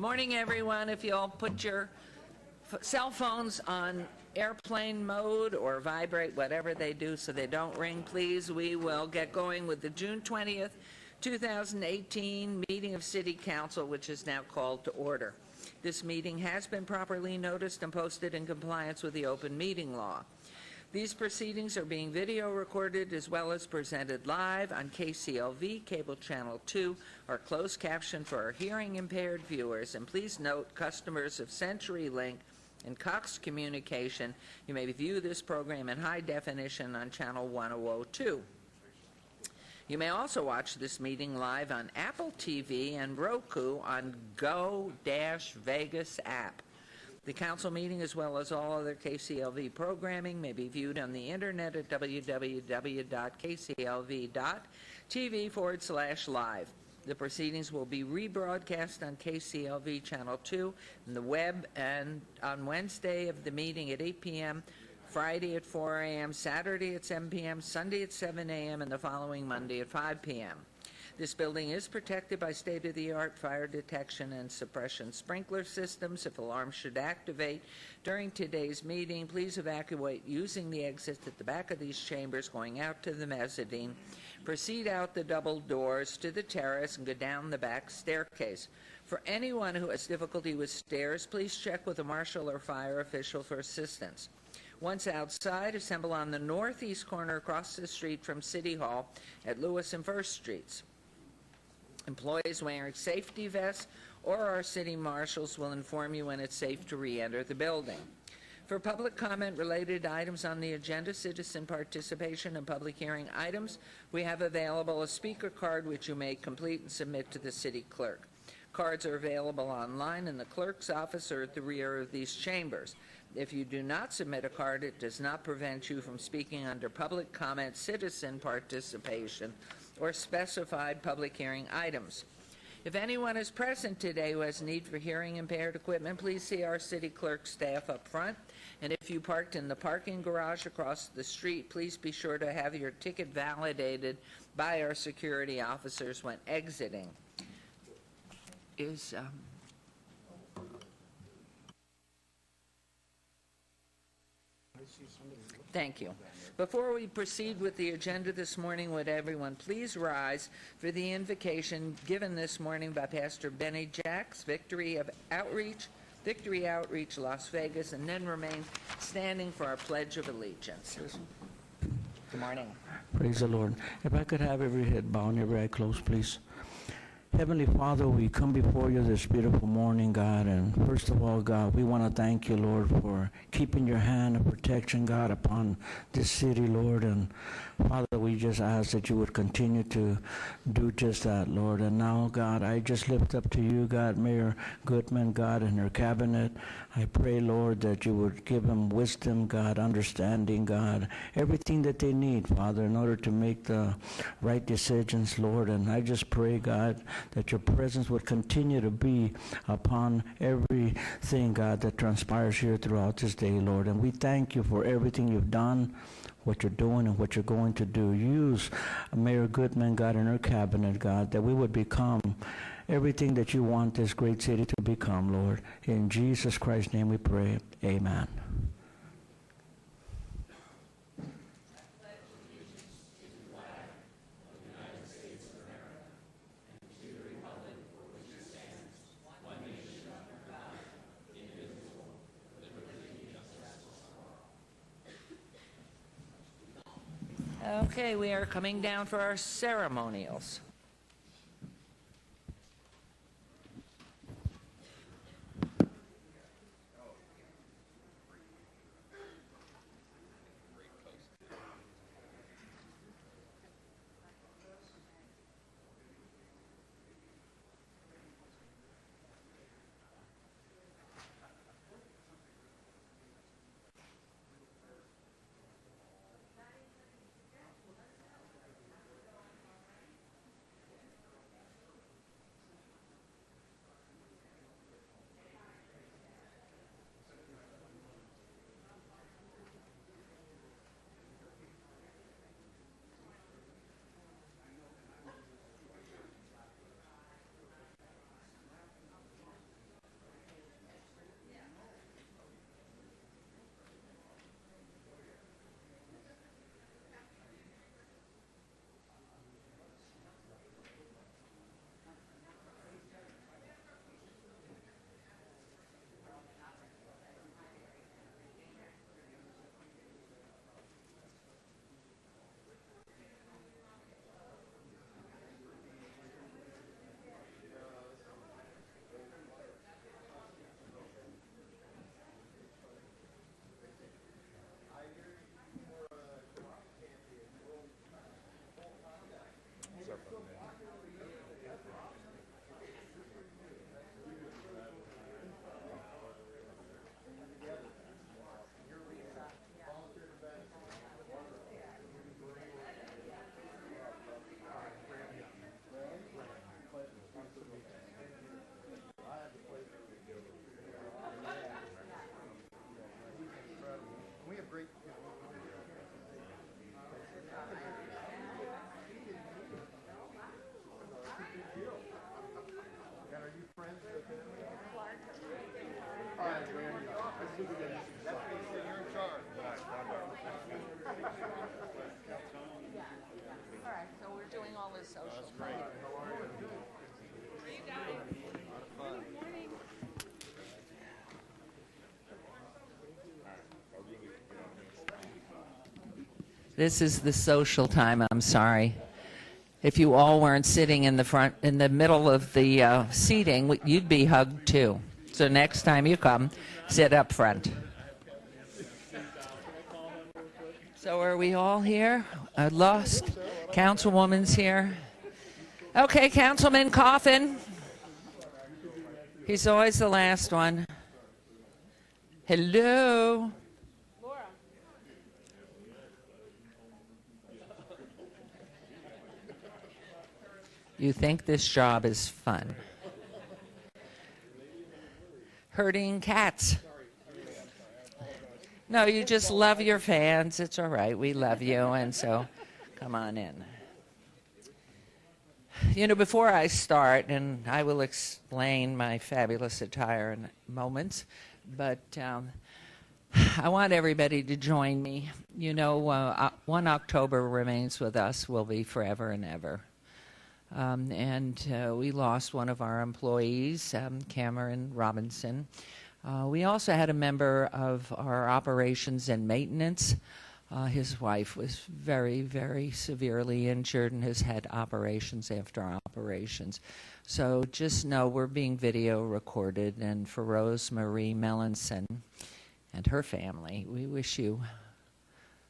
Morning, everyone. If you'll put your cell phones on airplane mode or vibrate, whatever they do, so they don't ring, please. We will get going with the June 20th, 2018 meeting of City Council, which is now called to order. This meeting has been properly noticed and posted in compliance with the open meeting law. These proceedings are being video recorded as well as presented live on KCLV, Cable Channel 2, or closed caption for our hearing impaired viewers. And please note, customers of CenturyLink and Cox Communication, you may view this program in high definition on Channel 1002. You may also watch this meeting live on Apple TV and Roku on Go-Vegas app. The council meeting, as well as all other KCLV programming, may be viewed on the internet at www.kclv.tv/live. The proceedings will be rebroadcast on KCLV Channel 2 and the web, and on Wednesday of the meeting at 8 p.m., Friday at 4 a.m., Saturday at 7 p.m., Sunday at 7 a.m., and the following Monday at 5 p.m. This building is protected by state-of-the-art fire detection and suppression sprinkler systems. If alarms should activate during today's meeting, please evacuate using the exits at the back of these chambers, going out to the mezzanine. Proceed out the double doors to the terrace and go down the back staircase. For anyone who has difficulty with stairs, please check with a marshal or fire official for assistance. Once outside, assemble on the northeast corner across the street from City Hall at Lewis and First Streets. Employees wearing safety vests or our city marshals will inform you when it's safe to re-enter the building. For public comment related items on the agenda, citizen participation, and public hearing items, we have available a speaker card which you may complete and submit to the city clerk. Cards are available online in the clerk's office or at the rear of these chambers. If you do not submit a card, it does not prevent you from speaking under public comment, citizen participation, or specified public hearing items. If anyone is present today who has need for hearing impaired equipment, please see our city clerk staff up front. And if you parked in the parking garage across the street, please be sure to have your ticket validated by our security officers when exiting. Thank you. Before we proceed with the agenda this morning, would everyone please rise for the invocation given this morning by Pastor Benny Jacks, Victory Outreach, Las Vegas, and then remain standing for our Pledge of Allegiance. Good morning. Praise the Lord. If I could have every head bowed and every eye closed, please. Heavenly Father, we come before you this beautiful morning, God, and first of all, God, we want to thank you, Lord, for keeping your hand of protection, God, upon this city, Lord, and Father, we just ask that you would continue to do just that, Lord. And now, God, I just lift up to you, God, Mayor Goodman, God, and her cabinet. I pray, Lord, that you would give them wisdom, God, understanding, God, everything that they need, Father, in order to make the right decisions, Lord. And I just pray, God, that your presence would continue to be upon everything, God, that transpires here throughout this day, Lord. And we thank you for everything you've done, what you're doing, and what you're going to do. Use Mayor Goodman, God, and her cabinet, God, that we would become everything that you want this great city to become, Lord. In Jesus Christ's name we pray. Amen. Okay, we are coming down for our ceremonials. This is the social time, I'm sorry. If you all weren't sitting in the front, in the middle of the seating, you'd be hugged too. So next time you come, sit up front. So are we all here? I lost. Councilwoman's here. Okay, Councilman Coffin. He's always the last one. Hello. You think this job is fun? Herding cats. No, you just love your fans. It's all right. We love you, and so come on in. You know, before I start, and I will explain my fabulous attire in moments, but I want everybody to join me. You know, 1 October remains with us, will be forever and ever. We lost one of our employees, Cameron Robinson. We also had a member of our operations and maintenance. His wife was very, very severely injured and has had operations after operations. So just know we're being video recorded. And for Rose Marie Melanson and her family, we wish you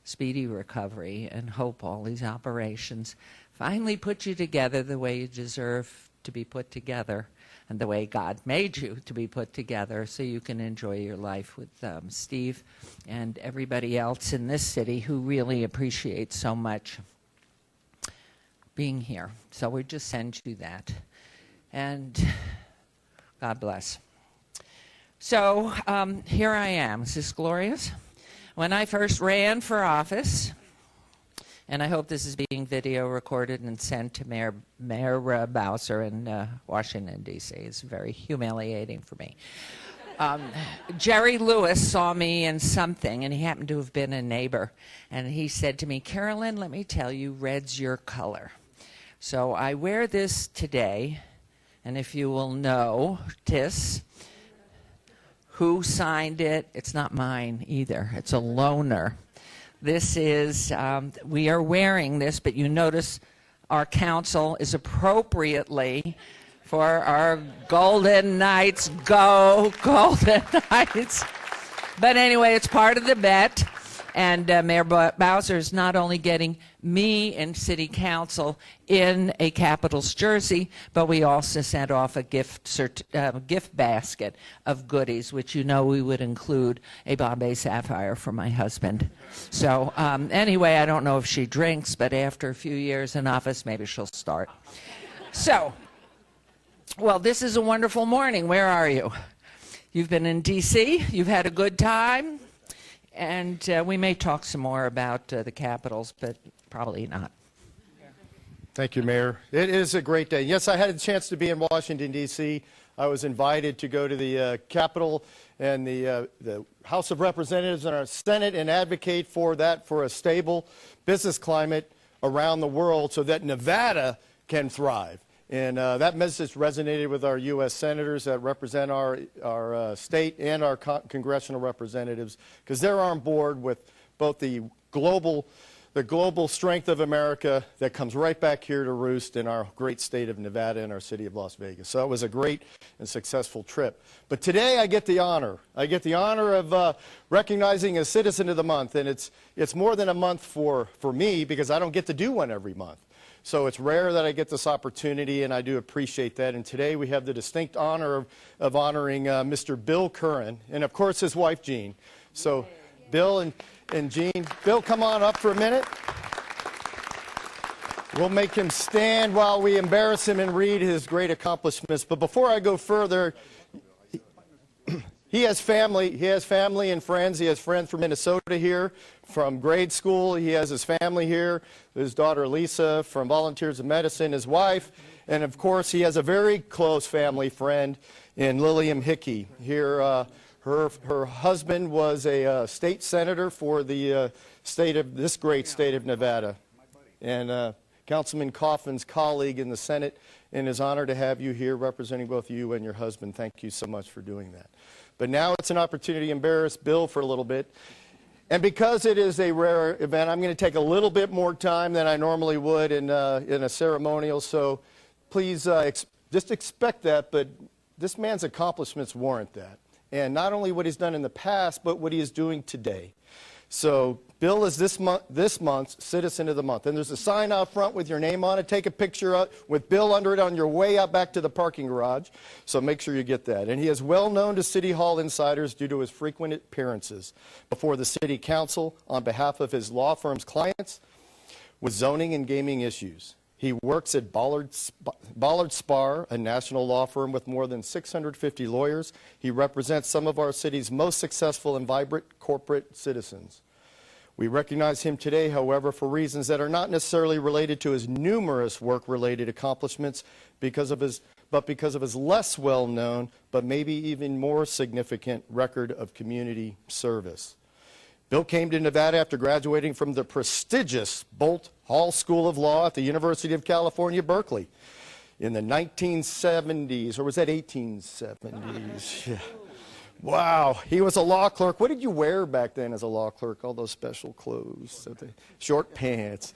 speedy recovery and hope all these operations finally put you together the way you deserve to be put together and the way God made you to be put together so you can enjoy your life with Steve and everybody else in this city who really appreciates so much being here. So we just send you that. And God bless. So here I am. Is this glorious? When I first ran for office, and I hope this is being video recorded and sent to Mayor Bowser in Washington, D.C. It's very humiliating for me. Jerry Lewis saw me in something, and he happened to have been a neighbor. And he said to me, Carolyn, let me tell you, red's your color. So I wear this today, and if you will notice who signed it, it's not mine either. It's a loaner. This is, we are wearing this, but you notice our council is appropriately for our Golden Knights. Go Golden Knights. But anyway, it's part of the bet. And Mayor Bowser is not only getting me and City Council in a Capitals jersey, but we also sent off a gift basket of goodies, which you know we would include a Bombay Sapphire for my husband. So anyway, I don't know if she drinks, but after a few years in office, maybe she'll start. So, well, this is a wonderful morning. Where are you? You've been in D.C., you've had a good time. And we may talk some more about the Capitals, but probably not. Thank you, Mayor. It is a great day. Yes, I had a chance to be in Washington, D.C. I was invited to go to the Capitol and the House of Representatives and our Senate and advocate for that, for a stable business climate around the world so that Nevada can thrive. And that message resonated with our U.S. senators that represent our state and our congressional representatives, because they're on board with both the global strength of America that comes right back here to roost in our great state of Nevada and our city of Las Vegas. So it was a great and successful trip. But today I get the honor. I get the honor of recognizing a Citizen of the Month, and it's more than a month for me because I don't get to do one every month. So it's rare that I get this opportunity, and I do appreciate that. And today we have the distinct honor of honoring Mr. Bill Curran, and of course his wife, Jean. So Bill and Jean. Bill, come on up for a minute. We'll make him stand while we embarrass him and read his great accomplishments. But before I go further, he has family and friends. He has friends from Minnesota here, from grade school. He has his family here, his daughter Lisa from Volunteers of Medicine, his wife, and of course he has a very close family friend in Lillian Hickey. Here, her husband was a state senator for the this great state of Nevada, and Councilman Coughlin's colleague in the Senate, and is honored to have you here representing both you and your husband. Thank you so much for doing that. But now it's an opportunity to embarrass Bill for a little bit. And because it is a rare event, I'm going to take a little bit more time than I normally would in a ceremonial. So please just expect that, but this man's accomplishments warrant that. And not only what he's done in the past, but what he is doing today. So Bill is this month's Citizen of the Month. And there's a sign out front with your name on it. Take a picture with Bill under it on your way out back to the parking garage. So make sure you get that. And he is well known to City Hall insiders due to his frequent appearances before the City Council on behalf of his law firm's clients with zoning and gaming issues. He works at Ballard Spahr, a national law firm with more than 650 lawyers. He represents some of our city's most successful and vibrant corporate citizens. We recognize him today, however, for reasons that are not necessarily related to his numerous work-related accomplishments, but because of his less well-known, but maybe even more significant record of community service. Bill came to Nevada after graduating from the prestigious Bolt Hall School of Law at the University of California, Berkeley in the 1970s, or was that 1870s? Yeah. Wow, he was a law clerk. What did you wear back then as a law clerk? All those special clothes, short pants.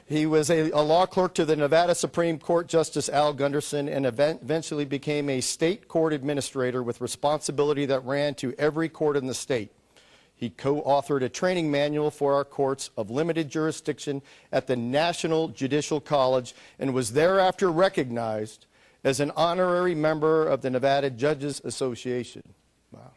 He was a law clerk to the Nevada Supreme Court Justice Al Gunderson, and eventually became a state court administrator with responsibility that ran to every court in the state. He co-authored a training manual for our courts of limited jurisdiction at the National Judicial College and was thereafter recognized as an honorary member of the Nevada Judges Association. Wow.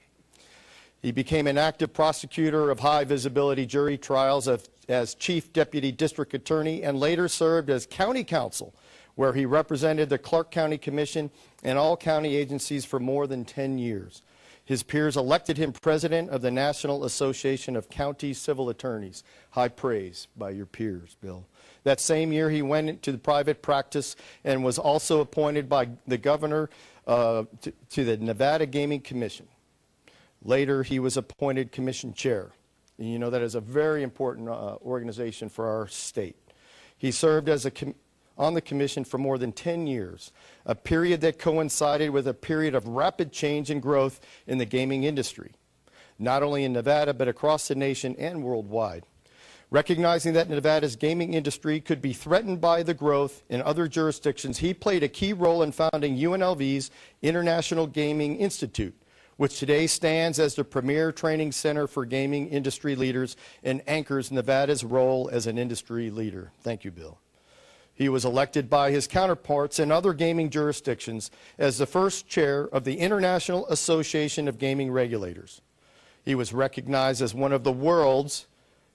He became an active prosecutor of high-visibility jury trials as Chief Deputy District Attorney and later served as County Counsel, where he represented the Clark County Commission and all county agencies for more than 10 years. His peers elected him president of the National Association of County Civil Attorneys. High praise by your peers, Bill. That same year, he went into the private practice and was also appointed by the governor to the Nevada Gaming Commission. Later, he was appointed commission chair. And you know that is a very important organization for our state. He served as on the commission for more than 10 years, a period that coincided with a period of rapid change and growth in the gaming industry, not only in Nevada, but across the nation and worldwide. Recognizing that Nevada's gaming industry could be threatened by the growth in other jurisdictions, he played a key role in founding UNLV's International Gaming Institute, which today stands as the premier training center for gaming industry leaders and anchors Nevada's role as an industry leader. Thank you, Bill. He was elected by his counterparts in other gaming jurisdictions as the first chair of the International Association of Gaming Regulators. He was recognized as one of the world's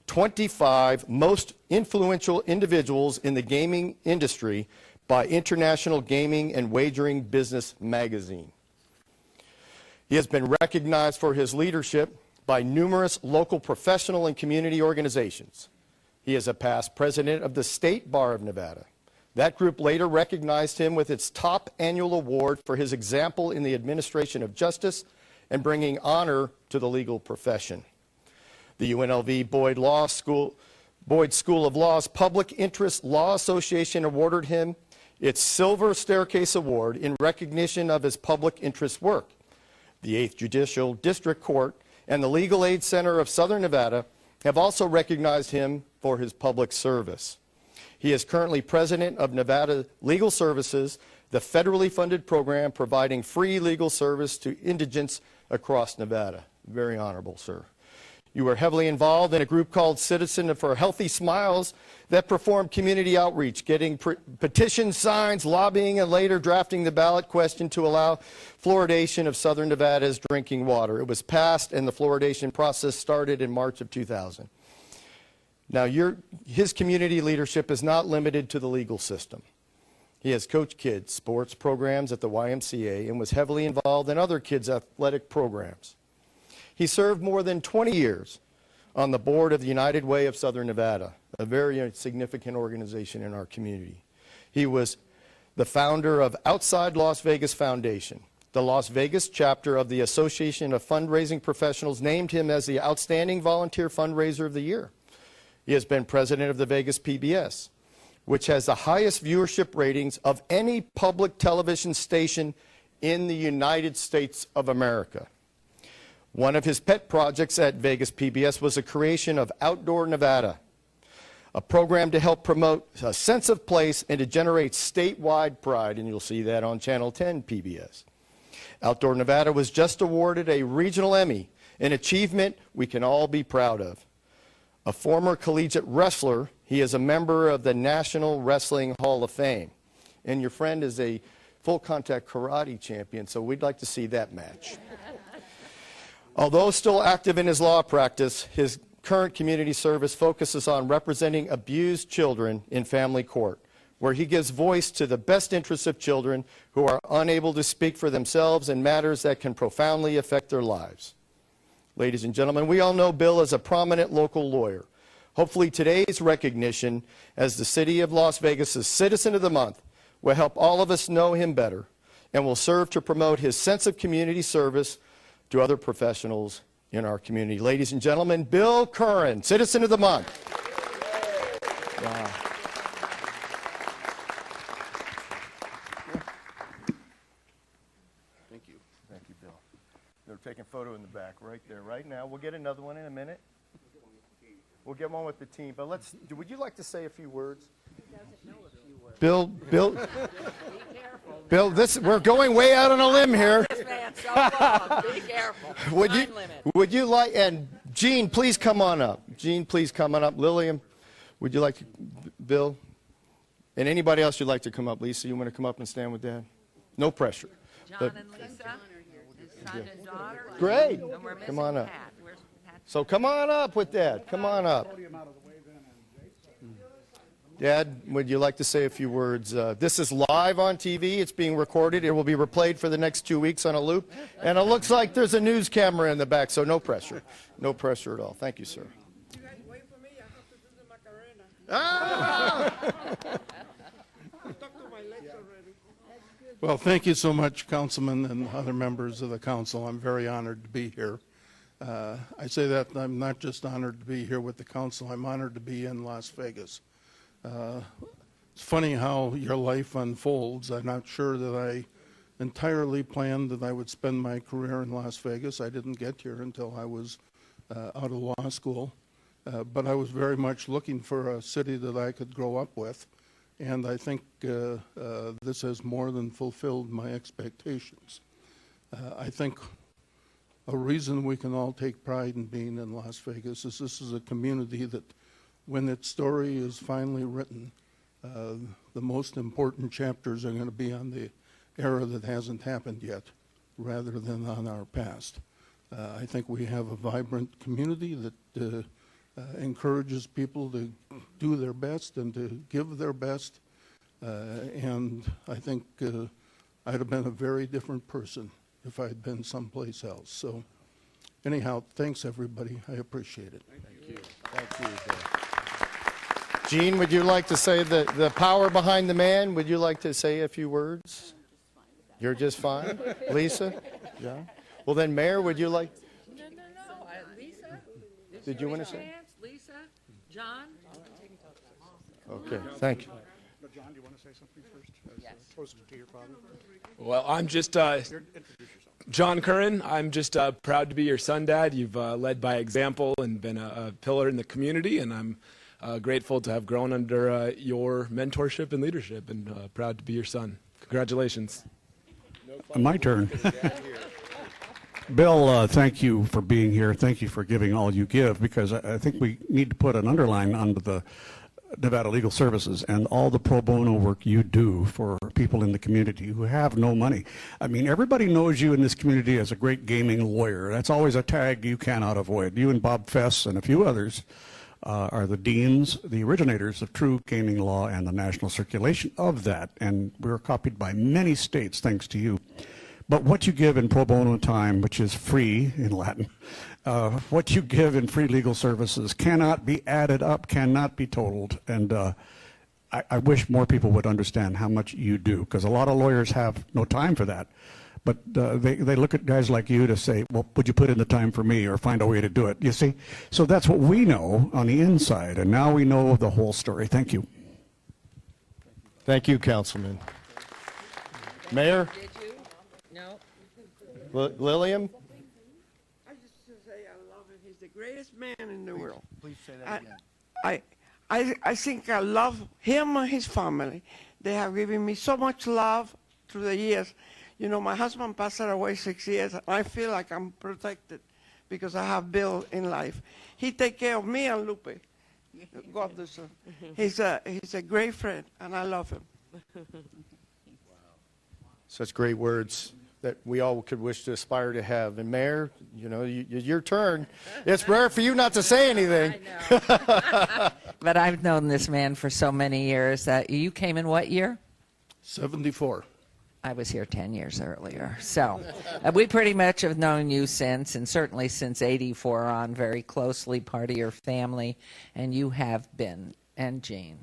25 most influential individuals in the gaming industry by International Gaming and Wagering Business magazine. He has been recognized for his leadership by numerous local professional and community organizations. He is a past president of the State Bar of Nevada. That group later recognized him with its top annual award for his example in the administration of justice and bringing honor to the legal profession. The UNLV Boyd School of Law's Public Interest Law Association awarded him its Silver Staircase Award in recognition of his public interest work. The 8th Judicial District Court and the Legal Aid Center of Southern Nevada have also recognized him for his public service. He is currently president of Nevada Legal Services, the federally funded program providing free legal service to indigents across Nevada. Very honorable, sir. You were heavily involved in a group called Citizen for Healthy Smiles that performed community outreach, getting petition signs, lobbying, and later drafting the ballot question to allow fluoridation of Southern Nevada's drinking water. It was passed, and the fluoridation process started in March of 2000. Now, his community leadership is not limited to the legal system. He has coached kids' sports programs at the YMCA and was heavily involved in other kids' athletic programs. He served more than 20 years on the board of the United Way of Southern Nevada, a very significant organization in our community. He was the founder of Outside Las Vegas Foundation. The Las Vegas chapter of the Association of Fundraising Professionals named him as the Outstanding Volunteer Fundraiser of the Year. He has been president of the Vegas PBS, which has the highest viewership ratings of any public television station in the United States of America. One of his pet projects at Vegas PBS was the creation of Outdoor Nevada, a program to help promote a sense of place and to generate statewide pride, and you'll see that on Channel 10 PBS. Outdoor Nevada was just awarded a regional Emmy, an achievement we can all be proud of. A former collegiate wrestler, he is a member of the National Wrestling Hall of Fame. And your friend is a full contact karate champion, so we'd like to see that match. Although still active in his law practice, his current community service focuses on representing abused children in family court, where he gives voice to the best interests of children who are unable to speak for themselves in matters that can profoundly affect their lives. Ladies and gentlemen, we all know Bill is a prominent local lawyer. Hopefully today's recognition as the City of Las Vegas' Citizen of the Month will help all of us know him better and will serve to promote his sense of community service to other professionals in our community. Ladies and gentlemen, Bill Curran, Citizen of the Month. Wow. Thank you. Thank you, Bill. They're taking a photo in the back right there, right now. We'll get another one in a minute. We'll get one with the team. But would you like to say a few words? He doesn't know a few words. Bill, we're going way out on a limb here. This man's so long. Be careful. Would you like, and Gene, please come on up. Gene, please come on up. Lillian, would you like to, Bill? And anybody else you'd like to come up? Lisa, you want to come up and stand with Dad? No pressure. John and Lisa, his son and daughter. Great. And we're Come on up. Pat. Where's Pat? So come on up with Dad. Come on up. Dad, would you like to say a few words? This is live on TV. It's being recorded. It will be replayed for the next 2 weeks on a loop. And it looks like there's a news camera in the back, so no pressure. No pressure at all. Thank you, sir. You guys wait for me. I have to do the Macarena. I talked to my legs already. Well, thank you so much, Councilman and other members of the council. I'm very honored to be here. I say that I'm not just honored to be here with the council. I'm honored to be in Las Vegas. It's funny how your life unfolds. I'm not sure that I entirely planned that I would spend my career in Las Vegas. I didn't get here until I was out of law school. But I was very much looking for a city that I could grow up with. And I think this has more than fulfilled my expectations. I think a reason we can all take pride in being in Las Vegas is this is a community that, when its story is finally written, the most important chapters are going to be on the era that hasn't happened yet, rather than on our past. I think we have a vibrant community that encourages people to do their best and to give their best, and I think I'd have been a very different person if I'd been someplace else. So anyhow, thanks everybody. I appreciate it. Thank you. Thank you. Gene, would you like to say the power behind the man? Would you like to say a few words? You're just fine. Lisa? John? Well, then, Mayor, would you like? No. Lisa? Did you want to say? Lisa? John? Okay, thank you. John, do you want to say something first? Yes. Toast to your father. Well, I'm just John Curran. I'm just proud to be your son, Dad. You've led by example and been a pillar in the community, and I'm grateful to have grown under your mentorship and leadership, and proud to be your son. Congratulations. My turn. Bill, thank you for being here. Thank you for giving all you give, because I think we need to put an underline under the Nevada Legal Services and all the pro bono work you do for people in the community who have no money. I mean, everybody knows you in this community as a great gaming lawyer. That's always a tag you cannot avoid. You and Bob Fess and a few others are the deans, the originators of true gaming law and the national circulation of that. And we're copied by many states thanks to you. But what you give in pro bono time, which is free in Latin, what you give in free legal services cannot be added up, cannot be totaled. And I wish more people would understand how much you do, because a lot of lawyers have no time for that. But they look at guys like you to say, well, would you put in the time for me or find a way to do it? You see? So that's what we know on the inside, and now we know the whole story. Thank you. Thank you, Councilman. Mayor, Did you? No? Lillian? I just to say I love him. He's the greatest man in the world. Please say I think I love him and his family. They have given me so much love through the years. You know, my husband passed away 6 years. And I feel like I'm protected because I have Bill in life. He take care of me and Lupe. God bless him. He's a great friend, and I love him. Such great words that we all could wish to aspire to have. And Mayor, you know, your turn. It's rare for you not to say anything. I know. But I've known this man for so many years. That you came in what year? 74. I was here 10 years earlier. So we pretty much have known you since, and certainly since 84 on, very closely part of your family. And you have been, and Jean,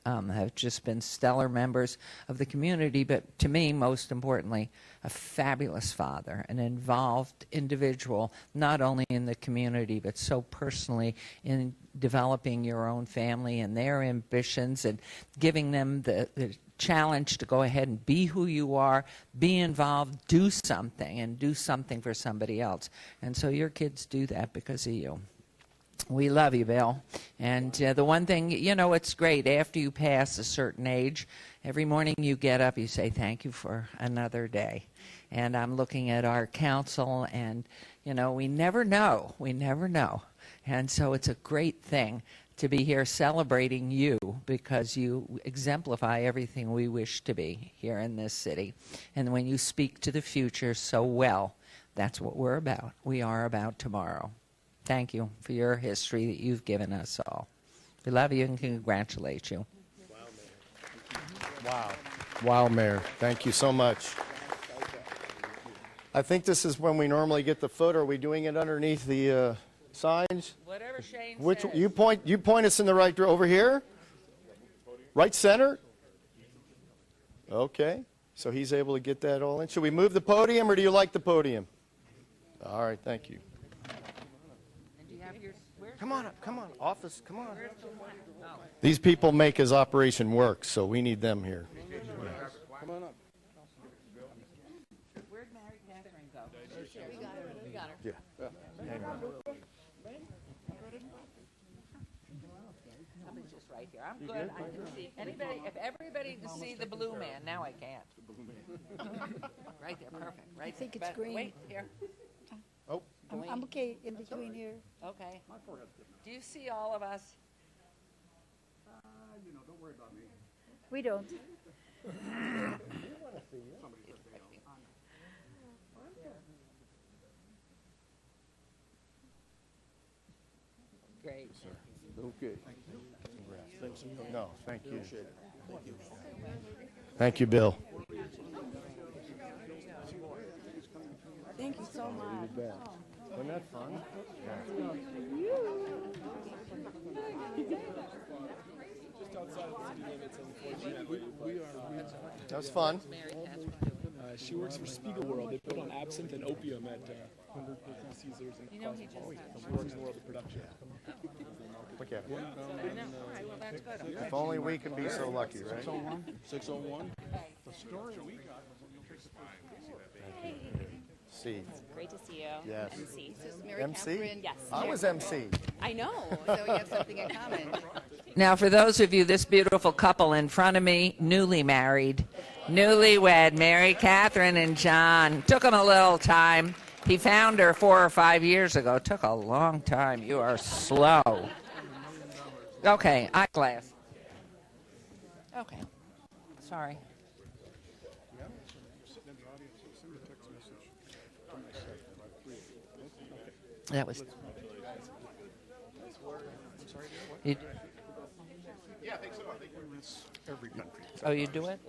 have just been stellar members of the community, but to me, most importantly, a fabulous father, an involved individual, not only in the community, but so personally in developing your own family and their ambitions and giving them the challenge to go ahead and be who you are, be involved, do something, and do something for somebody else. And so your kids do that because of you. We love you, Bill. And the one thing, you know, it's great. After you pass a certain age, every morning you get up, you say, thank you for another day. And I'm looking at our council, and, you know, we never know. We never know. And so it's a great thing to be here celebrating you because you exemplify everything we wish to be here in this city. And when you speak to the future so well, that's what we're about. We are about tomorrow. Thank you for your history that you've given us all. We love you and congratulate you. Wow, Mayor. Thank you so much. I think this is when we normally get the photo. Are we doing it underneath the signs? Whatever Shane Which says. you point us in the right over here? Right center? Okay. So he's able to get that all in. Should we move the podium, or do you like the podium? All right, thank you. And do you have your, where's Come on, office, come on. These people make his operation work, so we need them here. Where'd Mary Catherine go? We got her. Yeah. Somebody's just right here. I'm good. I can see anybody. If everybody can see the blue man, now I can't. Right there, perfect. Right. I think it's green. Wait here. Oh, I'm okay in between here. Okay. Do you see all of us? We don't. Great. okay. No, thank you. Thank you, Bill. Thank you so much. Wasn't that fun? That was fun. She works for Spiegel World. They put on absinthe and opium at Caesars and she works in the world of production. Look at it. All right. Well, that's good. If only we can be so lucky, right? 601? C. Great to see you. Yes. MC. This is Mary MC? Catherine. Yes. I was MC. I know. So we have something in common. Now, for those of you, this beautiful couple in front of me, newly married, newlywed, Mary Catherine and John. Took him a little time. He found her 4 or 5 years ago. Took a long time. You are slow. Okay, eyeglass. Okay. Sorry. That was. You, Yeah, I think so. I think every country. oh, you do it?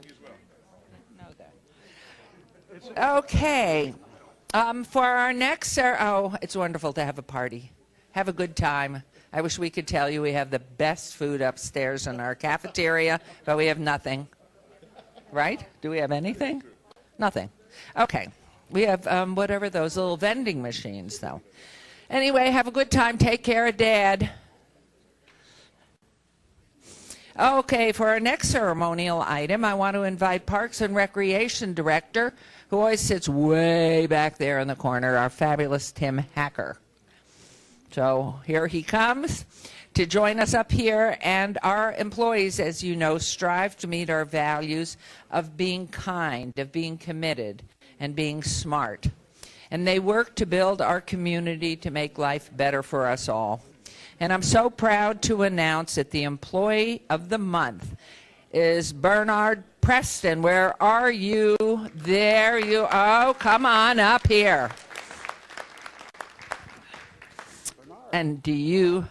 No, that. Okay. For our next, it's wonderful to have a party. Have a good time. I wish we could tell you we have the best food upstairs in our cafeteria, but we have nothing. Right? Do we have anything? Nothing. Okay. We have whatever those little vending machines, though. Anyway, have a good time. Take care of Dad. Okay, for our next ceremonial item, I want to invite Parks and Recreation Director, who always sits way back there in the corner, our fabulous Tim Hacker. So here he comes to join us up here, and our employees, as you know, strive to meet our values of being kind, of being committed, and being smart. And they work to build our community to make life better for us all. And I'm so proud to announce that the Employee of the Month is Bernard Preston. Where are you? There you are. Oh, come on up here. And do you...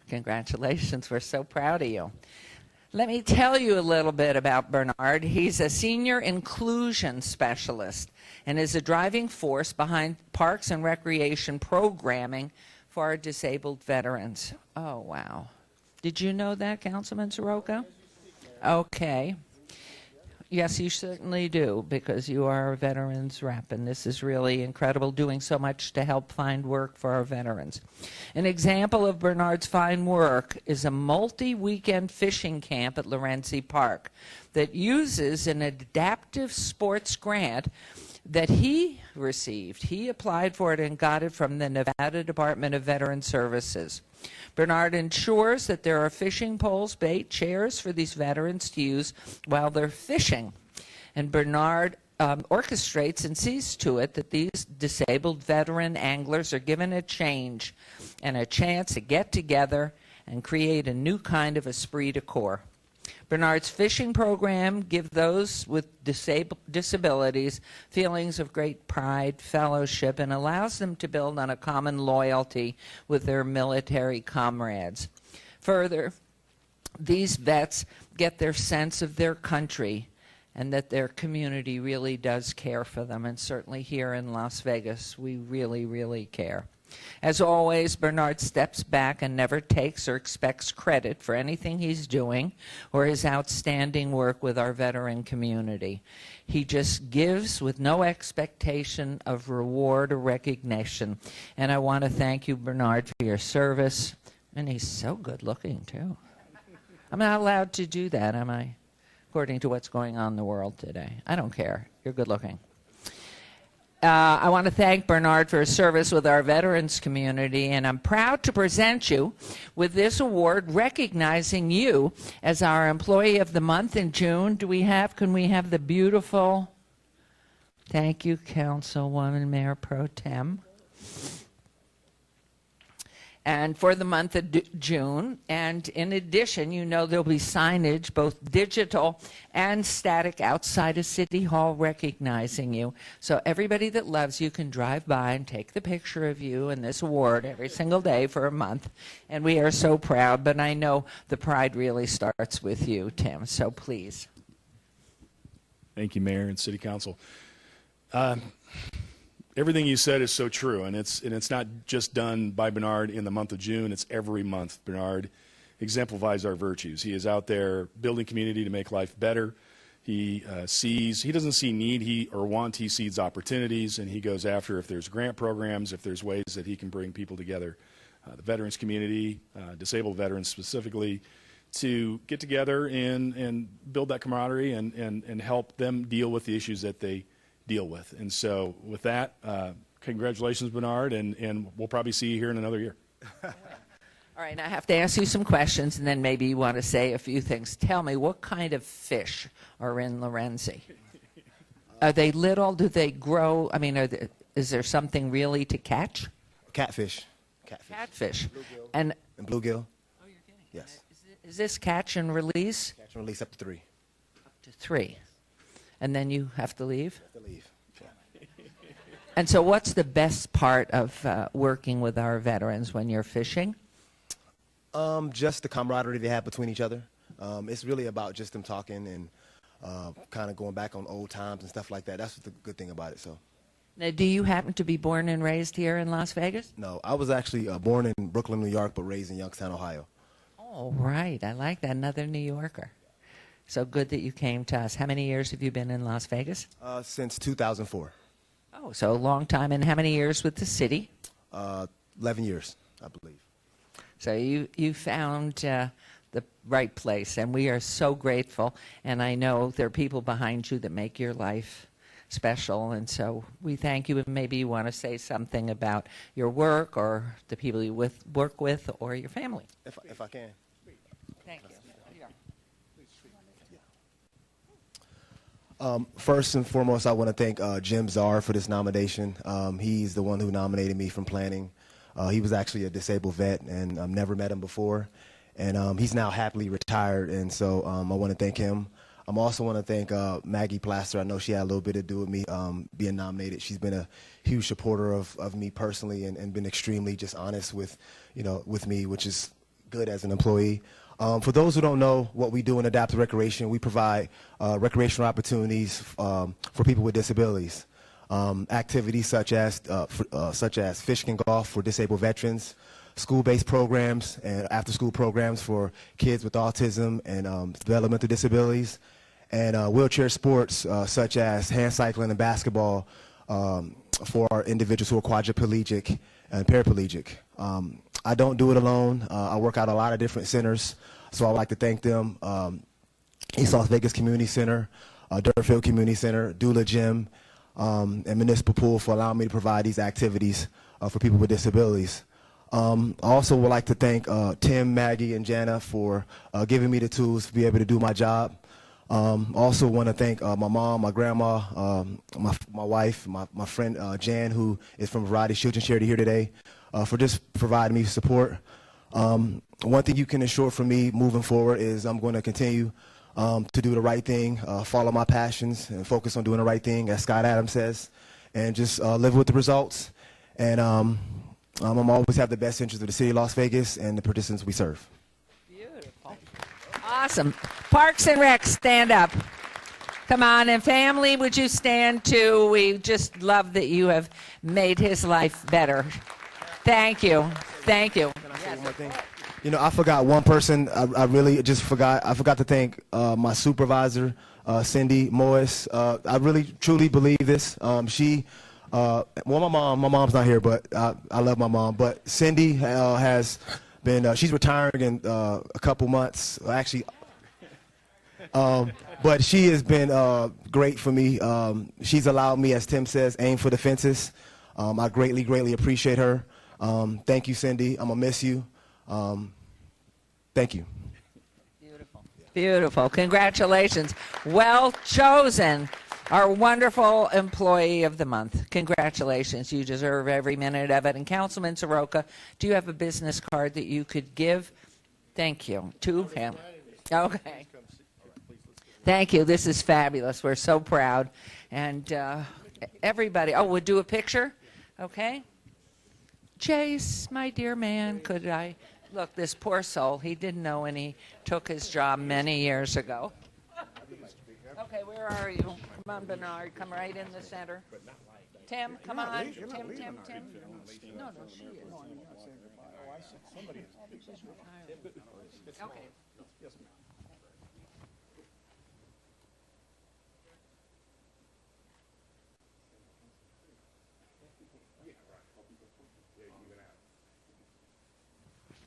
Congratulations. We're so proud of you. Let me tell you a little bit about Bernard. He's a senior inclusion specialist and is a driving force behind Parks and Recreation programming for our disabled veterans. Oh, wow. Did you know that, Councilman Soroka? Okay. Yes, you certainly do, because you are a veterans rep, and this is really incredible, doing so much to help find work for our veterans. An example of Bernard's fine work is a multi-weekend fishing camp at Lorenzi Park that uses an adaptive sports grant that he received. He applied for it and got it from the Nevada Department of Veteran Services. Bernard ensures that there are fishing poles, bait, chairs for these veterans to use while they're fishing. And Bernard orchestrates and sees to it that these disabled veteran anglers are given a change and a chance to get together and create a new kind of esprit de corps. Bernard's fishing program gives those with disabilities feelings of great pride, fellowship, and allows them to build on a common loyalty with their military comrades. Further, these vets get their sense of their country and that their community really does care for them. And certainly here in Las Vegas, we really, really care. As always, Bernard steps back and never takes or expects credit for anything he's doing or his outstanding work with our veteran community. He just gives with no expectation of reward or recognition. And I want to thank you, Bernard, for your service. And he's so good looking, too. I'm not allowed to do that, am I? According to what's going on in the world today. I don't care. You're good looking. I want to thank Bernard for his service with our veterans community, and I'm proud to present you with this award recognizing you as our Employee of the Month in June. Can we have the beautiful, thank you, Councilwoman Mayor Pro Tem. And for the month of June. And in addition, you know there'll be signage, both digital and static, outside of City Hall recognizing you. So everybody that loves you can drive by and take the picture of you and this award every single day for a month. And we are so proud, but I know the pride really starts with you, Tim, so please. Thank you, Mayor and City Council. Everything you said is so true, and it's not just done by Bernard in the month of June. It's every month. Bernard exemplifies our virtues. He is out there building community to make life better. He doesn't see need he sees opportunities, and he goes after if there's grant programs, if there's ways that he can bring people together, the veterans community, disabled veterans specifically, to get together and build that camaraderie and help them deal with the issues that they deal with. And so with that, congratulations, Bernard, and we'll probably see you here in another year. All right, I have to ask you some questions, and then maybe you want to say a few things. Tell me, what kind of fish are in Lorenzi? Are they little? Do they grow? I mean, is there something really to catch? Catfish. Catfish. Bluegill. And bluegill. Oh, you're kidding. Yes. Is this catch and release? Catch and release up to 3. Up to 3. And then you have to leave? Have to leave. Yeah. And so what's the best part of working with our veterans when you're fishing? Just the camaraderie they have between each other. It's really about just them talking and kind of going back on old times and stuff like that. That's the good thing about it. So. Now, do you happen to be born and raised here in Las Vegas? No, I was actually born in Brooklyn, New York, but raised in Youngstown, Ohio. Oh, right. I like that. Another New Yorker. So good that you came to us. How many years have you been in Las Vegas? Since 2004. Oh, so a long time. And how many years with the city? 11 years, I believe. So you found the right place, and we are so grateful. And I know there are people behind you that make your life special, and so we thank you. And maybe you want to say something about your work or the people you work with or your family. If I can. Thank you. First and foremost, I want to thank Jim Czar for this nomination. He's the one who nominated me from planning. He was actually a disabled vet, and I've never met him before. And he's now happily retired, and so I want to thank him. I also want to thank Maggie Plaster. I know she had a little bit to do with me being nominated. She's been a huge supporter of me personally and been extremely just honest with me, which is good as an employee. For those who don't know what we do in Adaptive Recreation, we provide recreational opportunities for people with disabilities. Activities such as fishing and golf for disabled veterans, school-based programs and after-school programs for kids with autism and developmental disabilities, and wheelchair sports such as hand cycling and basketball for our individuals who are quadriplegic and paraplegic. I don't do it alone. I work out a lot of different centers, so I'd like to thank them. East Las Vegas Community Center, Durfield Community Center, Doula Gym, and Municipal Pool for allowing me to provide these activities for people with disabilities. I also would like to thank Tim, Maggie, and Jana for giving me the tools to be able to do my job. Also want to thank my mom, my grandma, my wife, my friend Jan, who is from Variety Children's Charity here today, for just providing me support. One thing you can assure from me moving forward is I'm going to continue to do the right thing, follow my passions, and focus on doing the right thing, as Scott Adams says, and just live with the results. And I'm always have the best interest of the city of Las Vegas and the participants we serve. Beautiful. Awesome. Parks and Rec, stand up. Come on, and family, would you stand too? We just love that you have made his life better. Thank you. Thank you. Can I say one more thing? I forgot one person. I really just forgot. I forgot to thank my supervisor, Cindy Moyes. I really, truly believe this. My mom's not here, but I love my mom. But Cindy has been, she's retiring in a couple months, actually. But she has been great for me. She's allowed me, as Tim says, aim for the fences. I greatly, greatly appreciate her. Thank you, Cindy. I'm going to miss you. Thank you. Beautiful. Beautiful. Congratulations. Well chosen. Our wonderful employee of the month. Congratulations. You deserve every minute of it. And Councilman Soroka, do you have a business card that you could give? Thank you. To him. Okay. Thank you. This is fabulous. We're so proud. And everybody, we'll do a picture? Okay. Chase, my dear man, could I? Look, this poor soul, he didn't know when he took his job many years ago. Okay, where are you? Come on, Bernard. Come right in the center. Tim, come on. Tim. No, she is. She's retired. Okay.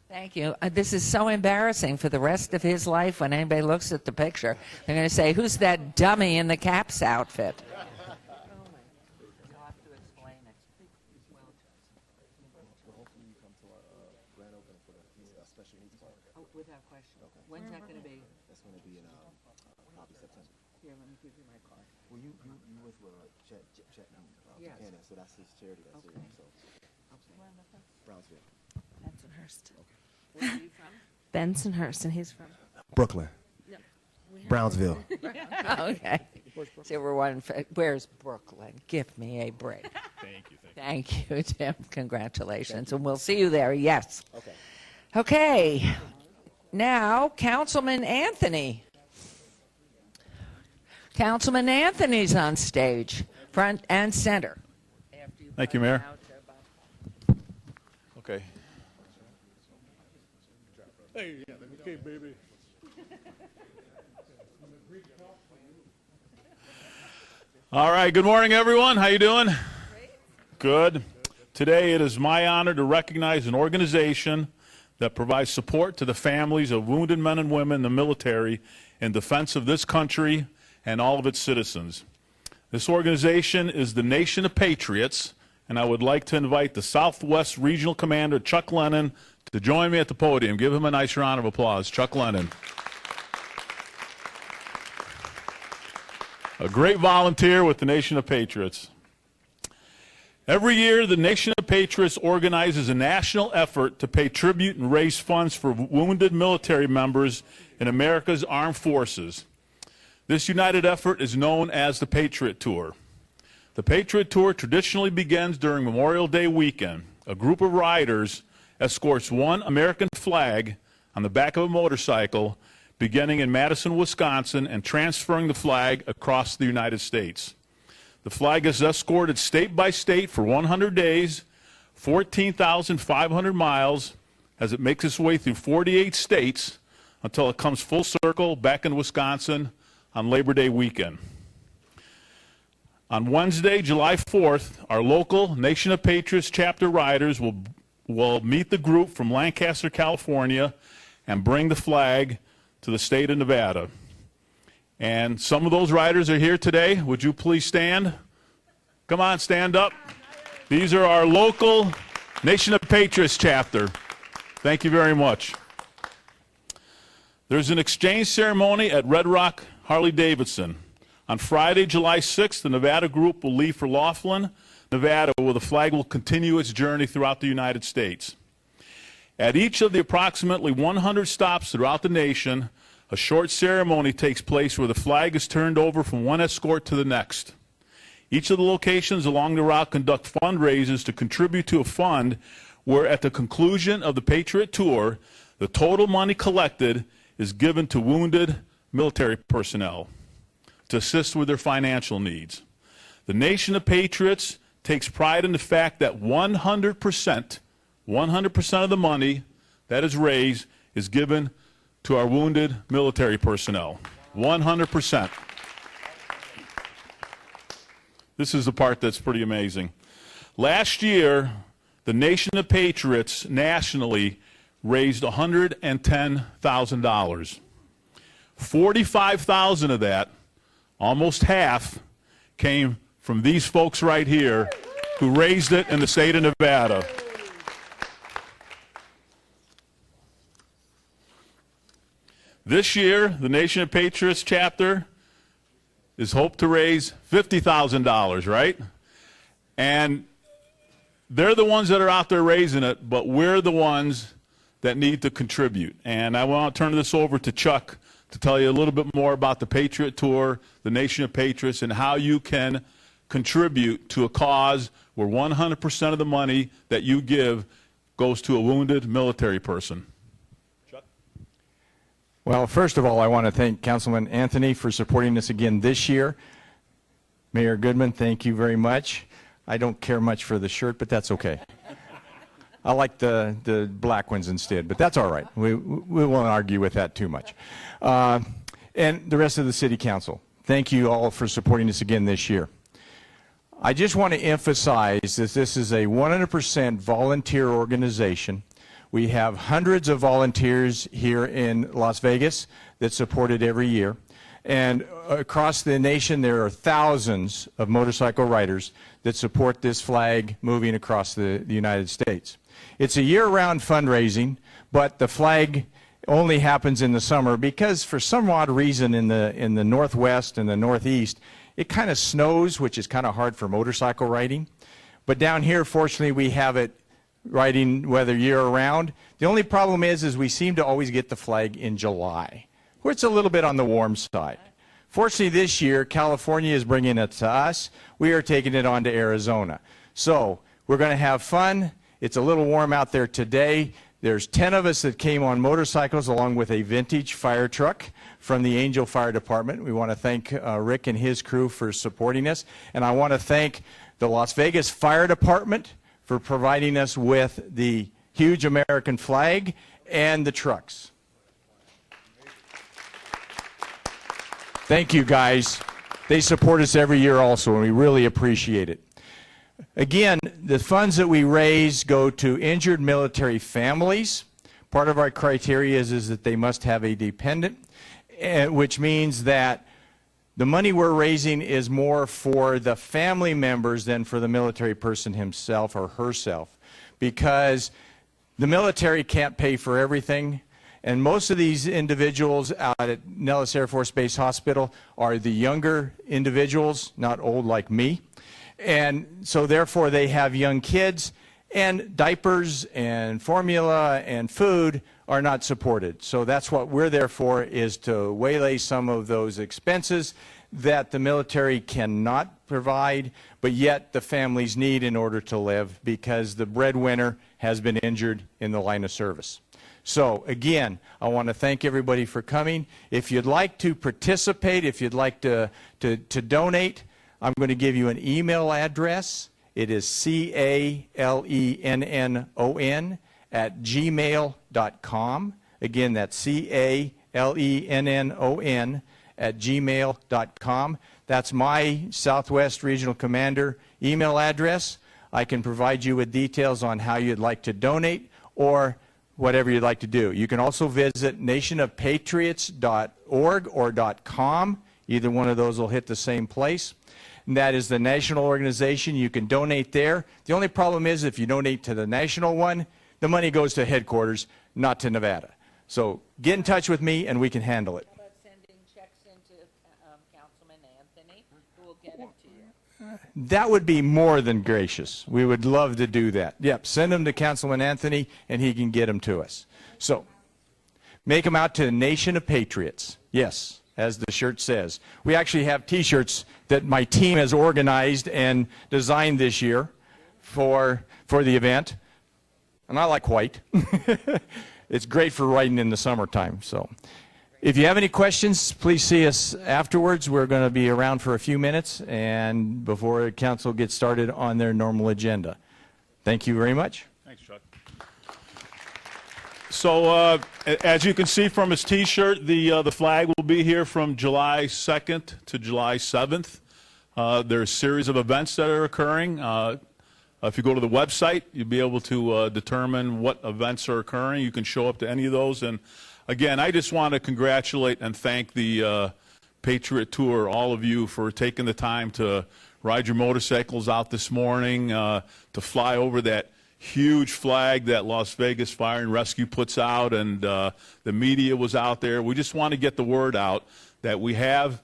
Thank you. This is so embarrassing for the rest of his life when anybody looks at the picture. They're going to say, who's that dummy in the Caps outfit? You'll have to explain it. Without question. When's that going to be? That's going to be in probably September. Here, let me give you my card. Well, you with Chet Yes. Buchanan, so that's his charity. That's Okay. it, so Brownsville. Bensonhurst. Where are you from? Bensonhurst, and he's from Brooklyn. Brownsville. Okay. So we're one. Where's Brooklyn? Give me a break. Thank you, Tim. Congratulations. And we'll see you there. Yes. Okay. Now, Councilman Anthony. Councilman Anthony's on stage, front and center. Thank you, Mayor. Okay. Hey, okay, baby. All right, good morning, everyone. How you doing? Good. Today it is my honor to recognize an organization that provides support to the families of wounded men and women in the military in defense of this country and all of its citizens. This organization is the Nation of Patriots, and I would like to invite the Southwest Regional Commander, Chuck Lennon, to join me at the podium. Give him a nice round of applause. Chuck Lennon. A great volunteer with the Nation of Patriots. Every year, the Nation of Patriots organizes a national effort to pay tribute and raise funds for wounded military members in America's armed forces. This united effort is known as the Patriot Tour. The Patriot Tour traditionally begins during Memorial Day weekend. A group of riders escorts one American flag on the back of a motorcycle beginning in Madison, Wisconsin, and transferring the flag across the United States. The flag is escorted state by state for 100 days, 14,500 miles, as it makes its way through 48 states until it comes full circle back in Wisconsin on Labor Day weekend. On Wednesday, July 4th, our local Nation of Patriots chapter riders will meet the group from Lancaster, California, and bring the flag to the state of Nevada. And some of those riders are here today. Would you please stand? Come on, stand up. These are our local Nation of Patriots chapter. Thank you very much. There's an exchange ceremony at Red Rock Harley-Davidson. On Friday, July 6th, the Nevada group will leave for Laughlin, Nevada, where the flag will continue its journey throughout the United States. At each of the approximately 100 stops throughout the nation, a short ceremony takes place where the flag is turned over from one escort to the next. Each of the locations along the route conduct fundraisers to contribute to a fund where at the conclusion of the Patriot Tour, the total money collected is given to wounded military personnel to assist with their financial needs. The Nation of Patriots takes pride in the fact that 100% of the money that is raised is given to our wounded military personnel. 100%. This is the part that's pretty amazing. Last year, the Nation of Patriots nationally raised $110,000. 45,000 of that, almost half, came from these folks right here who raised it in the state of Nevada. This year, the Nation of Patriots chapter is hoped to raise $50,000, right? And they're the ones that are out there raising it, but we're the ones that need to contribute. And I want to turn this over to Chuck to tell you a little bit more about the Patriot Tour, the Nation of Patriots, and how you can contribute to a cause where 100% of the money that you give goes to a wounded military person. Well, first of all, I want to thank Councilman Anthony for supporting us again this year. Mayor Goodman, thank you very much. I don't care much for the shirt, but that's okay. I like the black ones instead, but that's all right. We won't argue with that too much. And the rest of the City Council, thank you all for supporting us again this year. I just want to emphasize that this is a 100% volunteer organization. We have hundreds of volunteers here in Las Vegas that support it every year. And across the nation, there are thousands of motorcycle riders that support this flag moving across the United States. It's a year-round fundraising, but the flag only happens in the summer because for some odd reason in the Northwest and the Northeast, it kind of snows, which is kind of hard for motorcycle riding. But down here, fortunately, we have it riding weather year-round. The only problem is we seem to always get the flag in July, where it's a little bit on the warm side. Fortunately, this year, California is bringing it to us. We are taking it on to Arizona. So we're going to have fun. It's a little warm out there today. There's 10 of us that came on motorcycles along with a vintage fire truck from the Angel Fire Department. We want to thank Rick and his crew for supporting us. And I want to thank the Las Vegas Fire Department for providing us with the huge American flag and the trucks. Thank you, guys. They support us every year also, and we really appreciate it. Again, the funds that we raise go to injured military families, Part of our criteria is that they must have a dependent, which means that the money we're raising is more for the family members than for the military person himself or herself, because the military can't pay for everything, and most of these individuals out at Nellis Air Force Base Hospital are the younger individuals, not old like me, and so therefore they have young kids, and diapers and formula and food are not supported. So that's what we're there for, is to waylay some of those expenses that the military cannot provide, but yet the families need in order to live, because the breadwinner has been injured in the line of service. So again, I want to thank everybody for coming. If you'd like to participate, if you'd like to donate, I'm going to give you an email address. It is calennon@gmail.com. Again, that's calennon@gmail.com. That's my Southwest Regional Commander email address. I can provide you with details on how you'd like to donate or whatever you'd like to do. You can also visit nationofpatriots.org or .com. Either one of those will hit the same place. And that is the national organization. You can donate there. The only problem is if you donate to the national one, the money goes to headquarters, not to Nevada. So get in touch with me and we can handle it. How about sending checks into Councilman Anthony, who will get them to you? That would be more than gracious. We would love to do that. Yep, send them to Councilman Anthony and he can get them to us. So make them out to the Nation of Patriots. Yes, as the shirt says. We actually have T-shirts that my team has organized and designed this year for the event. And I like white. It's great for riding in the summertime. So if you have any questions, please see us afterwards. We're going to be around for a few minutes and before council gets started on their normal agenda. Thank you very much. Thanks, Chuck. So as you can see from his T-shirt, the flag will be here from July 2nd to July 7th. There's a series of events that are occurring. If you go to the website, you'll be able to determine what events are occurring. You can show up to any of those. And again, I just want to congratulate and thank the Patriot Tour, all of you, for taking the time to ride your motorcycles out this morning, to fly over that huge flag that Las Vegas Fire and Rescue puts out, and the media was out there. We just want to get the word out that we have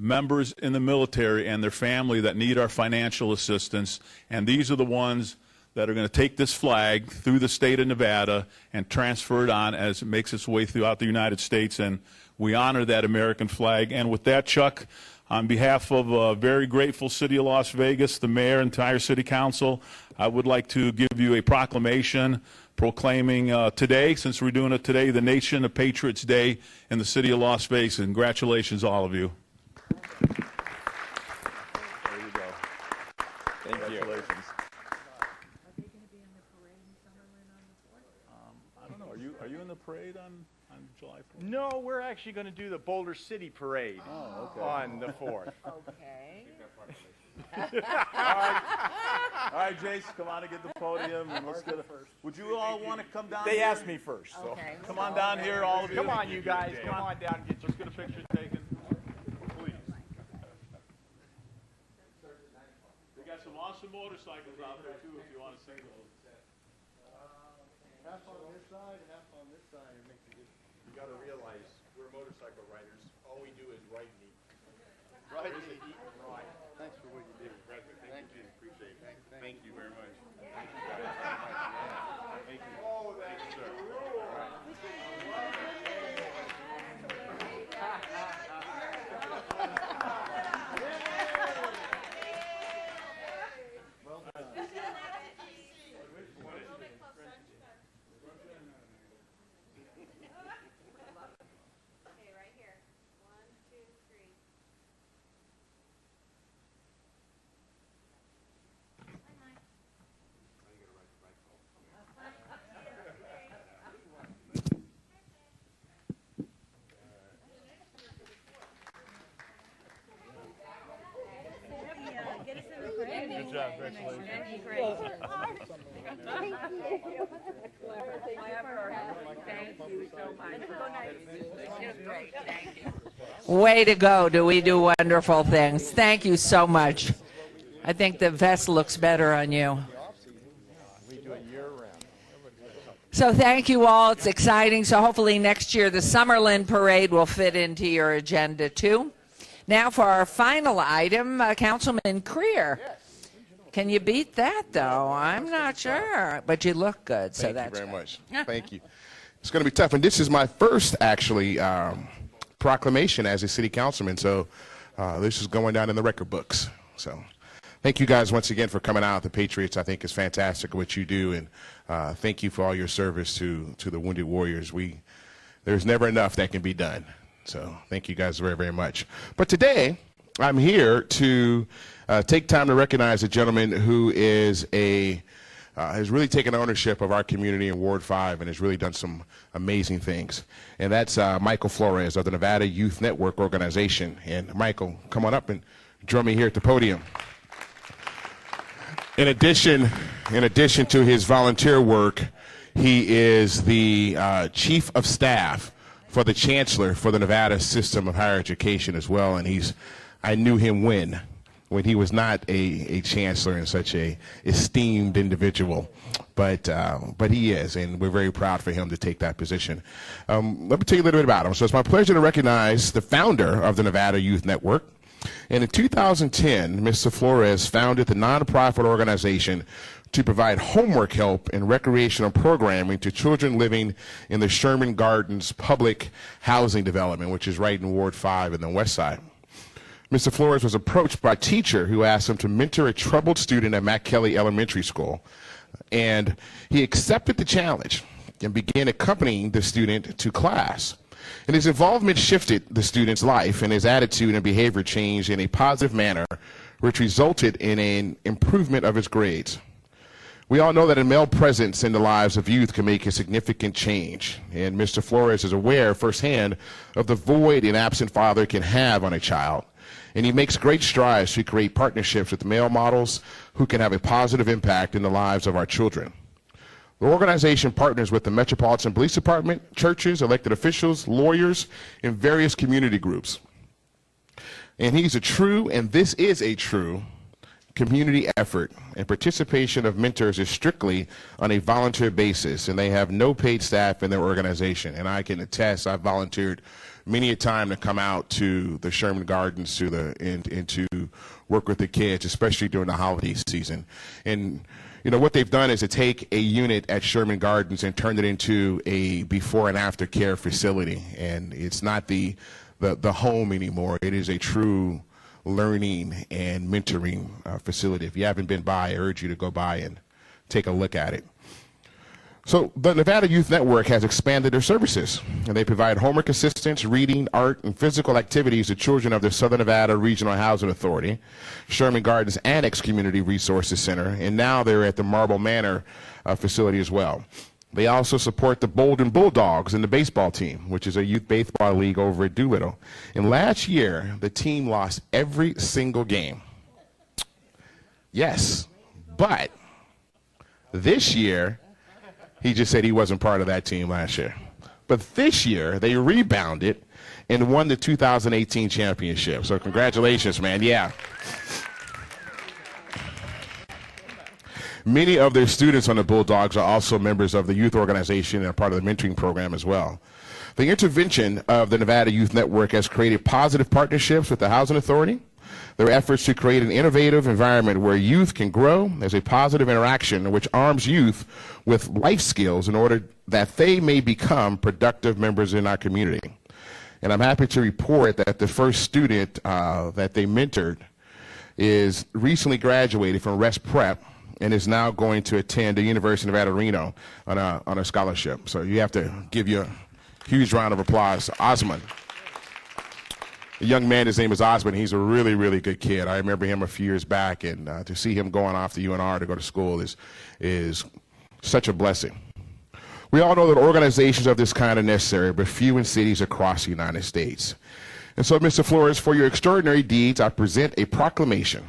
members in the military and their family that need our financial assistance, and these are the ones that are going to take this flag through the state of Nevada and transfer it on as it makes its way throughout the United States, and we honor that American flag. And with that, Chuck, on behalf of a very grateful city of Las Vegas, the mayor, entire city council, I would like to give you a proclamation proclaiming today, since we're doing it today, the Nation of Patriots Day in the city of Las Vegas. Congratulations, all of you. There you go. Thank you. Congratulations. I don't know. Are you in the parade on July 4th? No, we're actually going to do the Boulder City Parade on the 4th. Okay. All right, Jace, come on and get the podium. And let's get would you all want to come down They here? asked me first. So. Okay. Come on down here, all of you. Come on, you guys. Come on down. Let's get a picture taken. Please. We got some awesome motorcycles out there, too, if you want to see those. Half on this side and half on this side. You got to realize we're motorcycle riders. All we do is ride and eat. Right. Eat and ride. Thanks for what you do. Thank you. Appreciate it. Thank you very much. Thank you. Oh, thank you, sir. Good job. Congratulations. Way to go. Do we do wonderful things. Thank you so much. I think the vest looks better on you. So thank you all. It's exciting. So hopefully next year the Summerlin Parade will fit into your agenda too. Now for our final item, Councilman Creer. Can you beat that though? I'm not sure, but you look good. So Thank that's you very good. much. Thank you. It's going to be tough, and this is my first actually proclamation as a city councilman. So this is going down in the record books. So. Thank you guys once again for coming out. The Patriots, I think, is fantastic what you do, and thank you for all your service to the Wounded Warriors. There's never enough that can be done. So thank you guys very, very much. But today, I'm here to take time to recognize a gentleman who is has really taken ownership of our community in Ward 5 and has really done some amazing things. And that's Michael Flores of the Nevada Youth Network Organization. And Michael, come on up and join me here at the podium. In addition to his volunteer work, he is the chief of staff for the chancellor for the Nevada system of higher education as well. And I knew him when he was not a chancellor and such a esteemed individual, but he is, and we're very proud for him to take that position. Let me tell you a little bit about him. So it's my pleasure to recognize the founder of the Nevada Youth Network. And in 2010, Mr. Flores founded the nonprofit organization to provide homework help and recreational programming to children living in the Sherman Gardens public housing development, which is right in Ward 5 in the west side. Mr. Flores was approached by a teacher who asked him to mentor a troubled student at Mack Kelly Elementary School. And he accepted the challenge and began accompanying the student to class. And his involvement shifted the student's life, and his attitude and behavior changed in a positive manner, which resulted in an improvement of his grades. We all know that a male presence in the lives of youth can make a significant change, and Mr. Flores is aware firsthand of the void an absent father can have on a child. And he makes great strides to create partnerships with male models who can have a positive impact in the lives of our children. The organization partners with the Metropolitan Police Department, churches, elected officials, lawyers, and various community groups. And this is a true community effort, and participation of mentors is strictly on a volunteer basis, and they have no paid staff in their organization. And I can attest, I've volunteered many a time to come out to the Sherman Gardens and to work with the kids, especially during the holiday season. And you know, what they've done is to take a unit at Sherman Gardens and turn it into a before and after care facility. And it's not the home anymore. It is a true learning and mentoring facility. If you haven't been by, I urge you to go by and take a look at it. So the Nevada Youth Network has expanded their services, and they provide homework assistance, reading, art, and physical activities to children of the Southern Nevada Regional Housing Authority, Sherman Gardens Annex Community Resources Center, and now they're at the Marble Manor facility as well. They also support the Bolden Bulldogs and the baseball team, which is a youth baseball league over at Doolittle. And last year, the team lost every single game. Yes, but this year, he just said he wasn't part of that team last year. But this year, they rebounded and won the 2018 championship. So congratulations, man. Yeah. Many of their students on the Bulldogs are also members of the youth organization and are part of the mentoring program as well. The intervention of the Nevada Youth Network has created positive partnerships with the Housing Authority. Their efforts to create an innovative environment where youth can grow as a positive interaction which arms youth with life skills in order that they may become productive members in our community. And I'm happy to report that the first student that they mentored is recently graduated from Rest Prep and is now going to attend the University of Nevada, Reno on a scholarship. So you have to give you a huge round of applause. Osmond. A young man, his name is Osmond. He's a really, really good kid. I remember him a few years back, and to see him going off to UNR to go to school is such a blessing. We all know that organizations of this kind are necessary, but few in cities across the United States. And so, Mr. Flores, for your extraordinary deeds, I present a proclamation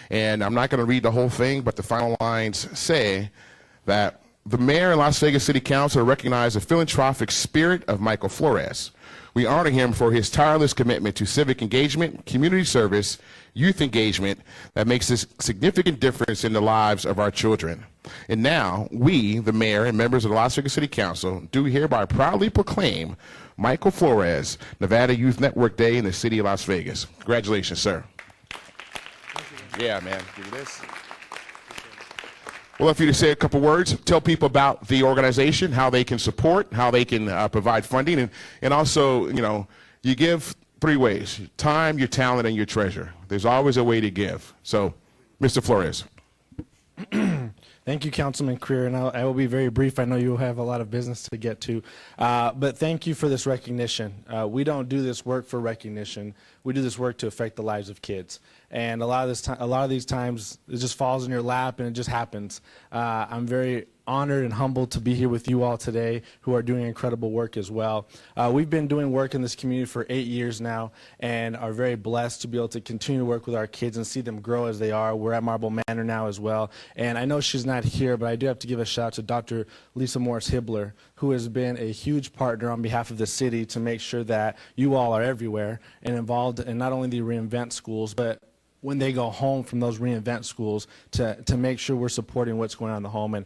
And I'm not going to read the whole thing, but the final lines say that the mayor and Las Vegas City Council recognize the philanthropic spirit of Michael Flores. We honor him for his tireless commitment to civic engagement, community service, youth engagement that makes a significant difference in the lives of our children. And now, we, the mayor and members of the Las Vegas City Council, do hereby proudly proclaim Michael Flores Nevada Youth Network Day in the city of Las Vegas. Congratulations, sir. Yeah, man. Give you this. We'd love for you to say a couple words, tell people about the organization, how they can support, how they can provide funding, and also, you know, you give 3 ways: your time, your talent, and your treasure. There's always a way to give. So, Mr. Flores. Thank you, Councilman Creer, and I will be very brief. I know you have a lot of business to get to, but thank you for this recognition. We don't do this work for recognition. We do this work to affect the lives of kids. And a lot of these times, it just falls in your lap and it just happens. I'm very honored and humbled to be here with you all today, who are doing incredible work as well. We've been doing work in this community for 8 years now, and are very blessed to be able to continue to work with our kids and see them grow as they are. We're at Marble Manor now as well, and I know she's not here, but I do have to give a shout out to Dr. Lisa Morris Hibbler, who has been a huge partner on behalf of the city to make sure that you all are everywhere and involved in not only the reinvent schools, but when they go home from those reinvent schools to make sure we're supporting what's going on in the home. And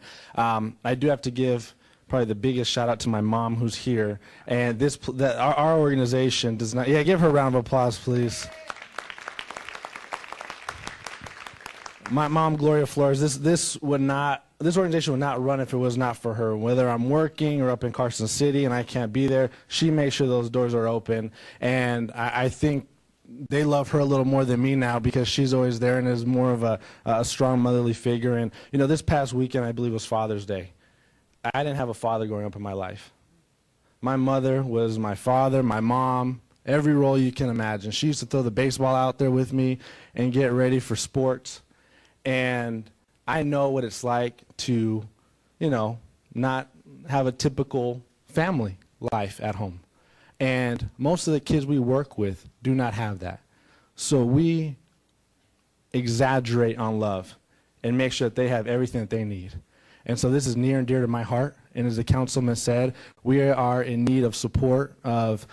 I do have to give probably the biggest shout out to my mom, who's here. And our organization does not, yeah, give her a round of applause, please. My mom, Gloria Flores, this organization would not run if it was not for her. Whether I'm working or up in Carson City and I can't be there, she makes sure those doors are open. And I think they love her a little more than me now, because she's always there and is more of a strong motherly figure. And, you know, this past weekend, I believe, was Father's Day. I didn't have a father growing up in my life. My mother was my father, my mom, every role you can imagine. She used to throw the baseball out there with me and get ready for sports. And I know what it's like to, you know, not have a typical family life at home. And most of the kids we work with do not have that. So we exaggerate on love and make sure that they have everything that they need. And so this is near and dear to my heart. And as the councilman said, we are in need of support of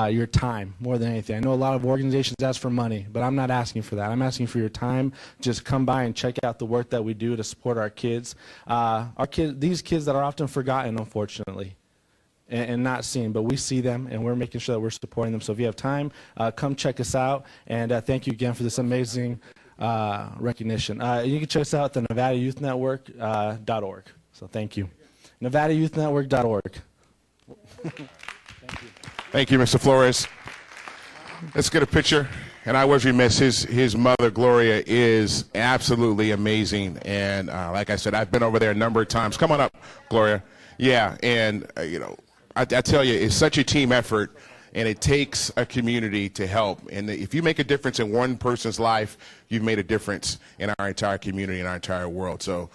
your time more than anything. I know a lot of organizations ask for money, but I'm not asking for that. I'm asking for your time. Just come by and check out the work that we do to support our kids. These kids that are often forgotten, unfortunately, and not seen, but we see them, and we're making sure that we're supporting them. So if you have time, come check us out, and thank you again for this amazing recognition. You can check us out at the NevadaYouthNetwork.org. So thank you. NevadaYouthNetwork.org. Thank you, Mr. Flores. Let's get a picture. And I was remiss. His mother, Gloria, is absolutely amazing. And like I said, I've been over there a number of times. Come on up, Gloria. Yeah, and you know, I tell you, it's such a team effort, and it takes a community to help. And if you make a difference in one person's life, you've made a difference in our entire community and our entire world. So,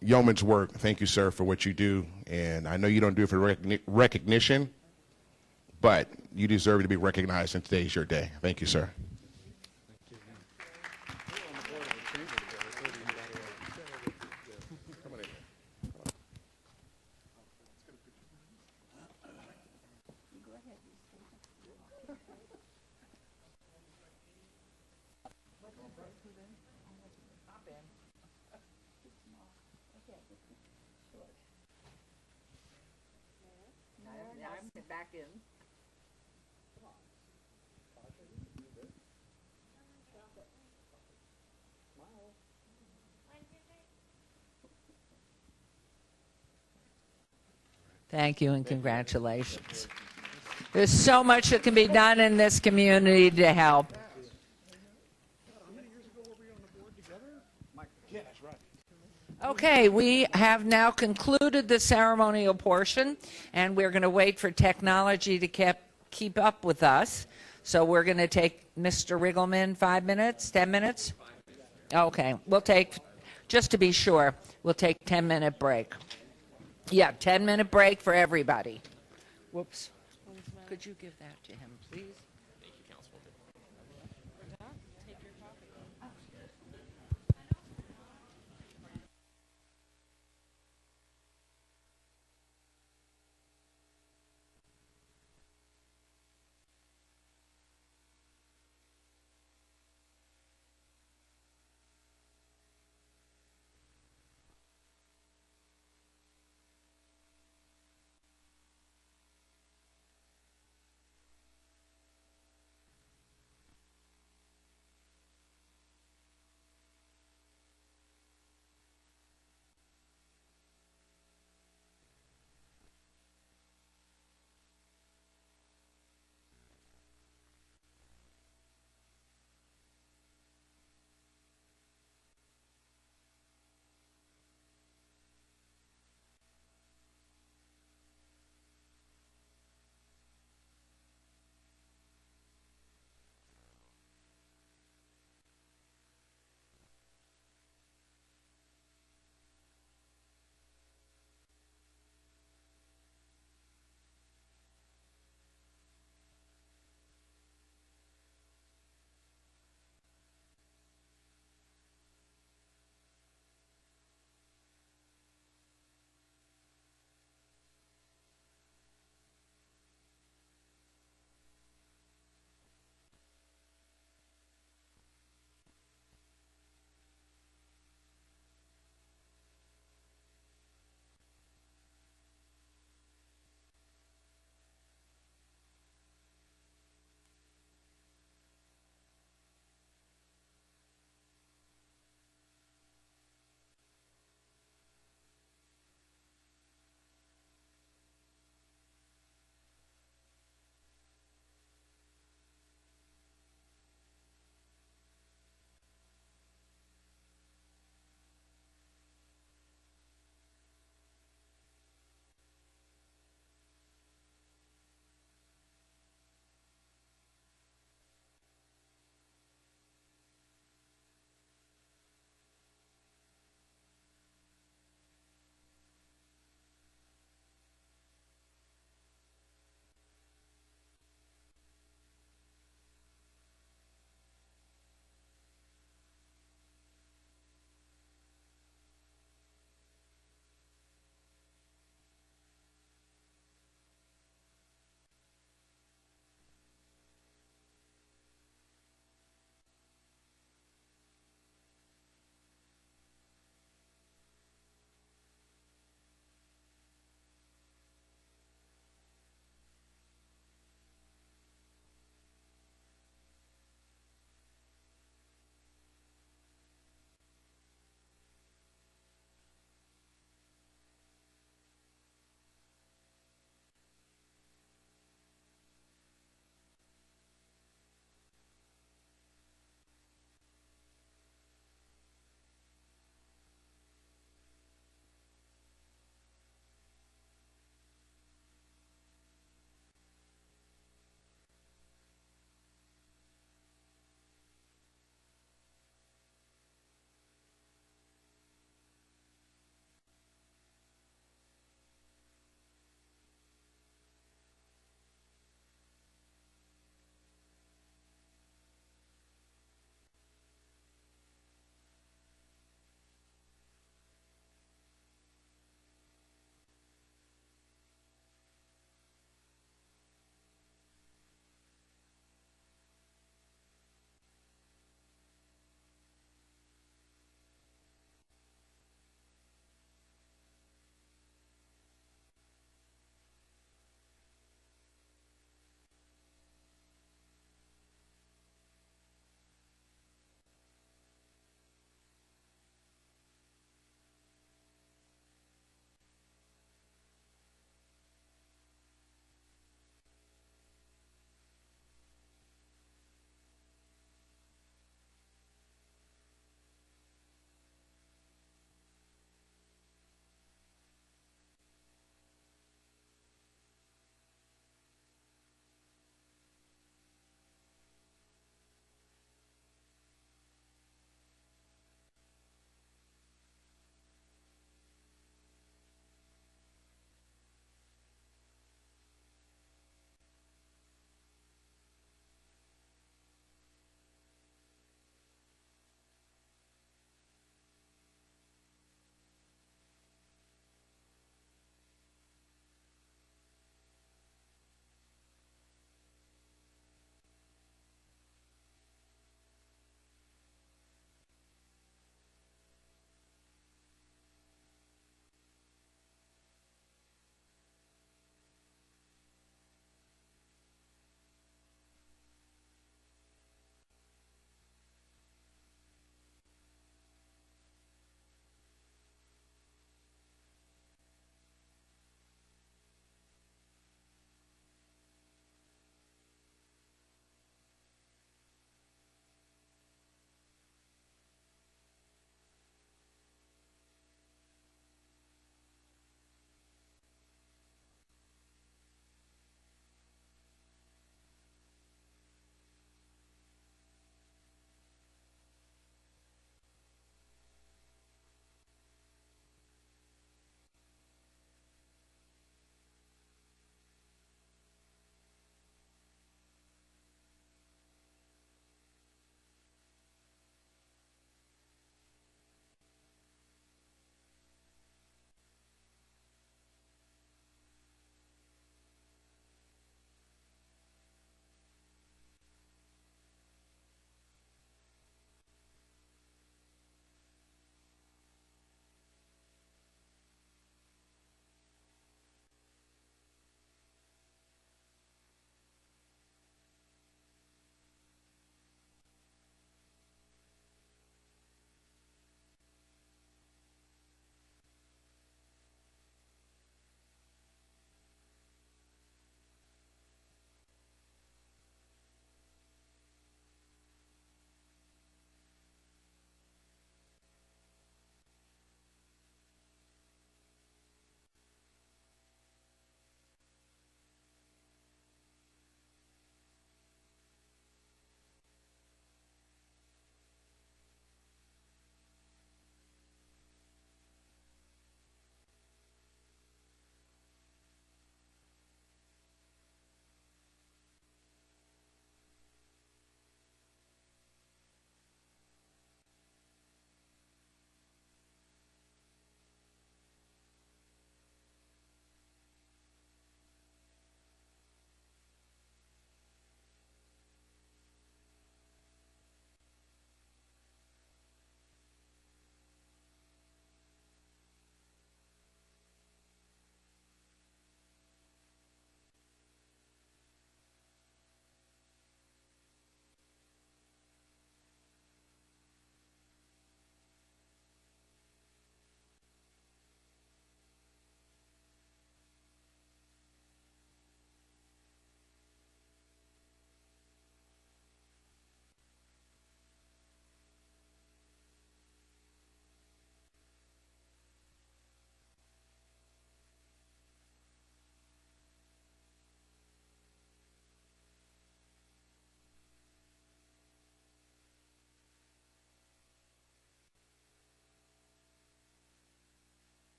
yeoman's work. Thank you, sir, for what you do. And I know you don't do it for recognition, but you deserve to be recognized, and today's your day. Thank you, sir. Back in. Thank you and congratulations. There's so much that can be done in this community to help. Okay, we have now concluded the ceremonial portion, and we're going to wait for technology to keep up with us. So we're going to take Mr. Riggleman 5 minutes, 10 minutes? Okay, we'll take, just to be sure, we'll take 10-minute break. Yeah, 10-minute break for everybody. Whoops. Could you give that to him, please? Thank you, Councilwoman.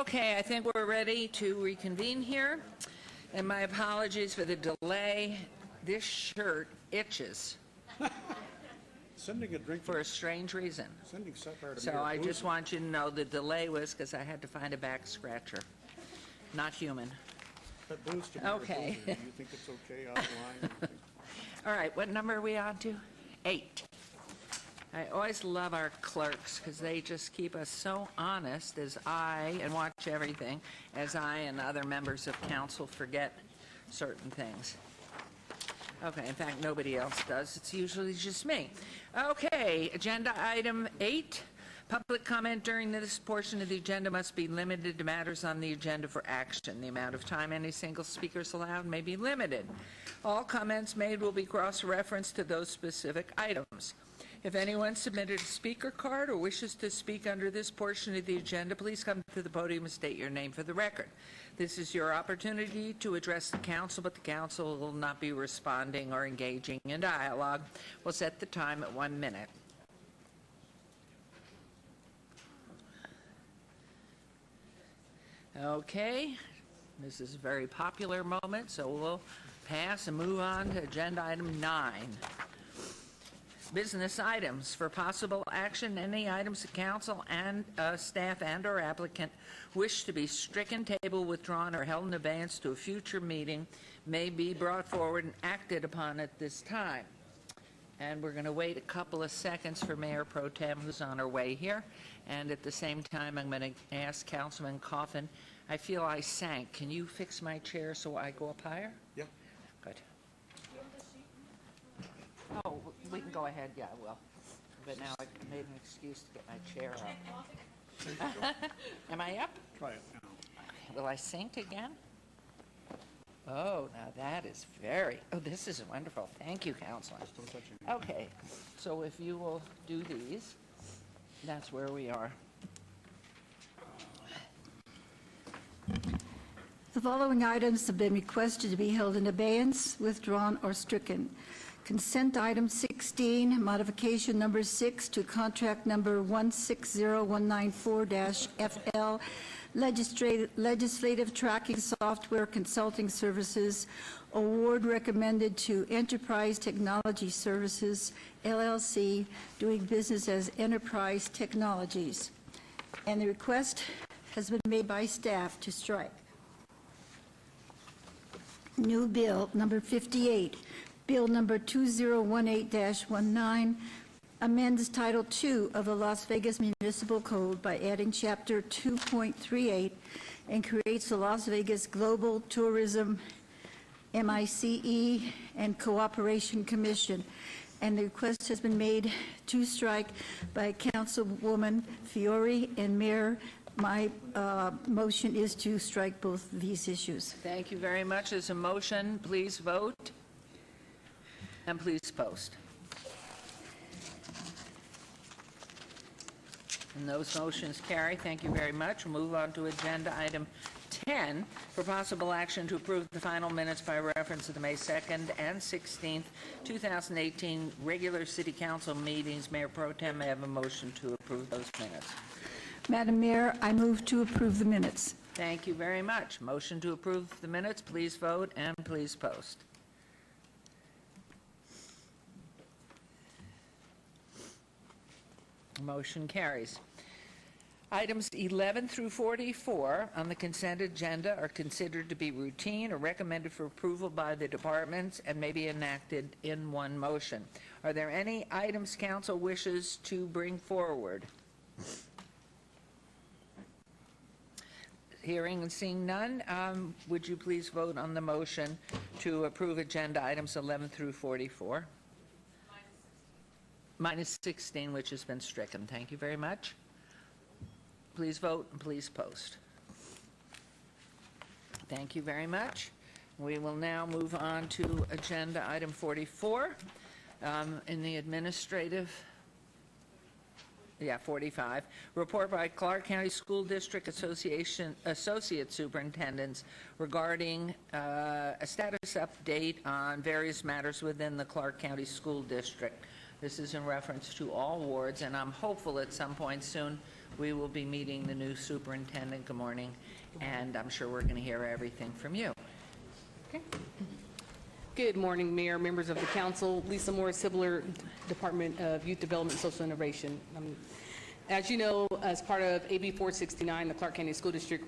Okay, I think we're ready to reconvene here. And my apologies for the delay. This shirt itches Sending a drink for a strange reason. Sending Sapphire to So Mayor I Booth. just want you to know the delay was because I had to find a back scratcher. Not human. That booze to Mayor Okay. Booth, do you think it's okay out of line? All right, what number are we on to? 8. I always love our clerks because they just keep us so honest and watch everything, as I and other members of council forget certain things. Okay, in fact, nobody else does. It's usually just me. Okay, agenda item 8. Public comment during this portion of the agenda must be limited to matters on the agenda for action. The amount of time any single speaker is allowed may be limited. All comments made will be cross-referenced to those specific items. If anyone submitted a speaker card or wishes to speak under this portion of the agenda, please come to the podium and state your name for the record. This is your opportunity to address the council, but the council will not be responding or engaging in dialogue. We'll set the time at 1 minute. Okay, this is a very popular moment, so we'll pass and move on to agenda item 9. Business items. For possible action, any items the council and staff and or applicant wish to be stricken, tabled, withdrawn, or held in abeyance to a future meeting may be brought forward and acted upon at this time. And we're going to wait a couple of seconds for Mayor Pro Tem, who's on her way here. And at the same time, I'm going to ask Councilman Coffin, I feel I sank. Can you fix my chair so I go up higher? Yeah. Good. Oh, we can go ahead, yeah, I will. But now I made an excuse to get my chair up. Am I up? Try it now. Will I sink again? Oh, now that is very, this is wonderful. Thank you, Councilor. Okay, so if you will do these, that's where we are. The following items have been requested to be held in abeyance, withdrawn, or stricken. Consent item 16, modification number 6 to contract number 160194-FL, legislative tracking software consulting services, award recommended to Enterprise Technology Services, LLC, doing business as Enterprise Technologies. And the request has been made by staff to strike. New bill number 58. Bill number 2018-19 amends Title II of the Las Vegas Municipal Code by adding Chapter 2.38 and creates the Las Vegas Global Tourism MICE and Cooperation Commission. And the request has been made to strike by Councilwoman Fiore and Mayor. My motion is to strike both of these issues. Thank you very much. As a motion, please vote. And please post. And those motions carry. Thank you very much. We'll move on to agenda item 10 for possible action to approve the final minutes by reference to the May 2nd and 16th, 2018 regular city council meetings. Mayor Pro Tem, may I have a motion to approve those minutes? Madam Mayor, I move to approve the minutes. Thank you very much. Motion to approve the minutes. Please vote and please post. Motion carries. Items 11 through 44 on the consent agenda are considered to be routine or recommended for approval by the departments and may be enacted in one motion. Are there any items council wishes to bring forward? Hearing and seeing none, would you please vote on the motion to approve agenda items 11 through 44? Minus 16, which has been stricken. Thank you very much. Please vote and please post. Thank you very much. We will now move on to agenda item 44 in the administrative. 45. Report by Clark County School District Association Associate Superintendents regarding a status update on various matters within the Clark County School District. This is in reference to all wards, and I'm hopeful at some point soon we will be meeting the new superintendent. Good morning. And I'm sure we're going to hear everything from you. Good morning, Mayor, members of the council. Lisa Morris, Sibler, Department of Youth Development and Social Innovation. As you know, as part of AB 469, the Clark County School District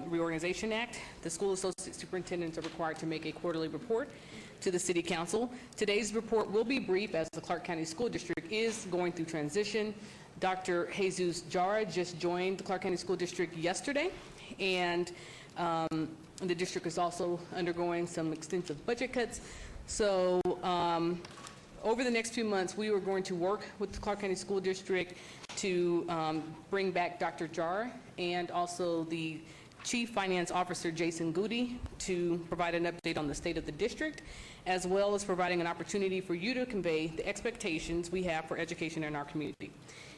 Reorganization Act, the school associate superintendents are required to make a quarterly report to the City Council. Today's report will be brief as the Clark County School District is going through transition. Dr. Jesus Jara just joined the Clark County School District yesterday, and the district is also undergoing some extensive budget cuts. So over the next few months, we are going to work with the Clark County School District to bring back Dr. Jara and also the Chief Finance Officer, Jason Goody, to provide an update on the state of the district, as well as providing an opportunity for you to convey the expectations we have for education in our community.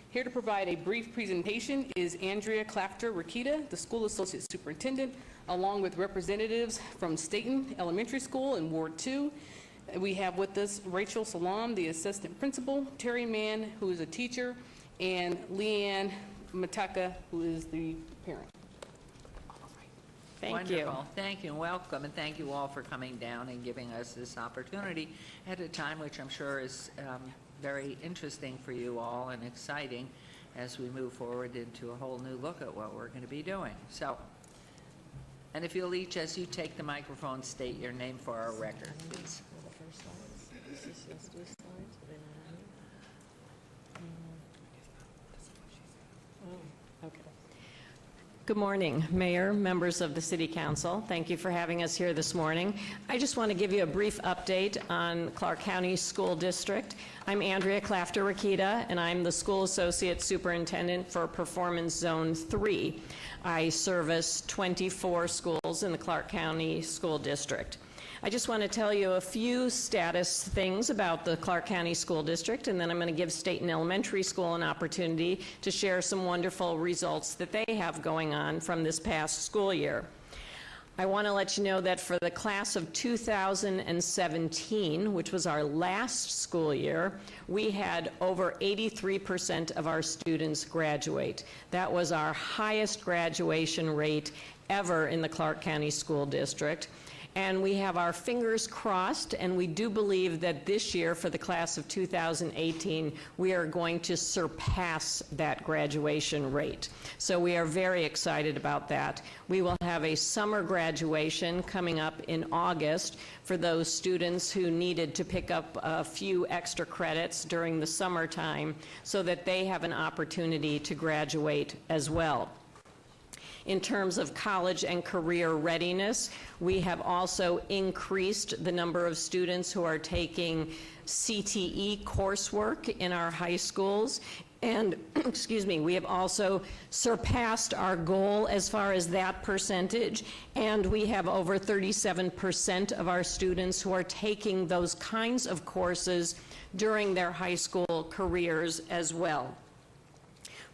Here to provide a brief presentation is Andrea Clafter-Rakita, the School Associate Superintendent, along with representatives from Staten Elementary School in Ward 2. We have with us Rachel Salam, the Assistant Principal, Terry Mann, who is a teacher, and Leanne Mataka, who is the parent. Thank you. Thank you and welcome, and thank you all for coming down and giving us this opportunity at a time which I'm sure is very interesting for you all and exciting as we move forward into a whole new look at what we're going to be doing. So, and if you'll each, as you take the microphone, state your name for our record, please. Good morning, Mayor, members of the City Council. Thank you for having us here this morning. I just want to give you a brief update on Clark County School District. I'm Andrea Clafter-Rakita, and I'm the School Associate Superintendent for Performance Zone 3. I service 24 schools in the Clark County School District. I just want to tell you a few status things about the Clark County School District, and then I'm going to give Staten Elementary School an opportunity to share some wonderful results that they have going on from this past school year. I want to let you know that for the class of 2017, which was our last school year, we had over 83% of our students graduate. That was our highest graduation rate ever in the Clark County School District. And we have our fingers crossed, and we do believe that this year, for the class of 2018, we are going to surpass that graduation rate. So we are very excited about that. We will have a summer graduation coming up in August for those students who needed to pick up a few extra credits during the summertime so that they have an opportunity to graduate as well. In terms of college and career readiness, we have also increased the number of students who are taking CTE coursework in our high schools. And, excuse me, we have also surpassed our goal as far as that percentage, and we have over 37% of our students who are taking those kinds of courses during their high school careers as well.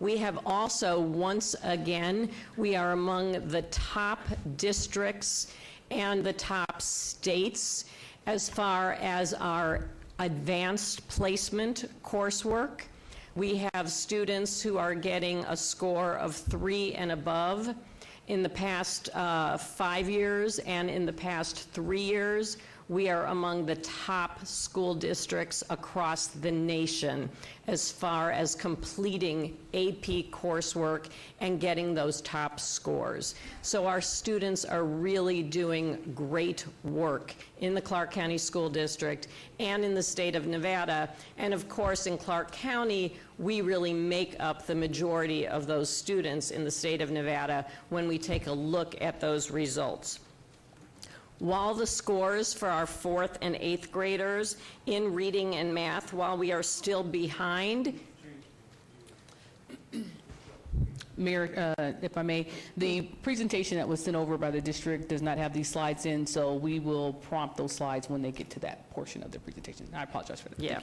We have also, once again, we are among the top districts and the top states as far as our advanced placement coursework. We have students who are getting a score of 3 and above in the past 5 years, and in the past 3 years, we are among the top school districts across the nation as far as completing AP coursework and getting those top scores. So our students are really doing great work in the Clark County School District and in the state of Nevada. And of course, in Clark County, we really make up the majority of those students in the state of Nevada when we take a look at those results. While the scores for our 4th and 8th graders in reading and math, while we are still behind, Mayor, if I may, the presentation that was sent over by the district does not have these slides in, so we will prompt those slides when they get to that portion of the presentation. I apologize for that. Yeah.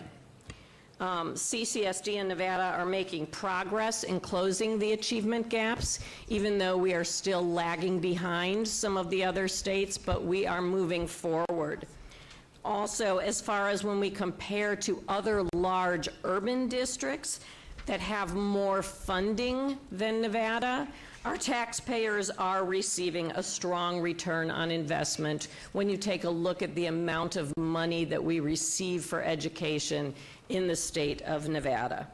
CCSD and Nevada are making progress in closing the achievement gaps, even though we are still lagging behind some of the other states, but we are moving forward. Also, as far as when we compare to other large urban districts that have more funding than Nevada, our taxpayers are receiving a strong return on investment when you take a look at the amount of money that we receive for education in the state of Nevada.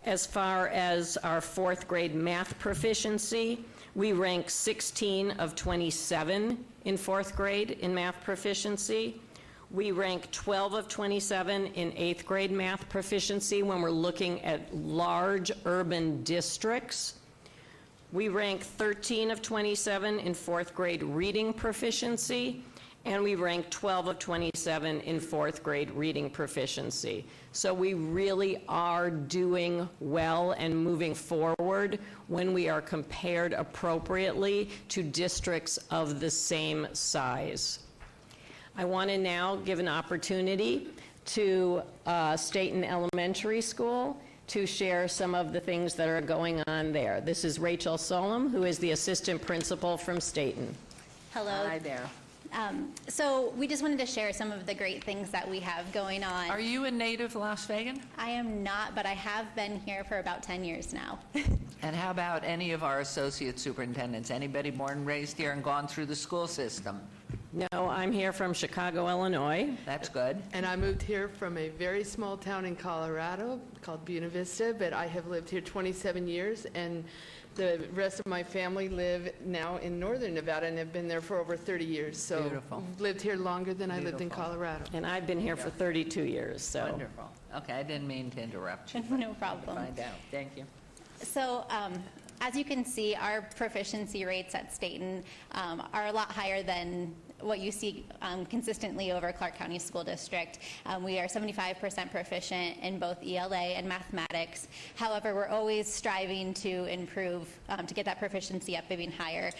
As far as our fourth grade math proficiency, we rank 16 of 27 in fourth grade in math proficiency. We rank 12 of 27 in eighth grade math proficiency when we're looking at large urban districts. We rank 13 of 27 in fourth grade reading proficiency, and we rank 12 of 27 in fourth grade reading proficiency. So we really are doing well and moving forward when we are compared appropriately to districts of the same size. I want to now give an opportunity to Staten Elementary School to share some of the things that are going on there. This is Rachel Solom, who is the assistant principal from Staten. Hello. Hi there. So we just wanted to share some of the great things that we have going on. Are you a native Las Vegan? I am not, but I have been here for about 10 years now. And how about any of our associate superintendents? Anybody born and raised here and gone through the school system? No, I'm here from Chicago, Illinois. That's good. And I moved here from a very small town in Colorado called Buena Vista, but I have lived here 27 years, and the rest of my family live now in northern Nevada and have been there for over 30 years. So Beautiful. lived here longer than I lived in Beautiful. Colorado. And I've been here for 32 years, so. Wonderful. Okay, I didn't mean to interrupt you. No problem. Find out. Thank you. So as you can see, our proficiency rates at Staten are a lot higher than what you see consistently over Clark County School District. We are 75% proficient in both ELA and mathematics. However, we're always striving to improve, to get that proficiency up even higher.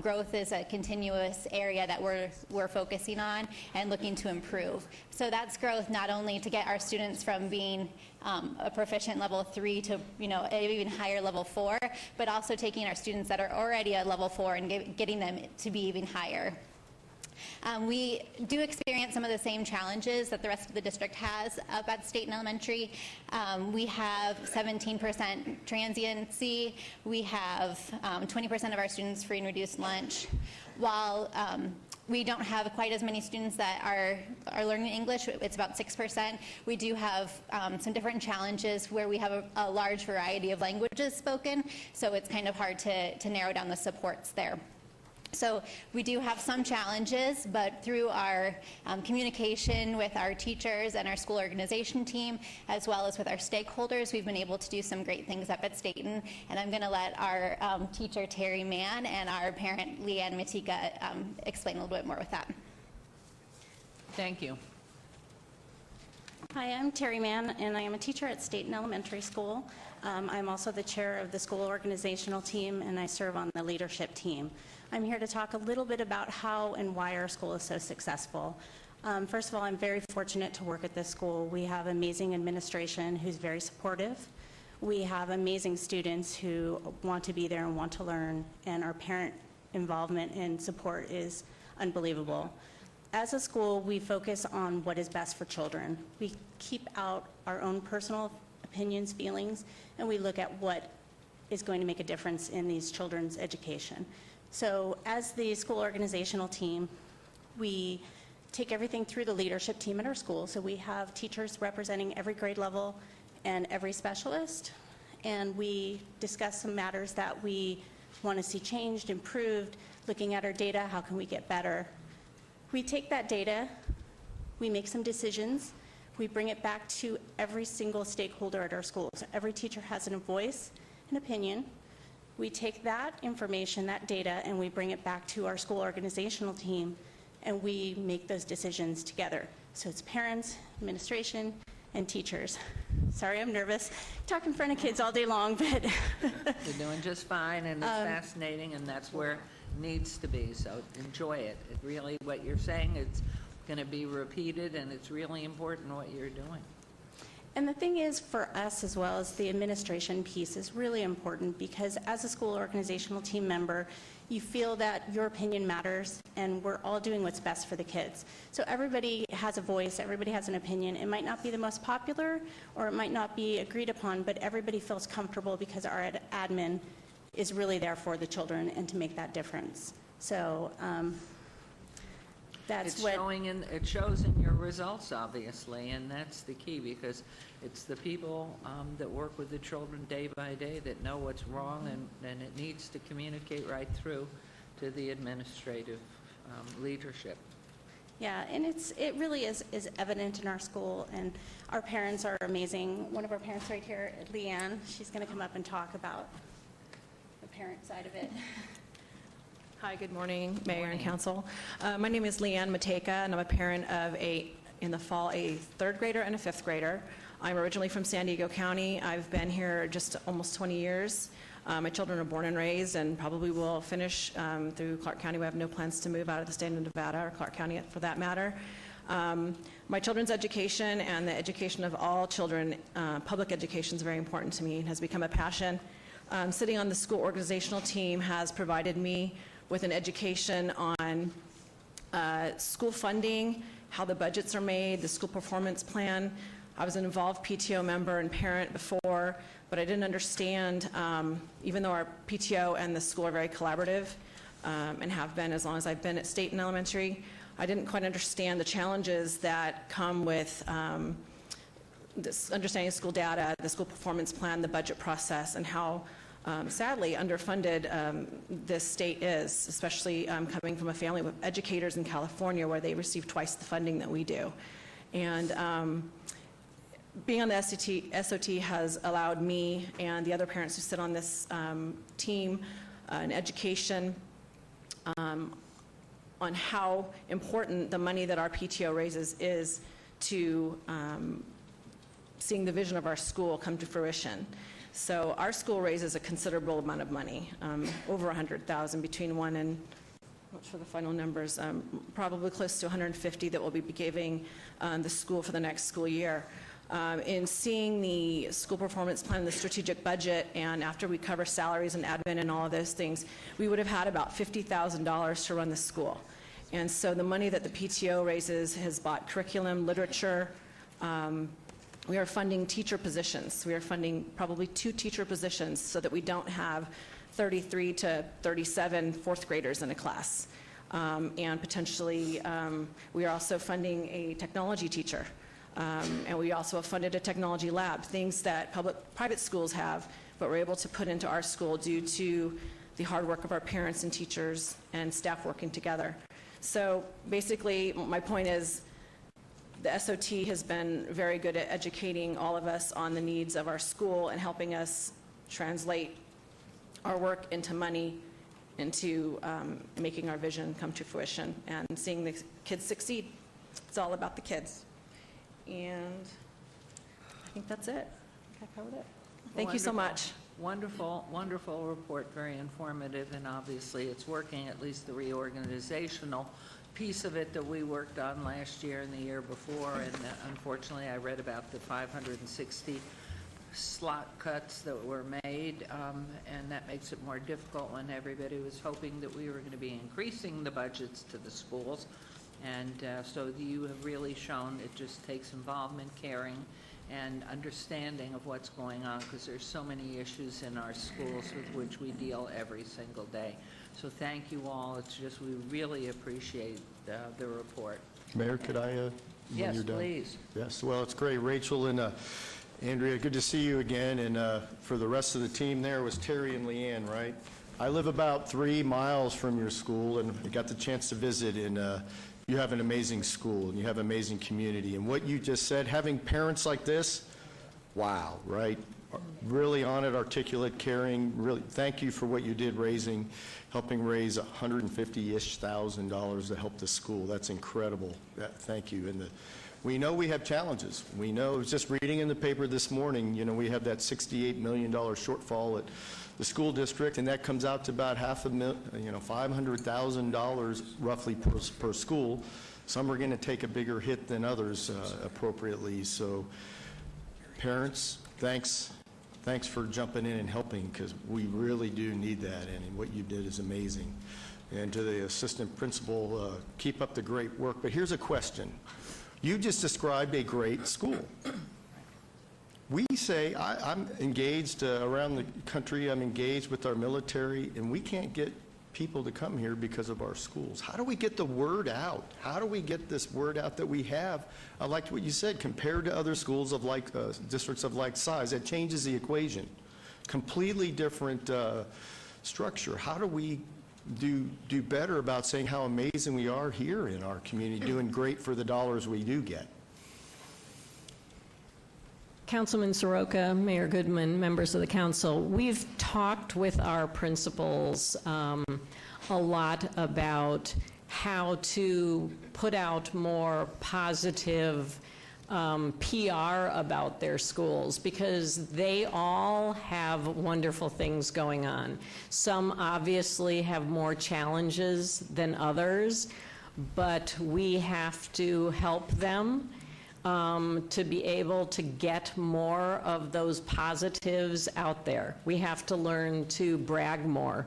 Growth is a continuous area that we're focusing on and looking to improve. So that's growth not only to get our students from being a proficient level 3 to an even higher level 4, but also taking our students that are already at level 4 and getting them to be even higher. We do experience some of the same challenges that the rest of the district has up at Staten Elementary. We have 17% transiency. We have 20% of our students free and reduced lunch. While we don't have quite as many students that are learning English, it's about 6%. We do have some different challenges where we have a large variety of languages spoken, so it's kind of hard to narrow down the supports there. So we do have some challenges, but through our communication with our teachers and our school organization team, as well as with our stakeholders, we've been able to do some great things up at Staten. And I'm going to let our teacher, Terry Mann, and our parent, Leanne Matika, explain a little bit more with that. Thank you. Hi, I'm Terry Mann, and I am a teacher at Staten Elementary School. I'm also the chair of the school organizational team, and I serve on the leadership team. I'm here to talk a little bit about how and why our school is so successful. First of all, I'm very fortunate to work at this school. We have amazing administration who's very supportive. We have amazing students who want to be there and want to learn, and our parent involvement and support is unbelievable. As a school, we focus on what is best for children. We keep out our own personal opinions, feelings, and we look at what is going to make a difference in these children's education. So as the school organizational team, we take everything through the leadership team at our school. So we have teachers representing every grade level and every specialist, and we discuss some matters that we want to see changed, improved, looking at our data, how can we get better. We take that data, we make some decisions, we bring it back to every single stakeholder at our school. So every teacher has a voice, an opinion. We take that information, that data, and we bring it back to our school organizational team, and we make those decisions together. So it's parents, administration, and teachers. Sorry, I'm nervous. Talk in front of kids all day long, but... You're doing just fine, and it's fascinating, and that's where it needs to be, so enjoy it. It really, what you're saying, it's going to be repeated, and it's really important what you're doing. And the thing is, for us as well as the administration piece is really important, because as a school organizational team member, you feel that your opinion matters and we're all doing what's best for the kids. So everybody has a voice, everybody has an opinion. It might not be the most popular or it might not be agreed upon, but everybody feels comfortable because our admin is really there for the children and to make that difference. So that's It's what... it shows in your results, obviously, and that's the key, because it's the people that work with the children day by day that know what's wrong, and it needs to communicate right through to the administrative leadership. Yeah, and it really is evident in our school, and our parents are amazing. One of our parents right here, Leanne, she's going to come up and talk about the parent side of it. Hi, good morning, Mayor and Council. My name is Leanne Mateka, and I'm a parent of in the fall, a third grader and a fifth grader. I'm originally from San Diego County. I've been here just almost 20 years. My children are born and raised and probably will finish through Clark County. We have no plans to move out of the state of Nevada, or Clark County for that matter. My children's education and the education of all children, public education is very important to me and has become a passion. Sitting on the school organizational team has provided me with an education on school funding, how the budgets are made, the school performance plan. I was an involved PTO member and parent before, but I didn't understand, even though our PTO and the school are very collaborative and have been as long as I've been at State and Elementary, I didn't quite understand the challenges that come with this understanding school data, the school performance plan, the budget process, and how sadly underfunded this state is, especially coming from a family with educators in California where they receive twice the funding that we do. And being on the SOT has allowed me and the other parents who sit on this team an education on how important the money that our PTO raises is to seeing the vision of our school come to fruition. So our school raises a considerable amount of money, over $100,000, between one and, I'm not sure the final numbers, probably close to $150 that we'll be giving the school for the next school year. In seeing the school performance plan, the strategic budget, and after we cover salaries and admin and all of those things, we would have had about $50,000 to run the school. And so the money that the PTO raises has bought curriculum, literature. We are funding teacher positions. We are funding probably 2 teacher positions so that we don't have 33 to 37 fourth graders in a class. And potentially, we are also funding a technology teacher. And we also have funded a technology lab, things that private schools have, but we're able to put into our school due to the hard work of our parents and teachers and staff working together. So basically, my point is the SOT has been very good at educating all of us on the needs of our school and helping us translate our work into money, into making our vision come to fruition and seeing the kids succeed. It's all about the kids. And I think that's it. I think I covered it. Thank you so much. Wonderful, wonderful report, very informative, and obviously it's working, at least the reorganizational piece of it that we worked on last year and the year before, and unfortunately I read about the 560 slot cuts that were made, and that makes it more difficult when everybody was hoping that we were going to be increasing the budgets to the schools. And so you have really shown it just takes involvement, caring, and understanding of what's going on, because there's so many issues in our schools with which we deal every single day. So thank you all. It's just, we really appreciate the report. Mayor, could I, when Yes, you're done? please. Yes, well, it's great. Rachel and Andrea, good to see you again. And for the rest of the team there was Terry and Leanne, right? I live about 3 miles from your school, and I got the chance to visit, and you have an amazing school, and you have an amazing community. And what you just said, having parents like this, wow, right? Really on it, articulate, caring, really, thank you for what you did helping raise $150,000-ish to help the school. That's incredible. Thank you. And we know we have challenges. We know, I was just reading in the paper this morning, you know, we have that $68 million shortfall at the school district, and that comes out to about $500,000 roughly per school. Some are going to take a bigger hit than others appropriately. So Parents, thanks for jumping in and helping, because we really do need that, and what you did is amazing. And to the assistant principal, keep up the great work. But here's a question. You just described a great school. We say, I'm engaged around the country, I'm engaged with our military, and we can't get people to come here because of our schools. How do we get the word out? How do we get this word out that we have? I liked what you said, compared to other schools of like, districts of like size. That changes the equation. Completely different structure. How do we do better about saying how amazing we are here in our community, doing great for the dollars we do get? Councilman Soroka, Mayor Goodman, members of the council, we've talked with our principals a lot about how to put out more positive PR about their schools, because they all have wonderful things going on. Some obviously have more challenges than others, but we have to help them to be able to get more of those positives out there. We have to learn to brag more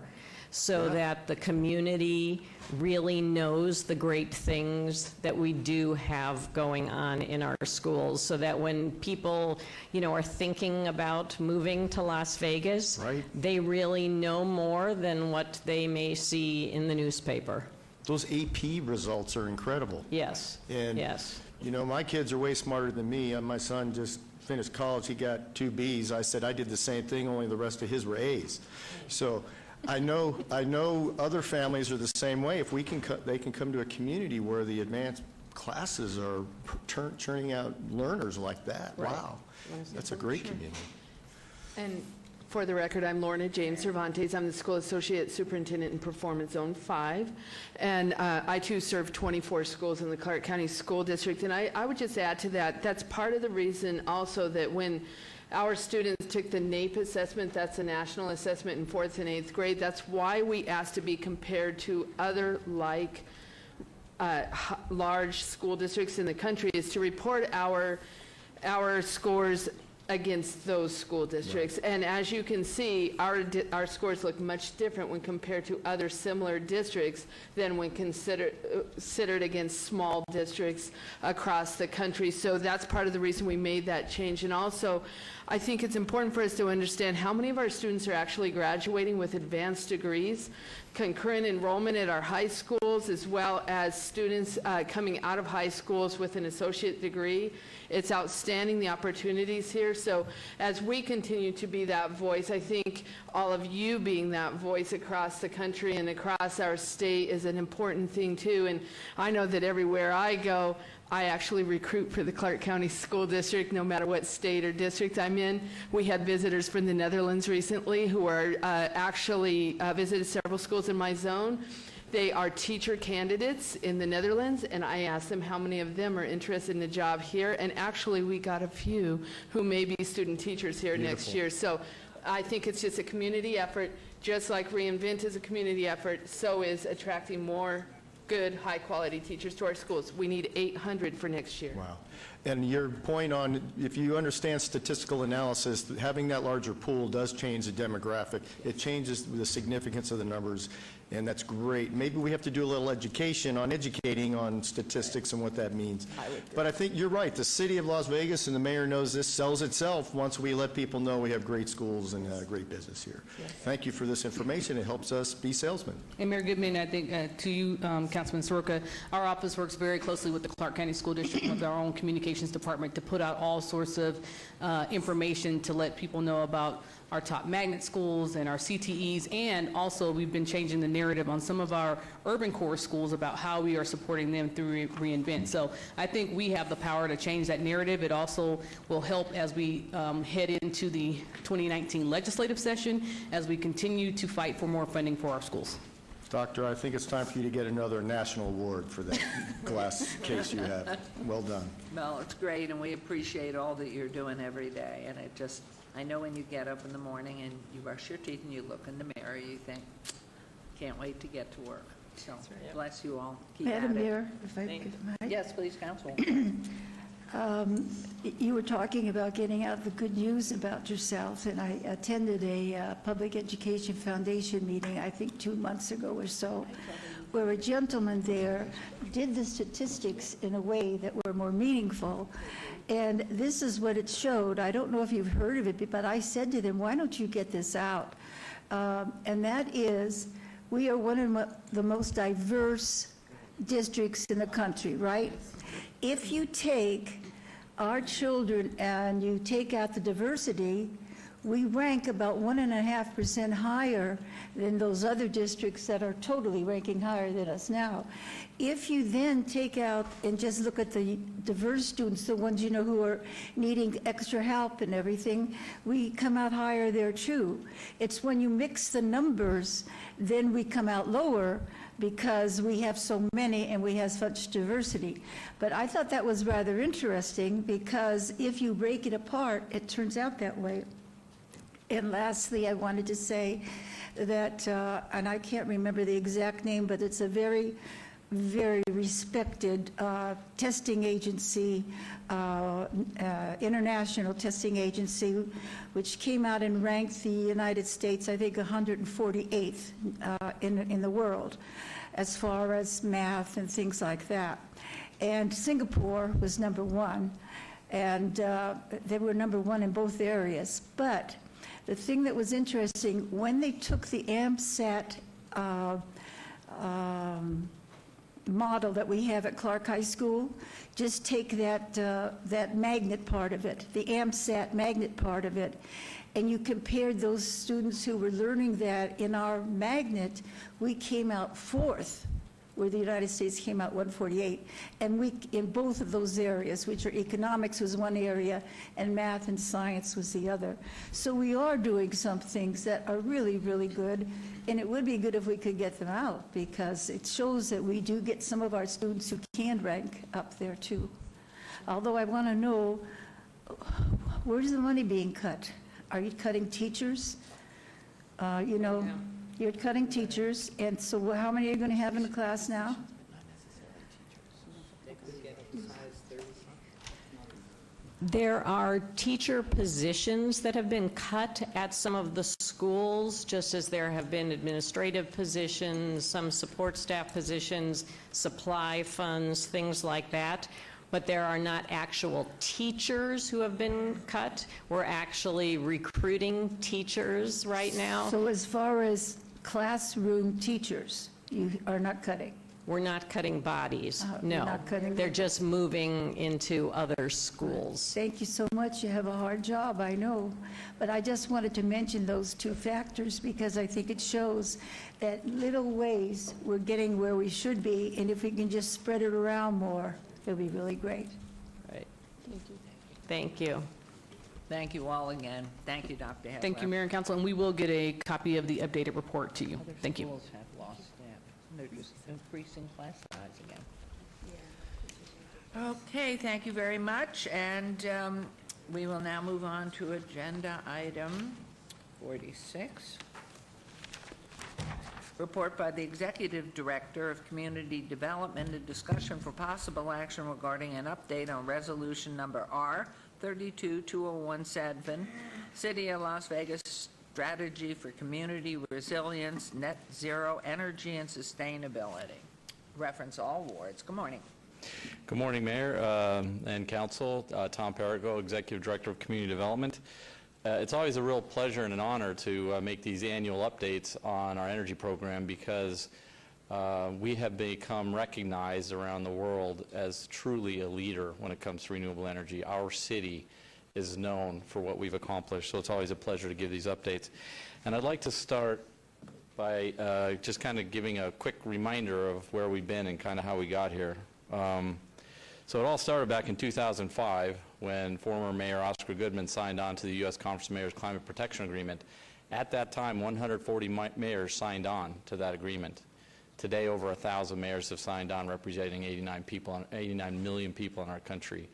so that the community really knows the great things that we do have going on in our schools, so that when people, are thinking about moving to Las Vegas, they really know more than what they may see in the newspaper. Those AP results are incredible. Yes, and yes. My kids are way smarter than me. My son just finished college. He got 2 Bs. I said I did the same thing, only the rest of his were As. So I know other families are the same way. If we can, they can come to a community where the advanced classes are churning out learners like that. Right. Wow, that's a great community. And for the record, I'm Lorna James Cervantes. I'm the School Associate Superintendent in Performance Zone 5. And I, too, serve 24 schools in the Clark County School District. And I would just add to that, that's part of the reason also that when our students took the NAEP assessment, that's the national assessment in 4th and 8th grade, that's why we asked to be compared to other large school districts in the country, is to report our scores against those school districts. Right. And as you can see, our scores look much different when compared to other similar districts than when considered against small districts across the country. So that's part of the reason we made that change. And also, I think it's important for us to understand how many of our students are actually graduating with advanced degrees, concurrent enrollment at our high schools, as well as students coming out of high schools with an associate degree. It's outstanding, the opportunities here. So as we continue to be that voice, I think all of you being that voice across the country and across our state is an important thing too. And I know that everywhere I go, I actually recruit for the Clark County School District, no matter what state or district I'm in. We had visitors from the Netherlands recently who are actually visited several schools in my zone. They are teacher candidates in the Netherlands, and I asked them how many of them are interested in a job here, and actually we got a few who may be student teachers here next year. So I think it's just a community effort. Just like reInvent is a community effort, so is attracting more good, high-quality teachers to our schools. We need 800 for next year. Wow. And your point on, if you understand statistical analysis, having that larger pool does change the demographic. It changes the significance of the numbers, and that's great. Maybe we have to do a little education on educating on statistics and what that means. But I think you're right. The city of Las Vegas, and the mayor knows this, sells itself once we let people know we have great schools and great business here. Yes. Thank you for this information. It helps us be salesmen. And Mayor Goodman, I think to you, Councilman Soroka, our office works very closely with the Clark County School District with our own communications department to put out all sorts of information to let people know about our top magnet schools and our CTEs, and also we've been changing the narrative on some of our urban core schools about how we are supporting them through reInvent. So I think we have the power to change that narrative. It also will help as we head into the 2019 legislative session as we continue to fight for more funding for our schools. Doctor, I think it's time for you to get another national award for that glass case you have. Well done. Well, it's great, and we appreciate all that you're doing every day. And I know when you get up in the morning and you brush your teeth and you look in the mirror, you think, can't wait to get to work. So bless you all. Keep Madam at it. Mayor, if I could. Yes, please, Council. You were talking about getting out the good news about yourself, and I attended a Public Education Foundation meeting, I think 2 months ago or so, where a gentleman there did the statistics in a way that were more meaningful. And this is what it showed. I don't know if you've heard of it, but I said to them, why don't you get this out? And that is, we are one of the most diverse districts in the country, right? If you take our children and you take out the diversity, we rank about 1.5% higher than those other districts that are totally ranking higher than us now. If you then take out and just look at the diverse students, the ones you know who are needing extra help and everything, we come out higher there too. It's when you mix the numbers, then we come out lower, because we have so many and we have such diversity. But I thought that was rather interesting, because if you break it apart, it turns out that way. And lastly, I wanted to say that, and I can't remember the exact name, but it's a very, very respected testing agency, international testing agency, which came out and ranked the United States, I think, 148th in the world as far as math and things like that. And Singapore was #1, and they were #1 in both areas. But the thing that was interesting, when they took the AMSAT model that we have at Clark High School, just take that magnet part of it, the AMSAT magnet part of it, and you compared those students who were learning that in our magnet, we came out 4th, where the United States came out 148, and we, in both of those areas, which are economics was one area and math and science was the other. So we are doing some things that are really, really good, and it would be good if we could get them out, because it shows that we do get some of our students who can rank up there too. Although I want to know, where's the money being cut? Are you cutting teachers? You know, yeah. You're cutting teachers, and so how many are you going to have in the class now? There are teacher positions that have been cut at some of the schools, just as there have been administrative positions, some support staff positions, supply funds, things like that. But there are not actual teachers who have been cut. We're actually recruiting teachers right now. So as far as classroom teachers, you are not cutting? We're not cutting bodies, no. You're not cutting They're just moving into other schools. Thank you so much. You have a hard job, I know. But I just wanted to mention those two factors, because I think it shows that little ways we're getting where we should be, and if we can just spread it around more, it'll be really great. Right. Thank you. Thank you. Thank you all again. Thank you, Dr. Hedler. Thank you, Mayor and Council, and we will get a copy of the updated report to you. Thank you. Schools have lost staff. They're just increasing class size again. Okay, thank you very much. And we will now move on to agenda item 46. Report by the Executive Director of Community Development, a discussion for possible action regarding an update on resolution number R32-2017, City of Las Vegas Strategy for Community Resilience, Net Zero Energy and Sustainability. Reference all wards. Good morning. Good morning, Mayor and Council. Tom Perigo, Executive Director of Community Development. It's always a real pleasure and an honor to make these annual updates on our energy program, because we have become recognized around the world as truly a leader when it comes to renewable energy. Our city is known for what we've accomplished, so it's always a pleasure to give these updates. And I'd like to start by just kind of giving a quick reminder of where we've been and kind of how we got here. So it all started back in 2005 when former Mayor Oscar Goodman signed on to the U.S. Conference of Mayors Climate Protection Agreement. At that time, 140 mayors signed on to that agreement. Today, over 1,000 mayors have signed on, representing 89 million people in our country.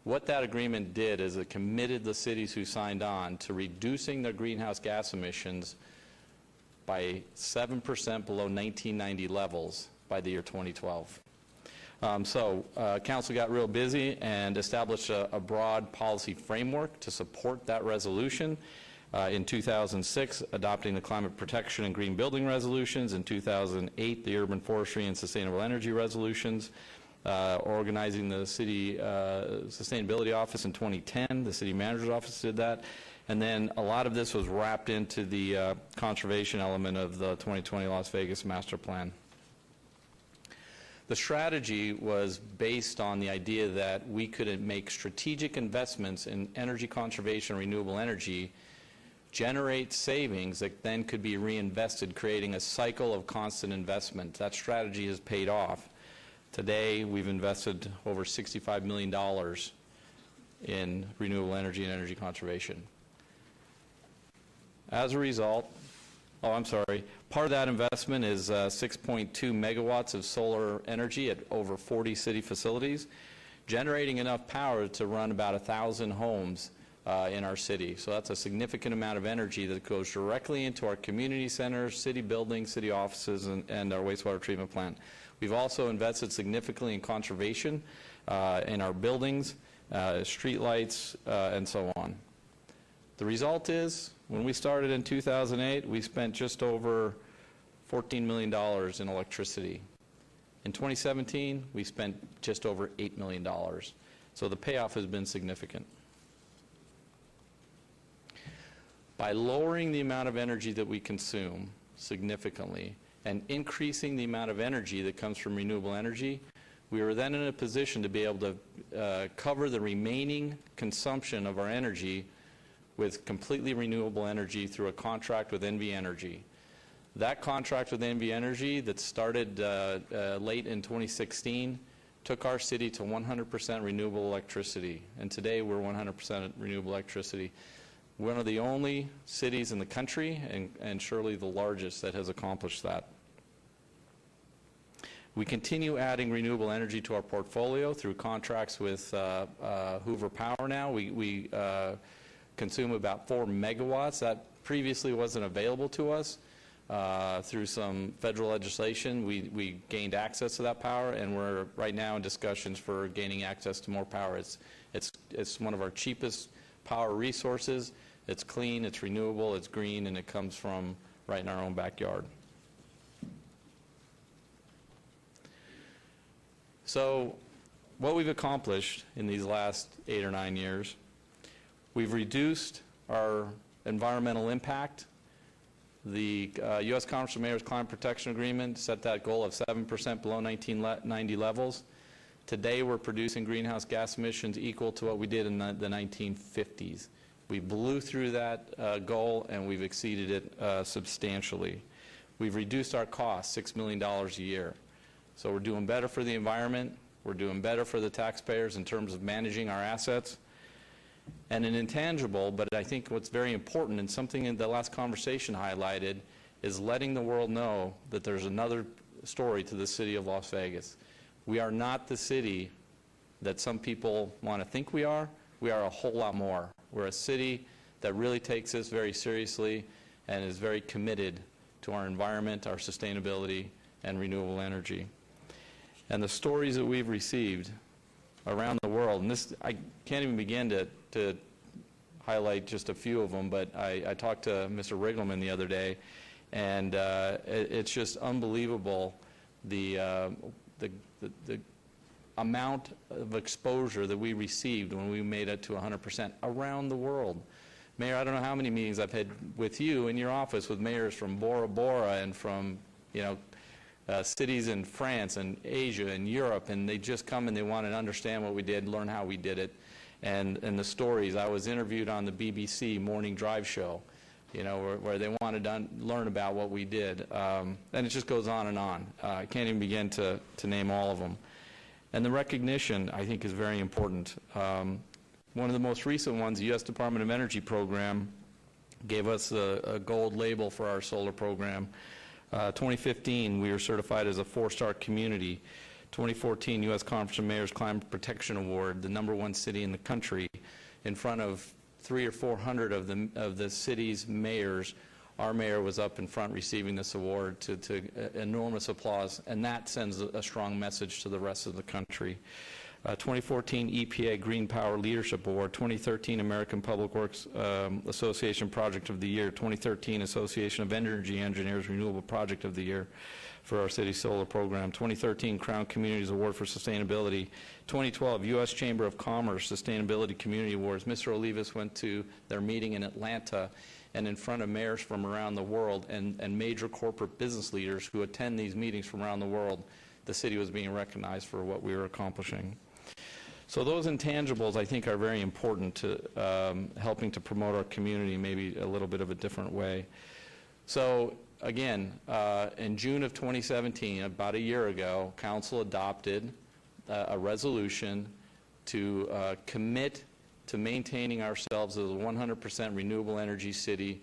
What that agreement did is it committed the cities who signed on to reducing their greenhouse gas emissions by 7% below 1990 levels by the year 2012. Council got real busy and established a broad policy framework to support that resolution. In 2006, adopting the Climate Protection and Green Building Resolutions. In 2008, the Urban Forestry and Sustainable Energy Resolutions. Organizing the City Sustainability Office in 2010. The City Manager's Office did that. And then a lot of this was wrapped into the conservation element of the 2020 Las Vegas Master Plan. The strategy was based on the idea that we could make strategic investments in energy conservation and renewable energy, generate savings that then could be reinvested, creating a cycle of constant investment. That strategy has paid off. Today, we've invested over $65 million in renewable energy and energy conservation. As a result, part of that investment is 6.2 megawatts of solar energy at over 40 city facilities, generating enough power to run about 1,000 homes in our city. So that's a significant amount of energy that goes directly into our community centers, city buildings, city offices, and our wastewater treatment plant. We've also invested significantly in conservation in our buildings, street lights, and so on. The result is, when we started in 2008, we spent just over $14 million in electricity. In 2017, we spent just over $8 million. So the payoff has been significant. By lowering the amount of energy that we consume significantly and increasing the amount of energy that comes from renewable energy, we were then in a position to be able to cover the remaining consumption of our energy with completely renewable energy through a contract with NV Energy. That contract with NV Energy that started late in 2016 took our city to 100% renewable electricity, and today we're 100% renewable electricity. One of the only cities in the country, and surely the largest, that has accomplished that. We continue adding renewable energy to our portfolio through contracts with Hoover Power now. We consume about 4 megawatts. That previously wasn't available to us. Through some federal legislation, we gained access to that power, and we're right now in discussions for gaining access to more power. It's one of our cheapest power resources. It's clean, it's renewable, it's green, and it comes from right in our own backyard. So what we've accomplished in these last 8 or 9 years, we've reduced our environmental impact. The U.S. Conference of Mayors Climate Protection Agreement set that goal of 7% below 1990 levels. Today we're producing greenhouse gas emissions equal to what we did in the 1950s. We blew through that goal, and we've exceeded it substantially. We've reduced our costs $6 million a year. So we're doing better for the environment. We're doing better for the taxpayers in terms of managing our assets. And an intangible, but I think what's very important, and something in the last conversation highlighted, is letting the world know that there's another story to the city of Las Vegas. We are not the city that some people want to think we are. We are a whole lot more. We're a city that really takes this very seriously and is very committed to our environment, our sustainability, and renewable energy. And the stories that we've received around the world, and this, I can't even begin to highlight just a few of them, but I talked to Mr. Riggleman the other day, and it's just unbelievable the amount of exposure that we received when we made it to 100% around the world. Mayor, I don't know how many meetings I've had with you in your office with mayors from Bora Bora and from, cities in France and Asia and Europe, and they just come and they want to understand what we did, learn how we did it, and the stories. I was interviewed on the BBC Morning Drive show, where they wanted to learn about what we did, and it just goes on and on. I can't even begin to name all of them. And the recognition, I think, is very important. One of the most recent ones, the U.S. Department of Energy program, gave us a gold label for our solar program. 2015, we were certified as a 4-star community. 2014, U.S. Conference of Mayors Climate Protection Award, the #1 city in the country, in front of 300 or 400 of the city's mayors our mayor was up in front receiving this award to enormous applause, and that sends a strong message to the rest of the country. 2014 EPA Green Power Leadership Award, 2013 American Public Works Association Project of the Year, 2013 Association of Energy Engineers Renewable Project of the Year for our city solar program, 2013 Crown Communities Award for Sustainability, 2012 U.S. Chamber of Commerce Sustainability Community Awards. Mr. Olivas went to their meeting in Atlanta, and in front of mayors from around the world and major corporate business leaders who attend these meetings from around the world, the city was being recognized for what we were accomplishing. So those intangibles, I think, are very important to helping to promote our community maybe a little bit of a different way. So again, in June of 2017, about a year ago, Council adopted a resolution to commit to maintaining ourselves as a 100% renewable energy city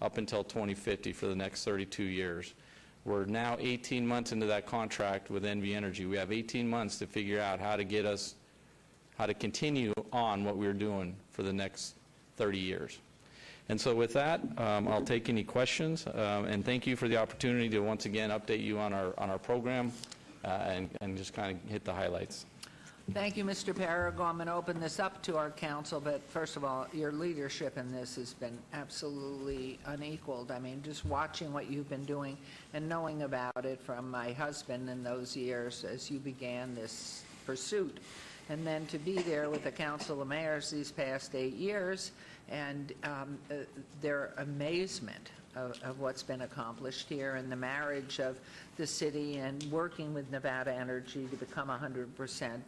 up until 2050 for the next 32 years. We're now 18 months into that contract with NV Energy. We have 18 months to figure out how to continue on what we're doing for the next 30 years. And so with that, I'll take any questions, and thank you for the opportunity to once again update you on our program and just kind of hit the highlights. Thank you, Mr. Parago. I'm going to open this up to our council, but first of all, your leadership in this has been absolutely unequaled. I mean, just watching what you've been doing and knowing about it from my husband in those years as you began this pursuit, and then to be there with the Council of Mayors these past 8 years and their amazement of what's been accomplished here and the marriage of the city and working with Nevada Energy to become 100%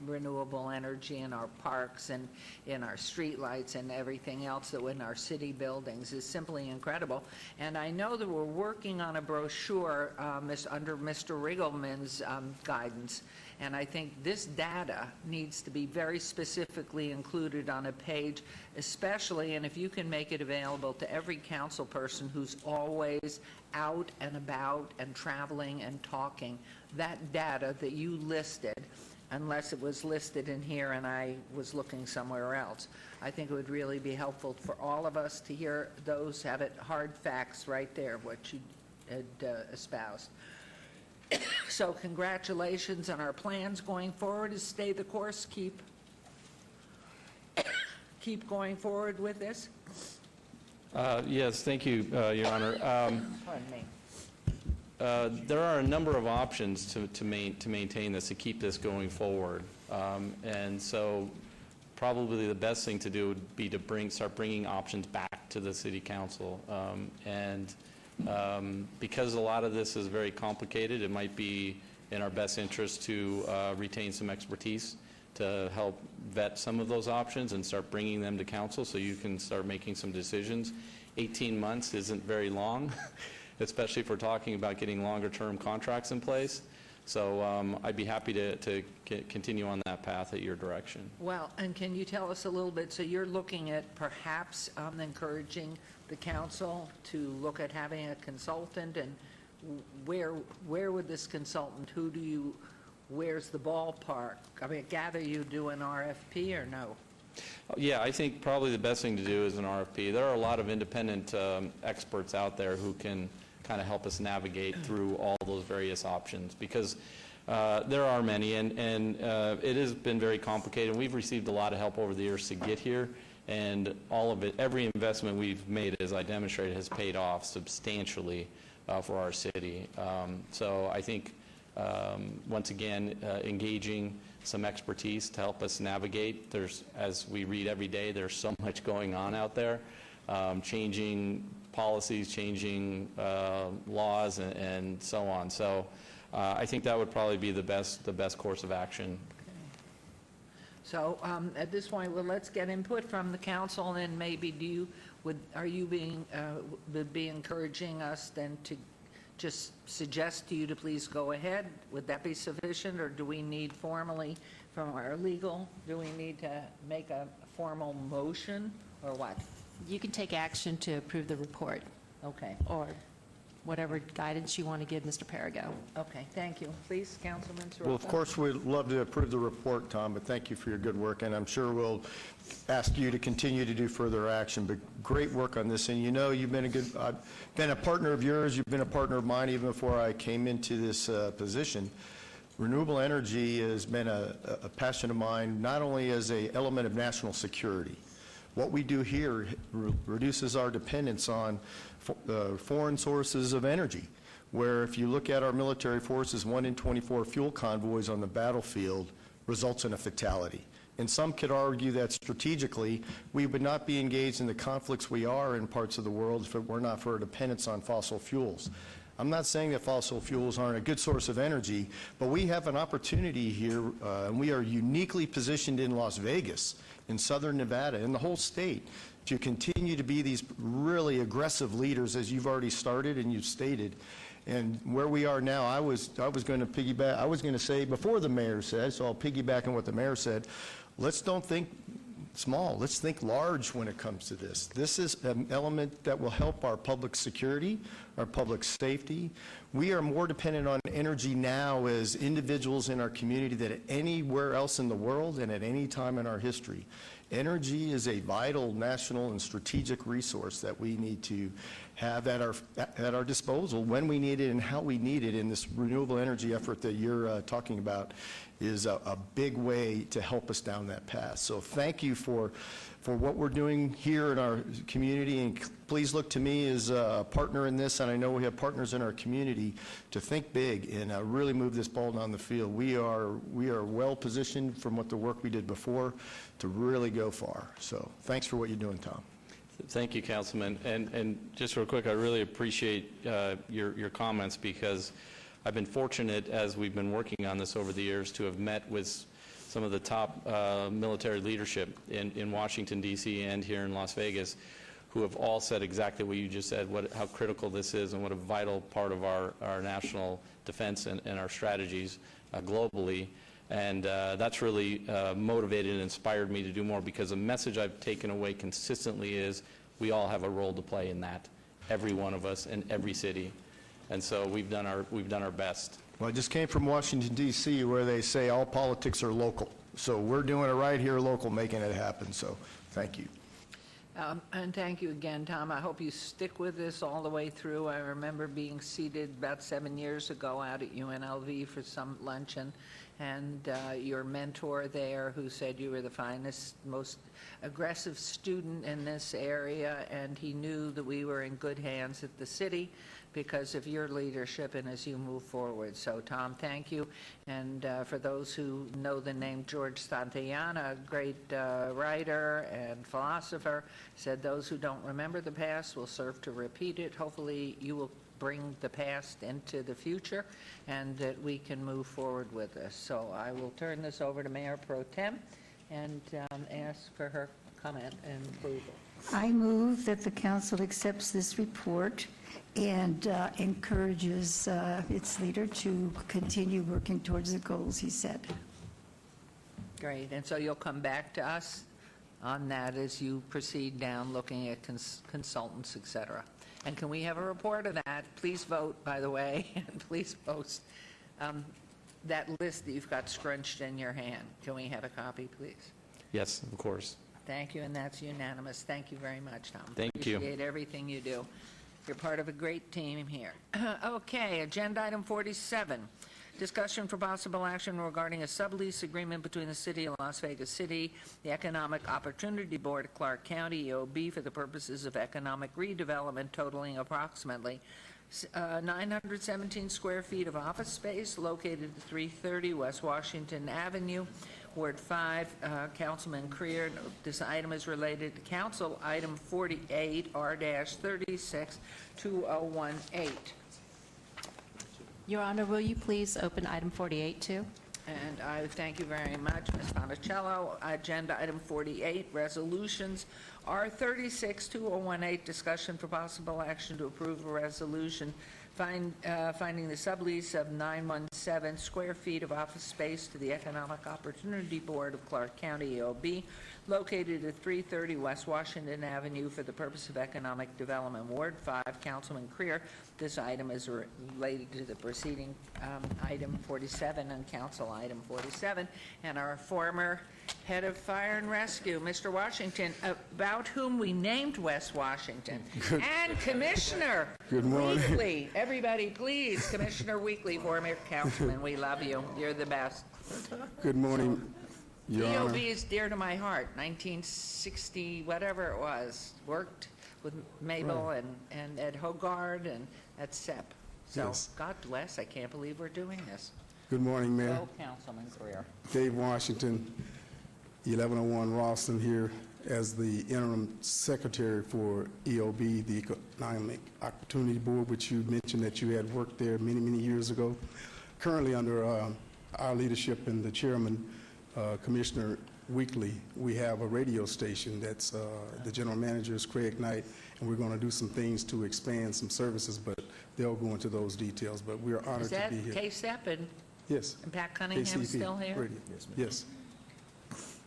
renewable energy in our parks and in our streetlights and everything else that in our city buildings is simply incredible. And I know that we're working on a brochure under Mr. Riggleman's guidance, and I think this data needs to be very specifically included on a page, especially, and if you can make it available to every council person who's always out and about and traveling and talking, that data that you listed, unless it was listed in here and I was looking somewhere else, I think it would really be helpful for all of us to hear those, have it hard facts right there, what you had espoused. So congratulations on our plans going forward is stay the course, keep going forward with this. Yes, thank you, Your Honor. Pardon me. There are a number of options to maintain this, to keep this going forward. And so probably the best thing to do would be to start bringing options back to the City Council. Because a lot of this is very complicated, it might be in our best interest to retain some expertise to help vet some of those options and start bringing them to council so you can start making some decisions. 18 months isn't very long, especially if we're talking about getting longer term contracts in place. So I'd be happy to continue on that path at your direction. Well, and can you tell us a little bit, so you're looking at perhaps encouraging the council to look at having a consultant, and where would this consultant, where's the ballpark? I mean, I gather you do an RFP or no? Yeah, I think probably the best thing to do is an RFP. There are a lot of independent experts out there who can kind of help us navigate through all those various options, because there are many, and it has been very complicated. We've received a lot of help over the years to get here, and all of it, every investment we've made, as I demonstrated, has paid off substantially for our city. So I think, once again, engaging some expertise to help us navigate. There's, as we read every day, there's so much going on out there, changing policies, changing laws, and so on. So I think that would probably be the best course of action. So at this point, well, let's get input from the council, and maybe are you be encouraging us then to just suggest to you to please go ahead? Would that be sufficient, or do we need formally from our legal, do we need to make a formal motion, or what? You can take action to approve the report. Okay. Or whatever guidance you want to give Mr. Perigo. Okay, thank you. Please, Councilman Soroka. Well, of course, we'd love to approve the report, Tom, but thank you for your good work, and I'm sure we'll ask you to continue to do further action, but great work on this. And you know, I've been a partner of yours, you've been a partner of mine even before I came into this position. Renewable energy has been a passion of mine, not only as an element of national security. What we do here reduces our dependence on foreign sources of energy, where if you look at our military forces, 1 in 24 fuel convoys on the battlefield results in a fatality. And some could argue that strategically, we would not be engaged in the conflicts we are in parts of the world if it were not for our dependence on fossil fuels. I'm not saying that fossil fuels aren't a good source of energy, but we have an opportunity here, and we are uniquely positioned in Las Vegas, in southern Nevada, in the whole state, to continue to be these really aggressive leaders, as you've already started and you've stated. And where we are now, I was going to piggyback, I was going to say before the mayor said, so I'll piggyback on what the mayor said, let's don't think small, let's think large when it comes to this. This is an element that will help our public security, our public safety. We are more dependent on energy now as individuals in our community than anywhere else in the world and at any time in our history. Energy is a vital national and strategic resource that we need to have at our disposal when we need it and how we need it, and this renewable energy effort that you're talking about is a big way to help us down that path. So thank you for what we're doing here in our community, and please look to me as a partner in this, and I know we have partners in our community to think big and really move this ball down the field. We are well positioned from what the work we did before to really go far. So thanks for what you're doing, Tom. Thank you, Councilman. And just real quick, I really appreciate your comments, because I've been fortunate, as we've been working on this over the years, to have met with some of the top military leadership in Washington, D.C. and here in Las Vegas, who have all said exactly what you just said, how critical this is and what a vital part of our national defense and our strategies globally. And that's really motivated and inspired me to do more, because the message I've taken away consistently is we all have a role to play in that, every one of us in every city. And so we've done our best. Well, I just came from Washington, D.C., where they say all politics are local. So we're doing it right here local, making it happen. So thank you. And thank you again, Tom. I hope you stick with this all the way through. I remember being seated about 7 years ago out at UNLV for some luncheon, and your mentor there, who said you were the finest, most aggressive student in this area, and he knew that we were in good hands at the city because of your leadership and as you move forward. So, Tom, thank you. And for those who know the name George Santayana, a great writer and philosopher, said those who don't remember the past will serve to repeat it. Hopefully you will bring the past into the future and that we can move forward with this. So I will turn this over to Mayor Pro Tem and ask for her comment and approval. I move that the council accepts this report and encourages its leader to continue working towards the goals he set. Great. And so you'll come back to us on that as you proceed down looking at consultants, et cetera. And can we have a report of that? Please vote, by the way, and please post that list that you've got scrunched in your hand. Can we have a copy, please? Yes, of course. Thank you, and that's unanimous. Thank you very much, Tom. Thank you. Appreciate everything you do. You're part of a great team here. Okay, agenda item 47. Discussion for possible action regarding a sublease agreement between the City of Las Vegas City, the Economic Opportunity Board of Clark County, EOB, for the purposes of economic redevelopment totaling approximately 917 square feet of office space located at 330 West Washington Avenue, Ward 5. Councilman Creer, this item is related to Council Item 48, R-36-2018. Your Honor, will you please open item 48 too? And I thank you very much, Ms. Monticello. Agenda item 48, resolutions R36-2018, discussion for possible action to approve a resolution finding the sublease of 917 square feet of office space to the Economic Opportunity Board of Clark County, EOB, located at 330 West Washington Avenue for the purpose of economic development. Ward 5, Councilman Creer. This item is related to the preceding item 47 and council item 47. And our former head of fire and rescue, Mr. Washington, about whom we named West Washington. And Commissioner Weekly. Everybody, please. Commissioner Weekly, former councilman, we love you. You're the best. Good morning, Your Honor. EOB is dear to my heart. 1960, whatever it was. Worked with Mabel and Ed Hogard and at SEP. So Yes. God bless. I can't believe we're doing this. Good morning, Mayor. Go, Councilman Greer. Dave Washington, 1101 Ralston here as the interim secretary for EOB, the Economic Opportunity Board, which you mentioned that you had worked there many, many years ago. Currently under our leadership and the chairman, Commissioner Weekly, we have a radio station that's the general manager is Craig Knight, and we're going to do some things to expand some services, but they'll go into those details. But we're honored Is that to be here. KSEP and, Yes. and Pat Cunningham KCP still here? Radio. Yes.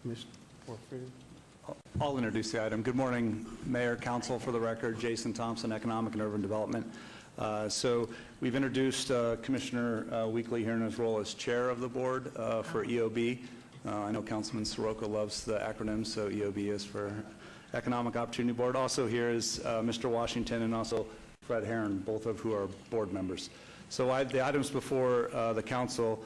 Commissioner Porfirio. I'll introduce the item. Good morning, Mayor, Council. For the record, Jason Thompson, Economic and Urban Development. So we've introduced Commissioner Weekly here in his role as chair of the board for EOB. I know Councilman Soroka loves the acronym, so EOB is for Economic Opportunity Board. Also here is Mr. Washington and also Fred Herron, both of who are board members. So the items before the council,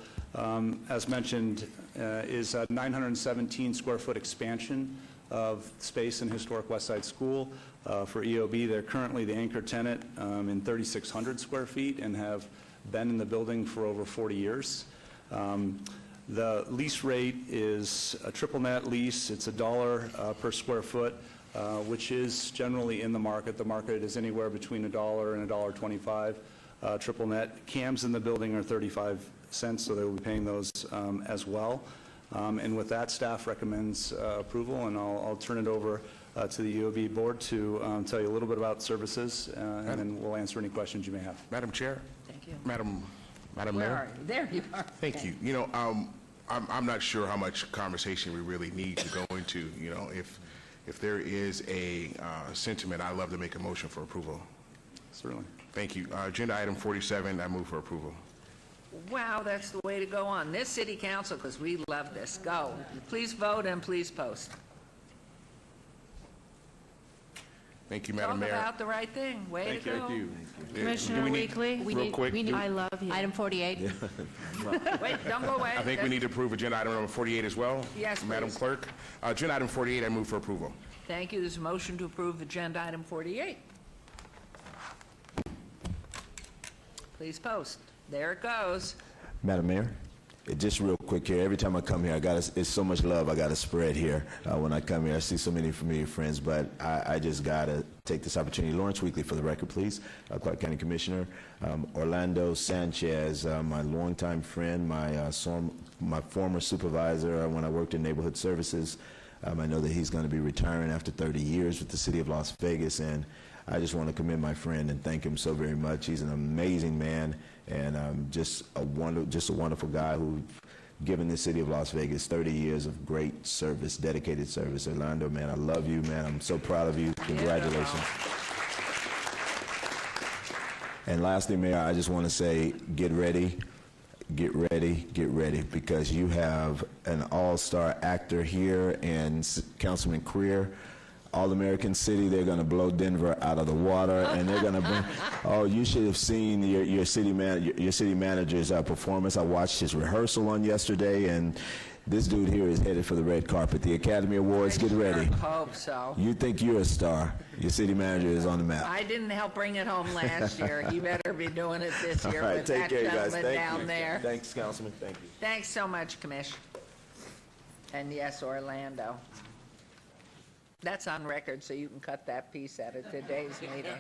as mentioned, is a 917 square foot expansion of space in historic West Side School. For EOB, they're currently the anchor tenant in 3,600 square feet and have been in the building for over 40 years. The lease rate is a triple net lease. It's $1 per square foot, which is generally in the market. The market is anywhere between $1 and $1.25 triple net. CAMs in the building are 35 cents, so they will be paying those as well. And with that, staff recommends approval, and I'll turn it over to the EOB board to tell you a little bit about services, and then we'll answer any questions you may have. Madam Chair? Thank you. Madam Where Mayor? are you? There you are. Thank you. You know, I'm not sure how much conversation we really need to go into. You know, if there is a sentiment, I'd love to make a motion for approval. Certainly. Thank you. Agenda item 47, I move for approval. Wow, that's the way to go on this city council, because we love this. Go. Please vote and please post. Thank you, Madam Mayor. Talk about the right thing. Way to go. Thank you. Commissioner Do we need- Weekly? Real quick. I love you. Item 48. Wait, don't go away. I think we need to approve agenda item number 48 as well. Yes, Madam please. Clerk, agenda item 48, I move for approval. Thank you. There's a motion to approve agenda item 48. Please post. There it goes. Madam Mayor, just real quick here. Every time I come here, it's so much love I got to spread here. When I come here, I see so many familiar friends, but I just got to take this opportunity. Lawrence Weekly, for the record, please. Clark County Commissioner. Orlando Sanchez, my longtime friend, my former supervisor when I worked in neighborhood services. I know that he's going to be retiring after 30 years with the city of Las Vegas, and I just want to commend my friend and thank him so very much. He's an amazing man and just a wonderful guy who given the city of Las Vegas 30 years of great service, dedicated service. Orlando, man, I love you, man. I'm so proud of you. Congratulations. And lastly, Mayor, I just want to say, get ready, because you have an all-star actor here and Councilman Creer. All-American City, they're going to blow Denver out of the water, and they're going to bring. Oh, you should have seen your city manager's performance. I watched his rehearsal on yesterday, and this dude here is headed for the red carpet. The Academy Awards, get ready. Hope so. You think you're a star? Your city manager is on the map. I didn't help bring it home last year. You better be doing it this year All right, with take that care, you guys. gentleman Thank down you. there. Thanks, Councilman. Thank you. Thanks so much, Commish. And yes, Orlando. That's on record, so you can cut that piece out of today's meeting.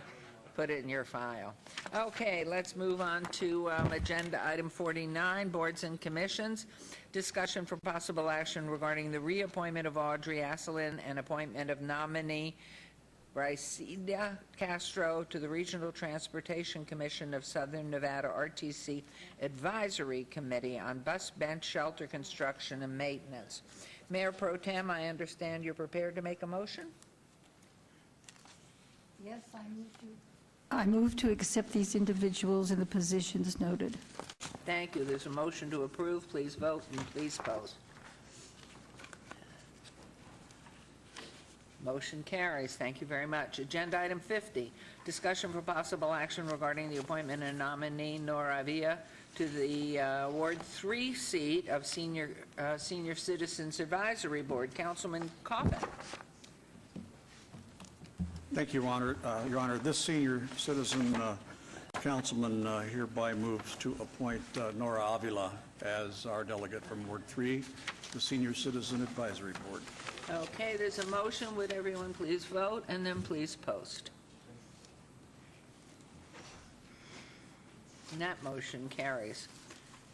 Put it in your file. Okay, let's move on to agenda item 49, boards and commissions. Discussion for possible action regarding the reappointment of Audrey Asselin and appointment of nominee Brycida Castro to the Regional Transportation Commission of Southern Nevada RTC Advisory Committee on Bus Bench Shelter Construction and Maintenance. Mayor Pro Tem, I understand you're prepared to make a motion? Yes, I move to accept these individuals in the positions noted. Thank you. There's a motion to approve. Please vote and please post. Motion carries. Thank you very much. Agenda item 50, discussion for possible action regarding the appointment of nominee Nora Avia to the Ward 3 seat of Senior Citizens Advisory Board. Councilman Coffin. Thank you, Your Honor. This senior citizen councilman hereby moves to appoint Nora Avila as our delegate from Ward 3 to the Senior Citizen Advisory Board. Okay, there's a motion. Would everyone please vote and then please post? And that motion carries.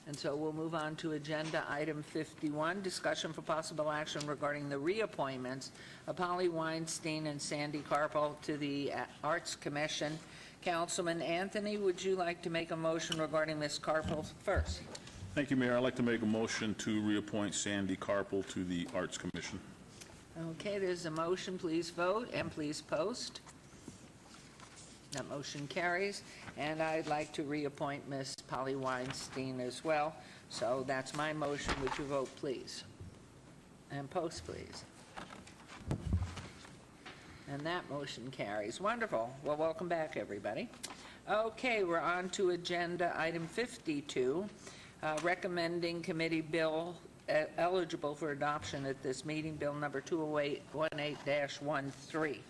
And so we'll move on to agenda item 51, discussion for possible action regarding the reappointments of Holly Weinstein and Sandy Carpel to the Arts Commission. Councilman Anthony, would you like to make a motion regarding Ms. Carpel first? Thank you, Mayor. I'd like to make a motion to reappoint Sandy Carpel to the Arts Commission. Okay, there's a motion. Please vote and please post. That motion carries. And I'd like to reappoint Ms. Polly Weinstein as well. So that's my motion. Would you vote, please? And post, please. And that motion carries. Wonderful. Well, welcome back, everybody. Okay, we're on to agenda item 52, recommending committee bill eligible for adoption at this meeting, bill number 20818-13.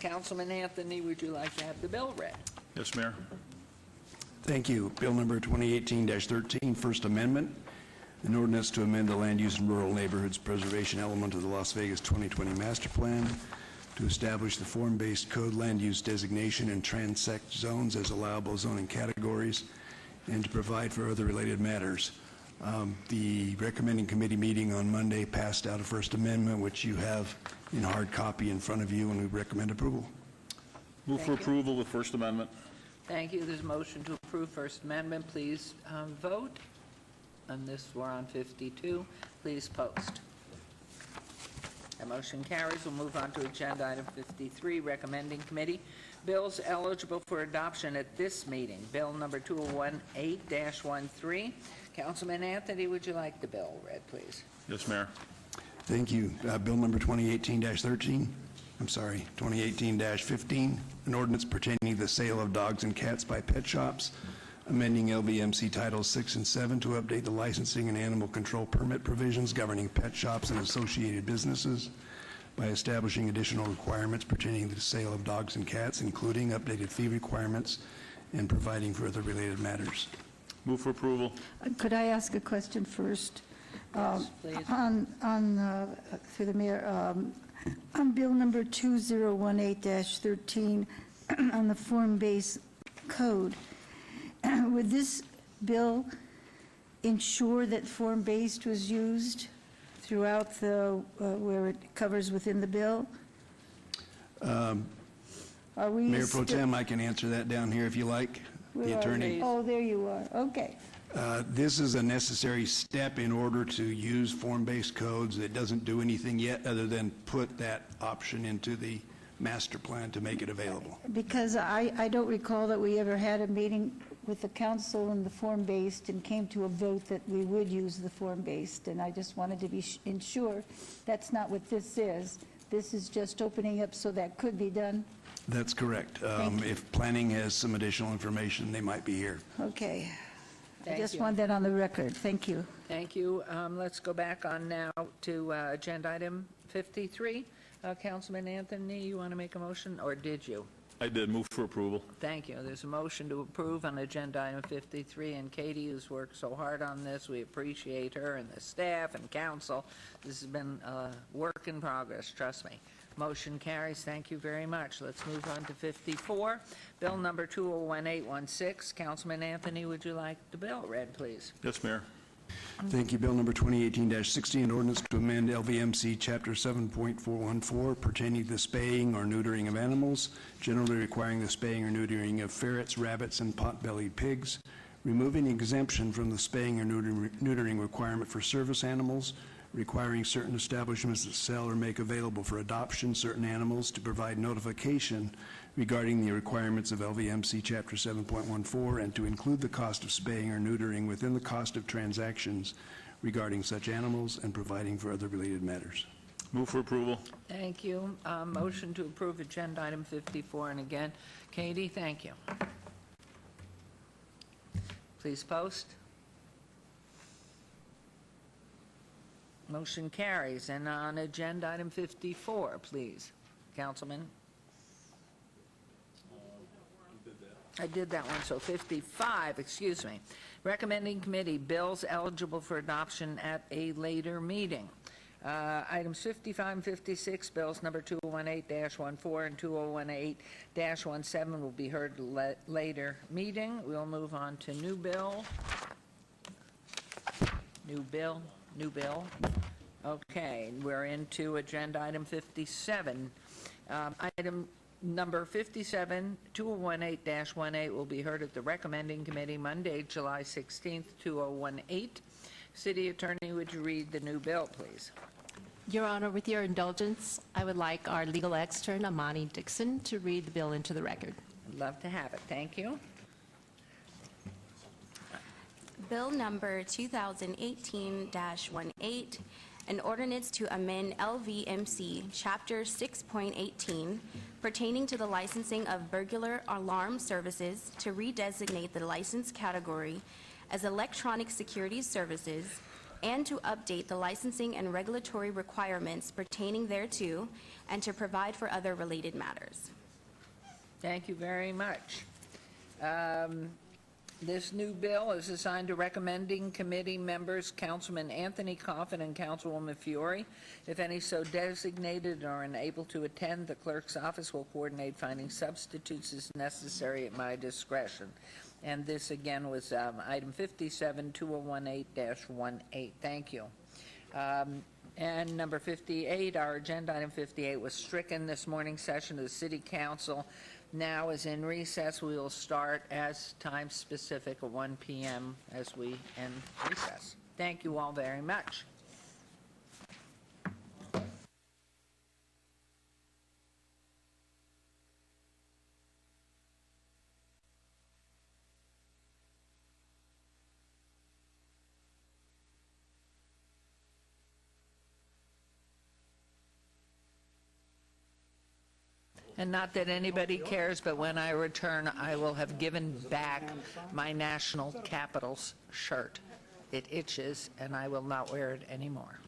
Councilman Anthony, would you like to have the bill read? Yes, Mayor. Thank you. Bill number 2018-13, First Amendment, an ordinance to amend the land use and rural neighborhoods preservation element of the Las Vegas 2020 Master Plan to establish the form-based code land use designation and transect zones as allowable zoning categories and to provide for other related matters. The recommending committee meeting on Monday passed out a First Amendment, which you have in hard copy in front of you, and we recommend approval. Move for approval of the First Amendment. Thank you. There's a motion to approve First Amendment. Please vote. On this, we're on 52. Please post. That motion carries. We'll move on to agenda item 53, recommending committee bills eligible for adoption at this meeting. Bill number 2018-13. Councilman Anthony, would you like the bill read, please? Yes, Mayor. Thank you. Bill number 2018-13, 2018-15, an ordinance pertaining to the sale of dogs and cats by pet shops, amending LVMC Titles 6 and 7 to update the licensing and animal control permit provisions governing pet shops and associated businesses by establishing additional requirements pertaining to the sale of dogs and cats, including updated fee requirements and providing for other related matters. Move for approval. Could I ask a question first? Yes, please. Through the mayor, on bill number 2018-13, on the form-based code, would this bill ensure that form-based was used throughout the, where it covers within the bill? Are we Mayor Pro Tem, I can answer that down here if you like, the attorney. Oh, there you are. Okay. This is a necessary step in order to use form-based codes. It doesn't do anything yet other than put that option into the master plan to make it available. Because I don't recall that we ever had a meeting with the council and the form-based and came to a vote that we would use the form-based, and I just wanted to be ensure that's not what this is. This is just opening up so that could be done. That's correct. Thank you. If planning has some additional information, they might be here. Okay. I Thank just you. want that on the record. Thank you. Thank you. Let's go back on now to agenda item 53. Councilman Anthony, you want to make a motion, or did you? I did. Move for approval. Thank you. There's a motion to approve on agenda item 53, and Katie, who's worked so hard on this, we appreciate her and the staff and council. This has been a work in progress, trust me. Motion carries. Thank you very much. Let's move on to 54, Bill number 201816. Councilman Anthony, would you like the bill read, please? Yes, Mayor. Thank you. Bill number 2018-60, an ordinance to amend LVMC Chapter 7.414 pertaining to the spaying or neutering of animals, generally requiring the spaying or neutering of ferrets, rabbits, and pot-bellied pigs, removing exemption from the spaying or neutering requirement for service animals, requiring certain establishments that sell or make available for adoption certain animals to provide notification regarding the requirements of LVMC Chapter 7.14 and to include the cost of spaying or neutering within the cost of transactions regarding such animals and providing for other related matters. Move for approval. Thank you. Motion to approve agenda item 54. And again, Katie, thank you. Please post. Motion carries. And on agenda item 54, please, Councilman. I did that one, so 55, excuse me. Recommending committee, bills eligible for adoption at a later meeting. Items 55 and 56, bills number 2018-14 and 2018-17 will be heard later meeting. We'll move on to new bill. New bill. Okay, we're into agenda item 57. Item number 57, 2018-18 will be heard at the recommending committee Monday, July 16th, 2018. City Attorney, would you read the new bill, please? Your Honor, with your indulgence, I would like our legal extern, Amani Dixon, to read the bill into the record. I'd love to have it. Thank you. Bill number 2018-18, an ordinance to amend LVMC Chapter 6.18 pertaining to the licensing of burglar alarm services to redesignate the license category as electronic security services and to update the licensing and regulatory requirements pertaining thereto and to provide for other related matters. Thank you very much. This new bill is assigned to recommending committee members, Councilman Anthony Coffin and Councilwoman Fiore. If any so designated or unable to attend, the clerk's office will coordinate finding substitutes as necessary at my discretion. And this again was item 57, 2018-18. Thank you. And number 58, our agenda item 58 was stricken this morning's session of the City Council. Now is in recess. We will start as time specific at 1 p.m. as we end recess. Thank you all very much. And not that anybody cares, but when I return, I will have given back my National Capitals shirt. It itches, and I will not wear it anymore.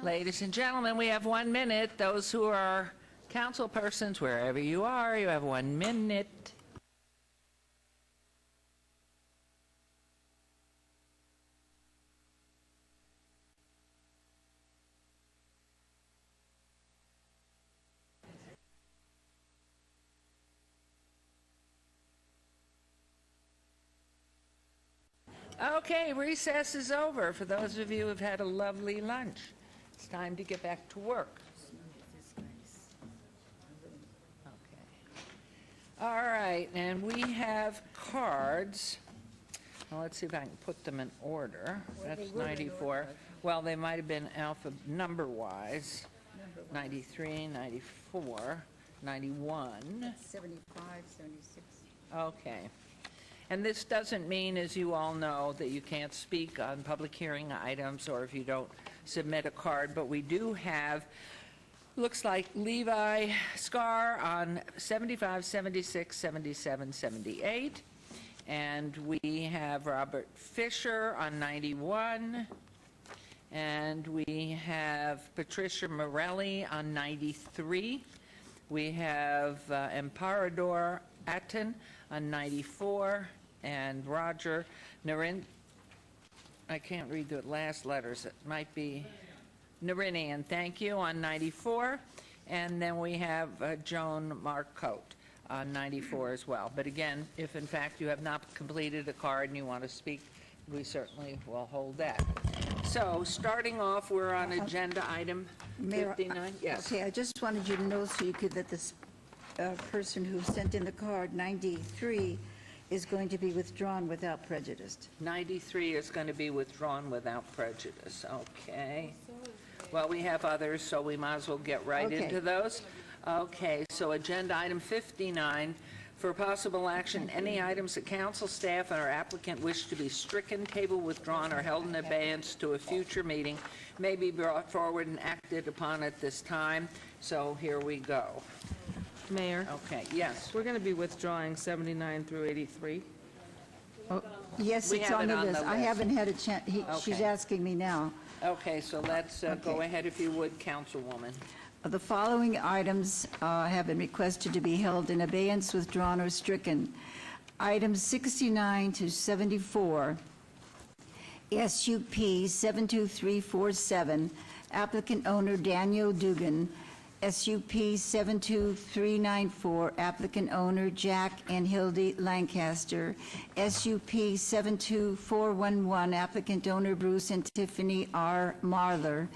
Ladies and gentlemen, we have 1 minute. Those who are council persons, wherever you are, you have 1 minute. Okay, recess is over. For those of you who have had a lovely lunch, it's time to get back to work. Okay. All right, and we have cards. Well, let's see if I can put them in order. That's 94. Well, they might have been number-wise. 93, 94, 91. 75, 76. Okay. And this doesn't mean, as you all know, that you can't speak on public hearing items or if you don't submit a card, but we do have, looks like Levi Scar on 75, 76, 77, 78. And we have Robert Fisher on 91. And we have Patricia Morelli on 93. We have Emparador Atten on 94. And Roger Narin, I can't read the last letters. It might be Narinian, thank you, on 94. And then we have Joan Marcotte on 94 as well. But again, if in fact you have not completed a card and you want to speak, we certainly will hold that. So starting off, we're on agenda item 59. Yes. Okay, I just wanted you to know so you could, that this person who sent in the card, 93, is going to be withdrawn without prejudice. 93 is going to be withdrawn without prejudice. Okay. Well, we have others, so we might as well get right into those. Okay, so agenda item 59, for possible action, any items that council staff and our applicant wish to be stricken, tabled, withdrawn, or held in abeyance to a future meeting may be brought forward and acted upon at this time. So here we go. Mayor? Okay, yes. We're going to be withdrawing 79 through 83. Yes, We it's have on it the on list. the I list. haven't had a chance, she's Okay. asking me now. Okay, so let's go ahead if you would, Councilwoman. The following items have been requested to be held in abeyance, withdrawn, or stricken. Items 69 to 74, SUP 72347, applicant owner Daniel Dugan, SUP 72394, applicant owner Jack and Hildy Lancaster, SUP 72411, applicant owner Bruce and Tiffany R. Marler,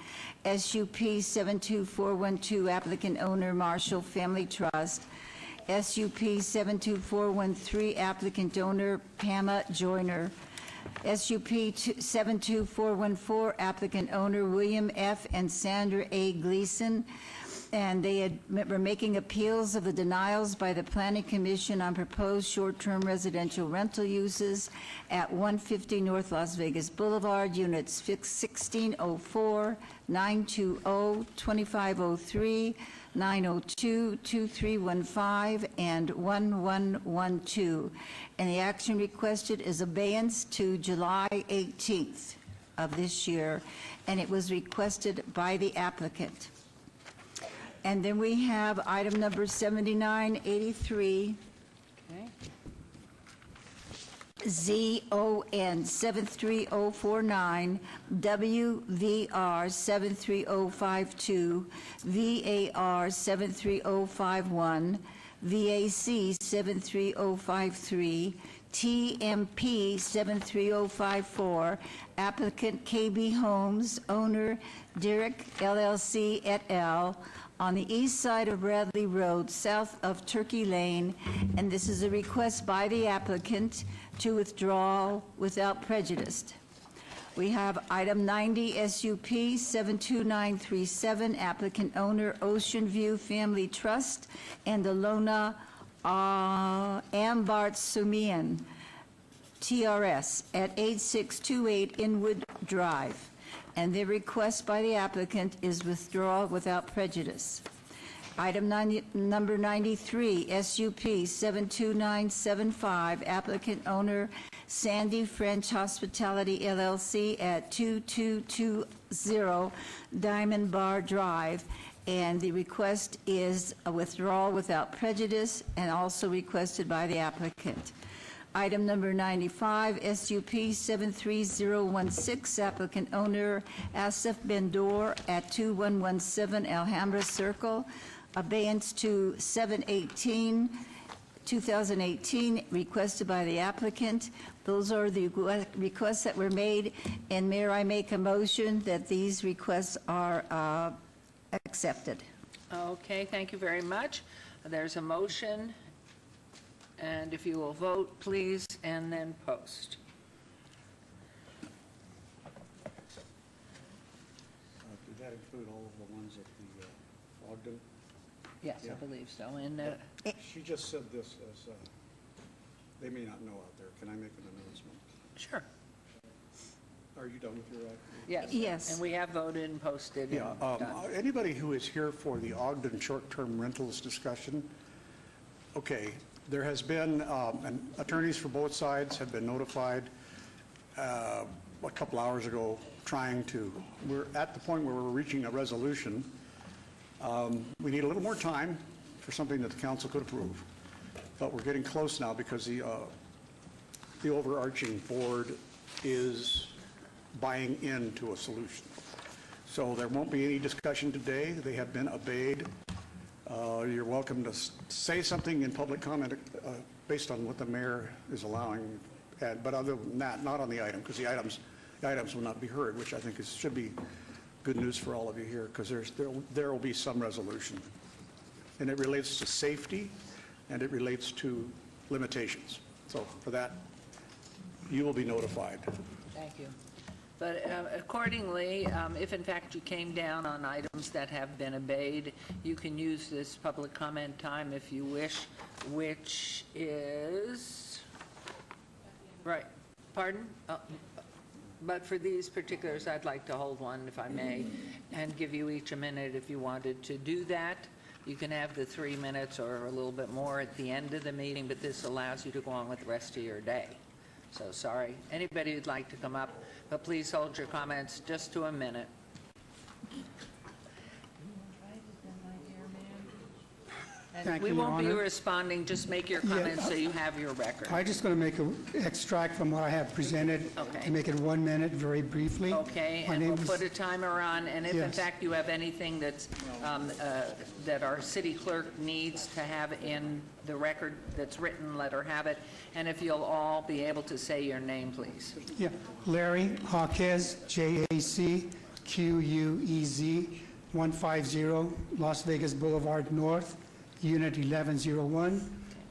SUP 72412, applicant owner Marshall Family Trust, SUP 72413, applicant owner Pama Joyner, SUP 72414, applicant owner William F. and Sandra A. Gleason, and they were making appeals of the denials by the Planning Commission on proposed short-term residential rental uses at 150 North Las Vegas Boulevard, units 1604, 920, 2503, 902, 2315, and 1112. And the action requested is abeyance to July 18th of this year, and it was requested by the applicant. And then we have item number 7983. Okay. ZON 73049, WVR 73052, VAR 73051, VAC 73053, TMP 73054, applicant KB Homes, owner Derek LLC et al., on the east side of Bradley Road, south of Turkey Lane, and this is a request by the applicant to withdraw without prejudice. We have item 90, SUP 72937, applicant owner Ocean View Family Trust, and Alona Ambart Sumian, TRS, at 8628 Inwood Drive. And the request by the applicant is withdrawal without prejudice. Item number 93, SUP 72975, applicant owner Sandy French Hospitality LLC at 2220 Diamond Bar Drive. And the request is a withdrawal without prejudice and also requested by the applicant. Item number 95, SUP 73016, applicant owner Asif Bendor at 2117 Alhambra Circle, abeyance to 7/18/2018, requested by the applicant. Those are the requests that were made, and Mayor, I make a motion that these requests are accepted. Okay, thank you very much. There's a motion, and if you will vote, please, and then post. Did that include all of the ones at the Ogden? Yes, Yeah. I believe so. And She just said this as, they may not know out there. Can I make an announcement? Sure. Are you done with your Yes. Yes. And we have voted and posted. and Yeah, done. anybody who is here for the Ogden short-term rentals discussion, okay, there has been, and attorneys for both sides have been notified a couple hours ago we're at the point where we're reaching a resolution. We need a little more time for something that the council could approve, but we're getting close now because the overarching board is buying into a solution. So there won't be any discussion today. They have been obeyed. You're welcome to say something in public comment based on what the mayor is allowing, but other than that, not on the item, because the items will not be heard, which I think should be good news for all of you here, because there will be some resolution. And it relates to safety, and it relates to limitations. So for that, you will be notified. Thank you. But accordingly, if in fact you came down on items that have been obeyed, you can use this public comment time if you wish, which is, right, pardon? But for these particulars, I'd like to hold one, if I may, and give you each a minute if you wanted to do that. You can have the 3 minutes or a little bit more at the end of the meeting, but this allows you to go on with the rest of your day. So sorry. Anybody who'd like to come up, but please hold your comments just to a minute. Thank We you, Your won't be Honor. responding, just make your comments so you have your record. I'm just going to make an extract from what I have presented Okay. and make it 1 minute very briefly. Okay, My and name we'll is- put a timer on, and if in Yes. fact you have anything that's, that our city clerk needs to have in the record that's written, let her have it, and if you'll all be able to say your name, please. Yeah, Larry Jaquez, J-A-C-Q-U-E-Z, 150 Las Vegas Boulevard North, Unit 1101,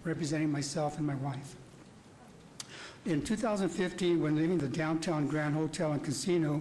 representing myself and my wife. In 2015, when leaving the downtown Grand Hotel and Casino,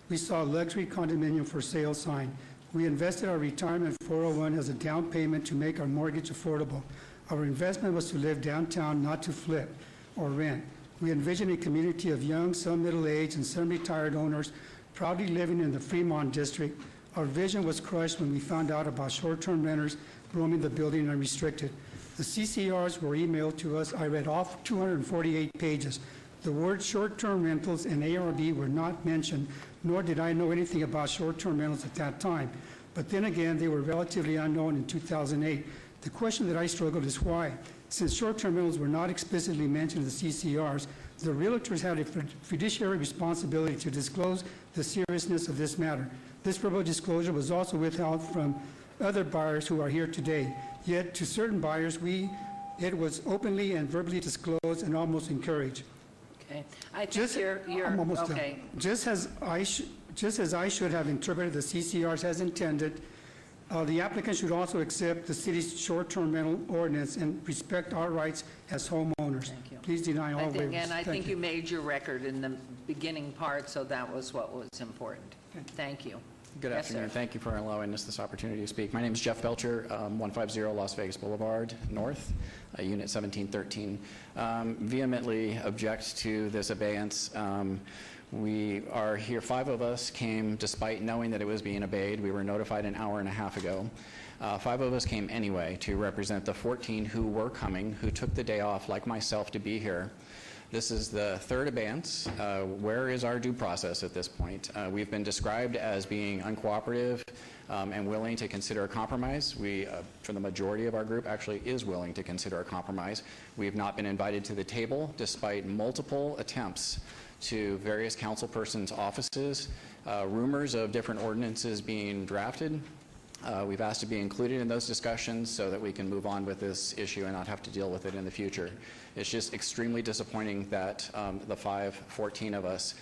we saw a luxury condominium for sale sign. We invested our retirement 401 as a down payment to make our mortgage affordable. Our investment was to live downtown, not to flip or rent. We envisioned a community of young, some middle-aged, and some retired owners proudly living in the Fremont district. Our vision was crushed when we found out about short-term renters roaming the building unrestricted. The CCRs were emailed to us. I read off 248 pages. The words short-term rentals and ARB were not mentioned, nor did I know anything about short-term rentals at that time. But then again, they were relatively unknown in 2008. The question that I struggled is why? Since short-term rentals were not explicitly mentioned in the CCRs, the realtors had a fiduciary responsibility to disclose the seriousness of this matter. This verbal disclosure was also withheld from other buyers who are here today. Yet to certain buyers, it was openly and verbally disclosed and almost encouraged. Okay, I think you're I'm almost done. okay. Just as I should have interpreted the CCRs as intended, the applicant should also accept the city's short-term rental ordinance and respect our rights as homeowners. Thank you. Please deny all waivers. And I Thank think you made your record in the beginning part, so that was what was important. Thank you. Good Yes, afternoon. sir. Thank you for allowing us this opportunity to speak. My name is Jeff Belcher, 150 Las Vegas Boulevard North, Unit 1713. Vehemently object to this abeyance. We are here, 5 of us came despite knowing that it was being obeyed. We were notified an hour and a half ago. 5 of us came anyway to represent the 14 who were coming, who took the day off, like myself, to be here. This is the 3rd abeyance. Where is our due process at this point? We've been described as being uncooperative and willing to consider a compromise. We, for the majority of our group, actually is willing to consider a compromise. We have not been invited to the table despite multiple attempts to various councilpersons' offices, rumors of different ordinances being drafted. We've asked to be included in those discussions so that we can move on with this issue and not have to deal with it in the future. It's just extremely disappointing that the 14 of us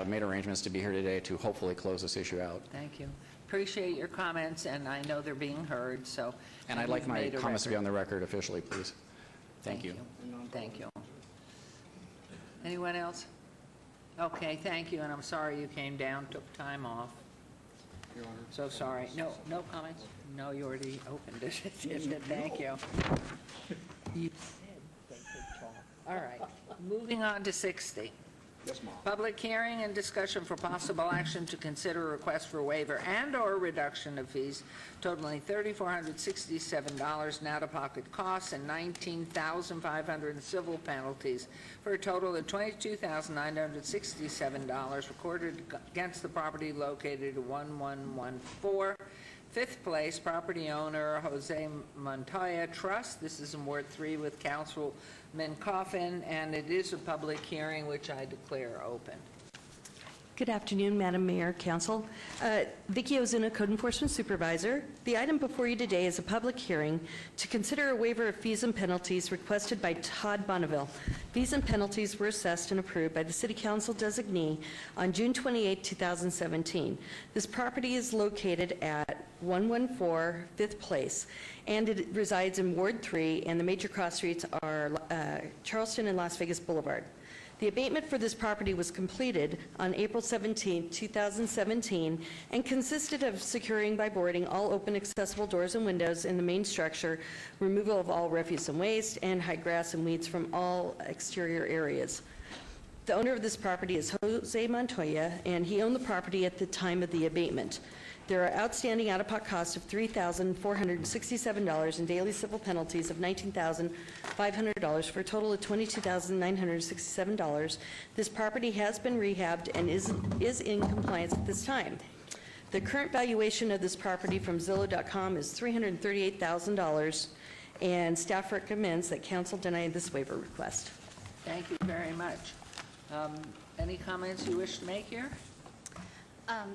made arrangements to be here today to hopefully close this issue out. Thank you. Appreciate your comments, and I know they're being heard, so. And I'd like my comments to be on the record officially, please. Thank you. Thank you. Anyone else? Okay, thank you, and I'm sorry you came down, took time off. Your Honor. So sorry. No comments? No, you already opened it. Thank you. You said they could talk. All right, moving on to 60. Yes, Mom. Public hearing and discussion for possible action to consider a request for waiver and/or reduction of fees totaling $3,467 in out-of-pocket costs and $19,500 in civil penalties for a total of $22,967 recorded against the property located at 1114 5th Place, property owner Jose Montoya Trust. This is in Ward 3 with Councilman Coffin, and it is a public hearing which I declare open. Good afternoon, Madam Mayor, Council. Vicki Ozuna, Code Enforcement Supervisor. The item before you today is a public hearing to consider a waiver of fees and penalties requested by Todd Bonneville. Fees and penalties were assessed and approved by the City Council designee on June 28, 2017. This property is located at 114 5th Place, and it resides in Ward 3, and the major cross streets are Charleston and Las Vegas Boulevard. The abatement for this property was completed on April 17, 2017, and consisted of securing by boarding all open accessible doors and windows in the main structure, removal of all refuse and waste, and high grass and weeds from all exterior areas. The owner of this property is Jose Montoya, and he owned the property at the time of the abatement. There are outstanding out-of-pocket costs of $3,467 and daily civil penalties of $19,500 for a total of $22,967. This property has been rehabbed and is in compliance at this time. The current valuation of this property from Zillow.com is $338,000, and staff recommends that council deny this waiver request. Thank you very much. Any comments you wish to make here?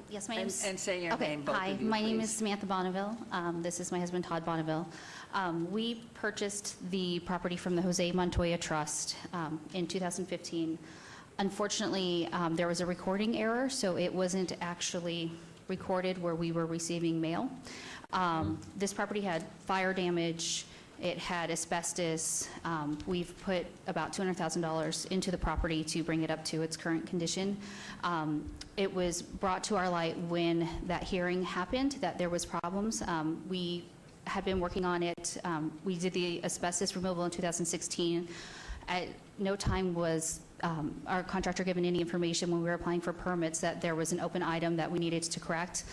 Yes, my name is... And say your name, both hi, of you, my name please. is Samantha Bonneville. This is my husband, Todd Bonneville. We purchased the property from the Jose Montoya Trust in 2015. Unfortunately, there was a recording error, so it wasn't actually recorded where we were receiving mail. This property had fire damage. It had asbestos. We've put about $200,000 into the property to bring it up to its current condition. It was brought to our light when that hearing happened that there was problems. We had been working on it. We did the asbestos removal in 2016. At no time was our contractor given any information when we were applying for permits that there was an open item that we needed to correct.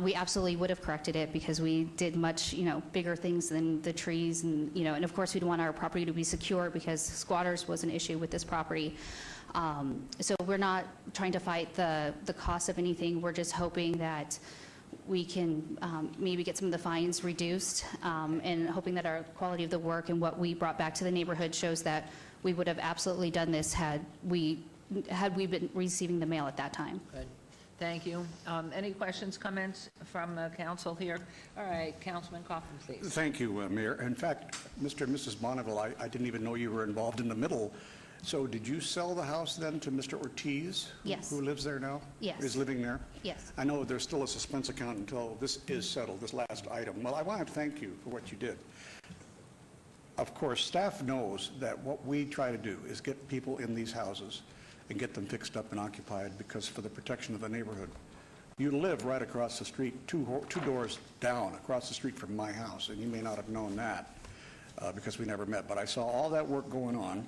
We absolutely would have corrected it because we did much, bigger things than the trees and, and of course we'd want our property to be secure because squatters was an issue with this property. So we're not trying to fight the cost of anything. We're just hoping that we can maybe get some of the fines reduced and hoping that our quality of the work and what we brought back to the neighborhood shows that we would have absolutely done this had we been receiving the mail at that time. Good. Thank you. Any questions, comments from the council here? All right, Councilman Coffin, please. Thank you, Mayor. In fact, Mr. and Mrs. Bonneville, I didn't even know you were involved in the middle. So did you sell the house then to Mr. Ortiz? Yes. Who lives there now? Yes. Is living there? Yes. I know there's still a suspense account until this is settled, this last item. Well, I want to thank you for what you did. Of course, staff knows that what we try to do is get people in these houses and get them fixed up and occupied because for the protection of the neighborhood. You live right across the street, two doors down across the street from my house, and you may not have known that because we never met. But I saw all that work going on,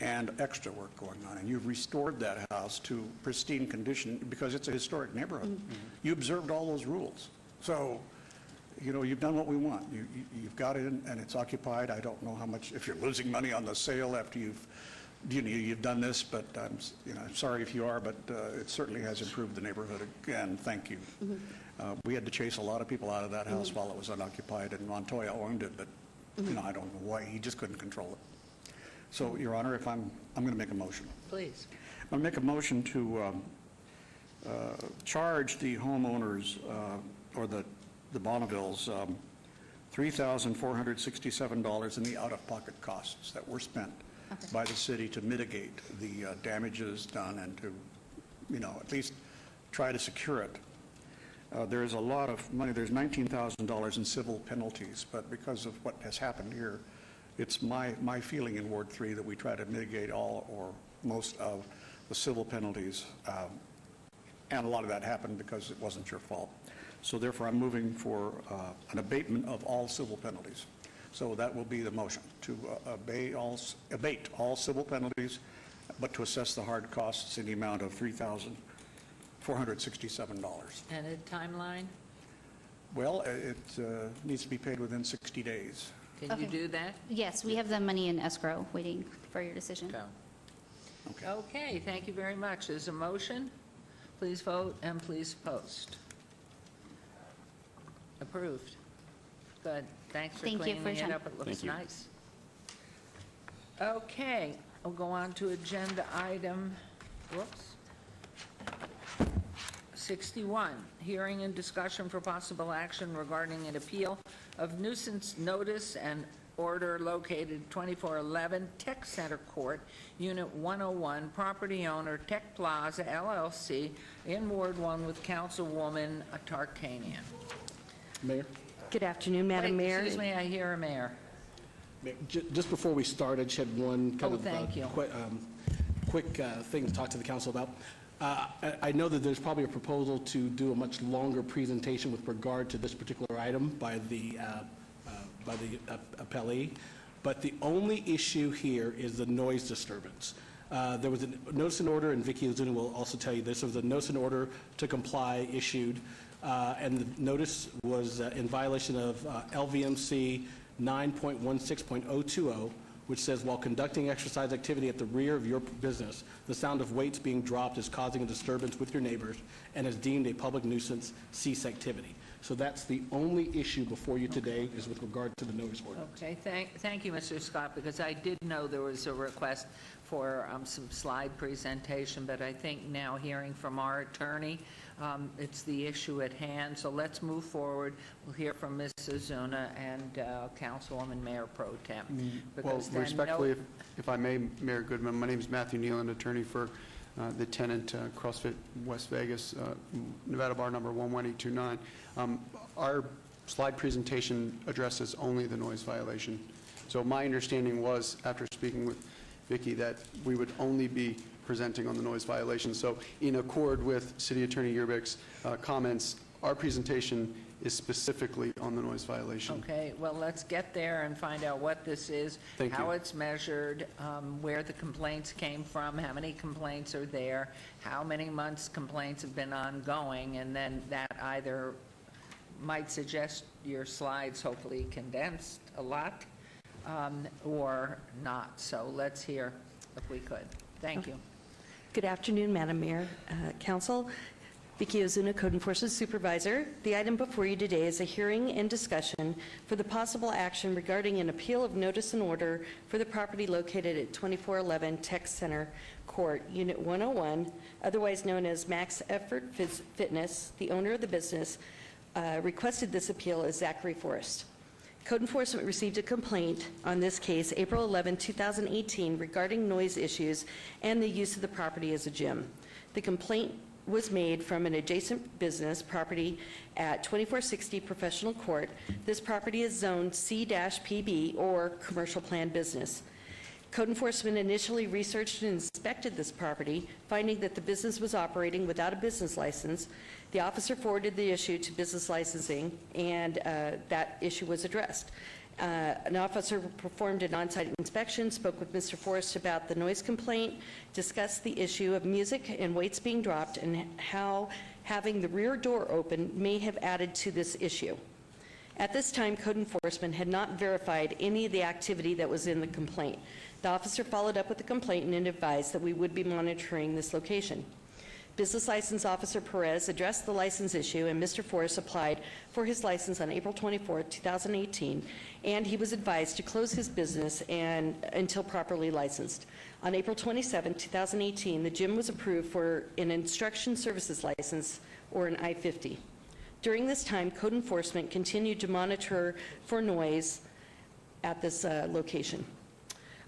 and extra work going on, and you've restored that house to pristine condition because it's a historic neighborhood. You observed all those rules. So, you know, you've done what we want. You've got it in, and it's occupied. I don't know how much, if you're losing money on the sale after you've done this, but I'm sorry if you are, but it certainly has improved the neighborhood again. Thank you. We had to chase a lot of people out of that house while it was unoccupied, and Montoya owned it, but I don't know why. He just couldn't control it. So, Your Honor, if I'm going to make a motion. Please. I'm going to make a motion to charge the homeowners or the Bonnevilles $3,467 in the out-of-pocket costs that were spent by the city to mitigate the damages done and to, at least try to secure it. There is a lot of money. There's $19,000 in civil penalties, but because of what has happened here, it's my feeling in Ward 3 that we try to mitigate all or most of the civil penalties, and a lot of that happened because it wasn't your fault. So therefore, I'm moving for an abatement of all civil penalties. So that will be the motion, to abate all civil penalties, but to assess the hard costs in the amount of $3,467. And a timeline? Well, it needs to be paid within 60 days. Can you do that? Yes, we have the money in escrow waiting for your decision. Okay, thank you very much. There's a motion. Please vote and please post. Approved. Good. Thanks for Thank you for cleaning your it time. up. It looks Thank you. nice. Okay, we'll go on to agenda item, 61, hearing and discussion for possible action regarding an appeal of nuisance notice and order located 2411 Tech Center Court, Unit 101, property owner Tech Plaza LLC in Ward 1 with Councilwoman Tarkanian. Mayor? Good afternoon, Madam Mayor. Excuse me, I hear a mayor. Just before we start, I just had one kind of thank you. quick thing to talk to the council about. I know that there's probably a proposal to do a much longer presentation with regard to this particular item by the appellee, but the only issue here is the noise disturbance. There was a notice and order, and Vicky Ozuna will also tell you this. There was a notice and order to comply issued, and the notice was in violation of LVMC 9.16.020, which says, while conducting exercise activity at the rear of your business, the sound of weights being dropped is causing a disturbance with your neighbors and is deemed a public nuisance, cease activity. So that's the only issue before you today is with regard to the notice ordinance. Okay, thank you, Mr. Scott, because I did know there was a request for some slide presentation, but I think now hearing from our attorney, it's the issue at hand. So let's move forward. We'll hear from Ms. Ozuna and Councilwoman Mayor Pro Tem. Well, Because then respectfully, if I may, Mayor Goodman, my name is Matthew Nealon, attorney for the tenant CrossFit West Vegas, Nevada bar number 11829. Our slide presentation addresses only the noise violation. So my understanding was, after speaking with Vicky, that we would only be presenting on the noise violation. So in accord with City Attorney Yerbick's comments, our presentation is specifically on the noise violation. Okay, well, let's get there and find out what this is, Thank how you. it's measured, where the complaints came from, how many complaints are there, how many months complaints have been ongoing, and then that either might suggest your slides hopefully condensed a lot or not. So let's hear if we could. Thank you. Good afternoon, Madam Mayor, Council. Vicky Ozuna, Code Enforcement Supervisor. The item before you today is a hearing and discussion for the possible action regarding an appeal of notice and order for the property located at 2411 Tech Center Court, Unit 101, otherwise known as Max Effort Fitness. The owner of the business requested this appeal is Zachary Forrest. Code Enforcement received a complaint on this case April 11, 2018 regarding noise issues and the use of the property as a gym. The complaint was made from an adjacent business property at 2460 Professional Court. This property is zoned C-PB or Commercial Plan Business. Code Enforcement initially researched and inspected this property, finding that the business was operating without a business license. The officer forwarded the issue to business licensing, and that issue was addressed. An officer performed an on-site inspection, spoke with Mr. Forrest about the noise complaint, discussed the issue of music and weights being dropped, and how having the rear door open may have added to this issue. At this time, code enforcement had not verified any of the activity that was in the complaint. The officer followed up with the complainant and advised that we would be monitoring this location. Business License Officer Perez addressed the license issue, and Mr. Forrest applied for his license on April 24, 2018, and he was advised to close his business until properly licensed. On April 27, 2018, the gym was approved for an instruction services license, or an I-50. During this time, code enforcement continued to monitor for noise at this location.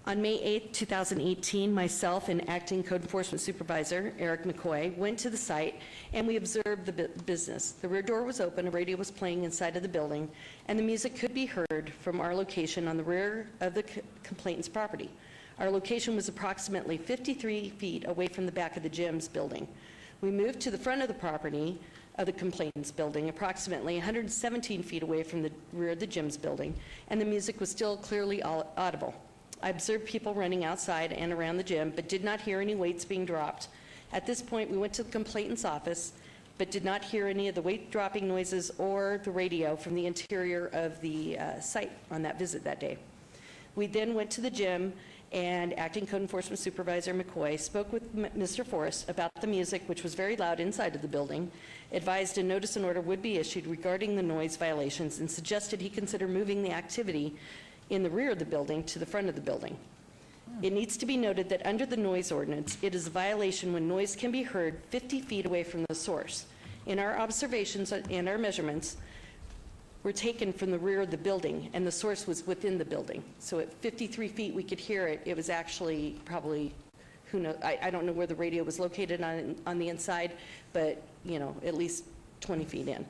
On May 8, 2018, myself and Acting Code Enforcement Supervisor Eric McCoy went to the site and we observed the business. The rear door was open, a radio was playing inside of the building, and the music could be heard from our location on the rear of the complainant's property. Our location was approximately 53 feet away from the back of the gym's building. We moved to the front of the property of the complainant's building, approximately 117 feet away from the rear of the gym's building, and the music was still clearly audible. I observed people running outside and around the gym, but did not hear any weights being dropped. At this point, we went to the complainant's office, but did not hear any of the weight dropping noises or the radio from the interior of the site on that visit that day. We then went to the gym, and Acting Code Enforcement Supervisor McCoy spoke with Mr. Forrest about the music, which was very loud inside of the building, advised a notice and order would be issued regarding the noise violations, and suggested he consider moving the activity in the rear of the building to the front of the building. It needs to be noted that under the noise ordinance, it is a violation when noise can be heard 50 feet away from the source. In our observations and our measurements were taken from the rear of the building, and the source was within the building. So at 53 feet, we could hear it. It was actually probably, who knows, I don't know where the radio was located on the inside, but, you know, at least 20 feet in.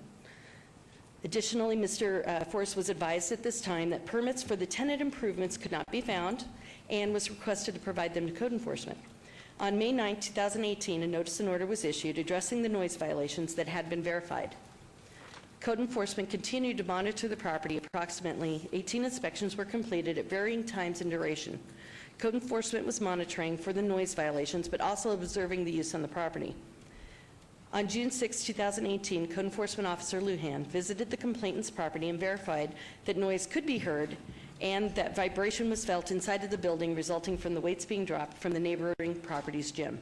Additionally, Mr. Forrest was advised at this time that permits for the tenant improvements could not be found and was requested to provide them to code enforcement. On May 9, 2018, a notice and order was issued addressing the noise violations that had been verified. Code enforcement continued to monitor the property. Approximately 18 inspections were completed at varying times and duration. Code enforcement was monitoring for the noise violations, but also observing the use on the property. On June 6, 2018, Code Enforcement Officer Lujan visited the complainant's property and verified that noise could be heard and that vibration was felt inside of the building resulting from the weights being dropped from the neighboring property's gym.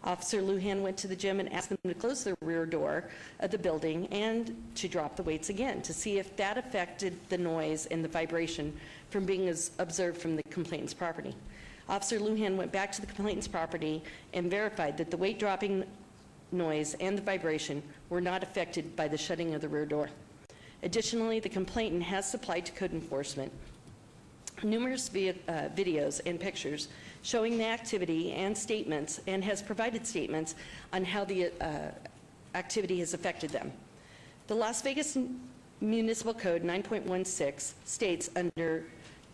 Officer Lujan went to the gym and asked them to close the rear door of the building and to drop the weights again to see if that affected the noise and the vibration from being observed from the complainant's property. Officer Lujan went back to the complainant's property and verified that the weight dropping noise and the vibration were not affected by the shutting of the rear door. Additionally, the complainant has supplied to code enforcement numerous videos and pictures showing the activity and statements, and has provided statements on how the activity has affected them. The Las Vegas Municipal Code 9.16 states under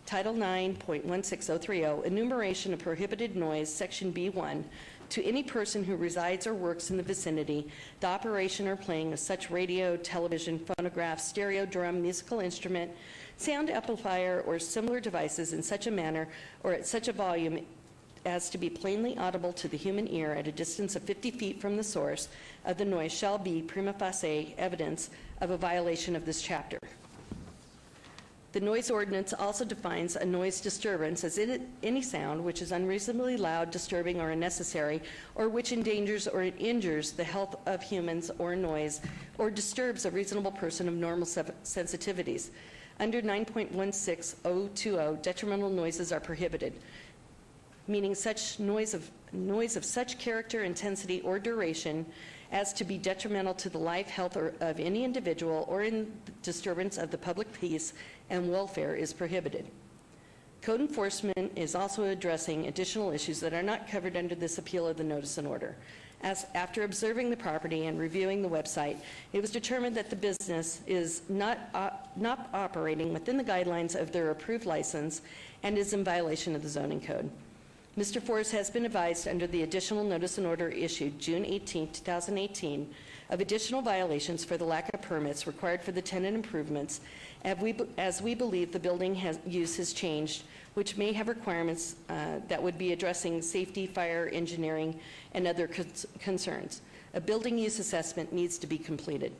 Title 9.16030, enumeration of prohibited noise, Section B1, to any person who resides or works in the vicinity, the operation or playing of such radio, television, phonograph, stereo, drum, musical instrument, sound amplifier, or similar devices in such a manner or at such a volume as to be plainly audible to the human ear at a distance of 50 feet from the source of the noise shall be prima facie evidence of a violation of this chapter. The noise ordinance also defines a noise disturbance as any sound which is unreasonably loud, disturbing, or unnecessary, or which endangers or injures the health of humans, or noise, or disturbs a reasonable person of normal sensitivities. Under 9.16020, detrimental noises are prohibited, meaning such noise of such character, intensity, or duration as to be detrimental to the life, health, of any individual or in disturbance of the public peace and welfare is prohibited. Code enforcement is also addressing additional issues that are not covered under this appeal of the notice and order. As after observing the property and reviewing the website, it was determined that the business is not operating within the guidelines of their approved license and is in violation of the zoning code. Mr. Forrest has been advised under the additional notice and order issued June 18, 2018, of additional violations for the lack of permits required for the tenant improvements, as we believe the building use has changed, which may have requirements that would be addressing safety, fire, engineering, and other concerns. A building use assessment needs to be completed.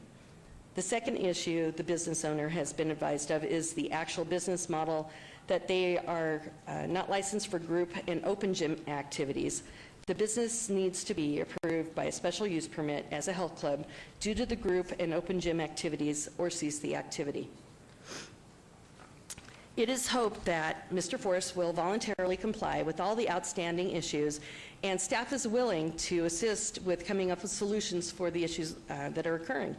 The second issue the business owner has been advised of is the actual business model, that they are not licensed for group and open gym activities. The business needs to be approved by a special use permit as a health club due to the group and open gym activities, or cease the activity. It is hoped that Mr. Forrest will voluntarily comply with all the outstanding issues, and staff is willing to assist with coming up with solutions for the issues that are occurring.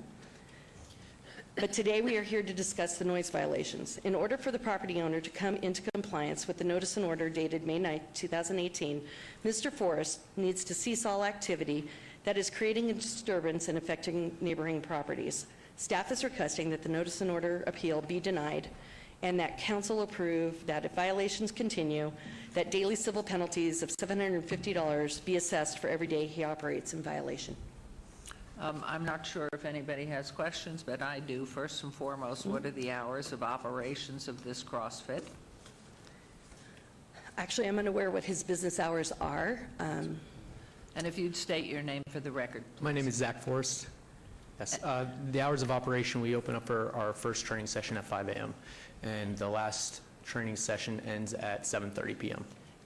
But today we are here to discuss the noise violations. In order for the property owner to come into compliance with the notice and order dated May 9, 2018, Mr. Forrest needs to cease all activity that is creating a disturbance and affecting neighboring properties. Staff is requesting that the notice and order appeal be denied, and that council approve that if violations continue, that daily civil penalties of $750 be assessed for every day he operates in violation. I'm not sure if anybody has questions, but I do. First and foremost, what are the hours of operations of this CrossFit? Actually, I'm unaware what his business hours are. And if you'd state your name for the record. My name is Zach Forrest. Yes. The hours of operation, we open up for our first training session at 5 a.m. and the last training session ends at 7:30 p.m.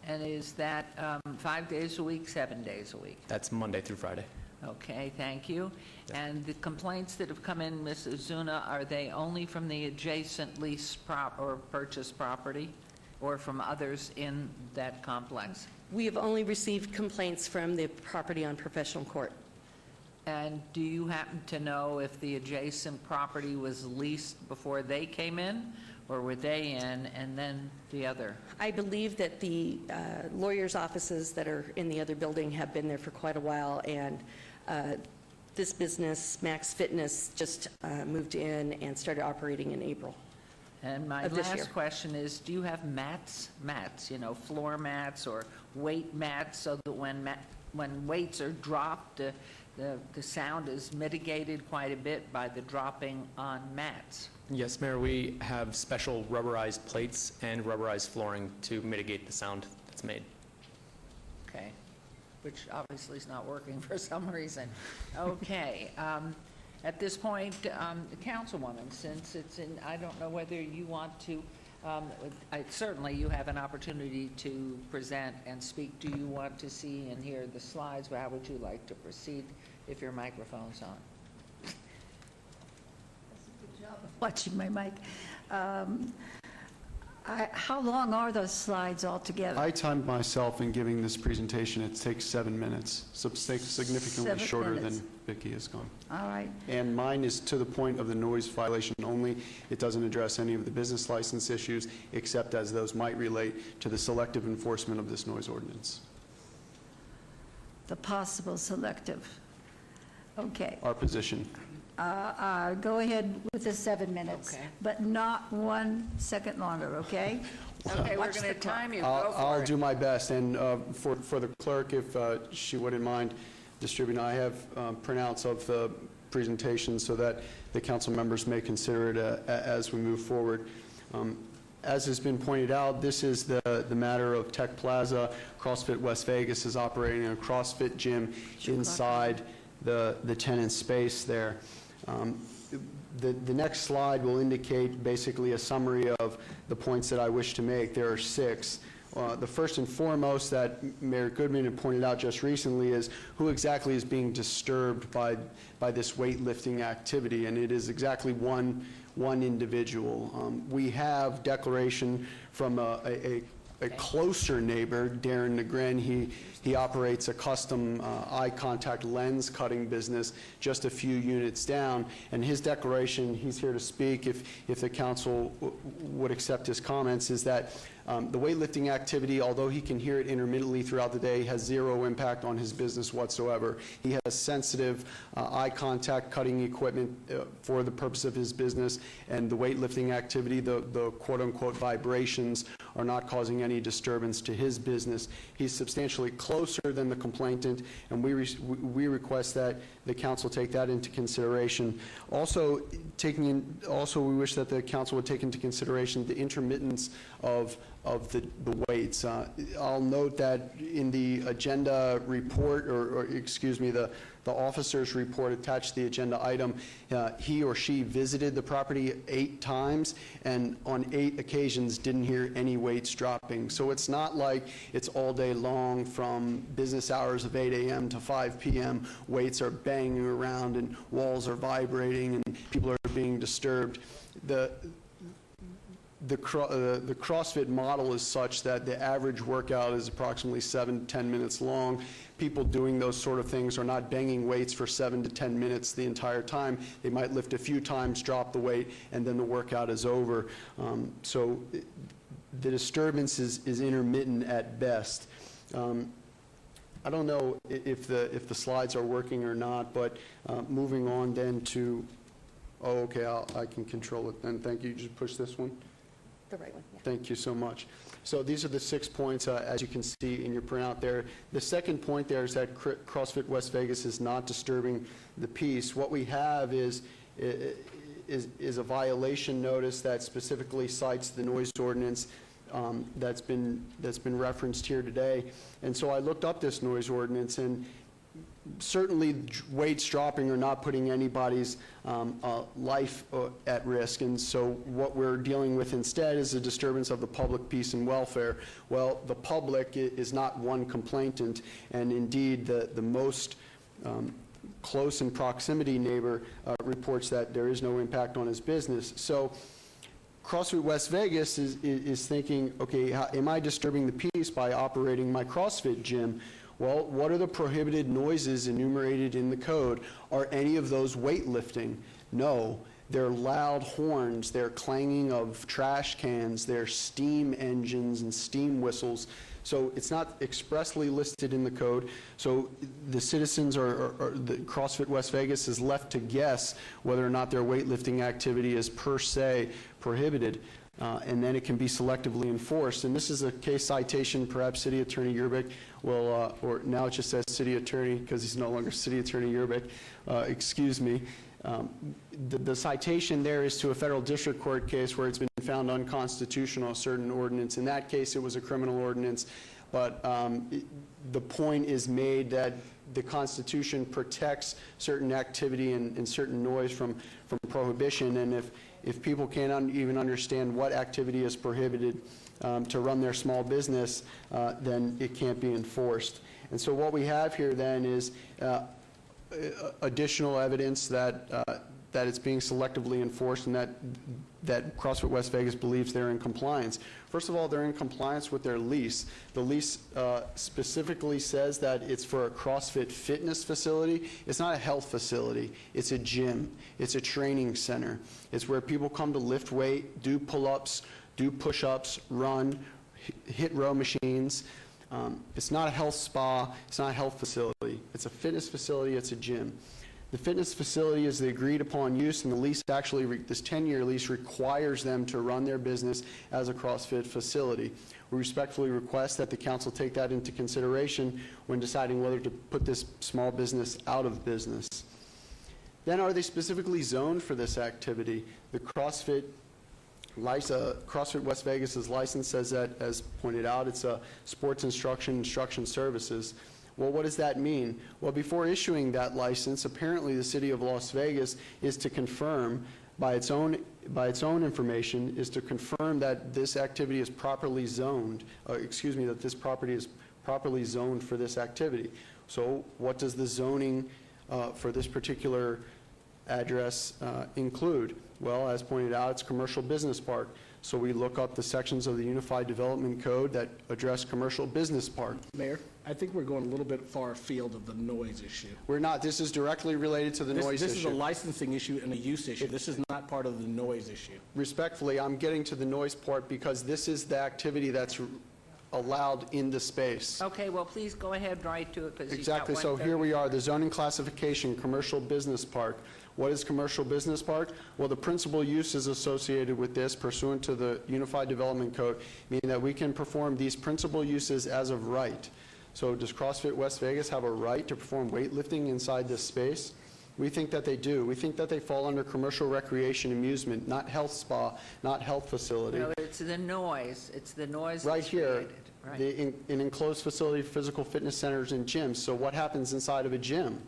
And is that 5 days a week, 7 days a week? That's Monday through Friday. Okay, thank you. And the complaints that have come in, Ms. Ozuna, are they only from the adjacent lease or purchase property, or from others in that complex? We have only received complaints from the property on Professional Court. And do you happen to know if the adjacent property was leased before they came in, or were they in and then the other? I believe that the lawyers' offices that are in the other building have been there for quite a while, and this business, Max Fitness, just moved in and started operating in April. And my last question is, do you have mats, you know, floor mats or weight mats, so that when weights are dropped, the sound is mitigated quite a bit by the dropping on mats? Yes, Mayor, we have special rubberized plates and rubberized flooring to mitigate the sound that's made. Okay, which obviously is not working for some reason. Okay, at this point, Councilwoman, since it's in, I don't know whether you want to, certainly you have an opportunity to present and speak. Do you want to see and hear the slides? How would you like to proceed if your microphone's on? Watching my mic. How long are those slides altogether? I timed myself in giving this presentation. It takes 7 minutes, so it's significantly 7 shorter minutes. than Vicki has gone. All right. And mine is to the point of the noise violation only. It doesn't address any of the business license issues, except as those might relate to the selective enforcement of this noise ordinance. The possible selective. Okay. Our position. Go ahead with the 7 minutes, Okay. but not 1 second longer, okay? Okay, we're Watch going the to clock. time you. Go I'll for it. do my best, and for the clerk, if she wouldn't mind distributing, I have printouts of the presentation so that the council members may consider it as we move forward. As has been pointed out, this is the matter of Tech Plaza. CrossFit West Vegas is operating a CrossFit gym inside the tenant space there. The next slide will indicate basically a summary of the points that I wish to make. There are 6. The first and foremost that Mayor Goodman had pointed out just recently is who exactly is being disturbed by this weightlifting activity, and it is exactly one individual. We have declaration from a closer neighbor, Darren Negren. He operates a custom eye contact lens cutting business just a few units down, and his declaration, he's here to speak if the council would accept his comments, is that The weightlifting activity, although he can hear it intermittently throughout the day, has zero impact on his business whatsoever. He has sensitive eye contact cutting equipment for the purpose of his business, and the weightlifting activity, the quote-unquote vibrations, are not causing any disturbance to his business. He's substantially closer than the complainant, and we request that the council take that into consideration. Also, we wish that the council would take into consideration the intermittence of the weights. I'll note that in the agenda report, or excuse me, the officer's report attached to the agenda item, he or she visited the property 8 times, and on 8 occasions didn't hear any weights dropping. So it's not like it's all day long from business hours of 8 a.m. to 5 p.m. Weights are banging around and walls are vibrating and people are being disturbed. The CrossFit model is such that the average workout is approximately 7 to 10 minutes long. People doing those sort of things are not banging weights for 7 to 10 minutes the entire time. They might lift a few times, drop the weight, and then the workout is over. So the disturbance is intermittent at best. I don't know if the slides are working or not, but moving on then to, oh, okay, I can control it then. Thank you. Just push this one. The right one, yeah. Thank you so much. So these are the 6 points, as you can see in your printout there. The second point there is that CrossFit West Vegas is not disturbing the peace. What we have is a violation notice that specifically cites the noise ordinance that's been referenced here today. And so I looked up this noise ordinance, and certainly weights dropping are not putting anybody's life at risk, and so what we're dealing with instead is a disturbance of the public peace and welfare. Well, the public is not one complainant, and indeed the most close in proximity neighbor reports that there is no impact on his business. So CrossFit West Vegas is thinking, okay, am I disturbing the peace by operating my CrossFit gym? Well, what are the prohibited noises enumerated in the code? Are any of those weightlifting? No. They're loud horns, they're clanging of trash cans, they're steam engines and steam whistles. So it's not expressly listed in the code. So the citizens or the CrossFit West Vegas is left to guess whether or not their weightlifting activity is per se prohibited. And then it can be selectively enforced. And this is a case citation. Perhaps City Attorney Yerbeck will, or now it just says City Attorney because he's no longer City Attorney Yerbeck. Excuse me. The citation there is to a federal district court case where it's been found unconstitutional, a certain ordinance. In that case, it was a criminal ordinance. But the point is made that the Constitution protects certain activity and certain noise from prohibition. And if people can't even understand what activity is prohibited to run their small business, then it can't be enforced. And so what we have here then is additional evidence that it's being selectively enforced, and that CrossFit West Vegas believes they're in compliance. First of all, they're in compliance with their lease. The lease specifically says that it's for a CrossFit fitness facility. It's not a health facility. It's a gym. It's a training center. It's where people come to lift weight, do pull-ups, do push-ups, run, hit row machines. It's not a health spa. It's not a health facility. It's a fitness facility. It's a gym. The fitness facility is the agreed upon use, and the lease actually, this 10-year lease requires them to run their business as a CrossFit facility. We respectfully request that the council take that into consideration when deciding whether to put this small business out of business. Then, are they specifically zoned for this activity? The CrossFit West Vegas's license says that, as pointed out, it's a sports instruction services. Well, what does that mean? Well, before issuing that license, apparently the City of Las Vegas is to confirm by its own information, is to confirm that this activity is properly zoned, that this property is properly zoned for this activity. So what does the zoning for this particular address include? Well, as pointed out, it's commercial business park. So we look up the sections of the Unified Development Code that address commercial business park. Mayor, I think we're going a little bit far afield of the noise issue. We're not. This is directly related to the noise issue. This is a licensing issue and a use issue. This is not part of the noise issue. Respectfully, I'm getting to the noise part because this is the activity that's allowed in the space. Okay, well, please go ahead right to it, because Exactly. So here we are, the zoning classification, commercial business park. What is commercial business park? Well, the principal uses associated with this pursuant to the Unified Development Code, meaning that we can perform these principal uses as of right. So does CrossFit West Vegas have a right to perform weightlifting inside this space? We think that they do. We think that they fall under commercial recreation amusement, not health spa, not health facility. No, it's the noise. It's the noise Right that's here, created. Right. an enclosed facility for physical fitness centers and gyms. So what happens inside of a gym?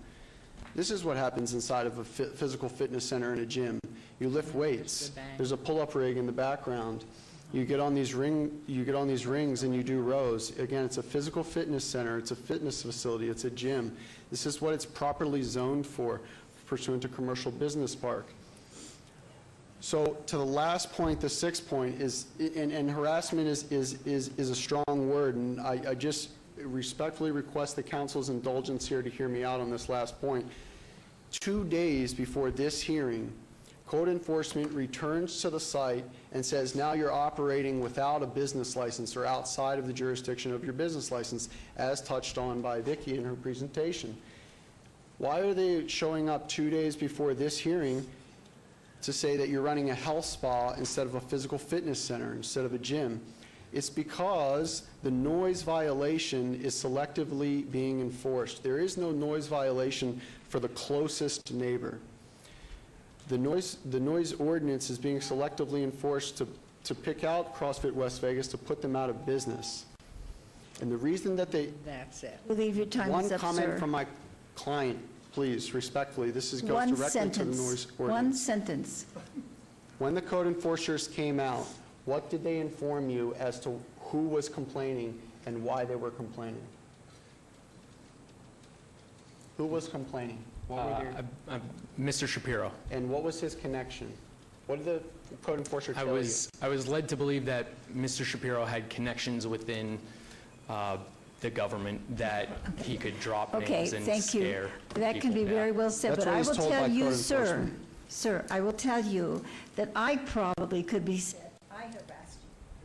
This is what happens inside of a physical fitness center and a gym. You lift weights. There's a pull-up rig in the background. You get on these rings and you do rows. Again, it's a physical fitness center. It's a fitness facility. It's a gym. This is what it's properly zoned for, pursuant to commercial business park. So to the last point, the sixth point is, and harassment is a strong word, and I just respectfully request the council's indulgence here to hear me out on this last point. 2 days before this hearing, code enforcement returns to the site and says, now you're operating without a business license or outside of the jurisdiction of your business license, as touched on by Vicki in her presentation. Why are they showing up 2 days before this hearing to say that you're running a health spa instead of a physical fitness center, instead of a gym? It's because the noise violation is selectively being enforced. There is no noise violation for the closest neighbor. The noise ordinance is being selectively enforced to pick out CrossFit West Vegas, to put them out of business. And the reason that they... That's it. We'll leave your time One is up, comment sir. from my client, please, respectfully. This goes One directly to the sentence. noise One ordinance. sentence. When the code enforcers came out, what did they inform you as to who was complaining and why they were complaining? Who was complaining? What were their... Mr. Shapiro. And what was his connection? What did the code enforcer tell you? I was led to believe that Mr. Shapiro had connections within the government that he could drop Okay, names and thank you. scare That can be people. very well said, That's but what I he's will told tell by you, code sir, enforcement. sir, I will tell you that I probably could be said, I harassed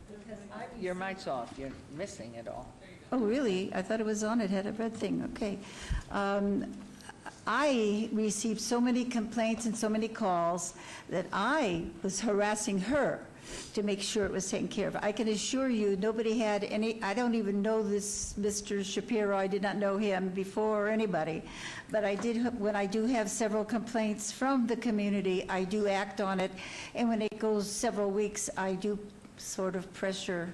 you. Because I Your mic's off. You're missing it all. Oh, really? I thought it was on. It had a red thing. Okay. I received so many complaints and so many calls that I was harassing her to make sure it was taken care of. I can assure you, nobody had any, I don't even know this Mr. Shapiro. I did not know him before or anybody. But I did, when I do have several complaints from the community, I do act on it. And when it goes several weeks, I do sort of pressure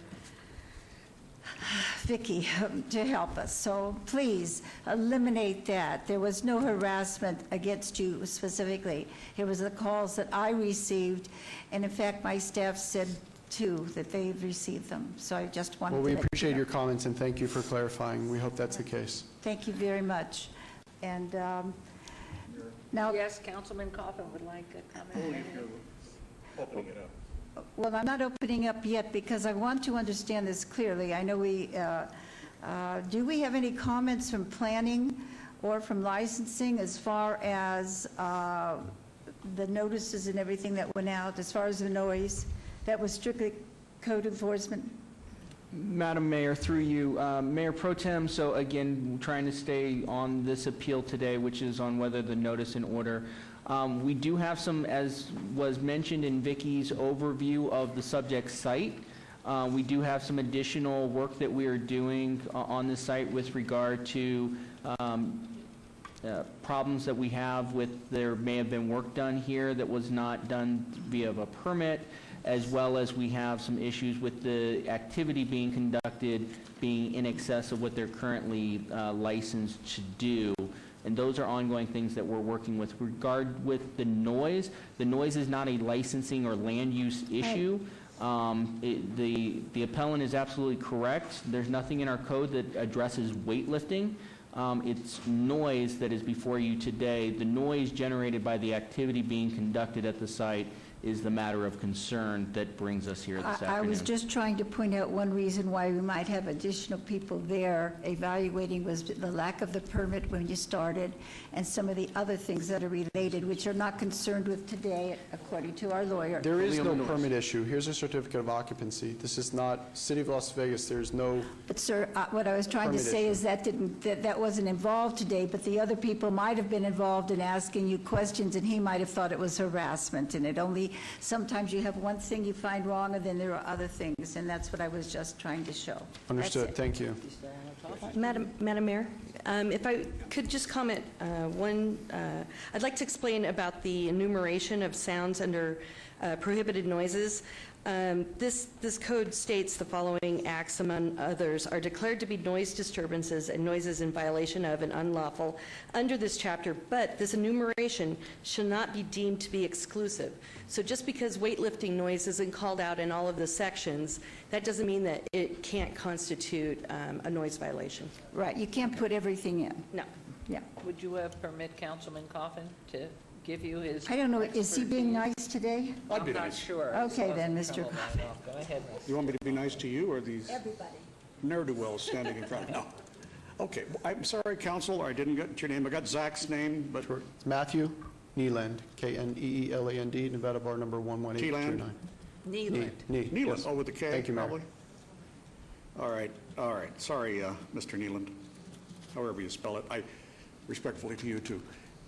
Vicki to help us. So please eliminate that. There was no harassment against you specifically. It was the calls that I received, and in fact, my staff said too that they've received them. So I just wanted Well, to we let you appreciate know. your comments and thank you for clarifying. We hope that's the case. Thank you very much. And now, Yes, Councilman Coffin would like a comment. Opening it up. well, I'm not opening up yet because I want to understand this clearly. I know do we have any comments from planning or from licensing as far as the notices and everything that went out, as far as the noise? That was strictly code enforcement? Madam Mayor, through you, Mayor Pro Tem, so again, trying to stay on this appeal today, which is on whether the notice and order. We do have some, as was mentioned in Vicki's overview of the subject site, we do have some additional work that we are doing on the site with regard to problems that we have with, there may have been work done here that was not done via a permit, as well as we have some issues with the activity being conducted being in excess of what they're currently licensed to do. And those are ongoing things that we're working with. Regard with the noise is not a licensing or land use issue. The appellant is absolutely correct. There's nothing in our code that addresses weightlifting. It's noise that is before you today. The noise generated by the activity being conducted at the site is the matter of concern that brings us here this afternoon. I was just trying to point out one reason why we might have additional people there evaluating was the lack of the permit when you started and some of the other things that are related, which are not concerned with today, according to our lawyer. There is no permit issue. Here's a certificate of occupancy. This is not City of Las Vegas. There's no... But sir, what I was trying to Permit say issue. is that wasn't involved today, but the other people might have been involved in asking you questions, and he might have thought it was harassment, and it only, sometimes you have one thing you find wrong, and then there are other things, and that's what I was just trying to show. Understood. That's it. Thank you. Madam Mayor, if I could just comment, I'd like to explain about the enumeration of sounds under prohibited noises. This code states the following acts, among others, are declared to be noise disturbances and noises in violation of and unlawful under this chapter, but this enumeration shall not be deemed to be exclusive. So just because weightlifting noise isn't called out in all of the sections, that doesn't mean that it can't constitute a noise violation. Right, you can't put everything in. No. Yeah. Would you permit Councilman Coffin to give you his... I don't know, is he being nice today? I'd be I'm not nice. sure. Okay then, Mr. Go ahead, You want me to be nice to you or these Everybody. ne'er-do-wells standing in front of me? No. Okay, I'm sorry, counsel, I didn't get your name. I got Zach's name, but... It's Matthew Neeland, K-N-E-E-L-A-N-D, Nevada bar number 11829. Neeland. Neeland. Neeland, oh, with the K, Thank you, Mayor. probably? All right. Sorry, Mr. Neeland, however you spell it. I respectfully to you, too.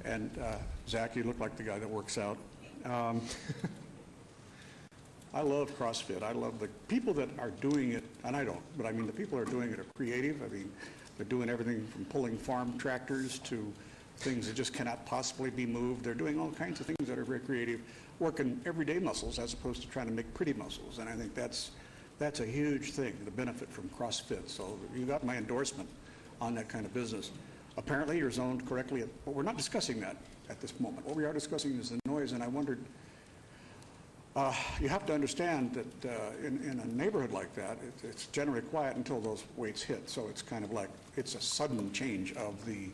And Zach, you look like the guy that works out. I love CrossFit. I love the people that are doing it, and I don't, but I mean the people that are doing it are creative. I mean, they're doing everything from pulling farm tractors to things that just cannot possibly be moved. They're doing all kinds of things that are very creative, working everyday muscles as opposed to trying to make pretty muscles. And I think that's a huge thing, the benefit from CrossFit. So you got my endorsement on that kind of business. Apparently, you're zoned correctly, but we're not discussing that at this moment. What we are discussing is the noise, and I wondered, you have to understand that in a neighborhood like that, it's generally quiet until those weights hit. So it's kind of like, it's a sudden change of the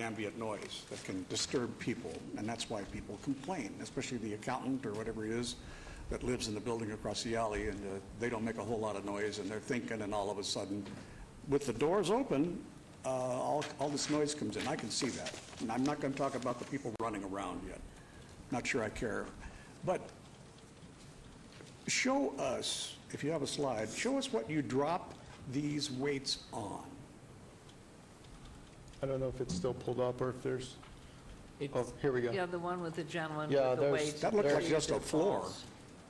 ambient noise that can disturb people, and that's why people complain, especially the accountant or whatever it is that lives in the building across the alley, and they don't make a whole lot of noise, and they're thinking, and all of a sudden, with the doors open, all this noise comes in. I can see that. And I'm not going to talk about the people running around yet. Not sure I care. But show us, if you have a slide, show us what you drop these weights on. I don't know if it's still pulled up or if there's... Oh, here we go. Yeah, the one with the gentleman Yeah, with the there's- weights. That looks like and just a it floor. falls.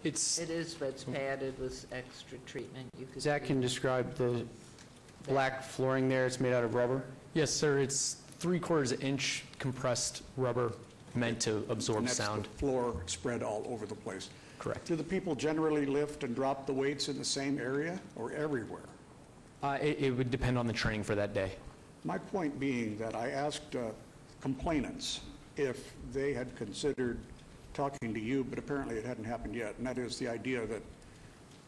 It It is, but it's padded with extra treatment. You could Zach can describe the black flooring there. It's made out of rubber. Yes, sir, it's 3/4 inch compressed rubber meant to absorb And that's sound. the floor spread all over the place. Correct. Do the people generally lift and drop the weights in the same area or everywhere? It would depend on the training for that day. My point being that I asked complainants if they had considered talking to you, but apparently it hadn't happened yet, and that is the idea that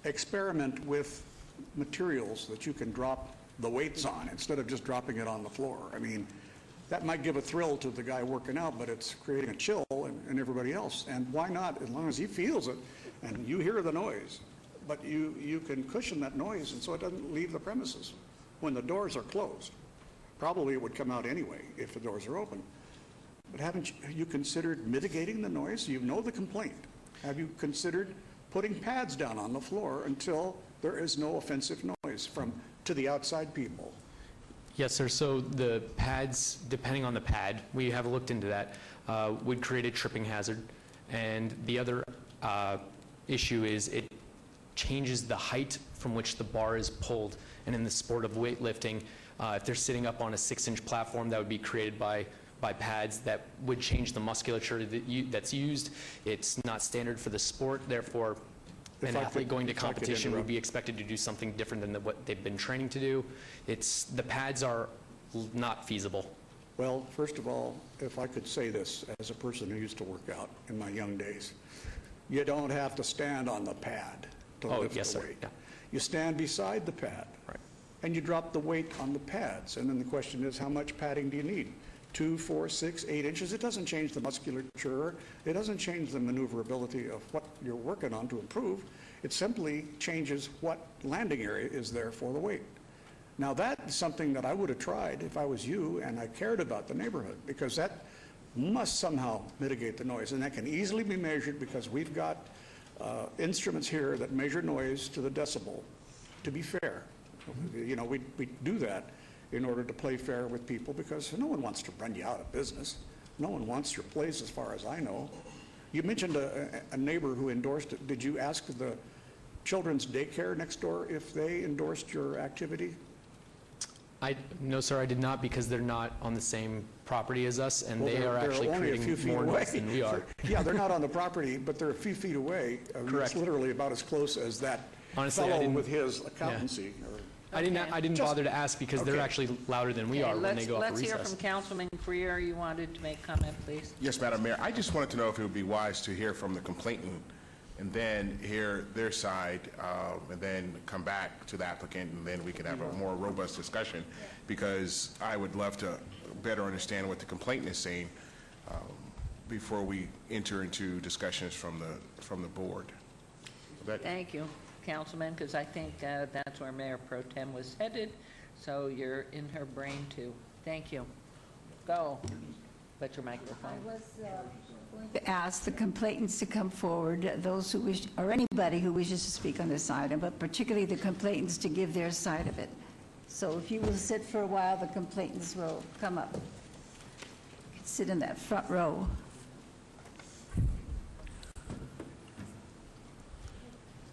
experiment with materials that you can drop the weights on instead of just dropping it on the floor. I mean, that might give a thrill to the guy working out, but it's creating a chill and everybody else. And why not, as long as he feels it and you hear the noise, but you can cushion that noise and so it doesn't leave the premises when the doors are closed. Probably it would come out anyway if the doors are open. But haven't you considered mitigating the noise? You know the complaint. Have you considered putting pads down on the floor until there is no offensive noise to the outside people? Yes, sir, so the pads, depending on the pad, we have looked into that, would create a tripping hazard. And the other issue is it changes the height from which the bar is pulled. And in the sport of weightlifting, if they're sitting up on a 6-inch platform, that would be created by pads that would change the musculature that's used. It's not standard for the sport, therefore an athlete going to competition would be expected to do something different than what they've been training to do. The pads are not feasible. Well, first of all, if I could say this as a person who used to work out in my young days, you don't have to stand on the pad to lift yes, the sir. weight. Yeah. You stand beside the pad. Right. and you drop the weight on the pads. And then the question is, how much padding do you need? 2, 4, 6, 8 inches? It doesn't change the musculature. It doesn't change the maneuverability of what you're working on to improve. It simply changes what landing area is there for the weight. Now, that is something that I would have tried if I was you and I cared about the neighborhood, because that must somehow mitigate the noise. And that can easily be measured because we've got instruments here that measure noise to the decibel, to be fair. You know, we do that in order to play fair with people, because no one wants to run you out of business. No one wants your place, as far as I know. You mentioned a neighbor who endorsed it. Did you ask the children's daycare next door if they endorsed your activity? No, sir, I did not, because they're not on the same property as us, and they are actually creating more noise than we are. Yeah, they're not on the property, but they're a few feet away. I mean, Correct. It's literally about as close as that Honestly, I fellow didn't- with his accountancy. Or, I didn't bother to ask, because they're actually louder than we are when they go off Let's hear recess. from Councilman Creer. You wanted to make comment, please? Yes, Madam Mayor. I just wanted to know if it would be wise to hear from the complainant and then hear their side, and then come back to the applicant, and then we can have a more robust discussion, because I would love to better understand what the complainant is saying before we enter into discussions from the board. Thank you, Councilman, because I think that's where Mayor Pro Tem was headed, so you're in her brain, too. Thank you. Go. Put your microphone. I was going to ask the complainants to come forward, those who wish, or anybody who wishes to speak on this item, but particularly the complainants to give their side of it. So if you will sit for a while, the complainants will come up. Sit in that front row.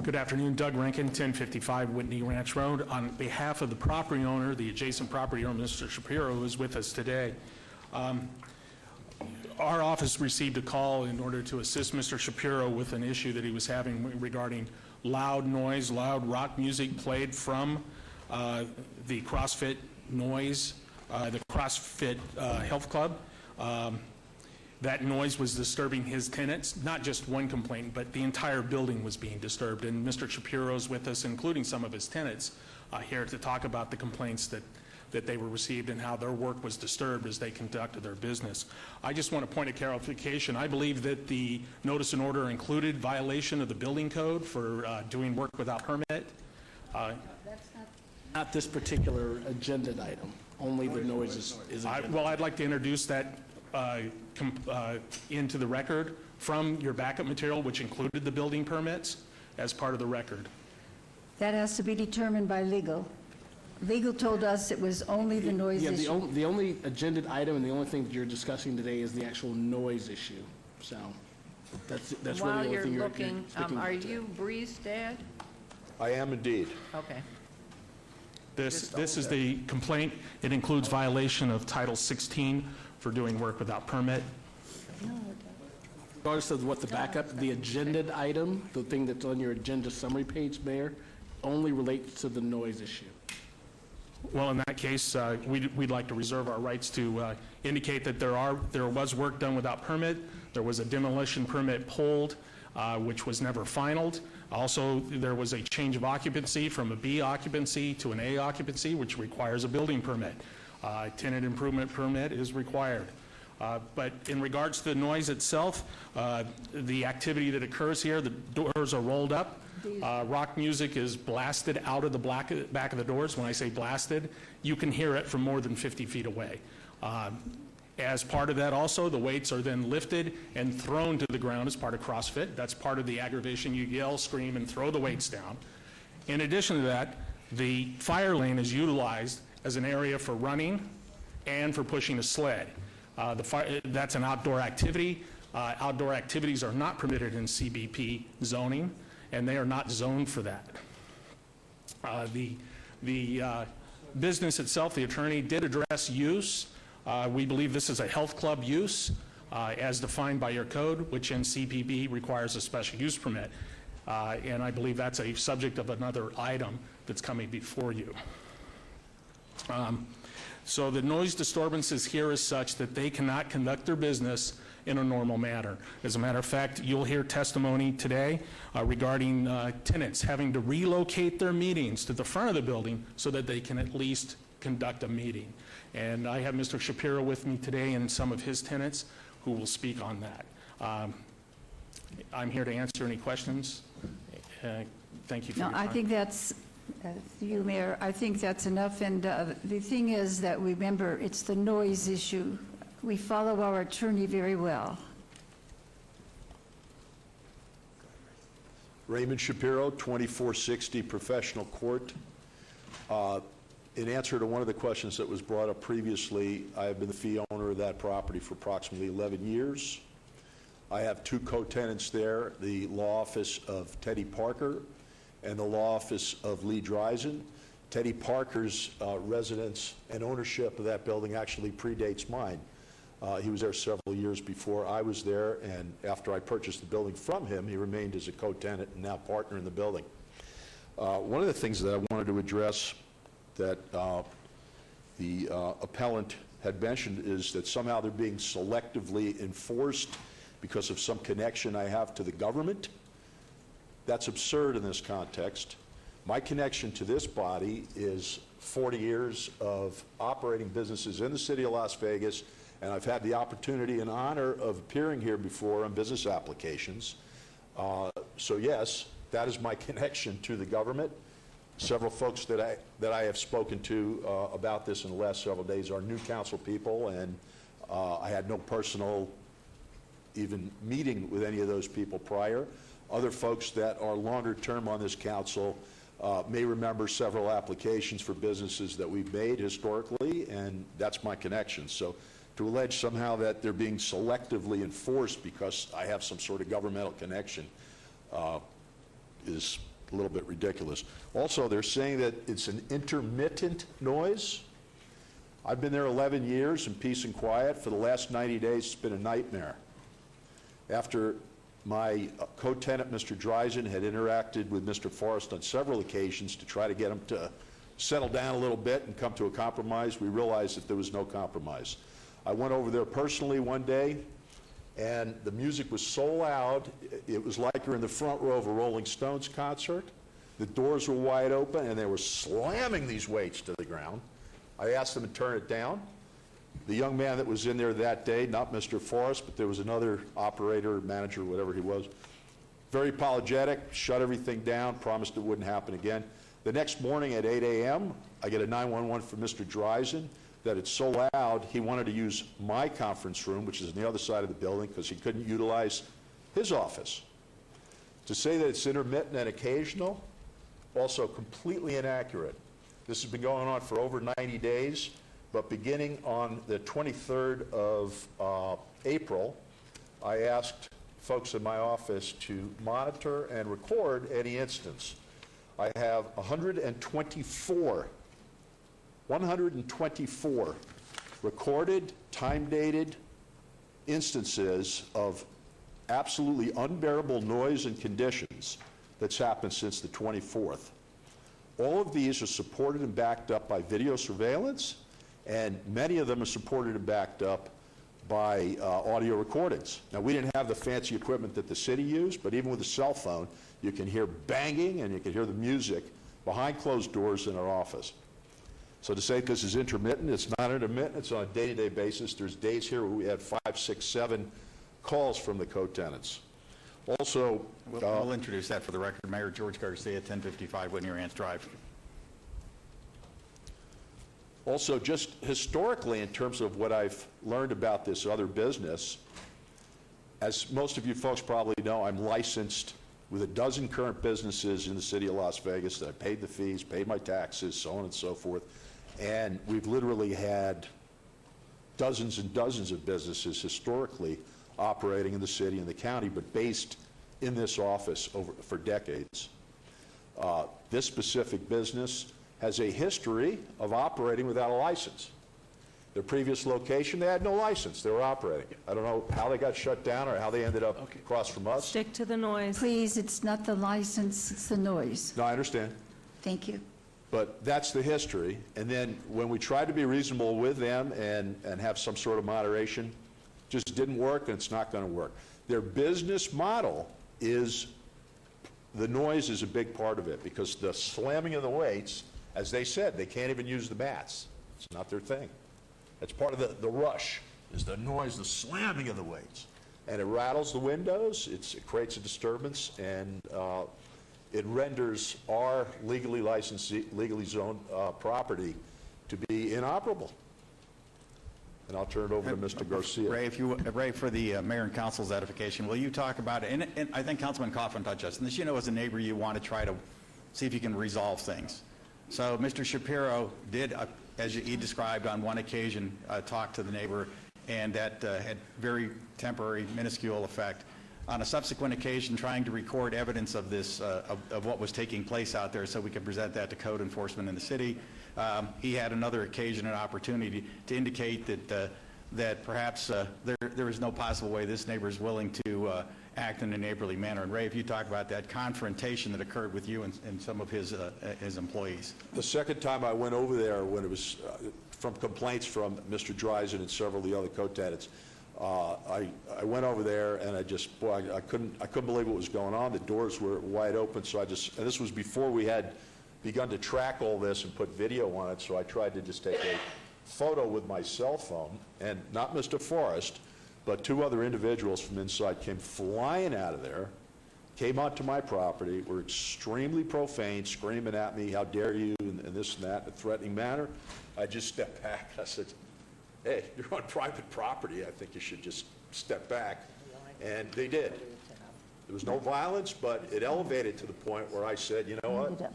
Good afternoon, Doug Rankin, 1055 Whitney Ranch Road. On behalf of the property owner, the adjacent property owner, Mr. Shapiro, who is with us today, our office received a call in order to assist Mr. Shapiro with an issue that he was having regarding loud noise, loud rock music played from the CrossFit Noise, the CrossFit Health Club. That noise was disturbing his tenants, not just one complaint, but the entire building was being disturbed. And Mr. Shapiro's with us, including some of his tenants, here to talk about the complaints that they were received and how their work was disturbed as they conducted their business. I just want to point a clarification. I believe that the notice and order included violation of the building code for doing work without permit. Not this particular agenda item, only the noise is agenda. Well, I'd like to introduce that into the record from your backup material, which included the building permits, as part of the record. That has to be determined by legal. Legal told us it was only the noise Yeah, issue. the only agenda item and the only thing that you're discussing today is the actual noise issue. So that's really the While only you're thing you're looking, speaking are to. you Bree's dad? I am indeed. Okay. This is the complaint. It includes violation of Title 16 for doing work without permit. Regardless of what the backup, the agenda item, the thing that's on your agenda summary page, Mayor, only relates to the noise issue. Well, in that case, we'd like to reserve our rights to indicate that there was work done without permit. There was a demolition permit pulled, which was never finalized. Also, there was a change of occupancy from a B occupancy to an A occupancy, which requires a building permit. Tenant improvement permit is required. But in regards to the noise itself, the activity that occurs here, the doors are rolled up. Rock music is blasted out of the back of the doors. When I say blasted, you can hear it from more than 50 feet away. As part of that also, the weights are then lifted and thrown to the ground as part of CrossFit. That's part of the aggravation. You yell, scream, and throw the weights down. In addition to that, the fire lane is utilized as an area for running and for pushing a sled. That's an outdoor activity. Outdoor activities are not permitted in CBP zoning, and they are not zoned for that. The business itself, the attorney did address use. We believe this is a health club use as defined by your code, which in CPB requires a special use permit. And I believe that's a subject of another item that's coming before you. So the noise disturbances here is such that they cannot conduct their business in a normal manner. As a matter of fact, you'll hear testimony today regarding tenants having to relocate their meetings to the front of the building so that they can at least conduct a meeting. And I have Mr. Shapiro with me today and some of his tenants who will speak on that. I'm here to answer any questions. Thank you for your No, time. I think that's, you, Mayor, I think that's enough. And the thing is that, remember, it's the noise issue. We follow our attorney very well. Raymond Shapiro, 2460 Professional Court. In answer to one of the questions that was brought up previously, I have been the fee owner of that property for approximately 11 years. I have two co-tenants there, the law office of Teddy Parker and the law office of Lee Dreisen. Teddy Parker's residence and ownership of that building actually predates mine. He was there several years before I was there, and after I purchased the building from him, he remained as a co-tenant and now partner in the building. One of the things that I wanted to address that the appellant had mentioned is that somehow they're being selectively enforced because of some connection I have to the government. That's absurd in this context. My connection to this body is 40 years of operating businesses in the city of Las Vegas, and I've had the opportunity and honor of appearing here before on business applications. So yes, that is my connection to the government. Several folks that I have spoken to about this in the last several days are new council people, and I had no personal even meeting with any of those people prior. Other folks that are longer term on this council may remember several applications for businesses that we've made historically, and that's my connection. So to allege somehow that they're being selectively enforced because I have some sort of governmental connection is a little bit ridiculous. Also, they're saying that it's an intermittent noise. I've been there 11 years in peace and quiet. For the last 90 days, it's been a nightmare. After my co-tenant, Mr. Dreisen, had interacted with Mr. Forrest on several occasions to try to get him to settle down a little bit and come to a compromise, we realized that there was no compromise. I went over there personally one day, and the music was so loud, it was like you're in the front row of a Rolling Stones concert. The doors were wide open, and they were slamming these weights to the ground. I asked them to turn it down. The young man that was in there that day, not Mr. Forrest, but there was another operator, manager, whatever he was, very apologetic, shut everything down, promised it wouldn't happen again. The next morning at 8 a.m., I get a 911 from Mr. Dreisen that it's so loud he wanted to use my conference room, which is on the other side of the building, because he couldn't utilize his office. To say that it's intermittent and occasional, also completely inaccurate. This has been going on for over 90 days, but beginning on the 23rd of April, I asked folks in my office to monitor and record any instance. I have 124 recorded, time-dated instances of absolutely unbearable noise and conditions that's happened since the 24th. All of these are supported and backed up by video surveillance, and many of them are supported and backed up by audio recordings. Now, we didn't have the fancy equipment that the city used, but even with a cell phone, you can hear banging and you can hear the music behind closed doors in our office. So to say this is intermittent, it's not intermittent, it's on a day-to-day basis. There's days here where we had 5, 6, 7 calls from the co-tenants. Also, we'll introduce that for the record. Mayor George Garcia, 1055 Whitney Ranch Drive. Also, just historically, in terms of what I've learned about this other business, as most of you folks probably know, I'm licensed with a dozen current businesses in the city of Las Vegas that I paid the fees, paid my taxes, so on and so forth. And we've literally had dozens and dozens of businesses historically operating in the city and the county, but based in this office for decades. This specific business has a history of operating without a license. Their previous location, they had no license. They were operating. I don't know how they got shut down or how they ended up across from us. Stick to the noise. Please, it's not the license, it's the noise. No, I understand. Thank you. But that's the history. And then when we tried to be reasonable with them and have some sort of moderation, Just didn't work, and it's not going to work. Their business model is, the noise is a big part of it, because the slamming of the weights, as they said, they can't even use the mats. It's not their thing. That's part of the rush, is the noise, the slamming of the weights. And it rattles the windows, it creates a disturbance, and it renders our legally licensed, legally zoned property to be inoperable. And I'll turn it over to Mr. Garcia. Ray, for the mayor and council's edification, will you talk about it? And I think Councilman Coughlin touched us. And this, as a neighbor, you want to try to see if you can resolve things. So Mr. Shapiro did, as he described on one occasion, talk to the neighbor, and that had very temporary, minuscule effect. On a subsequent occasion, trying to record evidence of this, of what was taking place out there so we could present that to code enforcement in the city. He had another occasion and opportunity to indicate that perhaps there is no possible way this neighbor is willing to act in a neighborly manner. And Ray, if you talk about that confrontation that occurred with you and some of his employees. The second time I went over there, when it was from complaints from Mr. Dreisen and several of the other co-tenants, I went over there, and I just, boy, I couldn't believe what was going on. The doors were wide open, so and this was before we had begun to track all this and put video on it, so I tried to just take a photo with my cell phone, and not Mr. Forrest, but two other individuals from inside came flying out of there, came onto my property, were extremely profane, screaming at me, how dare you, and this and that, in a threatening manner. I just stepped back. I said, hey, you're on private property. I think you should just step back. And they did. There was no violence, but it elevated to the point where I said, you know what,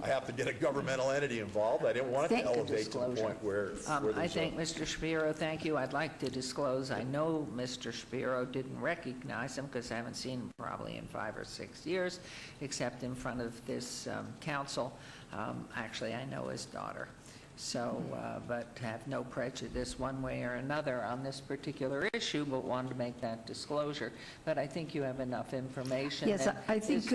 I have to get a governmental entity involved. I didn't want it to elevate to the point where I think, Mr. Shapiro, thank you. I'd like to disclose, I know Mr. Shapiro didn't recognize him because I haven't seen him probably in 5 or 6 years, except in front of this council. Actually, I know his daughter. So, but have no prejudice one way or another on this particular issue, but wanted to make that disclosure. But I think you have enough information. Yes, I think,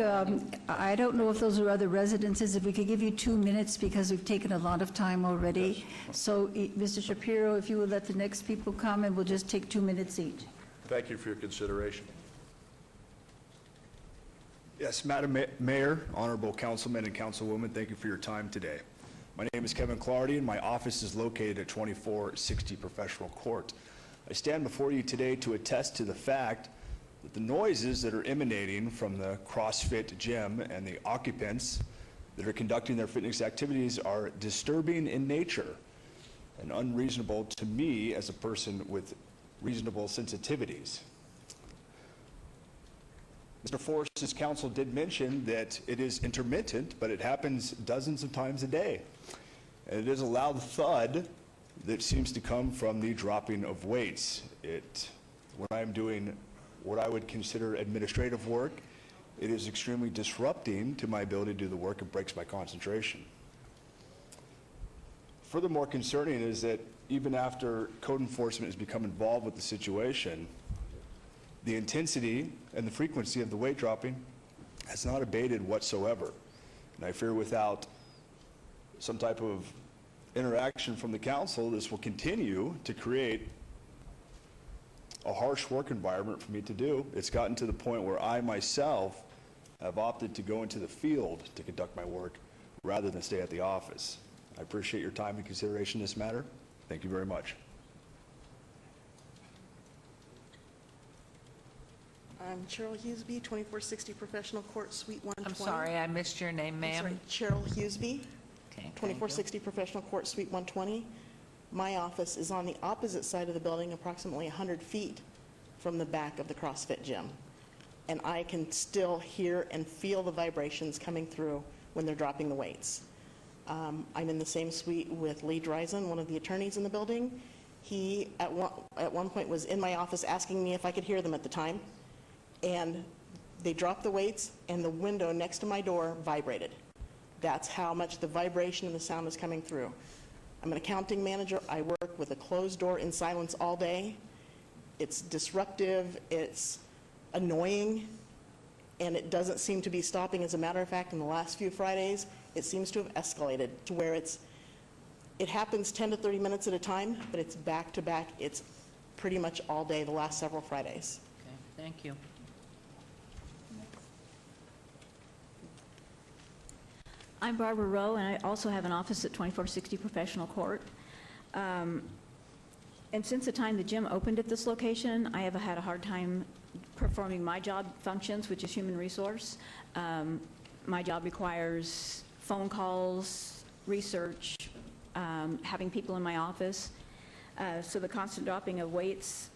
I don't know if those are other residences. If we could give you 2 minutes, because we've taken a lot of time already. Yes. So, Mr. Shapiro, if you would let the next people come, and we'll just take 2 minutes each. Thank you for your consideration. Yes, Madam Mayor, honorable councilmen and councilwomen, thank you for your time today. My name is Kevin Clardy, and my office is located at 2460 Professional Court. I stand before you today to attest to the fact that the noises that are emanating from the CrossFit gym and the occupants that are conducting their fitness activities are disturbing in nature and unreasonable to me as a person with reasonable sensitivities. Mr. Forrest's counsel did mention that it is intermittent, but it happens dozens of times a day. And it is a loud thud that seems to come from the dropping of weights. When I'm doing what I would consider administrative work, it is extremely disrupting to my ability to do the work. It breaks my concentration. Furthermore concerning is that even after code enforcement has become involved with the situation, the intensity and the frequency of the weight dropping has not abated whatsoever. And I fear without some type of interaction from the council, this will continue to create a harsh work environment for me to do. It's gotten to the point where I myself have opted to go into the field to conduct my work rather than stay at the office. I appreciate your time and consideration in this matter. Thank you very much. I'm Cheryl Hughesby, 2460 Professional Court, Suite 120. I'm sorry, I missed your name, ma'am. Cheryl Hughesby, Okay, 2460 Professional Court, Suite 120. My office is on the opposite side of the building, approximately 100 feet from the back of the CrossFit gym. And I can still hear and feel the vibrations coming through when they're dropping the weights. I'm in the same suite with Lee Dreisen, one of the attorneys in the building. He, at one point, was in my office asking me if I could hear them at the time. And they dropped the weights, and the window next to my door vibrated. That's how much the vibration and the sound is coming through. I'm an accounting manager. I work with a closed door in silence all day. It's disruptive, it's annoying, and it doesn't seem to be stopping. As a matter of fact, in the last few Fridays, it seems to have escalated to where it happens 10 to 30 minutes at a time, but it's back to back. It's pretty much all day the last several Fridays. Okay, thank you. I'm Barbara Rowe, and I also have an office at 2460 Professional Court. And since the time the gym opened at this location, I have had a hard time performing my job functions, which is human resource. My job requires phone calls, research, having people in my office. So the constant dropping of weights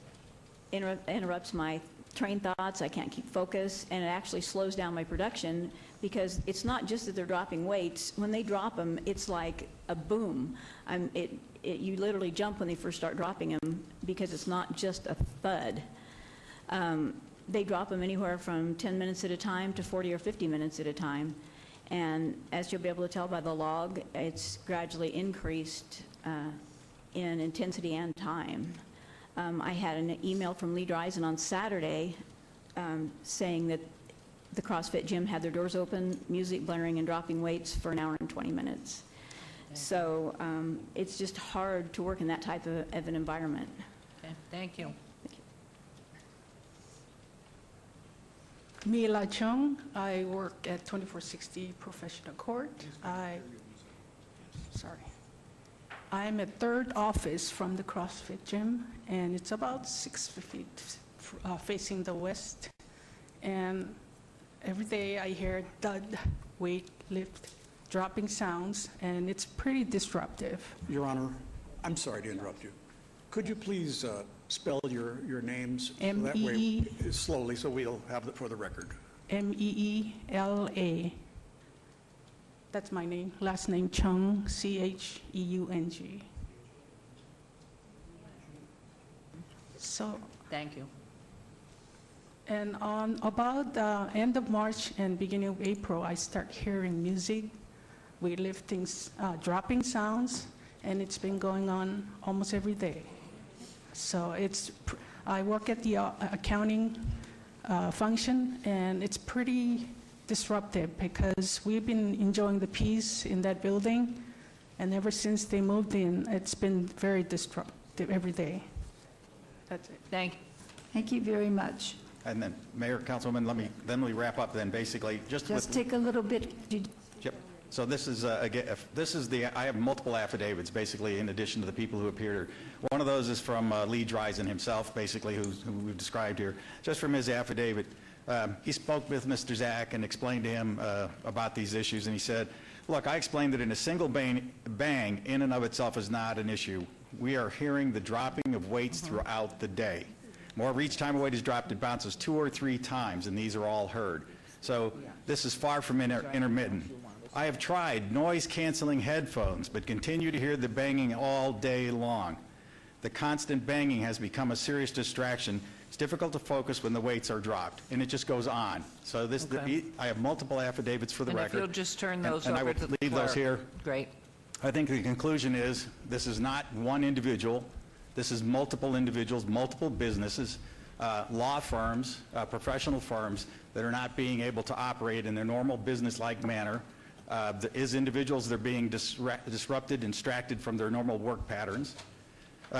interrupts my train thoughts. I can't keep focus, and it actually slows down my production, because it's not just that they're dropping weights. When they drop them, it's like a boom. You literally jump when they first start dropping them, because it's not just a thud. They drop them anywhere from 10 minutes at a time to 40 or 50 minutes at a time. And as you'll be able to tell by the log, it's gradually increased in intensity and time. I had an email from Lee Dreisen on Saturday saying that the CrossFit gym had their doors open, music blaring and dropping weights for an hour and 20 minutes. So it's just hard to work in that type of an environment. Okay, thank you. Mila Chung. I work at 2460 Professional Court. I'm at third office from the CrossFit gym, and it's about 6 feet facing the west. And every day I hear thud, weight lift, dropping sounds, and it's pretty disruptive. Your Honor, I'm sorry to interrupt you. Could you please spell your names? M-E-E. So that way, slowly, so we'll have it for the record. M-E-E-L-A. That's my name. Last name Chung, C-H-E-U-N-G. So. Thank you. And on about the end of March and beginning of April, I start hearing music, weightlifting, dropping sounds, and it's been going on almost every day. So I work at the accounting function, and it's pretty disruptive because we've been enjoying the peace in that building, and ever since they moved in, it's been very disruptive every day. That's it. Thank you. Thank you very much. And then, Mayor, Councilwoman, let me wrap up then, basically, Just take a little bit. Yep. So this is, I have multiple affidavits, basically, in addition to the people who appeared. One of those is from Lee Dreisen himself, basically, who we've described here. Just from his affidavit, he spoke with Mr. Zach and explained to him about these issues, and he said, look, I explained that in a single bang in and of itself is not an issue. We are hearing the dropping of weights throughout the day. More each time a weight is dropped, it bounces 2 or 3 times, and these are all heard. So this is far from intermittent. I have tried noise-canceling headphones, but continue to hear the banging all day long. The constant banging has become a serious distraction. It's difficult to focus when the weights are dropped, and it just goes on. So I have multiple affidavits for the record. And if you'll just turn those and I over will to the leave those clerk. here. Great. I think the conclusion is this is not one individual. This is multiple individuals, multiple businesses, law firms, professional firms that are not being able to operate in their normal business-like manner. As individuals, they're being disrupted and distracted from their normal work patterns.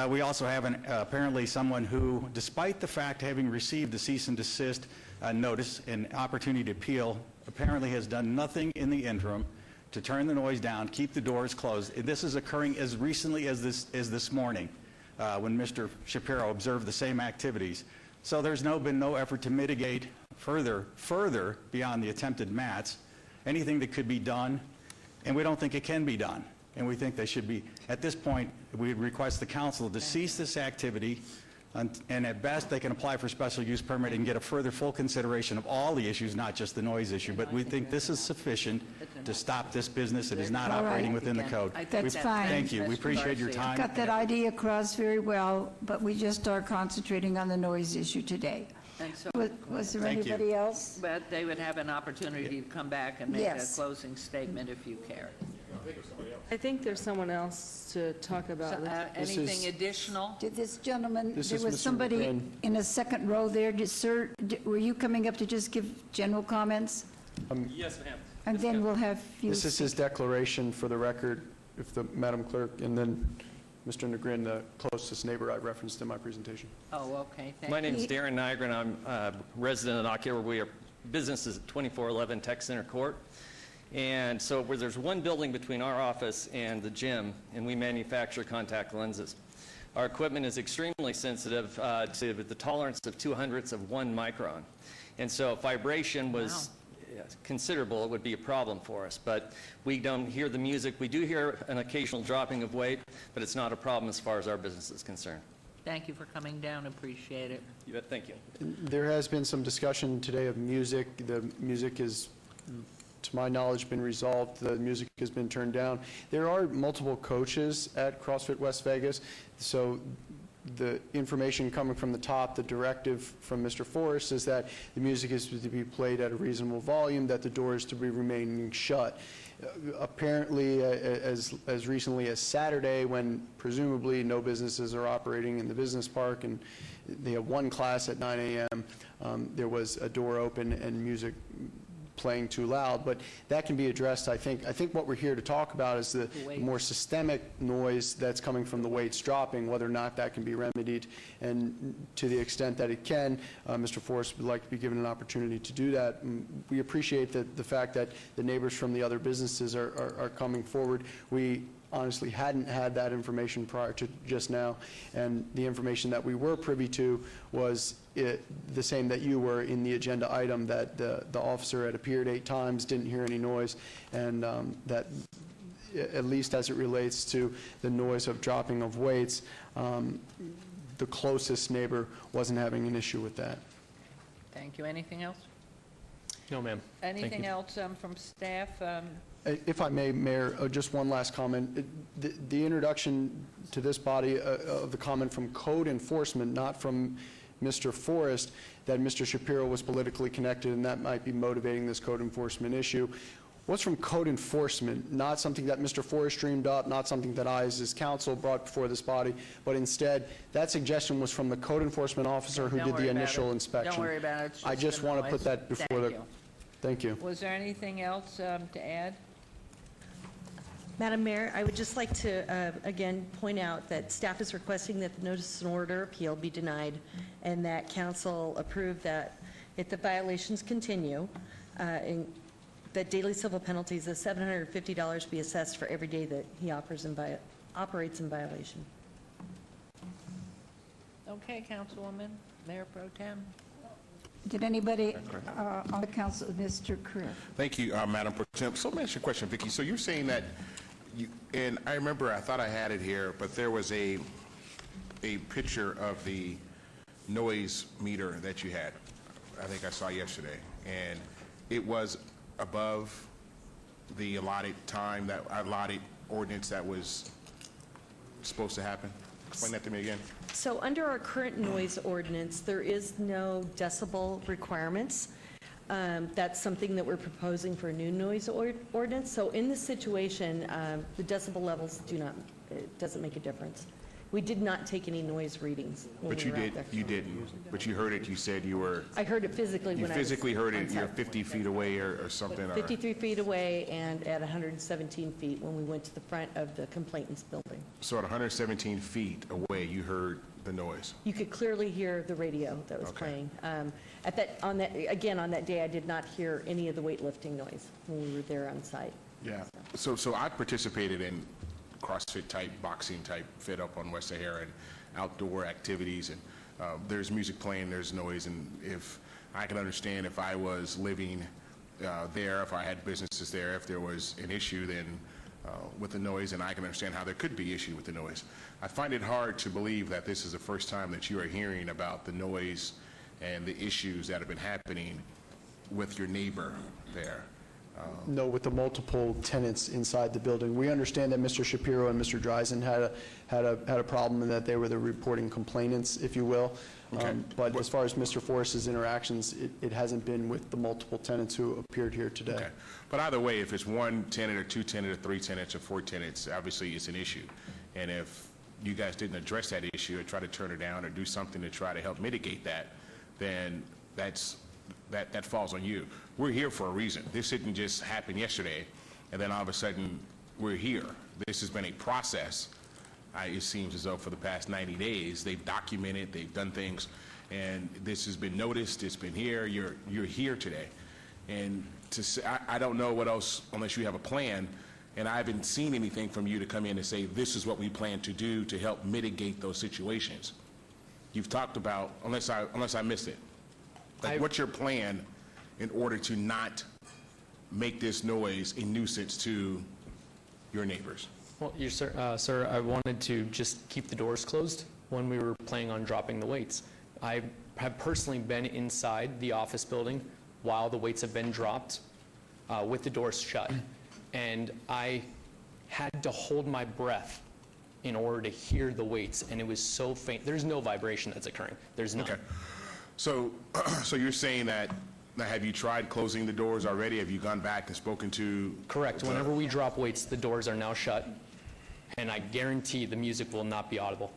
We also have apparently someone who, despite the fact having received the cease and desist notice and opportunity to appeal, apparently has done nothing in the interim to turn the noise down, keep the doors closed. This is occurring as recently as this morning when Mr. Shapiro observed the same activities. So there's been no effort to mitigate further beyond the attempted mats anything that could be done, and we don't think it can be done. And we think they should be, at this point, we request the council to cease this activity, and at best, they can apply for special use permit and get a further full consideration of all the issues, not just the noise issue. But we think this is sufficient to stop this business. It is not All right. operating within the code. That's fine. Thank you. We appreciate your time. Got that idea across very well, but we just are concentrating on the noise issue today. And so, Was there Thank you. anybody else? but they would have an opportunity to come back and make a Yes. closing statement if you care. I think there's someone else to talk about this. Anything additional? Did this gentleman, This there is was Mr. somebody McGinn. in a second row there. Sir, were you coming up to just give general comments? Yes, ma'am. And then we'll have you. This is his declaration for the record, if the Madam Clerk, and then Mr. Negrin, the closest neighbor I referenced in my presentation. Oh, okay, thank you. My name is Darren Nygren. I'm a resident of October. We are businesses at 2411 Tech Center Court. And so where there's one building between our office and the gym, and we manufacture contact lenses. Our equipment is extremely sensitive to the tolerance of 0.02 of 1 micron. And so if vibration was considerable, it would be a problem for us. But we don't hear the music. We do hear an occasional dropping of weight, but it's not a problem as far as our business is concerned. Thank you for coming down, appreciate it. You bet. Thank you. There has been some discussion today of music. The music is, to my knowledge, been resolved. The music has been turned down. There are multiple coaches at CrossFit West Vegas, so the information coming from the top, the directive from Mr. Forrest is that the music is to be played at a reasonable volume, that the door is to be remaining shut. Apparently, as recently as Saturday, when presumably no businesses are operating in the business park and they have one class at 9 a.m., there was a door open and music playing too loud, but that can be addressed. I think what we're here to talk about is the more systemic noise that's coming from the weights dropping, whether or not that can be remedied, and to the extent that it can, Mr. Forrest would like to be given an opportunity to do that. We appreciate the fact that the neighbors from the other businesses are coming forward. We honestly hadn't had that information prior to just now, and the information that we were privy to was the same that you were in the agenda item, that the officer had appeared 8 times, didn't hear any noise, and that at least as it relates to the noise of dropping of weights, the closest neighbor wasn't having an issue with that. Thank you. Anything else? No, ma'am. Anything else from staff? If I may, Mayor, just one last comment. The introduction to this body of the comment from code enforcement, not from Mr. Forrest, that Mr. Shapiro was politically connected and that might be motivating this code enforcement issue. What's from code enforcement? Not something that Mr. Forrest dreamed up, not something that I as his counsel brought before this body, but instead that suggestion was from the code enforcement officer who did the initial inspection. Don't worry about it. It's I just want to put that before the... Thank you. Was there anything else to add? Madam Mayor, I would just like to, again, point out that staff is requesting that the notice and order appeal be denied and that council approve that if the violations continue, that daily civil penalties of $750 be assessed for every day that he operates in violation. Okay, Councilwoman, Mayor Pro Tem. Did anybody on the council, Mr. Creer? Thank you, Madam Pro Tem. So let me ask you a question, Vicki. So you're saying that, and I remember, I thought I had it here, but there was a picture of the noise meter that you had, I think I saw yesterday, and it was above the allotted time, that allotted ordinance that was supposed to happen? Explain that to me again. So under our current noise ordinance, there is no decibel requirements. That's something that we're proposing for a new noise ordinance. So in this situation, the decibel levels it doesn't make a difference. We did not take any noise readings when But we you were out there. you didn't. But you heard it, you said you were... I heard it physically when I was... You physically heard it, on you're site. 50 feet away or something? 53 feet away and at 117 feet when we went to the front of the complainant's building. So at 117 feet away, you heard the noise? You could clearly hear the radio that was playing. On that day, I did not hear any of the weightlifting noise when we were there on site. Yeah. So I participated in CrossFit type, boxing type fit up on West Sahara and outdoor activities, and there's music playing, there's noise, and if I can understand if I was living there, if I had businesses there, if there was an issue then with the noise, and I can understand how there could be issue with the noise. I find it hard to believe that this is the first time that you are hearing about the noise and the issues that have been happening with your neighbor there. No, with the multiple tenants inside the building. We understand that Mr. Shapiro and Mr. Dreisen had a problem and that they were the reporting complainants, if you will. But as far as Mr. Forrest's interactions, it hasn't been with the multiple tenants who appeared here today. Okay. But either way, if it's one tenant or two tenants or three tenants or four tenants, obviously it's an issue. And if you guys didn't address that issue or try to turn it down or do something to try to help mitigate that, then that falls on you. We're here for a reason. This didn't just happen yesterday, and then all of a sudden we're here. This has been a process. It seems as though for the past 90 days, they've documented, they've done things, and this has been noticed, it's been here, you're here today. And to say, I don't know what else, unless you have a plan, and I haven't seen anything from you to come in and say, this is what we plan to do to help mitigate those situations. You've talked about, unless I missed it, like what's your plan in order to not make this noise a nuisance to your neighbors? Well, sir, I wanted to just keep the doors closed when we were planning on dropping the weights. I have personally been inside the office building while the weights have been dropped with the doors shut, and I had to hold my breath in order to hear the weights, and it was so faint. There's no vibration that's occurring. There's none. Okay. So you're saying that, now have you tried closing the doors already? Have you gone back and spoken to? Correct. Whenever we drop weights, the doors are now shut, and I guarantee the music will not be audible.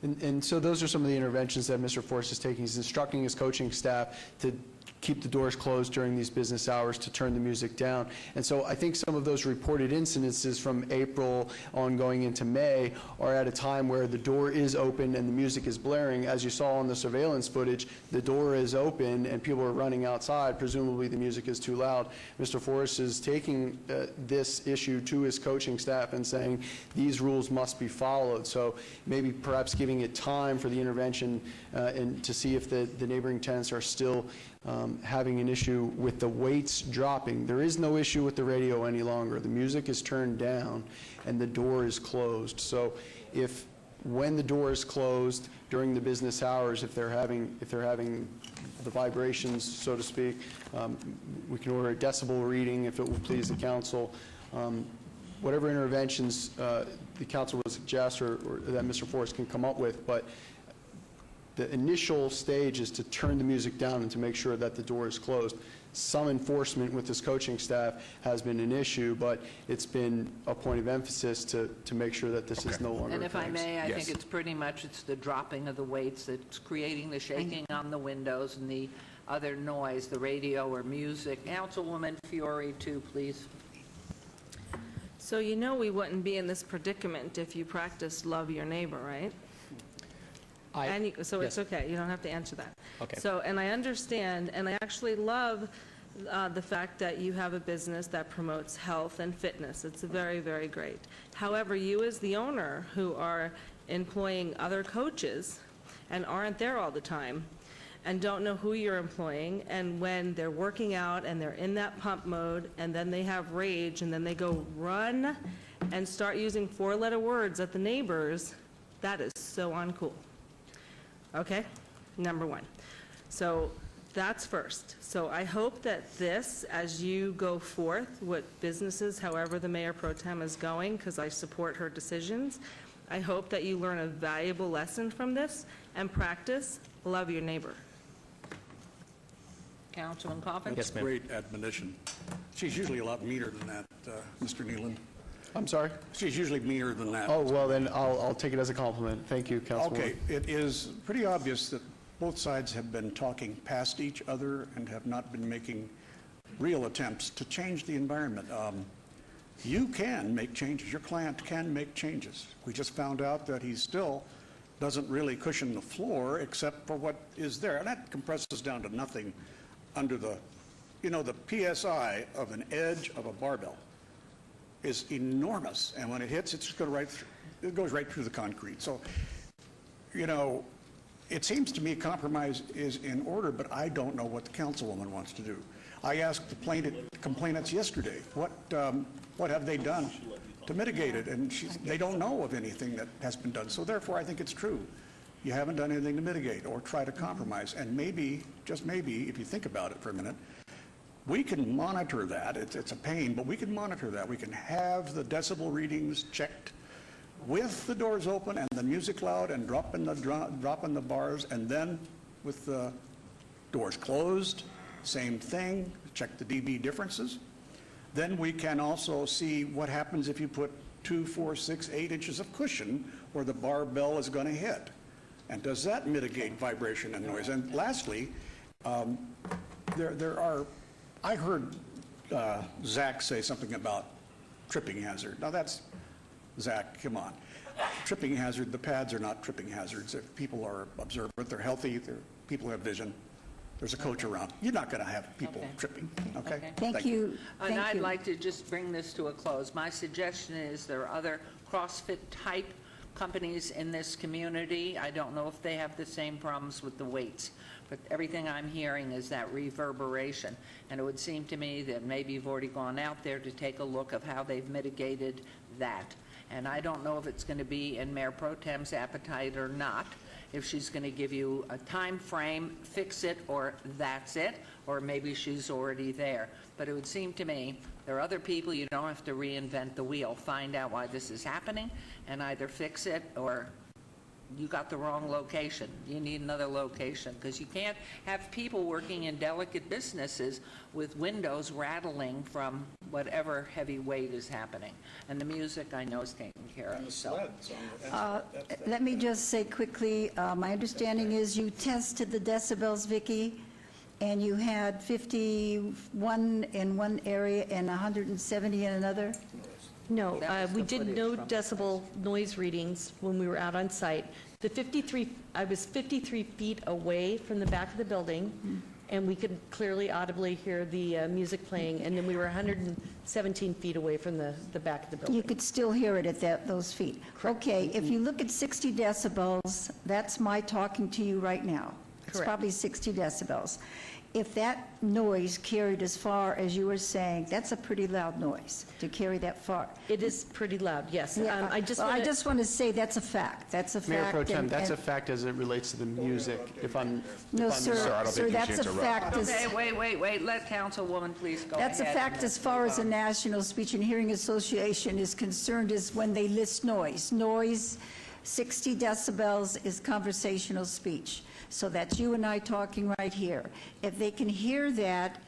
And so those are some of the interventions that Mr. Forrest is taking. He's instructing his coaching staff to keep the doors closed during these business hours, to turn the music down. And so I think some of those reported incidences from April on going into May are at a time where the door is open and the music is blaring. As you saw on the surveillance footage, the door is open and people are running outside. Presumably the music is too loud. Mr. Forrest is taking this issue to his coaching staff and saying these rules must be followed. So maybe perhaps giving it time for the intervention and to see if the neighboring tenants are still having an issue with the weights dropping. There is no issue with the radio any longer. The music is turned down and the door is closed. So when the door is closed during the business hours, if they're having the vibrations, so to speak, we can order a decibel reading if it will please the council. Whatever interventions the council would suggest or that Mr. Forrest can come up with, but the initial stage is to turn the music down and to make sure that the door is closed. Some enforcement with his coaching staff has been an issue, but it's been a point of emphasis to make sure that this is no longer And if I may, I Yes. think it's pretty much, it's the dropping of the weights that's creating the shaking on the windows and the other noise, the radio or music. Councilwoman Fiore, too, please. So you know we wouldn't be in this predicament if you practiced love your neighbor, right? So it's yes. okay, you don't have to answer that. Okay. So, and I understand, and I actually love the fact that you have a business that promotes health and fitness. It's very, very great. However, you as the owner who are employing other coaches and aren't there all the time and don't know who you're employing, and when they're working out and they're in that pump mode and then they have rage and then they go run and start using four-letter words at the neighbors, that is so uncool. Okay, number one. So that's first. So I hope that this, as you go forth with businesses, however the Mayor Pro Tem is going, because I support her decisions, I hope that you learn a valuable lesson from this and practice love your neighbor. Councilman Coffin? That's great admonition. She's usually a lot meaner than that, Mr. Nealon. I'm sorry? She's usually meaner than that. Oh, well, then I'll take it as a compliment. Thank you, Councilwoman. Okay, it is pretty obvious that both sides have been talking past each other and have not been making real attempts to change the environment. You can make changes. Your client can make changes. We just found out that he still doesn't really cushion the floor except for what is there. And that compresses down to nothing under the, the PSI of an edge of a barbell is enormous, and when it hits, it's just going right through. It goes right through the concrete. So, it seems to me compromise is in order, but I don't know what the councilwoman wants to do. I asked the complainants yesterday, what have they done to mitigate it, and they don't know of anything that has been done. So therefore, I think it's true. You haven't done anything to mitigate or try to compromise, and maybe, just maybe, if you think about it for a minute, we can monitor that. It's a pain, but we can monitor that. We can have the decibel readings checked with the doors open and the music loud and dropping the bars, and then with the doors closed, same thing, check the dB differences. Then we can also see what happens if you put 2, 4, 6, 8 inches of cushion where the barbell is going to hit. And does that mitigate vibration and noise? And lastly, I heard Zach say something about tripping hazard. Now that's, Zach, come on. tripping hazard. The pads are not tripping hazards. If people are observant, they're healthy, people have vision, there's a coach around. You're not going to have people Okay. tripping, okay? Thank you. And Thank I'd you. like to just bring this to a close. My suggestion is there are other CrossFit-type companies in this community. I don't know if they have the same problems with the weights, but everything I'm hearing is that reverberation. And it would seem to me that maybe you've already gone out there to take a look of how they've mitigated that. And I don't know if it's going to be in Mayor Pro Tem's appetite or not, if she's going to give you a time frame, fix it, or that's it, or maybe she's already there. But it would seem to me there are other people, you don't have to reinvent the wheel. Find out why this is happening and either fix it or you got the wrong location. You need another location because you can't have people working in delicate businesses with windows rattling from whatever heavy weight is happening. And the music, I know, is taken care of. So. Let me just say quickly, my understanding is you tested the decibels, Vicki, and you had 51 in one area and 170 in another? No, That was we the did footage no from- decibel noise readings when we were out on site. I was 53 feet away from the back of the building, and we could clearly audibly hear the music playing, and then we were 117 feet away from the back of the building. You could still hear it at those feet. Okay, if you look at 60 decibels, that's my talking to you right now. It's Correct. probably 60 decibels. If that noise carried as far as you were saying, that's a pretty loud noise to carry that far. It is pretty loud, yes. Yeah, I just well, I wanna- just want to say that's a fact. That's a fact. Mayor Pro Tem, and- that's a and- fact as it relates to the music, if I'm... No, if I'm- sir, I don't sir, think you that's should a interrupt. fact. Okay, wait. Let Councilwoman please go ahead. That's a fact as far as the National Speech and Hearing Association is concerned, is when they list noise. Noise, 60 decibels is conversational speech. So that's you and I talking right here. If they can hear that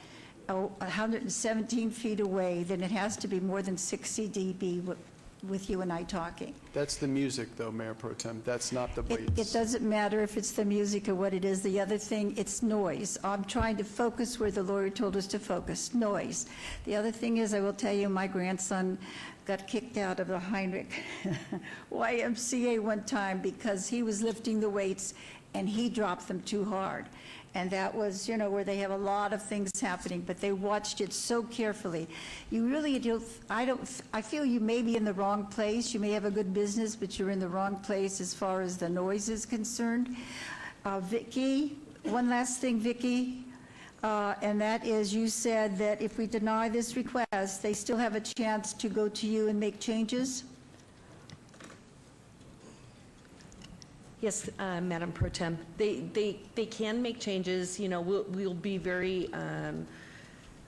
117 feet away, then it has to be more than 60 dB with you and I talking. That's the music, though, Mayor Pro Tem. That's not the It weights. doesn't matter if it's the music or what it is. The other thing, it's noise. I'm trying to focus where the lawyer told us to focus, noise. The other thing is, I will tell you, my grandson got kicked out of the Heinrich YMCA one time because he was lifting the weights and he dropped them too hard. And that was, where they have a lot of things happening, but they watched it so carefully. You really don't, I feel you may be in the wrong place. You may have a good business, but you're in the wrong place as far as the noise is concerned. Vicki, one last thing, Vicki, and that is you said that if we deny this request, they still have a chance to go to you and make changes? Yes, Madam Pro Tem. They can make changes, we'll be very,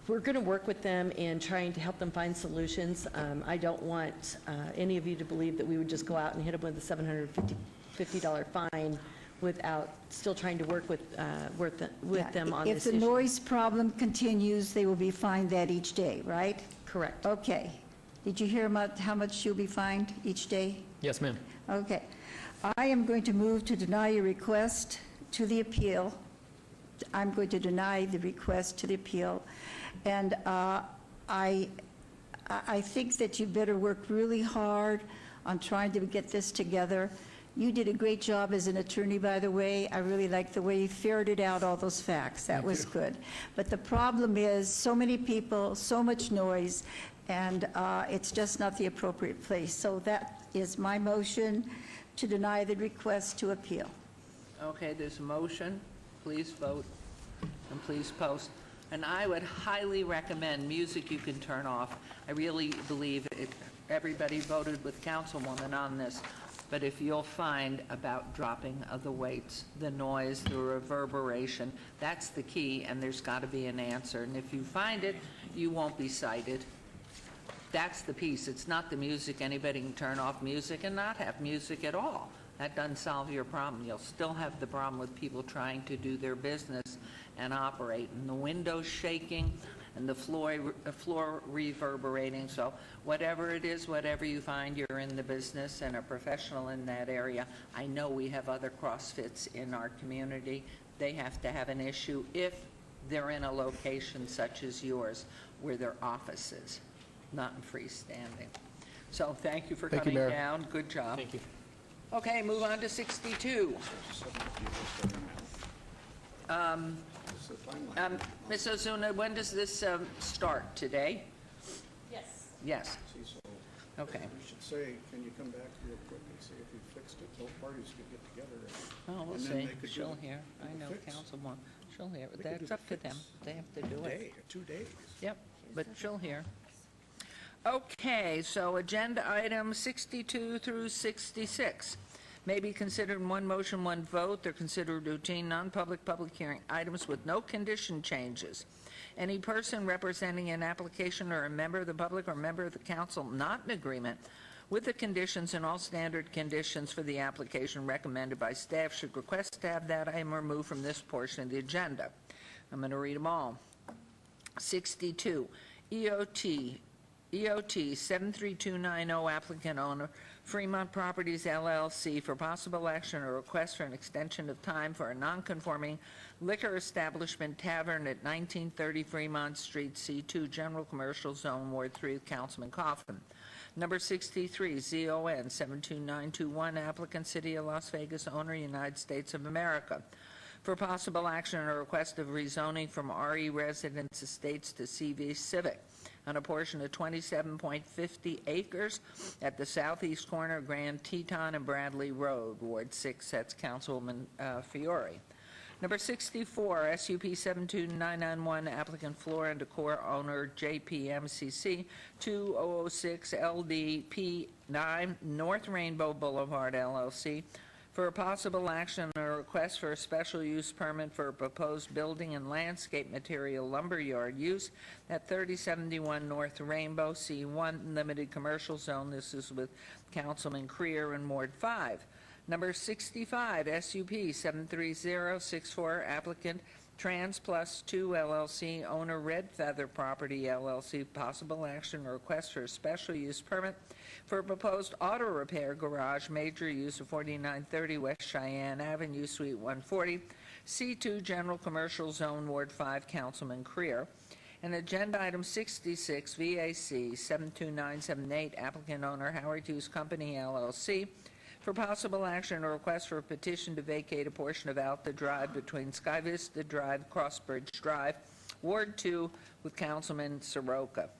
we're going to work with them in trying to help them find solutions. I don't want any of you to believe that we would just go out and hit them with a $750 fine without still trying to work with Yeah, them on this If the issue. noise problem continues, they will be fined that each day, right? Correct. Okay. Did you hear about how much you'll be fined each day? Yes, ma'am. Okay. I am going to move to deny your request to the appeal. I'm going to deny the request to the appeal. And I think that you better work really hard on trying to get this together. You did a great job as an attorney, by the way. I really like the way you ferreted out all those facts. That was good. But the problem is, so many people, so much noise, and it's just not the appropriate place. So that is my motion to deny the request to appeal. Okay, there's a motion. Please vote and please post. And I would highly recommend music you can turn off. I really believe everybody voted with Councilwoman on this. But if you'll find about dropping of the weights, the noise, the reverberation, that's the key, and there's got to be an answer. And if you find it, you won't be cited. That's the piece. It's not the music. Anybody can turn off music and not have music at all. That doesn't solve your problem. You'll still have the problem with people trying to do their business and operate, and the windows shaking and the floor reverberating. So whatever it is, whatever you find, you're in the business and a professional in that area. I know we have other CrossFits in our community. They have to have an issue if they're in a location such as yours where their office is, not in freestanding. So thank you for Thank you, coming Mayor. down. Good job. Thank you. Okay, move on to 62. Ms. Ozuna, when does this start? Today? Yes. Yes. Okay. You should say, can you come back real quick and see if we fixed it? Both parties could get together. Oh, we'll and then see. they could do She'll the- hear. do I the know fix. Councilwoman. She'll hear. They could That's do the up to them. fix. They have to do it. 2 days. Yep, but she'll hear. Okay, so agenda items 62 through 66 may be considered in one motion, one vote. They're considered routine, non-public, public hearing items with no condition changes. Any person representing an application or a member of the public or member of the council not in agreement with the conditions and all standard conditions for the application recommended by staff should request to have that item removed from this portion of the agenda. I'm going to read them all. 62, EOT 73290, applicant owner, Fremont Properties LLC, for possible action or request for an extension of time for a non-conforming liquor establishment tavern at 1930 Fremont Street, C2, General Commercial Zone, Ward 3, Councilman Coffin. Number 63, ZON 72921, applicant City of Las Vegas, owner United States of America, for possible action or request of rezoning from RE Residence Estates to CV Civic on a portion of 27.50 acres at the southeast corner of Grand Teton and Bradley Road, Ward 6. That's Councilwoman Fiore. Number 64, SUP 72991, applicant Flora and Decor, owner JPMCC 2006 LDP9, North Rainbow Boulevard, LLC, for a possible action or request for a special use permit for a proposed building and landscape material lumberyard use at 3071 North Rainbow, C1 Limited Commercial Zone. This is with Councilman Creer in Ward 5. Number 65, SUP 73064, applicant Trans Plus 2 LLC, owner Red Feather Property LLC, possible action or request for a special use permit for a proposed auto repair garage, major use of 4930 West Cheyenne Avenue, Suite 140, C2 General Commercial Zone, Ward 5, Councilman Creer. And agenda item 66, VAC 72978, applicant owner Howard Hughes Company LLC, for possible action or request for a petition to vacate a portion of Alta Drive between Sky Vista Drive, Crossbridge Drive, Ward 2, with Councilman Soroka.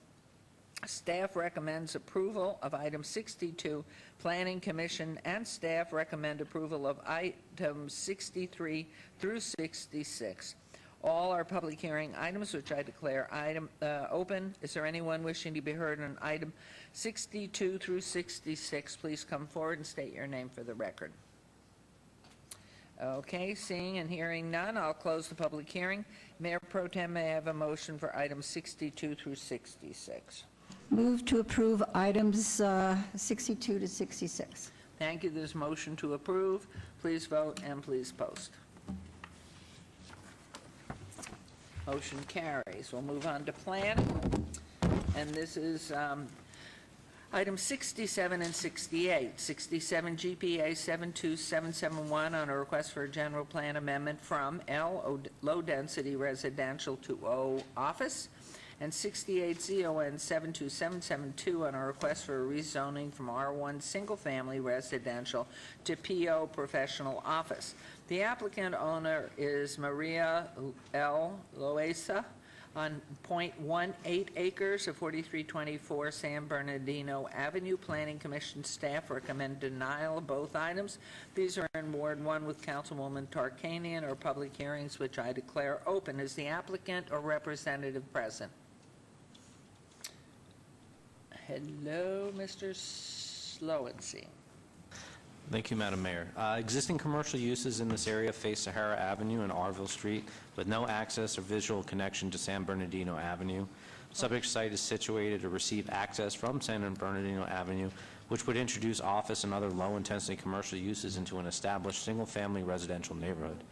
Staff recommends approval of item 62. Planning Commission and staff recommend approval of items 63 through 66. All are public hearing items, which I declare open. Is there anyone wishing to be heard on item 62 through 66? Please come forward and state your name for the record. Okay, seeing and hearing none, I'll close the public hearing. Mayor Pro Tem, may I have a motion for items 62 through 66? Move to approve items 62 to 66. Thank you. There's a motion to approve. Please vote and please post. Motion carries. We'll move on to plan. And this is items 67 and 68. 67 GPA 72771 on a request for a general plan amendment from L, low density residential, to O, office. And 68 ZON 72772 on a request for a rezoning from R1 single-family residential to PO professional office. The applicant owner is Maria L. Loesa on .18 acres of 4324 San Bernardino Avenue. Planning Commission staff recommend denial of both items. These are in Ward 1 with Councilwoman Tarkanian, or public hearings, which I declare open. Is the applicant or representative present? Hello, Mr. Slowency. Thank you, Madam Mayor. Existing commercial uses in this area face Sahara Avenue and Arville Street with no access or visual connection to San Bernardino Avenue. Subject site is situated to receive access from San Bernardino Avenue, which would introduce office and other low-intensity commercial uses into an established single-family residential neighborhood.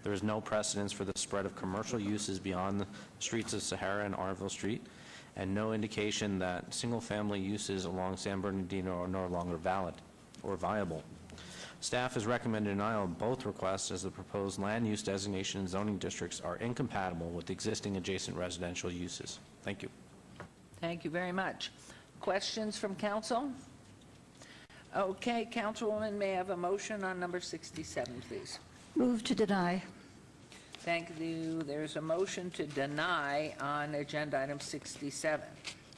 There is no precedence for the spread of commercial uses beyond the streets of Sahara and Arville Street, and no indication that single-family uses along San Bernardino are no longer valid or viable. Staff has recommended denial of both requests as the proposed land use designation and zoning districts are incompatible with existing adjacent residential uses. Thank you. Thank you very much. questions from council? Okay, Councilwoman, may I have a motion on number 67, please? Move to deny. Thank you. There's a motion to deny on agenda item 67.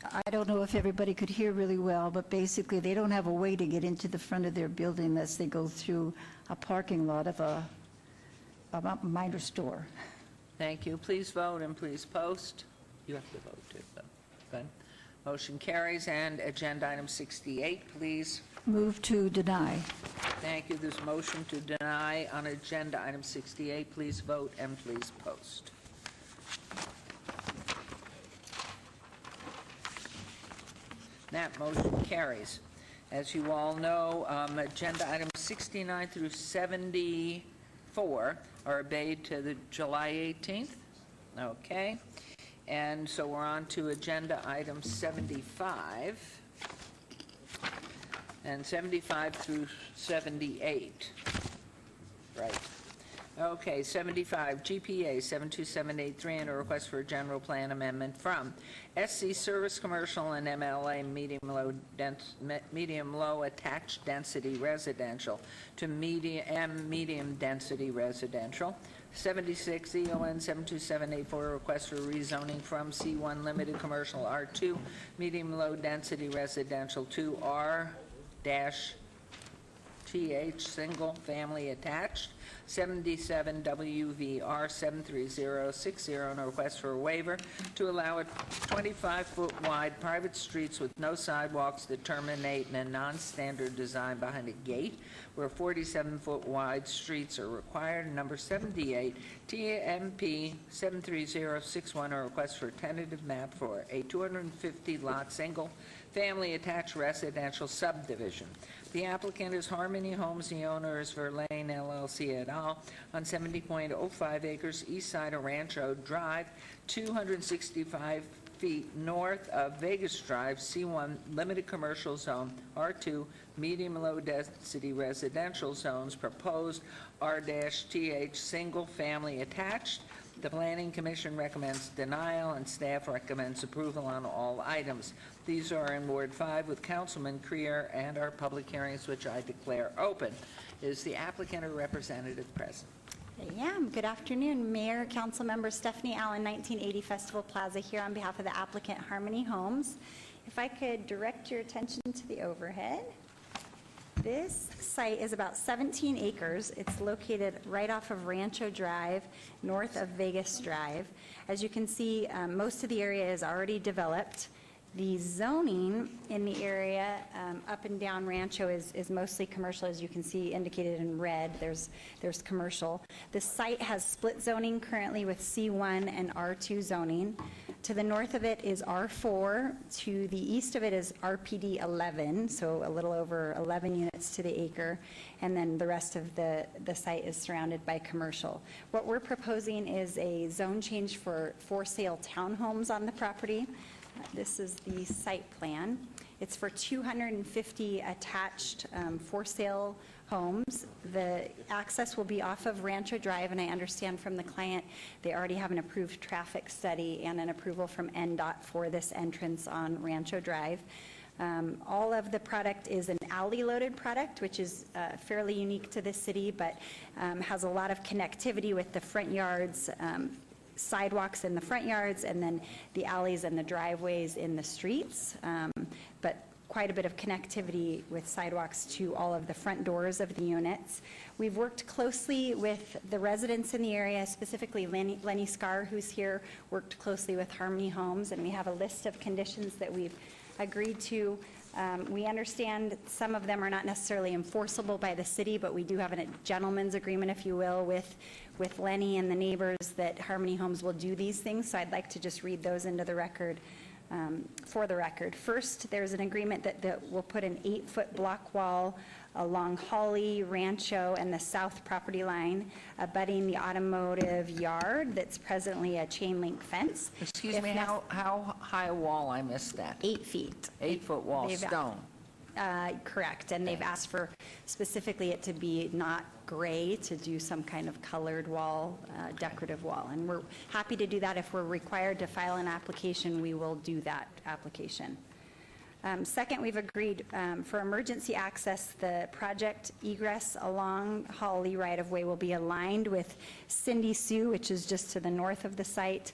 I don't know if everybody could hear really well, but basically, they don't have a way to get into the front of their building unless they go through a parking lot of a minor store. Thank you. Please vote and please post. You have to vote too, though. Good. Motion carries. And agenda item 68, please. Move to deny. Thank you. There's a motion to deny on agenda item 68. Please vote and please post. That motion carries. As you all know, agenda items 69 through 74 are obeyed to the July 18th. Okay. And so we're on to agenda item 75. And 75 through 78. Right. Okay, 75, GPA 72783, and a request for a general plan amendment from SC Service Commercial and MLA medium-low attached density residential to medium density residential. 76, EON 72784, a request for rezoning from C1 limited commercial R2 medium-low density residential to R-TH single family attached. 77 WVR 73060, and a request for a waiver to allow a 25-foot wide private streets with no sidewalks that terminate in a non-standard design behind a gate where 47-foot wide streets are required. Number 78 TMP 73061, a request for a tentative map for a 250-lot single family attached residential subdivision. The applicant is Harmony Homes. The owner is Verlaine LLC et al. On 70.05 acres east side of Rancho Drive, 265 feet north of Vegas Drive, C1 limited commercial zone, R2 medium low density residential zones, proposed R-TH single family attached. The Planning Commission recommends denial, and staff recommends approval on all items. These are in Ward 5 with Councilman Creer, and our public hearings, which I declare open. Is the applicant or representative present? I am. Good afternoon, Mayor, Council Member Stephanie Allen, 1980 Festival Plaza, here on behalf of the applicant Harmony Homes. If I could direct your attention to the overhead. This site is about 17 acres. It's located right off of Rancho Drive, north of Vegas Drive. As you can see, most of the area is already developed. The zoning in the area up and down Rancho is mostly commercial, as you can see indicated in red. There's commercial. The site has split zoning currently with C1 and R2 zoning. To the north of it is R4. To the east of it is RPD 11, so a little over 11 units to the acre. And then the rest of the site is surrounded by commercial. What we're proposing is a zone change for sale townhomes on the property. This is the site plan. It's for 250 attached for sale homes. The access will be off of Rancho Drive, and I understand from the client they already have an approved traffic study and an approval from NDOT for this entrance on Rancho Drive. All of the product is an alley-loaded product, which is fairly unique to this city, but has a lot of connectivity with the front yards, sidewalks in the front yards, and then the alleys and the driveways in the streets, but quite a bit of connectivity with sidewalks to all of the front doors of the units. We've worked closely with the residents in the area, specifically Lenny Scar, who's here, worked closely with Harmony Homes, and we have a list of conditions that we've agreed to. We understand some of them are not necessarily enforceable by the city, but we do have a gentleman's agreement, if you will, with Lenny and the neighbors that Harmony Homes will do these things. So I'd like to just read those into the record for the record. First, there's an agreement that we'll put an 8-foot block wall along Holly, Rancho, and the south property line, abutting the automotive yard that's presently a chain link fence. Excuse me, how high a wall? I missed that. 8 feet. 8-foot wall, stone. Correct, and they've asked for specifically it to be not gray, to do some kind of colored wall, decorative wall. And we're happy to do that. If we're required to file an application, we will do that application. Second, we've agreed for emergency access, the project egress along Holly right-of-way will be aligned with Cindy Sue, which is just to the north of the site,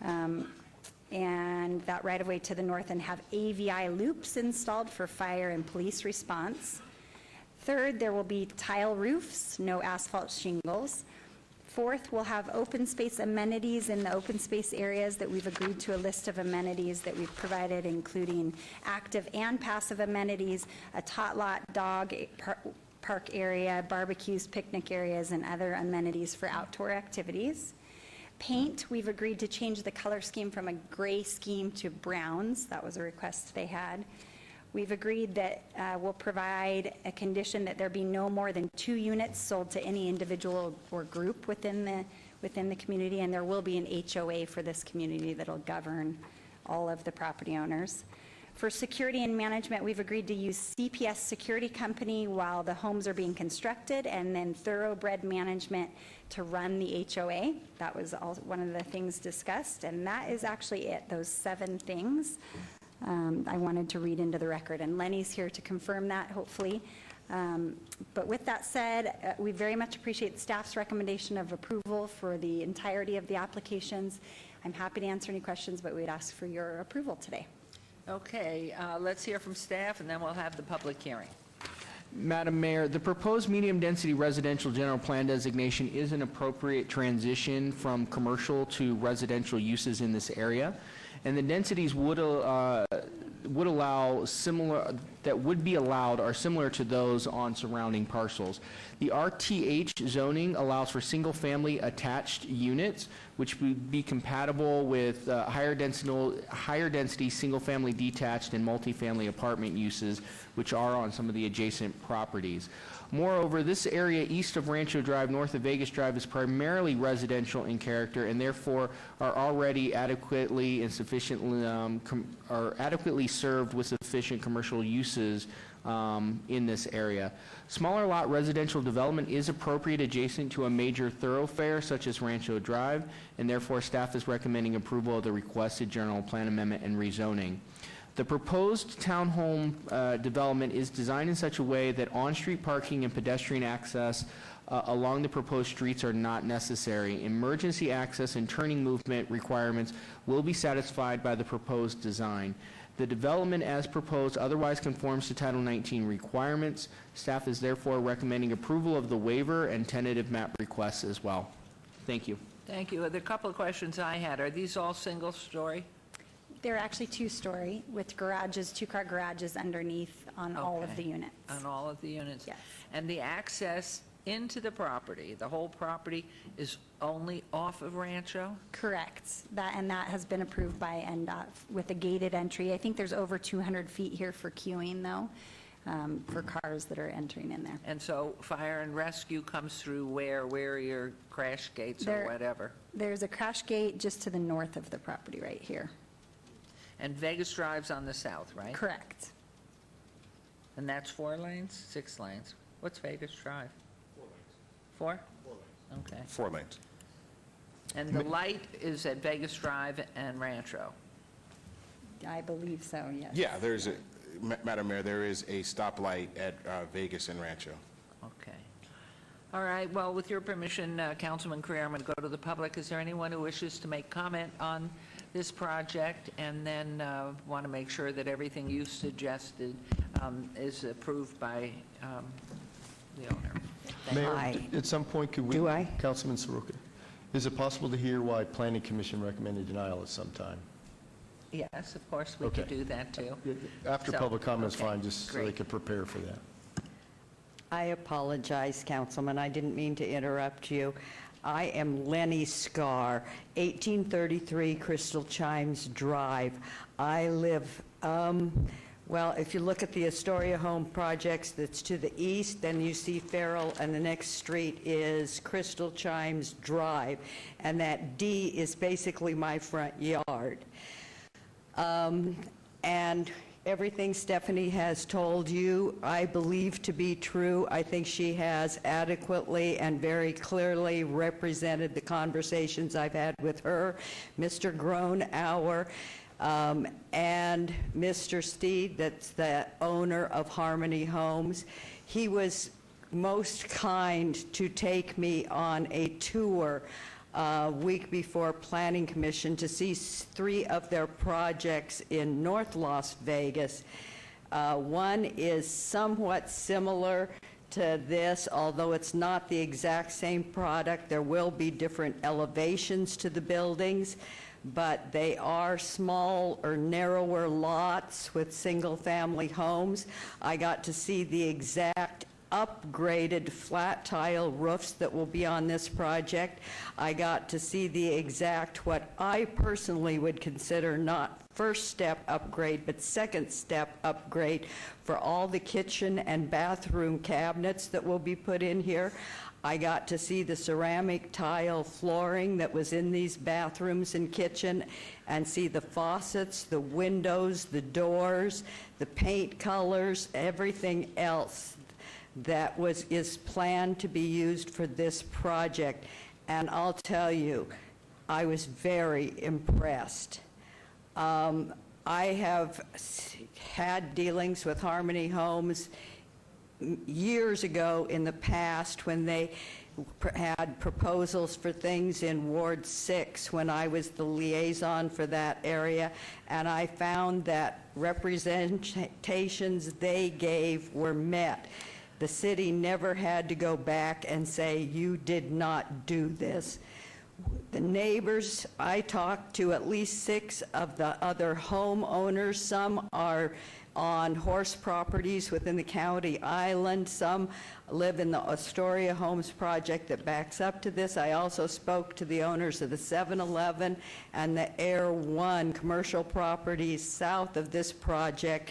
and that right-of-way to the north, and have AVI loops installed for fire and police response. Third, there will be tile roofs, no asphalt shingles. Fourth, we'll have open space amenities in the open space areas that we've agreed to a list of amenities that we've provided, including active and passive amenities, a tot lot, dog park area, barbecues, picnic areas, and other amenities for outdoor activities. Paint, we've agreed to change the color scheme from a gray scheme to browns. That was a request they had. We've agreed that we'll provide a condition that there be no more than 2 units sold to any individual or group within the community, and there will be an HOA for this community that'll govern all of the property owners. For security and management, we've agreed to use CPS Security Company while the homes are being constructed, and then Thoroughbred Management to run the HOA. That was one of the things discussed, and that is actually it, those 7 things. I wanted to read into the record, and Lenny's here to confirm that, hopefully. But with that said, we very much appreciate staff's recommendation of approval for the entirety of the applications. I'm happy to answer any questions, but we'd ask for your approval today. Okay, let's hear from staff, and then we'll have the public hearing. Madam Mayor, the proposed medium-density residential general plan designation is an appropriate transition from commercial to residential uses in this area, and the densities would allow similar, that would be allowed are similar to those on surrounding parcels. The RTH zoning allows for single-family attached units, which would be compatible with higher density single-family detached and multifamily apartment uses, which are on some of the adjacent properties. Moreover, this area east of Rancho Drive, north of Vegas Drive, is primarily residential in character, and therefore are already adequately and sufficiently are adequately served with sufficient commercial uses in this area. Smaller lot residential development is appropriate adjacent to a major thoroughfare such as Rancho Drive, and therefore staff is recommending approval of the requested general plan amendment and rezoning. The proposed townhome development is designed in such a way that on-street parking and pedestrian access along the proposed streets are not necessary. Emergency access and turning movement requirements will be satisfied by the proposed design. The development as proposed otherwise conforms to Title 19 requirements. Staff is therefore recommending approval of the waiver and tentative map requests as well. Thank you. Thank you. The couple of questions I had, are these all single-story? They're actually 2-story with garages, 2-car garages underneath on all of the units. On all of the units? Yes. And the access into the property, the whole property, is only off of Rancho? Correct. That has been approved by NDOT with a gated entry. I think there's over 200 feet here for queuing, though, for cars that are entering in there. And so fire and rescue comes through where are your crash gates or whatever? There's a crash gate just to the north of the property right here. And Vegas Drive's on the south, right? Correct. And that's 4 lanes, 6 lanes? What's Vegas Drive? 4 lanes. 4? 4 lanes. Okay. 4 lanes. And the light is at Vegas Drive and Rancho? I believe so, yes. Yeah, there's a, Madam Mayor, there is a stoplight at Vegas and Rancho. Okay. All right, well, with your permission, Councilman Crear, I'm going to go to the public. Is there anyone who wishes to make comment on this project, and then want to make sure that everything you suggested is approved by the owner? Mayor, at some point, could we... Councilman Soroka, is it possible to hear why Planning Commission recommended denial at some time? Yes, of course, we could do that, too. After So, public comments, okay, fine, just so they great. could prepare for that. I apologize, Councilman. I didn't mean to interrupt you. I am Lenny Scar, 1833 Crystal Chimes Drive. I live, well, if you look at the Astoria Home projects that's to the east, then you see Farrell, and the next street is Crystal Chimes Drive, and that D is basically my front yard. And everything Stephanie has told you, I believe to be true. I think she has adequately and very clearly represented the conversations I've had with her, Mr. Gronauer, and and Mr. Steed, that's the owner of Harmony Homes. He was most kind to take me on a tour week before Planning Commission to see 3 of their projects in North Las Vegas. One is somewhat similar to this, although it's not the exact same product. There will be different elevations to the buildings, but they are small or narrower lots with single-family homes. I got to see the exact upgraded flat tile roofs that will be on this project. I got to see the exact, what I personally would consider not first step upgrade, but second step upgrade for all the kitchen and bathroom cabinets that will be put in here. I got to see the ceramic tile flooring that was in these bathrooms and kitchen, and see the faucets, the windows, the doors, the paint colors, everything else that is planned to be used for this project. And I'll tell you, I was very impressed. I have had dealings with Harmony Homes years ago in the past when they had proposals for things in Ward 6 when I was the liaison for that area, and I found that representations they gave were met. The city never had to go back and say, you did not do this. The neighbors, I talked to at least 6 of the other homeowners. Some are on horse properties within the county island. Some live in the Astoria Homes project that backs up to this. I also spoke to the owners of the 7-Eleven and the Air One commercial properties south of this project,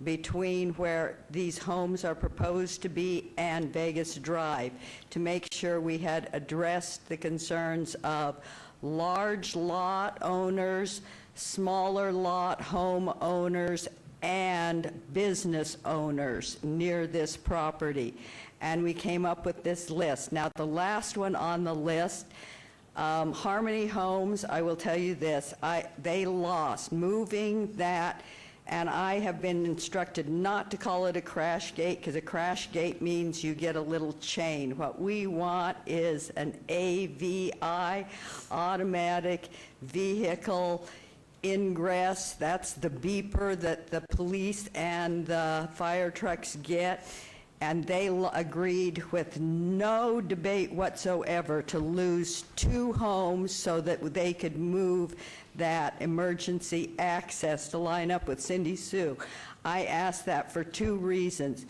between where these homes are proposed to be and Vegas Drive, to make sure we had addressed the concerns of large lot owners, smaller lot home owners, and business owners near this property. And we came up with this list. Now, the last one on the list, Harmony Homes, I will tell you this, they lost moving that. And I have been instructed not to call it a crash gate, because a crash gate means you get a little chain. What we want is an AVI, automatic vehicle ingress. That's the beeper that the police and the fire trucks get. And they agreed with no debate whatsoever to lose 2 homes so that they could move that emergency access to line up with Cindy Sue. I asked that for 2 reasons.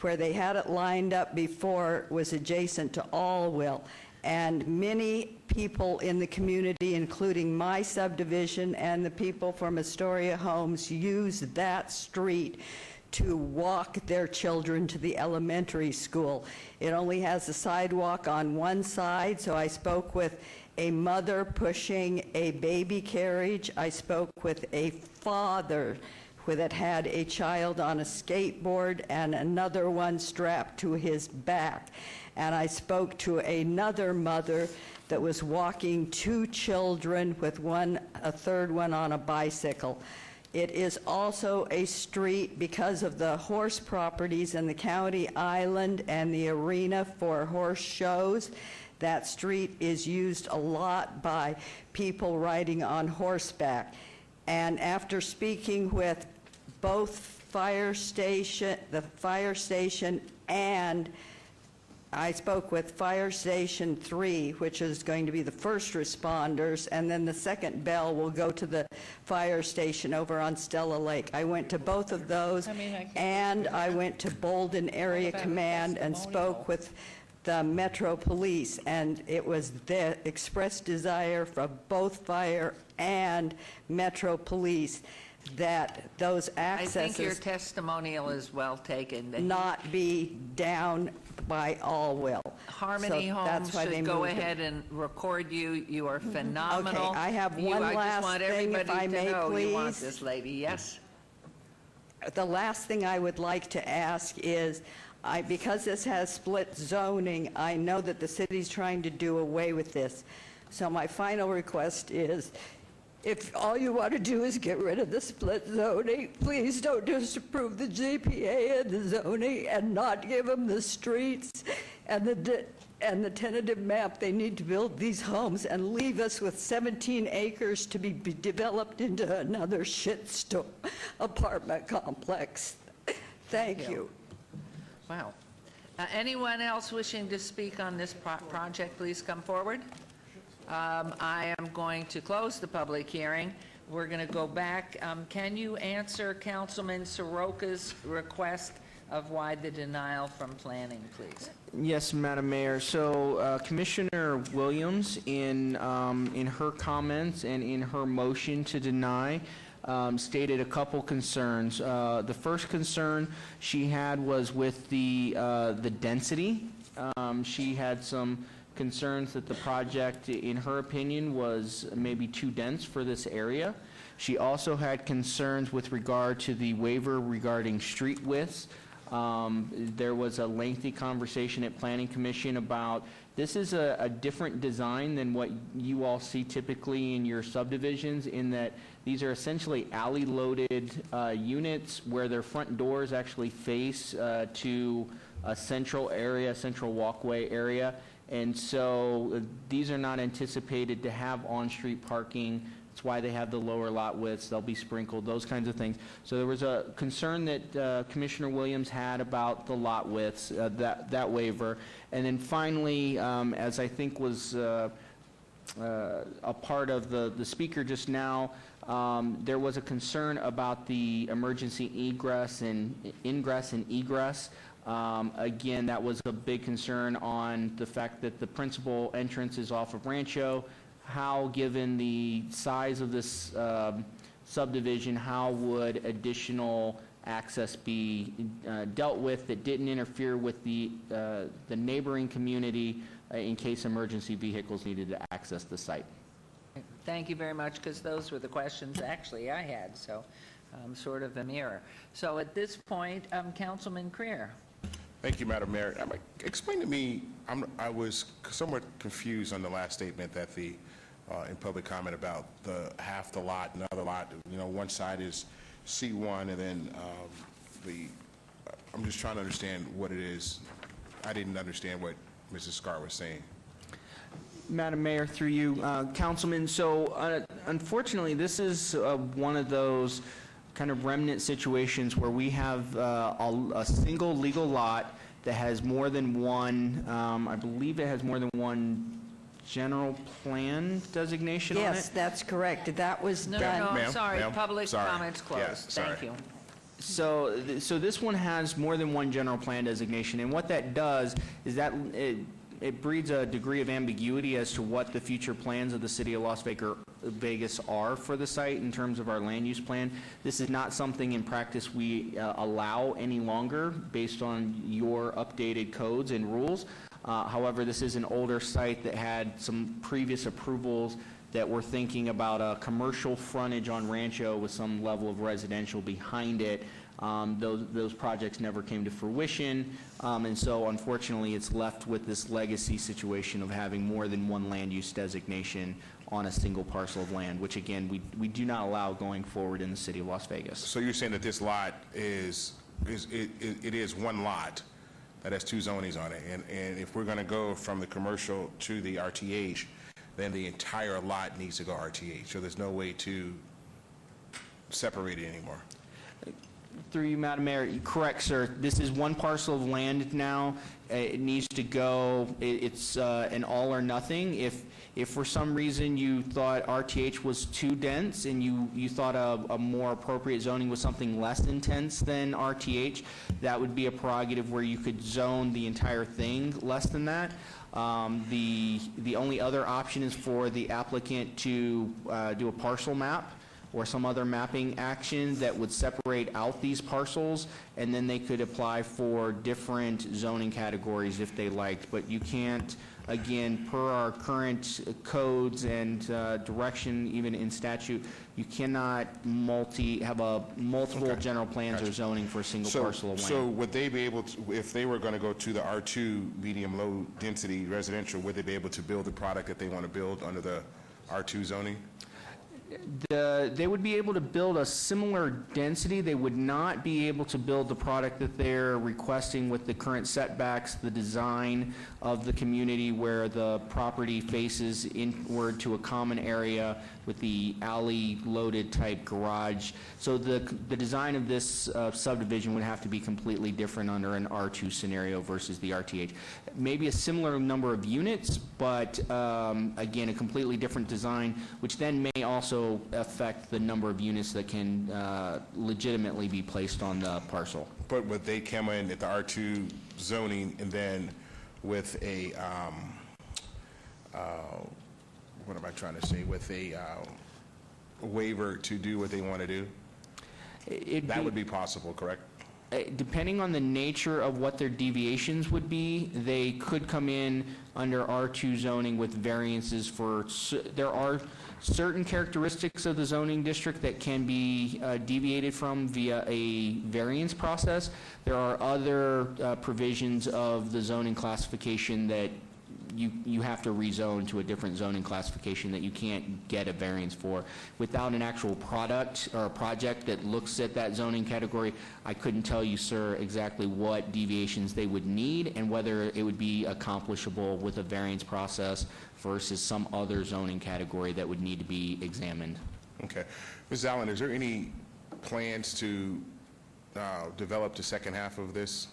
Where they had it lined up before was adjacent to Allwill, and many people in the community, including my subdivision and the people from Astoria Homes, use that street to walk their children to the elementary school. It only has a sidewalk on one side, so I spoke with a mother pushing a baby carriage. I spoke with a father that had a child on a skateboard and another one strapped to his back. And I spoke to another mother that was walking 2 children with a third one on a bicycle. It is also a street, because of the horse properties and the county island and the arena for horse shows. That street is used a lot by people riding on horseback. And after speaking with both the fire station, and I spoke with Fire Station 3, which is going to be the first responders, and then the second bell will go to the fire station over on Stella Lake. I went to both of those, and I went to Bolden Area Command and spoke with the Metro Police, and it was the express desire from both fire and Metro Police that those accesses I think your testimonial is well taken. not be down by Allwill. Harmony So Homes that's why they should go moved it. ahead and record you. You are phenomenal. Okay, I have one I last just want thing, if everybody I may, to know you want please. this lady. Yes? The last thing I would like to ask is, because this has split zoning, I know that the city's trying to do away with this. So my final request is, If all you want to do is get rid of the split zoning, please don't just approve the GPA and the zoning and not give them the streets and the tentative map. They need to build these homes and leave us with 17 acres to be developed into another shitstorm apartment complex. Thank you. Wow. Anyone else wishing to speak on this project, please come forward. I am going to close the public hearing. We're going to go back. Can you answer Councilman Soroka's request of why the denial from planning, please? Yes, Madam Mayor. So Commissioner Williams, in her comments and in her motion to deny, stated a couple concerns. The first concern she had was with the density. She had some concerns that the project, in her opinion, was maybe too dense for this area. She also had concerns with regard to the waiver regarding street widths. There was a lengthy conversation at Planning Commission about this is a different design than what you all see typically in your subdivisions, in that these are essentially alley-loaded units where their front doors actually face to a central area, central walkway area. And so these are not anticipated to have on-street parking. That's why they have the lower lot widths. They'll be sprinkled, those kinds of things. So there was a concern that Commissioner Williams had about the lot widths, that waiver. And then finally, as I think was a part of the speaker just now, there was a concern about the emergency ingress and egress. Again, that was a big concern on the fact that the principal entrance is off of Rancho. How, given the size of this subdivision, how would additional access be dealt with that didn't interfere with the neighboring community in case emergency vehicles needed to access the site? Thank you very much, because those were the questions actually I had, so sort of a mirror. So at this point, Councilman Creer. Thank you, Madam Mayor. Explain to me, I was somewhat confused on the last statement that the, in public comment about the half the lot, another lot, you know, one side is C1 and then I'm just trying to understand what it is. I didn't understand what Mrs. Scar was saying. Madam Mayor, through you, Councilman, so unfortunately this is one of those kind of remnant situations where we have a single legal lot that has more than one, I believe it has more than one general plan designation on it? Yes, that's correct. That was done. No, sorry, public comments closed. Thank you. So this one has more than one general plan designation, and what that does is that it breeds a degree of ambiguity as to what the future plans of the city of Las Vegas are for the site in terms of our land use plan. This is not something in practice we allow any longer based on your updated codes and rules. However, this is an older site that had some previous approvals that were thinking about a commercial frontage on Rancho with some level of residential behind it. Those projects never came to fruition, and so unfortunately it's left with this legacy situation of having more than one land use designation on a single parcel of land, which again we do not allow going forward in the city of Las Vegas. So you're saying that this lot is one lot that has two zonings on it, and if we're going to go from the commercial to the RTH, then the entire lot needs to go RTH. So there's no way to separate it anymore. Through you, Madam Mayor, correct, sir. This is one parcel of land now. It needs to go, it's an all or nothing. If for some reason you thought RTH was too dense and you thought a more appropriate zoning was something less intense than RTH, that would be a prerogative where you could zone the entire thing less than that. The only other option is for the applicant to do a parcel map or some other mapping action that would separate out these parcels, and then they could apply for different zoning categories if they liked. But you can't, again, per our current codes and direction, even in statute, you cannot have multiple general plans or zoning for a single parcel of land. So would they be able to, if they were going to go to the R2 medium low density residential, would they be able to build the product that they want to build under the R2 zoning? They would be able to build a similar density. They would not be able to build the product that they're requesting with the current setbacks, the design of the community where the property faces inward to a common area with the alley-loaded type garage. So the design of this subdivision would have to be completely different under an R2 scenario versus the RTH. Maybe a similar number of units, but again, a completely different design, which then may also affect the number of units that can legitimately be placed on the parcel. But would they come in at the R2 zoning and then with a, what am I trying to say, with a waiver to do what they want to do? That would be possible, correct? Depending on the nature of what their deviations would be, they could come in under R2 zoning with variances for, there are certain characteristics of the zoning district that can be deviated from via a variance process. There are other provisions of the zoning classification that you have to rezone to a different zoning classification that you can't get a variance for. Without an actual product or a project that looks at that zoning category, I couldn't tell you, sir, exactly what deviations they would need and whether it would be accomplishable with a variance process versus some other zoning category that would need to be examined. Okay. Ms. Allen, is there any plans to develop the second half of this?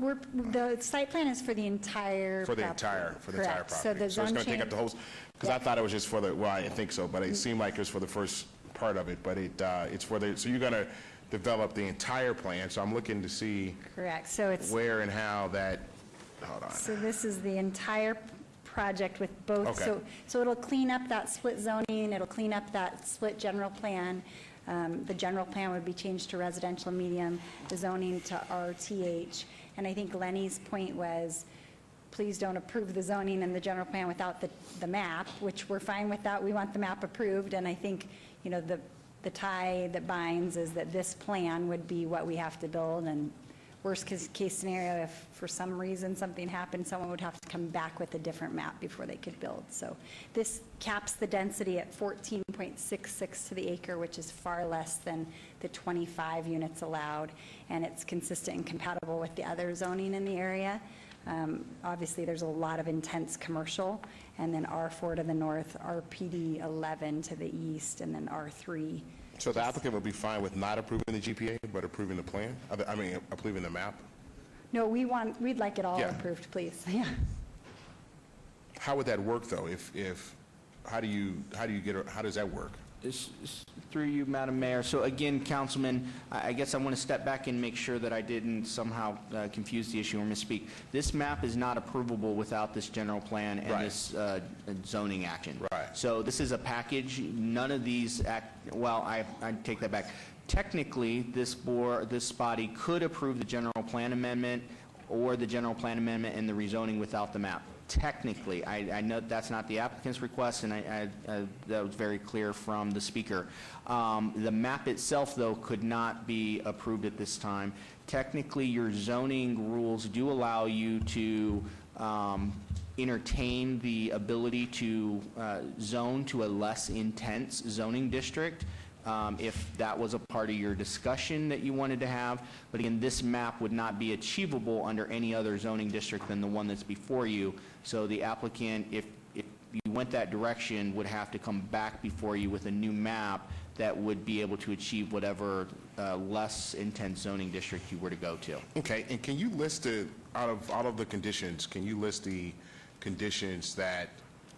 The site plan is for the entire For the property. entire Correct. property? So the it's zone going to take up change, the whole, because I thought it was just for the, well, I didn't think so, but it seemed like it was for the first part of it, but it's for the, so you're going to develop the entire plan, so I'm looking to see correct. So it's, where and how that, hold on. so this is the entire project with both. Okay. So it'll clean up that split zoning, it'll clean up that split general plan. The general plan would be changed to residential medium, the zoning to RTH. And I think Lenny's point was, please don't approve the zoning and the general plan without the map, which we're fine with that. We want the map approved. And I think, you know, the tie that binds is that this plan would be what we have to build. And worst case scenario, if for some reason something happened, someone would have to come back with a different map before they could build. So this caps the density at 14.66 to the acre, which is far less than the 25 units allowed, and it's consistent and compatible with the other zoning in the area. Obviously, there's a lot of intense commercial, and then R4 to the north, RPD 11 to the east, and then R3. So the applicant would be fine with not approving the GPA, but approving the plan? I mean, approving the map? No, we'd like it all Yeah. approved, please. Yeah. How would that work, though? How does that work? Through you, Madam Mayor. So again, Councilman, I guess I want to step back and make sure that I didn't somehow confuse the issue or misspeak. This map is not approvable without this general plan and Right. this zoning action. Right. So this is a package. None of these well, I take that back. Technically, this body could approve the general plan amendment or the general plan amendment and the rezoning without the map. Technically, I know that's not the applicant's request, and that was very clear from the speaker. The map itself, though, could not be approved at this time. Technically, your zoning rules do allow you to entertain the ability to zone to a less intense zoning district, if that was a part of your discussion that you wanted to have. But again, this map would not be achievable under any other zoning district than the one that's before you. So the applicant, if you went that direction, would have to come back before you with a new map that would be able to achieve whatever less intense zoning district you were to go to. Okay, and can you list out of all of the conditions, can you list the conditions that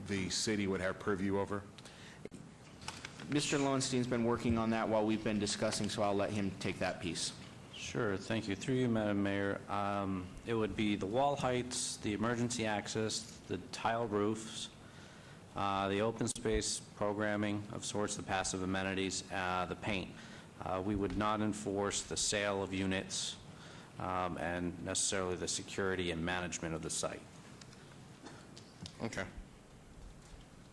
the city would have purview over? Mr. Lowenstein's been working on that while we've been discussing, so I'll let him take that piece. Sure, thank you. Through you, Madam Mayor, it would be the wall heights, the emergency access, the tile roofs, the open space programming of sorts, the passive amenities, the paint. We would not enforce the sale of units and necessarily the security and management of the site. Okay.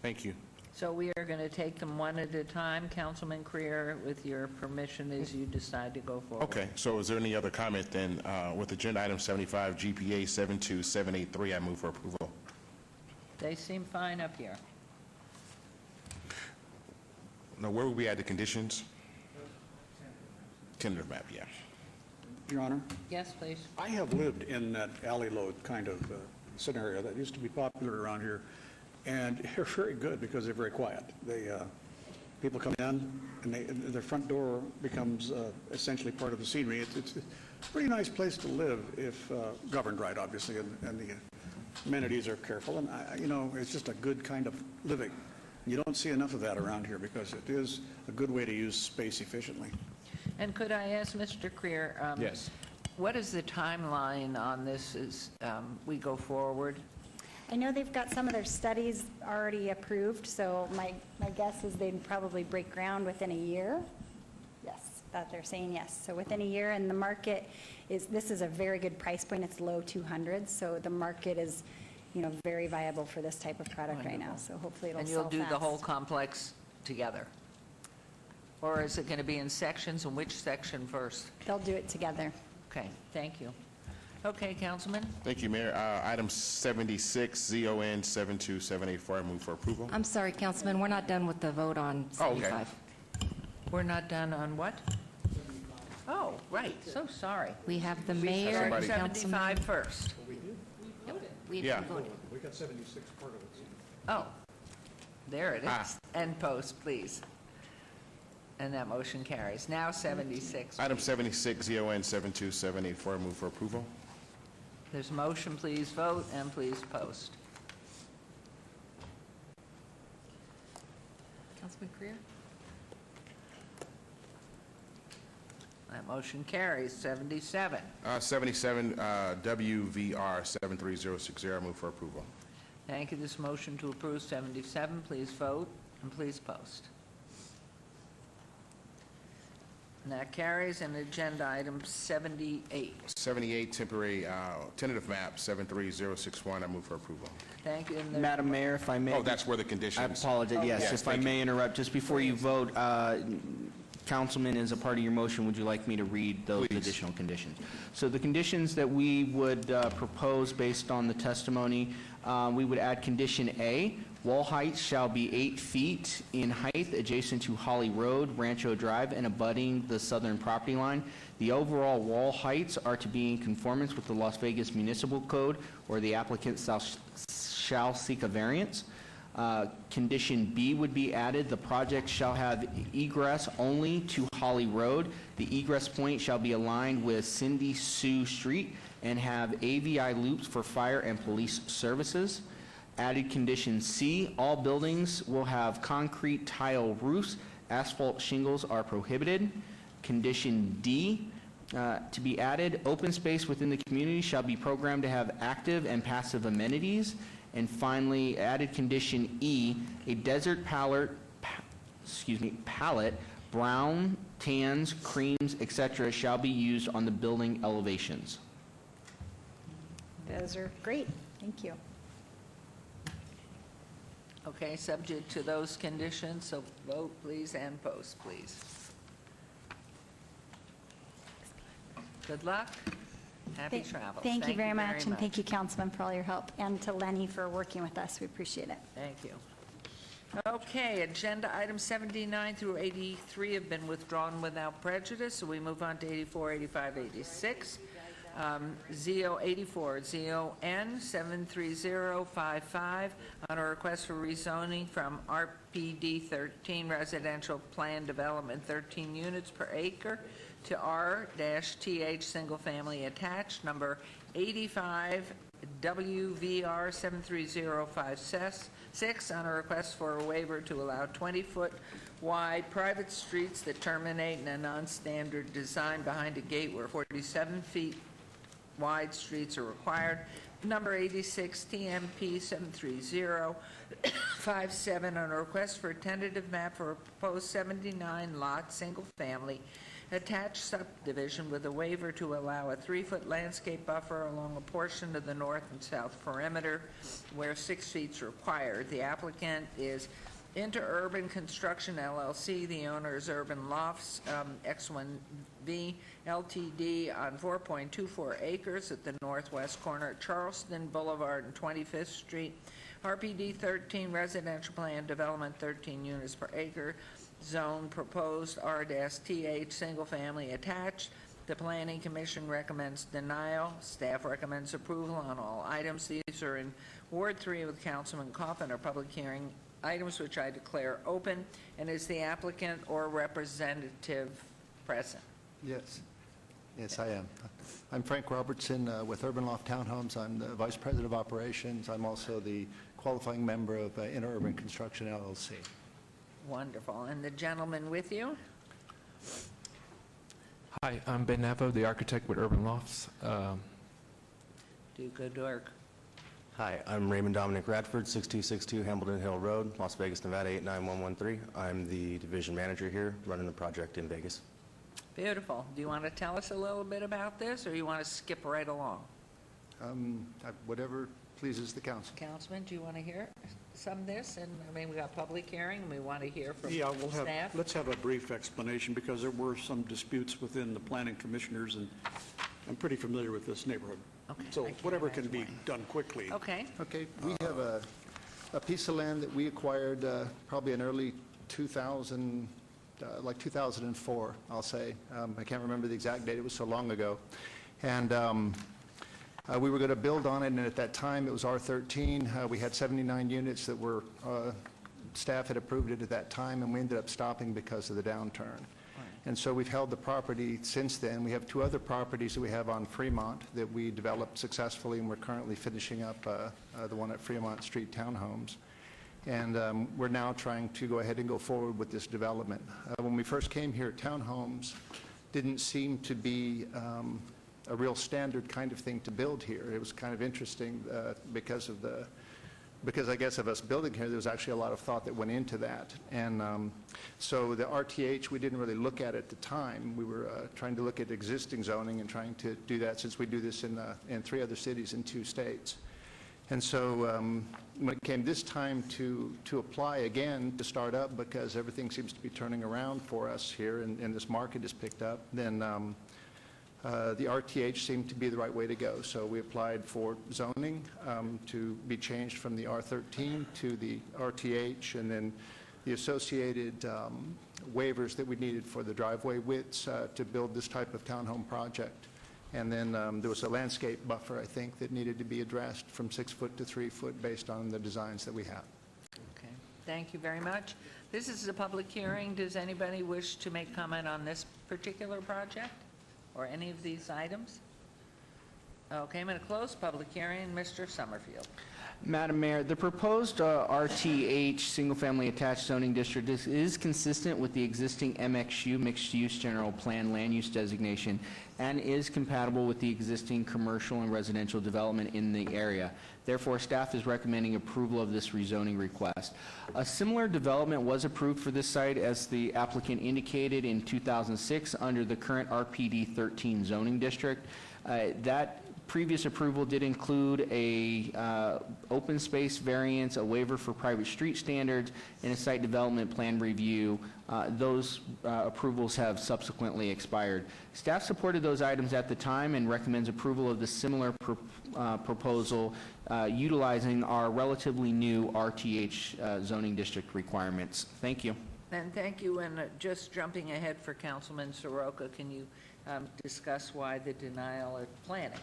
Thank you. So we are going to take them one at a time. Councilman Creer, with your permission, as you decide to go forward. Okay, so is there any other comment then? With agenda item 75, GPA 72783, I move for approval. They seem fine up here. No, where would we add the conditions? Tentative map, yeah. Your Honor, Yes, please. I have lived in that alley load kind of scenario that used to be popular around here, and they're very good because they're very quiet. People come in, and their front door becomes essentially part of the scenery. It's a pretty nice place to live if governed right, obviously, and the amenities are careful. And, it's just a good kind of living. You don't see enough of that around here because it is a good way to use space efficiently. And could I ask Mr. Creer? Yes. What is the timeline on this as we go forward? I know they've got some of their studies already approved, so my guess is they'd probably break ground within a year. Yes, that they're saying yes. So within a year, and the market this is a very good price point. It's low 200s, so the market is, very viable for this type of product right now. So hopefully it'll sell And you'll do the fast. whole complex together? Or is it going to be in sections, and which section first? They'll do it together. Okay, thank you. Okay, Councilman? Thank you, Mayor. Item 76, ZON 72784, I move for approval. I'm sorry, Councilman, we're not done with the vote on Oh, okay. 75. We're not done on what? Oh, right, so sorry. We have the We mayor, started Councilman. 75 first. We Yeah. voted. We got 76 part of it. Oh, there it is. Ah. End post, please. And that motion carries. Now 76. Item 76, ZON 72784, I move for approval. There's a motion, please vote, and please post. Councilman Creer? That motion carries. 77. 77, WVR 73060, I move for approval. Thank you. This motion to approve 77, please vote, and please post. And that carries. And agenda item 78. 78, temporary, tentative map 73061, I move for approval. Thank you. And there's- Madam Mayor, if I may. Oh, that's where the I conditions. apologize, yes, Yes, if I thank may interrupt, just before you vote, Councilman, as a part of your motion, would you like me to read those Please. additional conditions? So the conditions that we would propose based on the testimony, we would add condition A, wall heights shall be 8 feet in height adjacent to Holly Road, Rancho Drive, and abutting the southern property line. The overall wall heights are to be in conformance with the Las Vegas Municipal Code, or the applicant shall seek a variance. Condition B would be added, the project shall have egress only to Holly Road. The egress point shall be aligned with Cindy Sue Street and have AVI loops for fire and police services. Added condition C, all buildings will have concrete tile roofs. Asphalt shingles are prohibited. Condition D, to be added, open space within the community shall be programmed to have active and passive amenities. And finally, added condition E, a desert palette, brown, tans, creams, etc., shall be used on the building elevations. Those are great. Thank you. Okay, subject to those conditions, so vote, please, and post, please. Good luck. Happy travels. Thank you very much, and thank you, Councilman, for all your help, and to Lenny for working with us. We appreciate it. Thank you. Okay, agenda items 79 through 83 have been withdrawn without prejudice, so we move on to 84, 85, 86. ZO 84, ZON 73055, on a request for rezoning from RPD 13 Residential Plan Development 13 units per acre to R-TH Single Family Attached, number 85 WVR 73056, on a request for a waiver to allow 20-foot wide private streets that terminate in a non-standard design behind a gate where 47 feet wide streets are required. Number 86 TMP 73057, on a request for a tentative map for a proposed 79-lot single-family attached subdivision with a waiver to allow a 3-foot landscape buffer along a portion of the north and south perimeter where 6 feet is required. The applicant is Interurban Construction LLC. The owner is Urban Lofts X1V Ltd. on 4.24 acres at the northwest corner of Charleston Boulevard and 25th Street. RPD 13 Residential Plan Development 13 units per acre. zone proposed R-TH, single-family attached. The Planning Commission recommends denial. Staff recommends approval on all items. These are in Ward 3 with Councilman Coffin, are public hearing items which I declare open. And is the applicant or representative present? Yes. Yes, I am. I'm Frank Robertson with Urban Loft Townhomes. I'm the Vice President of Operations. I'm also the qualifying member of Interurban Construction LLC. Wonderful. And the gentleman with you? Hi, I'm Ben Navo, the architect with Urban Lofts. Do good work. Hi, I'm Raymond Dominic Radford, 6262 Hamilton Hill Road, Las Vegas, Nevada 89113. I'm the division manager here, running the project in Vegas. Beautiful. Do you want to tell us a little bit about this, or you want to skip right along? Whatever pleases the council. Councilman, do you want to hear some of this? And, I mean, we got public hearing, and we want to hear from Yeah, staff. let's have a brief explanation, because there were some disputes within the planning commissioners, and I'm pretty familiar with this neighborhood. Okay, So I can't whatever can imagine be done quickly. Okay. Okay, we have a piece of land that we acquired probably in early 2000, like 2004, I'll say. I can't remember the exact date, it was so long ago. And we were going to build on it, and at that time it was R13. We had 79 units that were, staff had approved it at that time, and we ended up stopping because of the downturn. And so we've held the property since then. We have two other properties that we have on Fremont that we developed successfully, and we're currently finishing up the one at Fremont Street Townhomes. And we're now trying to go ahead and go forward with this development. When we first came here, townhomes didn't seem to be a real standard kind of thing to build here. It was kind of interesting because I guess of us building here, there was actually a lot of thought that went into that. And so the RTH, we didn't really look at at the time. We were trying to look at existing zoning and trying to do that, since we do this in 3 other cities in 2 states. And so when it came this time to apply again to start up, because everything seems to be turning around for us here and this market has picked up, then the RTH seemed to be the right way to go. So we applied for zoning to be changed from the R13 to the RTH, and then the associated waivers that we needed for the driveway widths to build this type of townhome project. And then there was a landscape buffer, I think, that needed to be addressed from 6 foot to 3 foot based on the designs that we have. Okay. Thank you very much. This is a public hearing. Does anybody wish to make comment on this particular project or any of these items? Okay, I'm going to close public hearing. Mr. Summerfield. Madam Mayor, the proposed RTH single-family attached zoning district is consistent with the existing MXU, mixed-use general plan land use designation, and is compatible with the existing commercial and residential development in the area. Therefore, staff is recommending approval of this rezoning request. A similar development was approved for this site, as the applicant indicated, in 2006 under the current RPD 13 zoning district. That previous approval did include a open space variance, a waiver for private street standards, and a site development plan review. Those approvals have subsequently expired. Staff supported those items at the time and recommends approval of the similar proposal utilizing our relatively new RTH zoning district requirements. Thank you. And thank you. And just jumping ahead for Councilman Soroka, can you discuss why the denial of planning?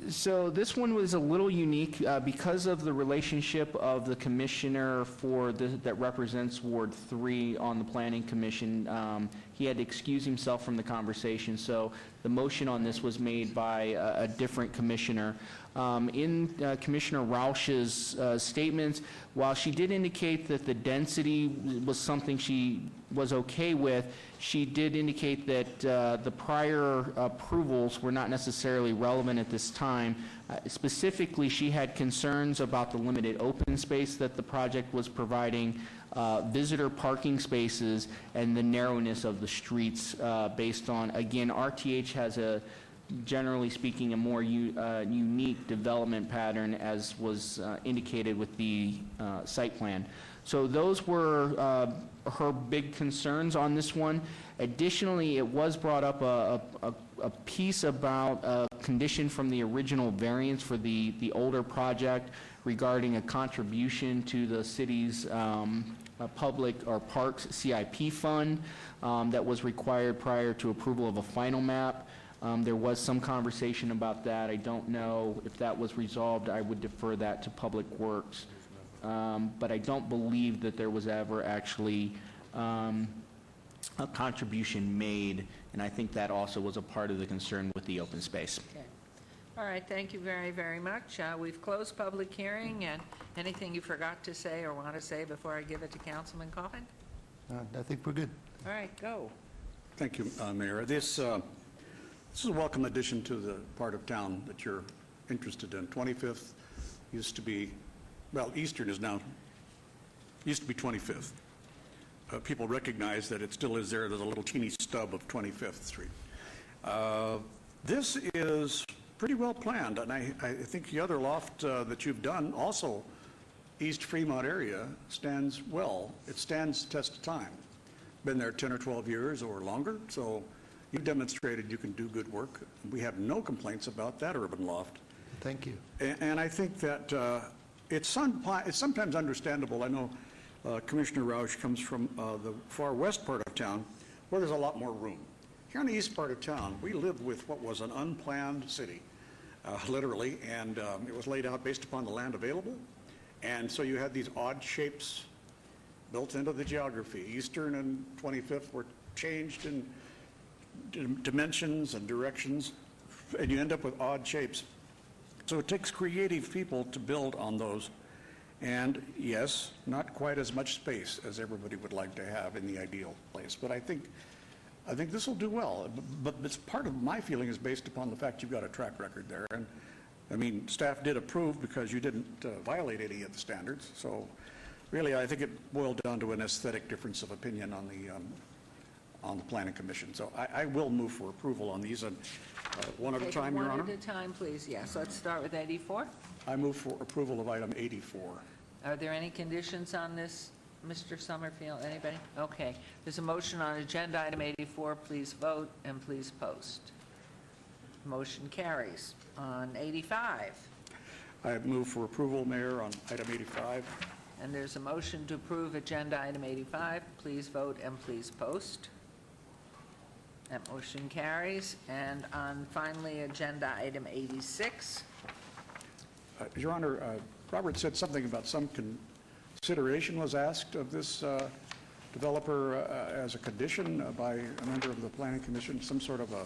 So this one was a little unique because of the relationship of the commissioner that represents Ward 3 on the Planning Commission. He had to excuse himself from the conversation, so the motion on this was made by a different commissioner. In Commissioner Rausch's statements, while she did indicate that the density was something she was okay with, she did indicate that the prior approvals were not necessarily relevant at this time. Specifically, she had concerns about the limited open space that the project was providing, visitor parking spaces, and the narrowness of the streets based on, again, RTH has a, generally speaking, a more unique development pattern, as was indicated with the site plan. So those were her big concerns on this one. Additionally, it was brought up a piece about a condition from the original variance for the older project regarding a contribution to the city's public or parks CIP fund that was required prior to approval of a final map. There was some conversation about that. I don't know if that was resolved. I would defer that to Public Works. But I don't believe that there was ever actually a contribution made, and I think that also was a part of the concern with the open space. Okay. All right, thank you very, very much. We've closed public hearing, and anything you forgot to say or want to say before I give it to Councilman Coffin? I think we're good. All right, go. Thank you, Mayor. This is a welcome addition to the part of town that you're interested in. 25th used to be, well, Eastern is now, used to be 25th. People recognize that it still is there. There's a little teeny stub of 25th Street. This is pretty well planned, and I think the other loft that you've done, also East Fremont area, stands well. It stands the test of time. Been there 10 or 12 years or longer, so you've demonstrated you can do good work. We have no complaints about that urban loft. Thank you. And I think that it's sometimes understandable. I know Commissioner Roush comes from the far west part of town, where there's a lot more room. Here in the east part of town, we live with what was an unplanned city, literally, and it was laid out based upon the land available. And so you had these odd shapes built into the geography. Eastern and 25th were changed in dimensions and directions, and you end up with odd shapes. So it takes creative people to build on those. And yes, not quite as much space as everybody would like to have in the ideal place. But I think this will do well. But it's part of my feeling is based upon the fact you've got a track record there. And I mean, staff did approve because you didn't violate any of the standards. So really, I think it boiled down to an aesthetic difference of opinion on the Planning Commission. So I will move for approval on these. And one at a time, Your Honor. One at a time, please. Yes, let's start with 84. I move for approval of item 84. Are there any conditions on this, Mr. Summerfield? Anybody? Okay. There's a motion on agenda item 84. Please vote and please post. Motion carries. On 85. I move for approval, Mayor, on item 85. And there's a motion to approve agenda item 85. Please vote and please post. That motion carries. And on finally agenda item 86. Your Honor, Robert said something about some consideration was asked of this developer as a condition by a member of the Planning Commission, some sort of a,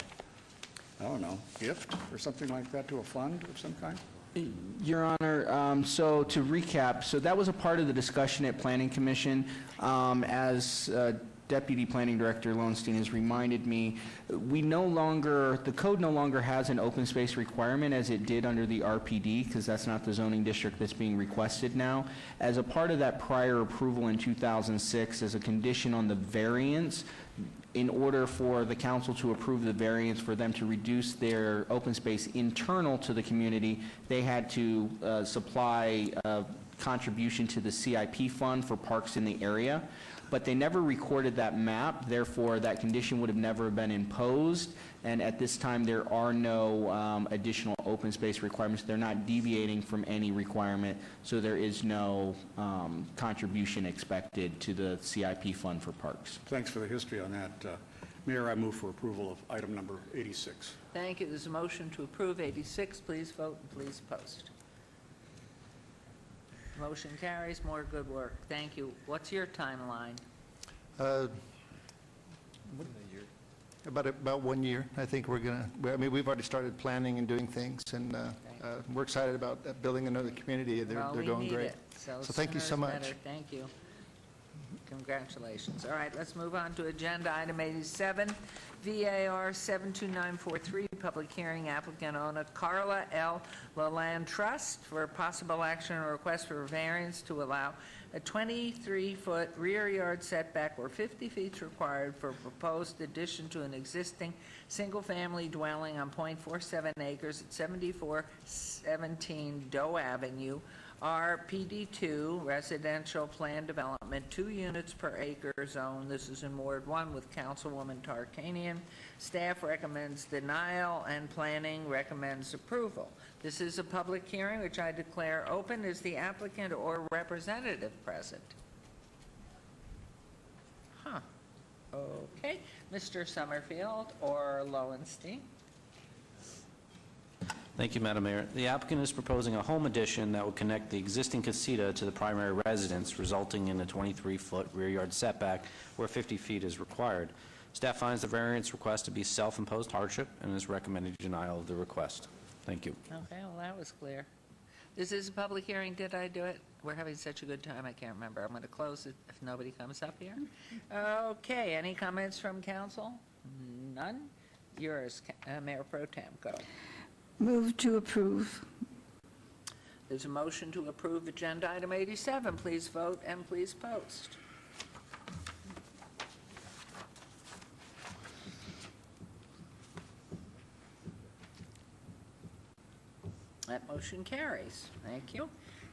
I don't know, gift or something like that to a fund of some kind? Your Honor, so to recap, so that was a part of the discussion at Planning Commission. As Deputy Planning Director Lowenstein has reminded me, the code no longer has an open space requirement as it did under the RPD, because that's not the zoning district that's being requested now. As a part of that prior approval in 2006, as a condition on the variance, in order for the council to approve the variance for them to reduce their open space internal to the community, they had to supply a contribution to the CIP fund for parks in the area. But they never recorded that map, therefore that condition would have never been imposed, and at this time there are no additional open space requirements. They're not deviating from any requirement, so there is no contribution expected to the CIP fund for parks. Thanks for the history on that. Mayor, I move for approval of item number 86. Thank you. There's a motion to approve 86. Please vote and please post. Motion carries. More good work. Thank you. What's your timeline? About 1 year. I think we're going to, I mean, we've already started planning and doing things, and we're excited about building another community. They're going great. So thank you so much. Better. Thank you. Congratulations. All right, let's move on to agenda item 87, VAR 72943, public hearing, applicant owner Carla L. Leland Trust for possible action or request for variance to allow a 23-foot rear yard setback where 50 feet is required for a proposed addition to an existing single-family dwelling on .47 acres at 7417 Doe Avenue, RPD2, residential plan development, 2 units per acre zone. This is in Ward 1 with Councilwoman Tarkanian. Staff recommends denial and planning recommends approval. This is a public hearing which I declare open. Is the applicant or representative present? Okay, Mr. Summerfield or Lowenstein? Thank you, Madam Mayor. The applicant is proposing a home addition that would connect the existing casita to the primary residence, resulting in a 23-foot rear yard setback where 50 feet is required. Staff finds the variance request to be self-imposed hardship and is recommending denial of the request. Thank you. Okay, well, that was clear. This is a public hearing. Did I do it? We're having such a good time, I can't remember. I'm going to close it if nobody comes up here. Okay, any comments from council? None? Yours, Mayor Pro Tem, go. Move to approve. There's a motion to approve agenda item 87. Please vote and please post. That motion carries. Thank you.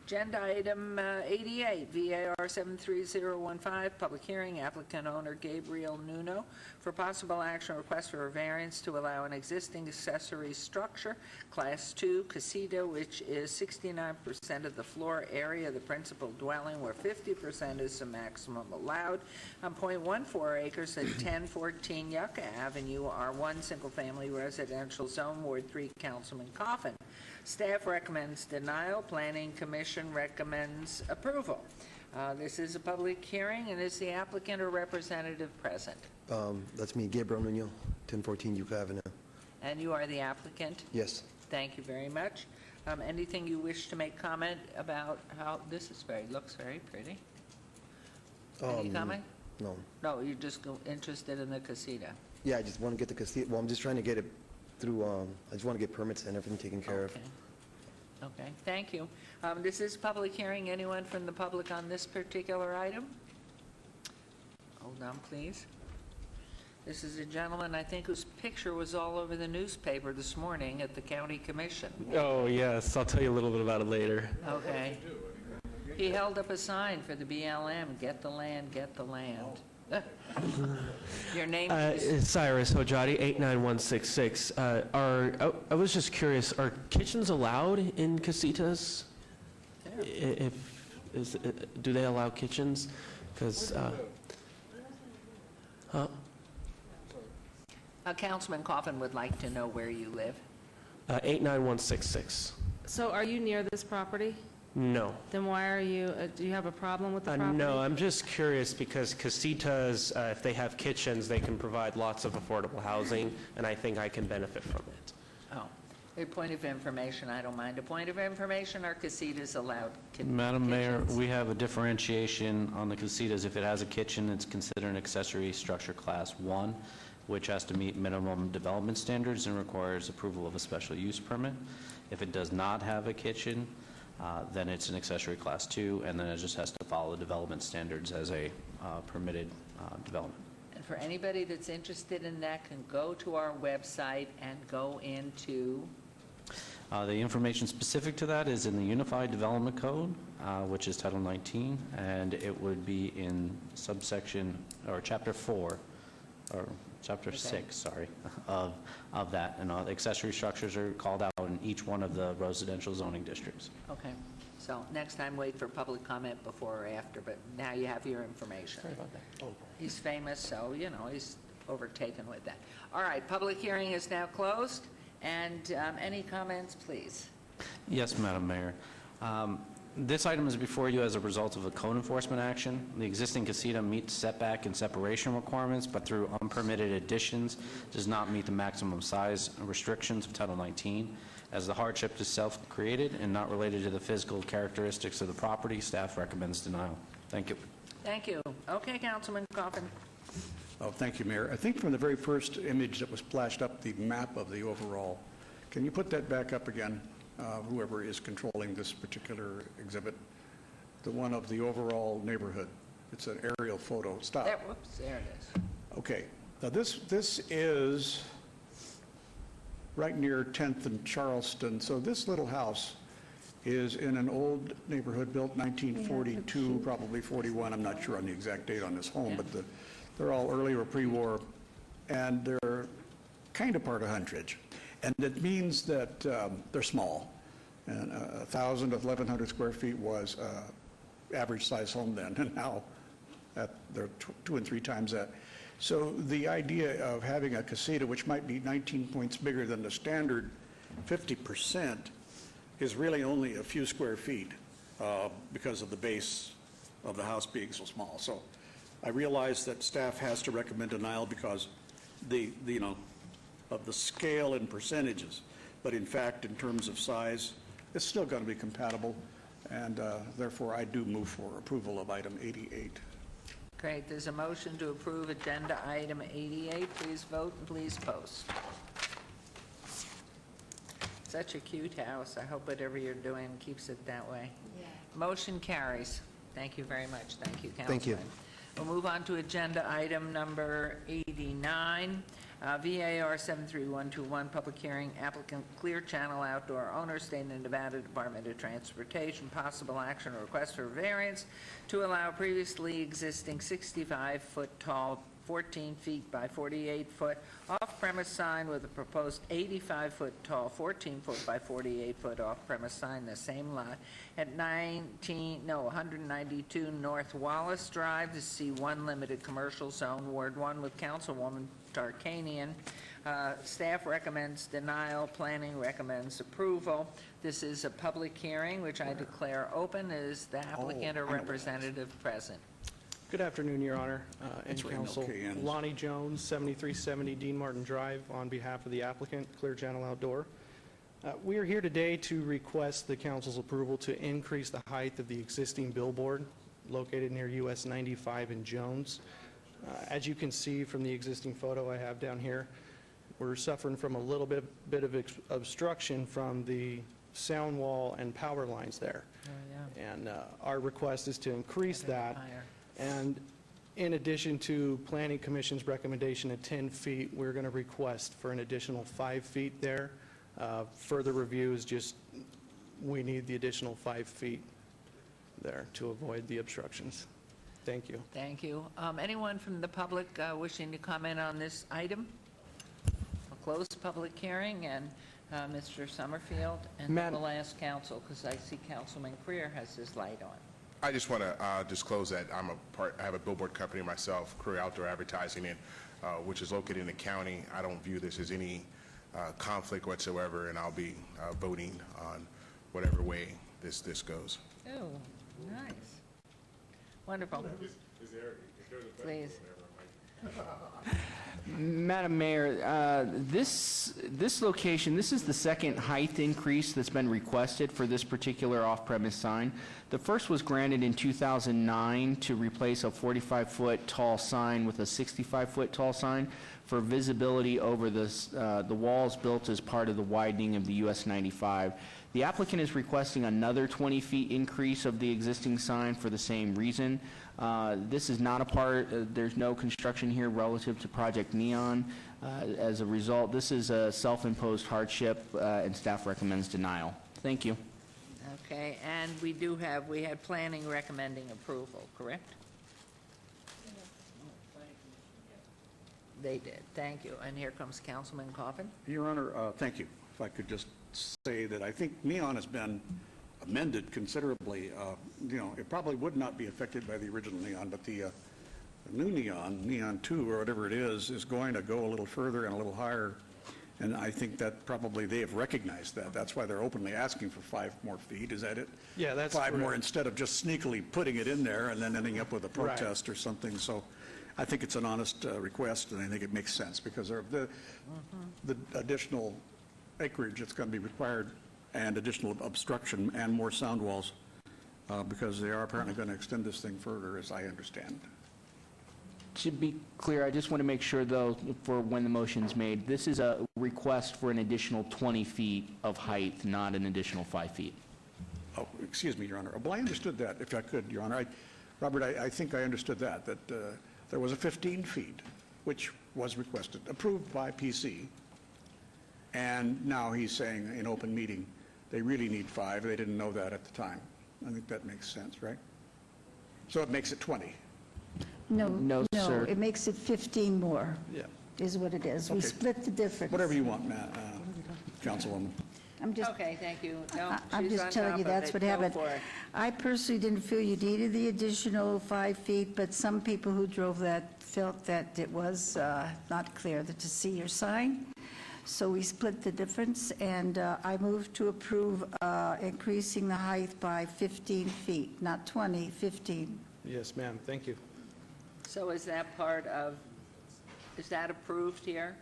Agenda item 88, VAR 73015, public hearing, applicant owner Gabriel Nuno for possible action request for a variance to allow an existing accessory structure, Class 2 casita, which is 69% of the floor area of the principal dwelling, where 50% is the maximum allowed, on .14 acres at 1014 Yucca Avenue, R1 Single Family Residential Zone, Ward 3, Councilman Coffin. Staff recommends denial. Planning Commission recommends approval. This is a public hearing, and is the applicant or representative present? That's me, Gabriel Nuno, 1014 Yucca Avenue. And you are the applicant? Yes. Thank you very much. Anything you wish to make comment about how this is looks very pretty? Any comment? No. No, you're just interested in the casita? Yeah, I just want to get the casita. Well, I'm just trying to get it through, I just want to get permits and everything taken care of. Okay, thank you. This is public hearing. Anyone from the public on this particular item? Hold on, please. This is a gentleman, I think, whose picture was all over the newspaper this morning at the county commission. Oh, yes, I'll tell you a little bit about it later. Okay. He held up a sign for the BLM, get the land, get the land. Your name, please? Cyrus Hojati, 89166. I was just curious, are kitchens allowed in casitas? Do they allow kitchens? Because, Councilman Coffin would like to know where you live. 89166. So are you near this property? No. Then why are you, do you have a problem with the property? No, I'm just curious because casitas, if they have kitchens, they can provide lots of affordable housing, and I think I can benefit from it. Oh, a point of information, I don't mind. A point of information, are casitas allowed? Madam Mayor, we have a differentiation on the casitas. If it has a kitchen, it's considered an accessory structure class 1, which has to meet minimum development standards and requires approval of a special use permit. If it does not have a kitchen, then it's an accessory class 2, and then it just has to follow the development standards as a permitted development. And for anybody that's interested in that, can go to our website and go into... The information specific to that is in the Unified Development Code, which is Title 19, and it would be in subsection, or Chapter 4, or Chapter 6, sorry, of that. And accessory structures are called out in each one of the residential zoning districts. Okay. So next time, wait for public comment before or after, but now you have your information. Sorry about that. He's famous, so, you know, he's overtaken with that. All right, public hearing is now closed, and any comments, please? Yes, Madam Mayor. This item is before you as a result of a code enforcement action. The existing casita meets setback and separation requirements, but through unpermitted additions does not meet the maximum size restrictions of Title 19. As the hardship is self-created and not related to the physical characteristics of the property, staff recommends denial. Thank you. Thank you. Okay, Councilman Coffin. Oh, thank you, Mayor. I think from the very first image that was flashed up, the map of the overall, can you put that back up again? Whoever is controlling this particular exhibit, the one of the overall neighborhood. It's an aerial photo. Stop. There, whoops, there it is. Okay. Now this is right near 10th and Charleston. So this little house is in an old neighborhood built 1942, probably 41. I'm not sure on the exact date on this home, but they're all early or pre-war, and they're kind of part of Huntridge. And it means that they're small. And 1,000 to 1,100 square feet was average size home then, and now they're 2 and 3 times that. So the idea of having a casita, which might be 19 points bigger than the standard 50%, is really only a few square feet because of the base of the house being so small. So I realize that staff has to recommend denial because of the scale and percentages, but in fact, in terms of size, it's still going to be compatible, and therefore I do move for approval of item 88. Great, there's a motion to approve agenda item 88. Please vote and please post. Such a cute house. I hope whatever you're doing keeps it that way. Yeah. Motion carries. Thank you very much. Thank you, Councilman. Thank you. We'll move on to agenda item number 89, VAR 73121, public hearing, applicant Clear Channel Outdoor owner, State of Nevada Department of Transportation, possible action or request for variance to allow previously existing 65-foot tall, 14 feet by 48-foot off-premise sign with a proposed 85-foot tall, 14-foot by 48-foot off-premise sign, the same lot at 192 North Wallace Drive, the C1 Limited Commercial Zone, Ward 1, with Councilwoman Tarkanian. Staff recommends denial. Planning recommends approval. This is a public hearing, which I declare open. Is the applicant or representative present? Good afternoon, Your Honor and Ray Council. Milkey. Lonnie Jones, 7370 Dean Martin Drive, on behalf of the applicant, Clear Channel Outdoor. We are here today to request the Council's approval to increase the height of the existing billboard located near US 95 in Jones. As you can see from the existing photo I have down here, we're suffering from a little bit of obstruction from the sound wall and power lines there. Oh, yeah. And our request is to increase that. Higher. And in addition to Planning Commission's recommendation of 10 feet, we're going to request for an additional 5 feet there. Further review is just, we need the additional 5 feet there to avoid the obstructions. Thank you. Thank you. Anyone from the public wishing to comment on this item? I'll close the public hearing, and Mr. Summerfield, and then we'll ask council, because I see Councilman Creer has his light on. I just want to disclose that I have a billboard company myself, Crew Outdoor Advertising, which is located in the county. I don't view this as any conflict whatsoever, and I'll be voting on whatever way this goes. Oh, nice. Wonderful. Please. Madam Mayor, this location, this is the second height increase that's been requested for this particular off-premise sign. The first was granted in 2009 to replace a 45-foot tall sign with a 65-foot tall sign for visibility over the walls built as part of the widening of the US 95. The applicant is requesting another 20 feet increase of the existing sign for the same reason. This is not a part, there's no construction here relative to Project Neon. As a result, this is a self-imposed hardship, and staff recommends denial. Thank you. Okay, and we had planning recommending approval, correct? They did. Thank you. And here comes Councilman Coffin. Your Honor, thank you. If I could just say that I think neon has been amended considerably. It probably would not be affected by the original neon, but the new neon 2 or whatever it is going to go a little further and a little higher. And I think that probably they have recognized that. That's why they're openly asking for 5 more feet. Is that it? Yeah, that's 5 more correct. Instead of just sneakily putting it in there and then ending up with a protest or something. So I think it's an honest request, and I think it makes sense because the additional acreage that's going to be required and additional obstruction and more sound walls because they are apparently going to extend this thing further, as I understand. To be clear, I just want to make sure, though, for when the motion's made, this is a request for an additional 20 feet of height, not an additional 5 feet. Oh, excuse me, Your Honor. Well, I understood that, if I could, Your Honor. Robert, I think I understood that there was a 15 feet, which was requested, approved by PC, and now he's saying in open meeting, they really need 5. They didn't know that at the time. I think that makes sense, right? So it makes it 20. No, sir. it makes it 15 more, Yeah. is what it is. We Okay. split the difference. Whatever you want, Councilwoman. I'm just, Okay, thank you. No, I'm she's just on telling top you of that's it. what Go happened. for it. I personally didn't feel you needed the additional 5 feet, but some people who drove that felt that it was not clear to see your sign. So we split the difference, and I moved to approve increasing the height by 15 feet, not 20, 15. Yes, ma'am, thank you. So is that is that approved here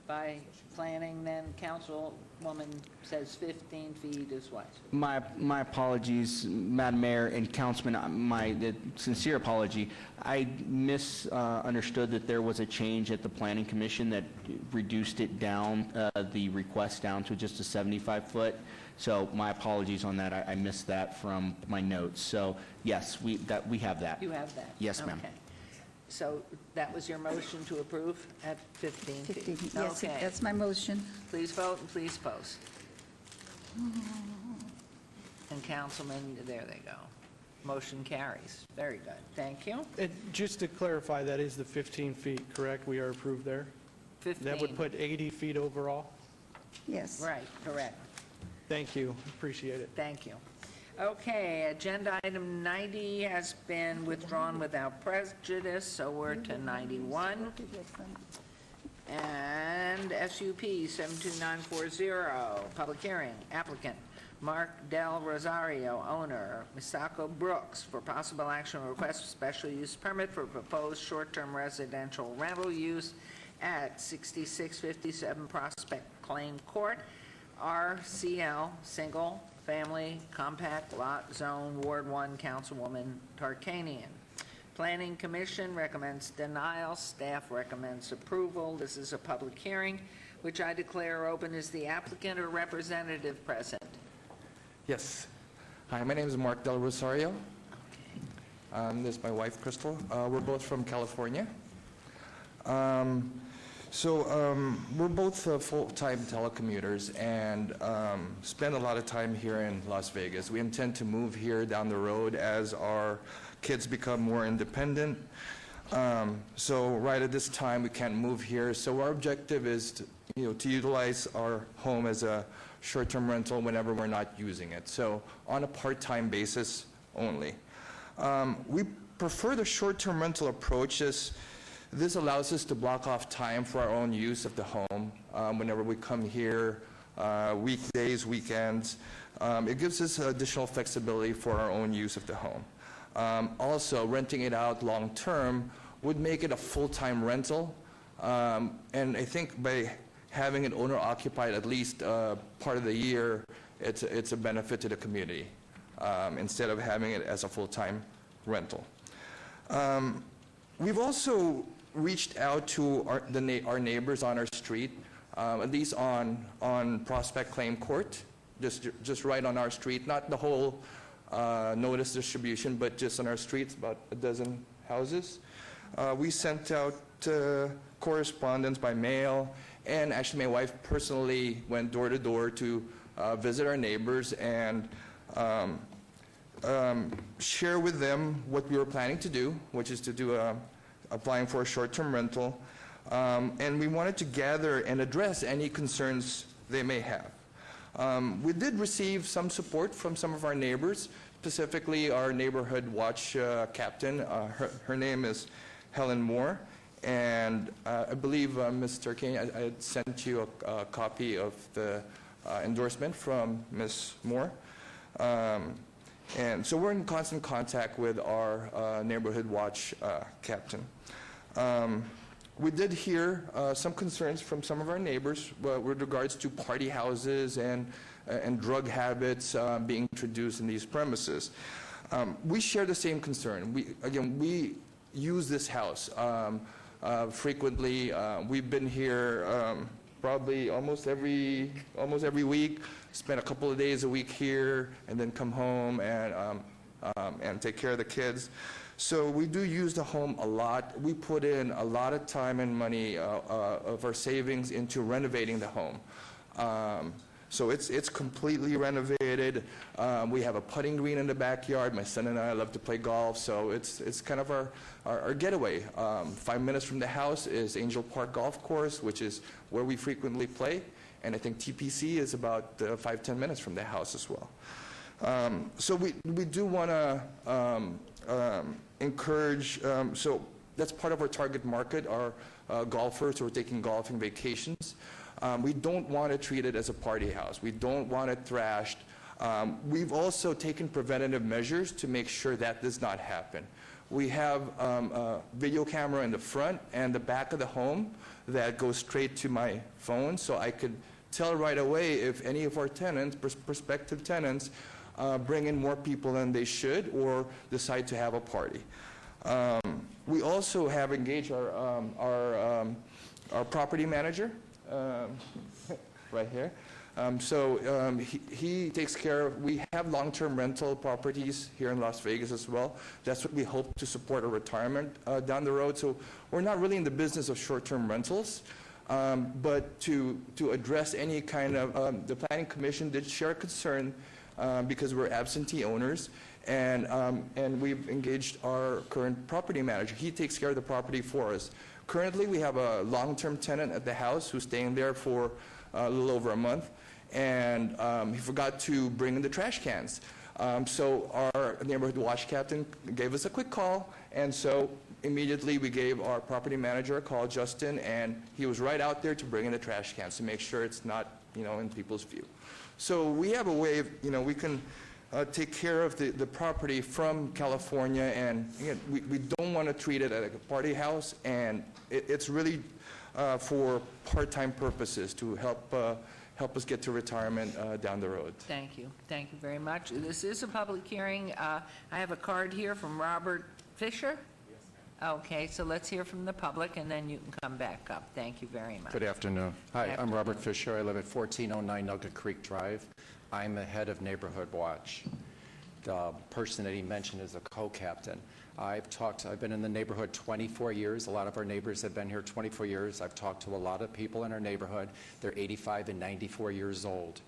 by planning then? Councilwoman says 15 feet is what? My apologies, Madam Mayor and Councilman, my sincere apology. I misunderstood that there was a change at the Planning Commission that reduced it down, the request down to just a 75-foot. So my apologies on that. I missed that from my notes. So yes, we have that. You have that? Yes, ma'am. Okay. So that was your motion to approve at 15 feet? 15, yes, Okay. that's my motion. Please vote and please post. And Councilman, there they go. Motion carries. Very good. Thank you. And just to clarify, that is the 15 feet, correct? We are approved there? 15. That would put 80 feet overall? Yes. Right, correct. Thank you, appreciate it. Thank you. Okay, agenda item 90 has been withdrawn without prejudice, so we're to 91. And SUP 72940, public hearing, applicant Mark Del Rosario, owner, Misako Brooks, for possible action on request for special use permit for proposed short-term residential rental use at 6657 Prospect Claim Court, RCL, single family compact lot zone, Ward 1, Councilwoman Tarkanian. Planning Commission recommends denial. Staff recommends approval. This is a public hearing, which I declare open. Is the applicant or representative present? Yes. Hi, my name is Mark Del Rosario. This is my wife, Crystal. We're both from California. We're both full-time telecommuters and spend a lot of time here in Las Vegas. We intend to move here down the road as our kids become more independent. Right at this time, we can't move here. So our objective is to utilize our home as a short-term rental whenever we're not using it. So on a part-time basis only. We prefer the short-term rental approach. This allows us to block off time for our own use of the home whenever we come here, weekdays, weekends. It gives us additional flexibility for our own use of the home. Also, renting it out long-term would make it a full-time rental. And I think by having an owner-occupied at least part of the year, it's a benefit to the community instead of having it as a full-time rental. We've also reached out to our neighbors on our street, at least on Prospect Claim Court, just right on our street, not the whole notice distribution, but just on our streets, about a dozen houses. We sent out correspondence by mail, and actually my wife personally went door to door to visit our neighbors and share with them what we were planning to do, which is to do applying for a short-term rental, and we wanted to gather and address any concerns they may have. We did receive some support from some of our neighbors, specifically our neighborhood watch captain. Her name is Helen Moore, and I believe, Ms. Tarkanian, I had sent you a copy of the endorsement from Ms. Moore. And so we're in constant contact with our neighborhood watch captain. We did hear some concerns from some of our neighbors with regards to party houses and drug habits being introduced in these premises. We share the same concern. We use this house frequently. We've been here probably almost every week. Spend a couple of days a week here, and then come home and take care of the kids. So we do use the home a lot. We put in a lot of time and money of our savings into renovating the home. So it's completely renovated. We have a putting green in the backyard. My son and I love to play golf, so it's kind of our getaway. 5 minutes from the house is Angel Park Golf Course, which is where we frequently play. And I think TPC is about 5-10 minutes from their house as well. So we do want to encourage, so that's part of our target market, our golfers who are taking golfing vacations. We don't want to treat it as a party house. We don't want it thrashed. We've also taken preventative measures to make sure that does not happen. We have a video camera in the front and the back of the home that goes straight to my phone, so I could tell right away if any of our tenants, prospective tenants, bring in more people than they should or decide to have a party. We also have engaged our property manager right here. He takes care of, we have long-term rental properties here in Las Vegas as well. That's what we hope to support a retirement down the road. So we're not really in the business of short-term rentals, but to address any kind of, the Planning Commission did share a concern because we're absentee owners, and we've engaged our current property manager. He takes care of the property for us. Currently, we have a long-term tenant at the house who's staying there for a little over a month, and he forgot to bring in the trash cans. So our neighborhood watch captain gave us a quick call, and so immediately we gave our property manager a call, Justin, and he was right out there to bring in the trash cans to make sure it's not, in people's view. So we have a way of, we can take care of the property from California, and again, we don't want to treat it like a party house, and it's really for part-time purposes to help us get to retirement down the road. Thank you. Thank you very much. This is a public hearing. I have a card here from Robert Fisher. Okay, so let's hear from the public, and then you can come back up. Thank you very much. Good afternoon. Hi, I'm Robert Fisher. I live at 1409 Nugget Creek Drive. I'm the head of Neighborhood Watch. The person that he mentioned is a co-captain. I've been in the neighborhood 24 years. A lot of our neighbors have been here 24 years. I've talked to a lot of people in our neighborhood. They're 85 and 94 years old.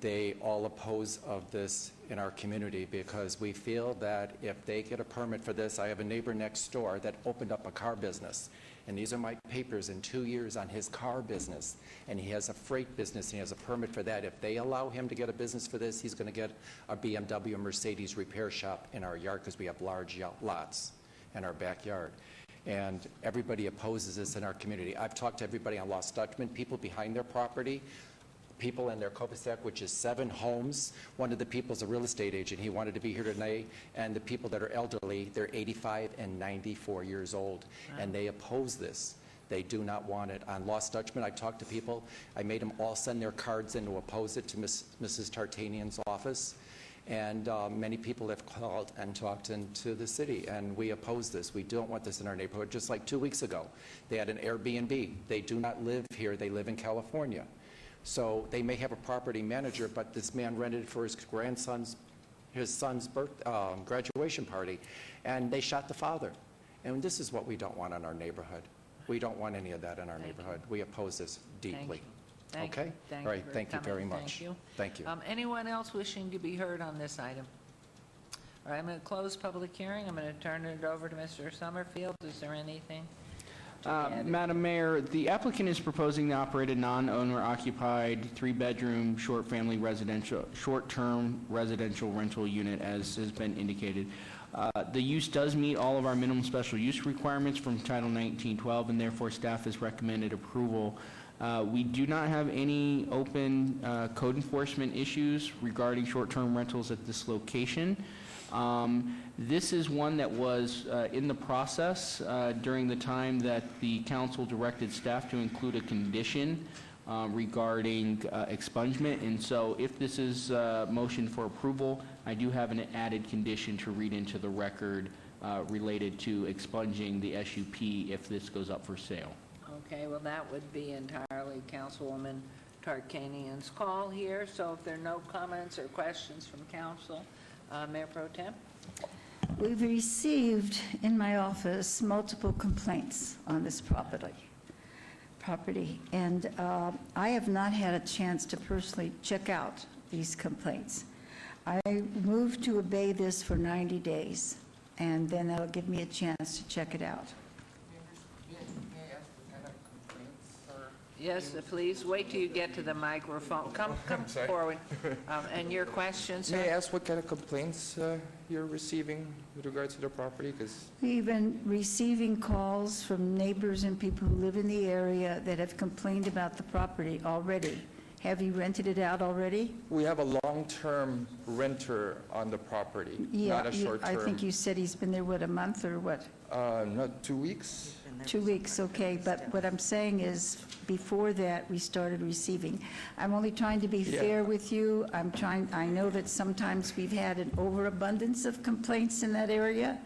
They all oppose of this in our community because we feel that if they get a permit for this, I have a neighbor next door that opened up a car business. And these are my papers in 2 years on his car business. And he has a freight business, and he has a permit for that. If they allow him to get a business for this, he's going to get a BMW Mercedes repair shop in our yard because we have large lots in our backyard. And everybody opposes this in our community. I've talked to everybody on Lost Dutchman, people behind their property, people in their cul-de-sac, which is 7 homes. One of the people is a real estate agent. He wanted to be here today. And the people that are elderly, they're 85 and 94 years old. Wow. And they oppose this. They do not want it. On Lost Dutchman, I talked to people. I made them all send their cards in to oppose it to Mrs. Tartanian's office. And many people have called and talked into the city, and we oppose this. We don't want this in our neighborhood. Just like 2 weeks ago, they had an Airbnb. They do not live here. They live in California. So they may have a property manager, but this man rented for his son's graduation party, and they shot the father. And this is what we don't want in our neighborhood. We don't want any of that in our neighborhood. We oppose this deeply. Thank okay? you. Thank All right. you Thank you very much. Thank you. Thank you. Anyone else wishing to be heard on this item? All right, I'm going to close public hearing. I'm going to turn it over to Mr. Summerfield. Is there anything? Madam Mayor, the applicant is proposing to operate a non-owner occupied 3-bedroom short-term residential rental unit, as has been indicated. The use does meet all of our minimum special use requirements from Title 1912, and therefore staff has recommended approval. We do not have any open code enforcement issues regarding short-term rentals at this location. This is one that was in the process during the time that the council directed staff to include a condition regarding expungement. And so if this is motion for approval, I do have an added condition to read into the record related to expunging the SUP if this goes up for sale. Okay, well, that would be entirely Councilwoman Tarkanian's call here. So if there are no comments or questions from council, Mayor Pro Tem? We've received in my office multiple complaints on this property, and I have not had a chance to personally check out these complaints. I move to obey this for 90 days, and then that'll give me a chance to check it out. Yes, please, wait till you get to the microphone. Come sorry. forward. And your question, sir? May I ask what kind of complaints you're receiving with regards to the property? Because We've been receiving calls from neighbors and people who live in the area that have complained about the property already. Have you rented it out already? we have a long-term renter on the property, Yeah, not a short-term. I think you said he's been there, what, a month or what? Not 2 weeks? 2 weeks, okay, but what I'm saying is, before that, we started receiving. I'm only trying to be Yeah. fair with you. I know that sometimes we've had an overabundance of complaints in that area.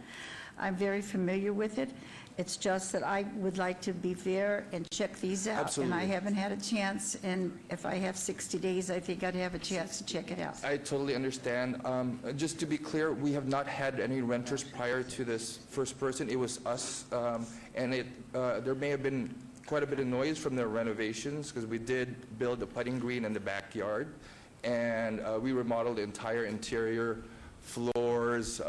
I'm very familiar with it. It's just that I would like to be fair and check these out. And I Absolutely. haven't had a chance, and if I have 60 days, I think I'd have a chance to check it out. I totally understand. Just to be clear, we have not had any renters prior to this first person. It was us, and there may have been quite a bit of noise from the renovations because we did build a putting green in the backyard, and we remodeled the entire interior, floors.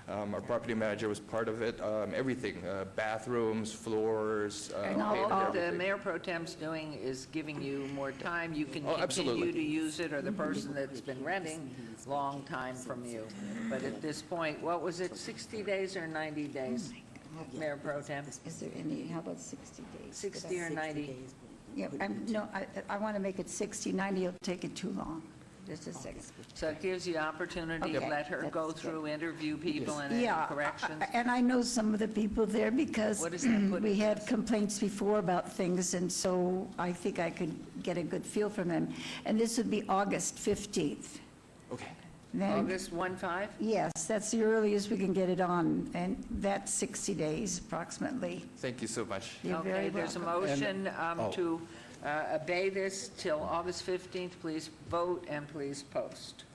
Our property manager was part of it. Everything, bathrooms, floors. And all the everything. Mayor Pro Tem's doing is giving you more time. You can Oh, continue absolutely. to use it, or the person that's been renting, long time from you. But at this point, what was it, 60 days or 90 days, Mayor Pro Tem? Is there any, how about 60 days? 60 or 90? Yeah, I want to make it 60, 90 will take it too long. Just a second. So it gives you opportunity to Okay, let her go that's through, interview people and any Yeah, corrections. and I know some of the people there because What does that put we in had complaints before about things, and so I think I could get a good feel from them. And this would be August 15th. Okay. Then- August 1/5? Yes, that's the earliest we can get it on, and that's 60 days approximately. Thank you so much. You're very Okay, there's a welcome. motion to obey this till August 15th. Please vote and please post.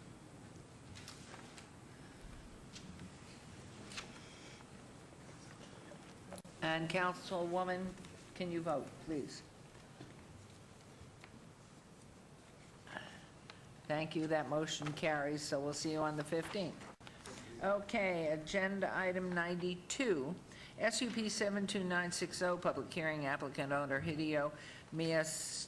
And Councilwoman, can you vote, please? Thank you, that motion carries, so we'll see you on the 15th. Okay, agenda item 92, SUP 72960, public hearing, applicant owner Hideo Maishita,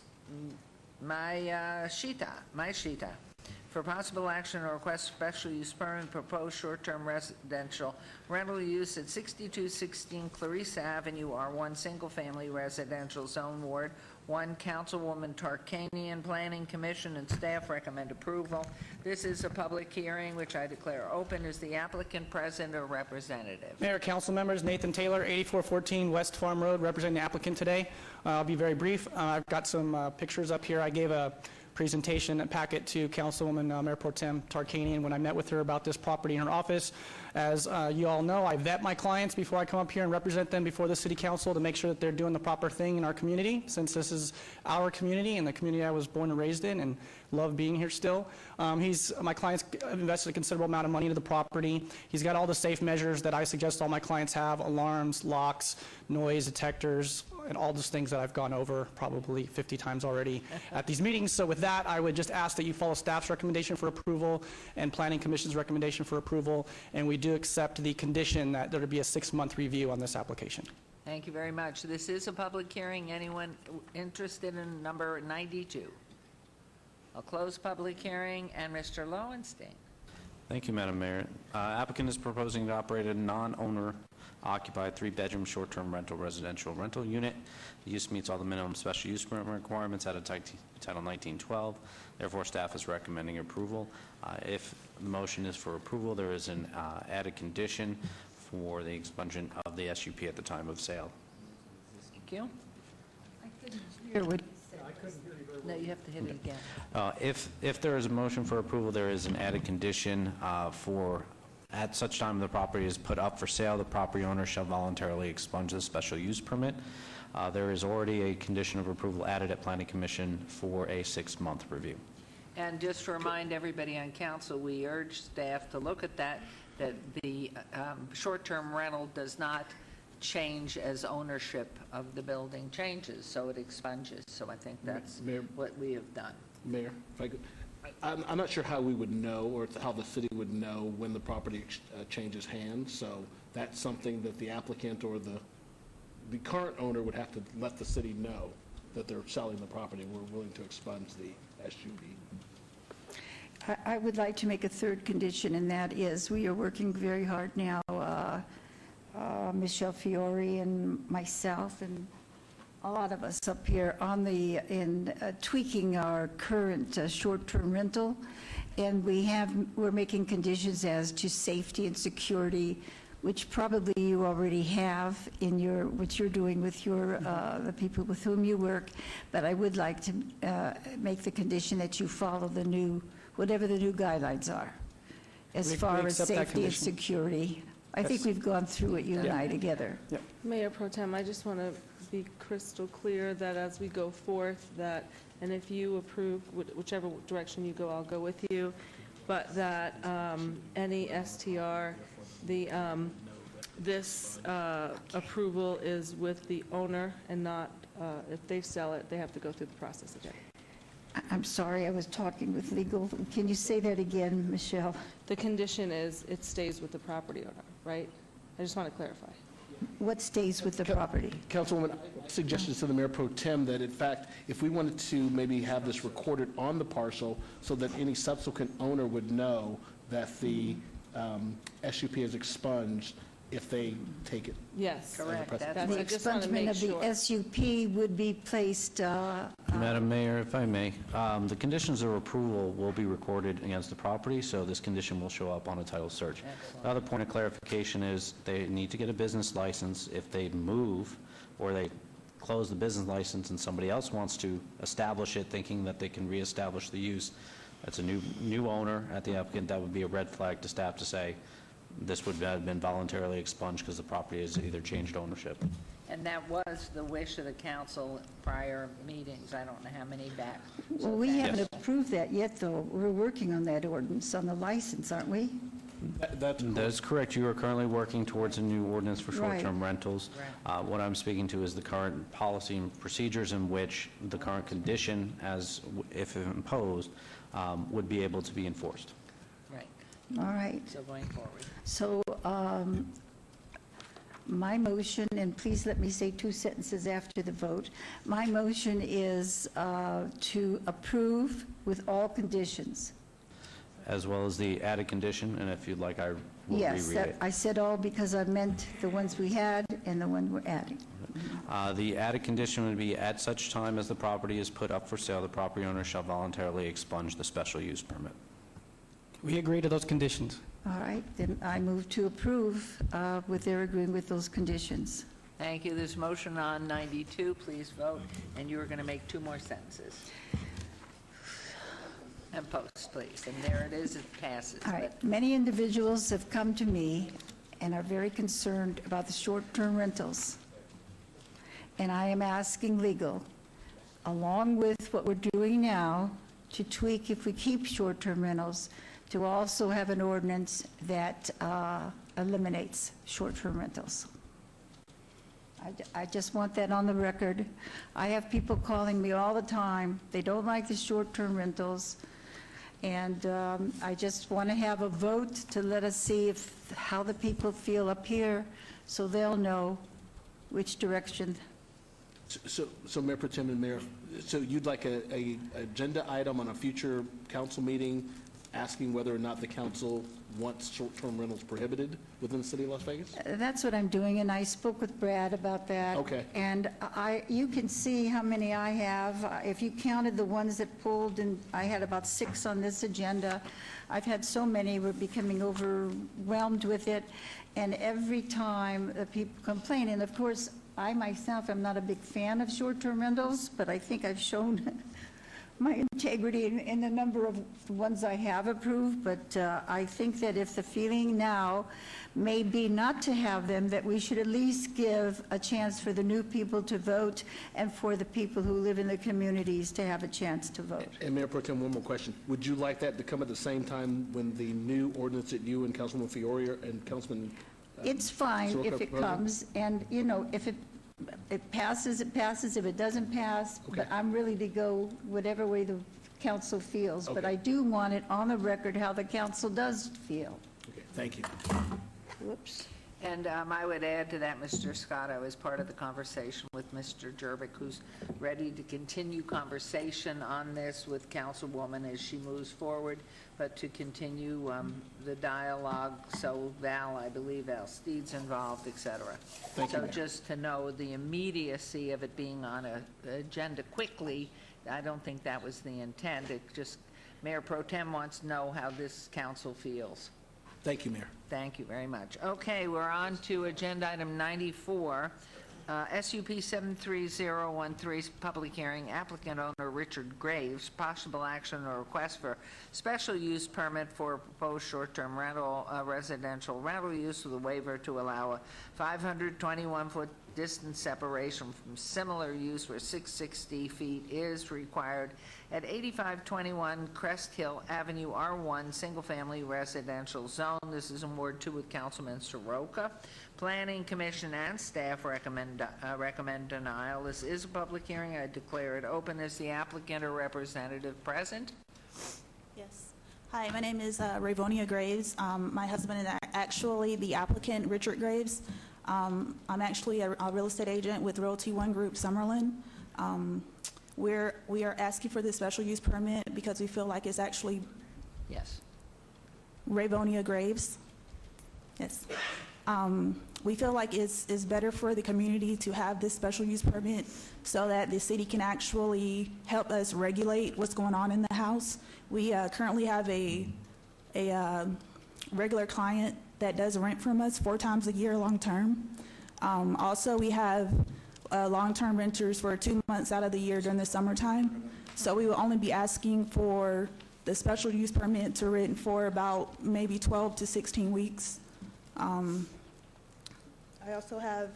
for possible action or request special use permit, proposed short-term residential rental use at 6216 Clarissa Avenue, R1, single-family residential zone, Ward 1. Councilwoman Tarkanian, Planning Commission and staff recommend approval. This is a public hearing, which I declare open. Is the applicant present or representative? Mayor, council members, Nathan Taylor, 8414 West Farm Road, representing the applicant today. I'll be very brief. I've got some pictures up here. I gave a presentation packet to Councilwoman Mayor Pro Tem Tarkanian when I met with her about this property in her office. As you all know, I vet my clients before I come up here and represent them before the city council to make sure that they're doing the proper thing in our community, since this is our community and the community I was born and raised in and love being here still. My client's invested a considerable amount of money into the property. He's got all the safe measures that I suggest all my clients have: alarms, locks, noise detectors, and all those things that I've gone over probably 50 times already at these meetings. So with that, I would just ask that you follow staff's recommendation for approval and Planning Commission's recommendation for approval, and we do accept the condition that there would be a 6-month review on this application. Thank you very much. This is a public hearing. Anyone interested in number 92? I'll close public hearing, and Mr. Lowenstein. Thank you, Madam Mayor. Applicant is proposing to operate a non-owner occupied 3-bedroom short-term rental residential rental unit. The use meets all the minimum special use permit requirements out of Title 1912. Therefore, staff is recommending approval. If the motion is for approval, there is an added condition for the expungement of the SUP at the time of sale. Thank you. Here would No, you have to hit it again. If there is a motion for approval, there is an added condition for, at such time the property is put up for sale, the property owner shall voluntarily expunge the special use permit. There is already a condition of approval added at Planning Commission for a 6-month review. And just to remind everybody on council, we urge staff to look at that the short-term rental does not change as ownership of the building changes, so it expunges. So I think that's what we have done. Mayor, if I could, I'm not sure how we would know, or how the city would know when the property changes hands, so that's something that the applicant or the current owner would have to let the city know that they're selling the property, we're willing to expunge the SUP. I would like to make a third condition, and that is, we are working very hard now, Michelle Fiore and myself and a lot of us up here in tweaking our current short-term rental, and we're making conditions as to safety and security, which probably you already have in what you're doing with the people with whom you work, but I would like to make the condition that you follow whatever the new guidelines are, as far as safety and security. I think we've gone through it, you and I together. Mayor Pro Tem, I just want to be crystal clear that as we go forth, and if you approve, whichever direction you go, I'll go with you, but that any STR, this approval is with the owner and not, if they sell it, they have to go through the process again. I'm sorry, I was talking with legal. Can you say that again, Michelle? The condition is it stays with the property owner, right? I just want to clarify. What stays with the property? Councilwoman, I suggested to the Mayor Pro Tem that, in fact, if we wanted to maybe have this recorded on the parcel so that any subsequent owner would know that the SUP is expunged if they take it. Yes. Correct. The expungement of the SUP would be placed... Madam Mayor, if I may, the conditions of approval will be recorded against the property, so this condition will show up on a title search. Excellent. The other point of clarification is they need to get a business license. If they move or they close the business license and somebody else wants to establish it thinking that they can reestablish the use, that's a new owner at the applicant. That would be a red flag to staff to say, this would have been voluntarily expunged because the property has either changed ownership. And that was the wish of the council prior meetings. I don't know how many back. Well, we haven't approved that yet, though. We're working on that ordinance on the license, aren't we? That's correct. You are currently working towards a new ordinance for short-term rentals. What I'm speaking to is the current policy and procedures in which the current condition, if imposed, would be able to be enforced. Right. All right. So going forward. So my motion, and please let me say 2 sentences after the vote. My motion is to approve with all conditions. As well as the added condition, and if you'd like, I will Yes, reread it. I said all because I meant the ones we had and the one we're adding. The added condition would be, at such time as the property is put up for sale, the property owner shall voluntarily expunge the special use permit. We agree to those conditions. All right, then I move to approve with their agreeing with those conditions. Thank you. There's motion on 92. Please vote. And you are going to make 2 more sentences. And post, please. And there it is. It passes. All right. Many individuals have come to me and are very concerned about the short-term rentals. And I am asking legal, along with what we're doing now, to tweak, if we keep short-term rentals, to also have an ordinance that eliminates short-term rentals. I just want that on the record. I have people calling me all the time. They don't like the short-term rentals. And I just want to have a vote to let us see how the people feel up here, so they'll know which direction. So Mayor Pro Tem and Mayor, so you'd like a agenda item on a future council meeting asking whether or not the council wants short-term rentals prohibited within the city of Las Vegas? That's what I'm doing, and I spoke with Brad about that. Okay. And you can see how many I have. If you counted the ones that pulled, and I had about 6 on this agenda. I've had so many, we're becoming overwhelmed with it. And every time people complain, and of course, I myself am not a big fan of short-term rentals, but I think I've shown my integrity in the number of ones I have approved, but I think that if the feeling now may be not to have them, that we should at least give a chance for the new people to vote and for the people who live in the communities to have a chance to vote. And Mayor Pro Tem, one more question. Would you like that to come at the same time when the new ordinance that you and Councilman Fiore and Councilman It's fine if it comes, and, you know, if it passes, it passes. If it doesn't pass, but I'm ready to go whatever way the council feels. But I do want it on the record how the council does feel. Okay, thank you. Whoops. And I would add to that, Mr. Scott, I was part of the conversation with Mr. Jervik, who's ready to continue conversation on this with Councilwoman as she moves forward, but to continue the dialogue, so Val, I believe Val Steed's involved, et cetera. Thank you, So Mayor. just to know the immediacy of it being on an agenda quickly, I don't think that was the intent. It just, Mayor Pro Tem wants to know how this council feels. Thank you, Mayor. Thank you very much. Okay, we're on to agenda item 94, SUP 73013, public hearing, applicant owner Richard Graves, possible action or request for special use permit for proposed short-term rental, residential rental use with a waiver to allow a 521-foot distance separation from similar use where 660 feet is required at 8521 Crest Hill Avenue, R1, single-family residential zone. This is in Ward 2 with Councilman Soroka. Planning Commission and staff recommend denial. This is a public hearing. I declare it open. Is the applicant or representative present? Yes. Hi, my name is Ravonia Graves. My husband is actually the applicant, Richard Graves. I'm actually a real estate agent with Realty One Group Summerlin. We are asking for this special use permit because we feel like it's actually Yes. Ravonia Graves. Yes. We feel like it's better for the community to have this special use permit so that the city can actually help us regulate what's going on in the house. We currently have a regular client that does rent from us 4 times a year long-term. Also, we have long-term renters for 2 months out of the year during the summertime. So we will only be asking for the special use permit to rent for about maybe 12 to 16 weeks. I also have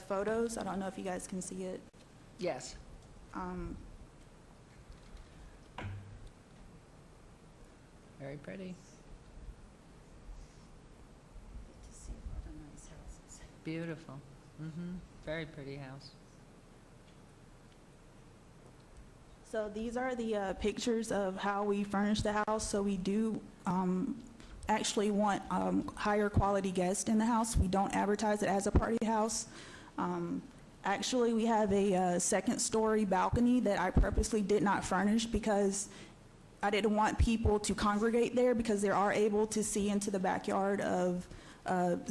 photos. I don't know if you guys can see it. Yes. Very pretty. Beautiful. Very pretty house. So these are the pictures of how we furnish the house. So we do actually want higher quality guests in the house. We don't advertise it as a party house. Actually, we have a second story balcony that I purposely did not furnish because I didn't want people to congregate there because they are able to see into the backyard of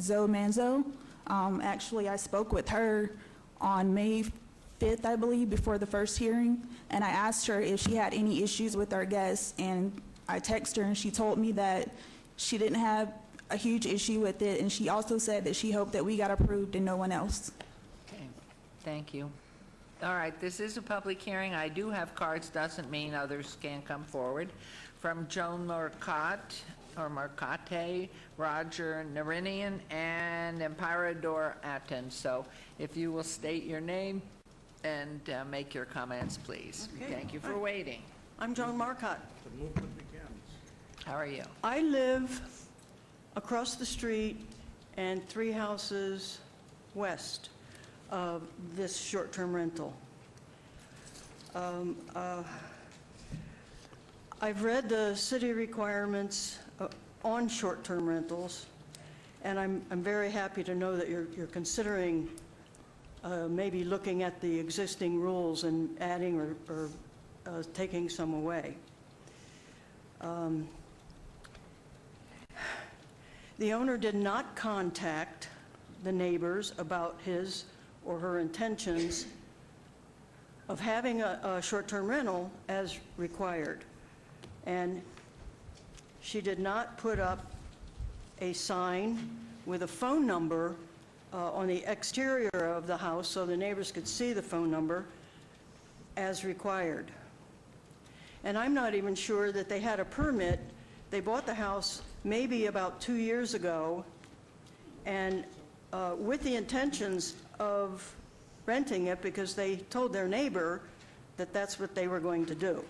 Zoe Manzo. Actually, I spoke with her on May 5th, I believe, before the first hearing, and I asked her if she had any issues with our guests, and I texted her and she told me that she didn't have a huge issue with it, and she also said that she hoped that we got approved and no one else. Okay, thank you. All right, this is a public hearing. I do have cards, doesn't mean others can't come forward. From Joan Marcotte, or Marcotte, Roger Narinian, and Emperador Atten. So if you will state your name and make your comments, please. Okay. Thank you for waiting. I'm Joan Marcotte. The movement begins. How are you? I live across the street and 3 houses west of this short-term rental. I've read the city requirements on short-term rentals, and I'm very happy to know that you're considering maybe looking at the existing rules and adding or taking some away. The owner did not contact the neighbors about his or her intentions of having a short-term rental as required. And she did not put up a sign with a phone number on the exterior of the house so the neighbors could see the phone number as required. And I'm not even sure that they had a permit. They bought the house maybe about 2 years ago, and with the intentions of renting it because they told their neighbor that that's what they were going to do.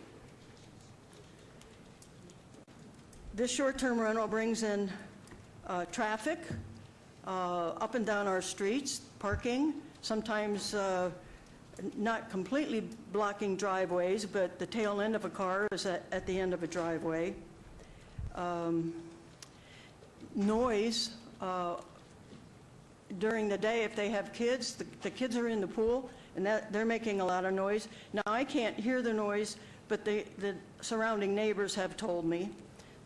This short-term rental brings in traffic up and down our streets, parking, sometimes not completely blocking driveways, but the tail end of a car is at the end of a driveway. Noise, during the day, if they have kids, the kids are in the pool, and they're making a lot of noise. Now, I can't hear the noise, but the surrounding neighbors have told me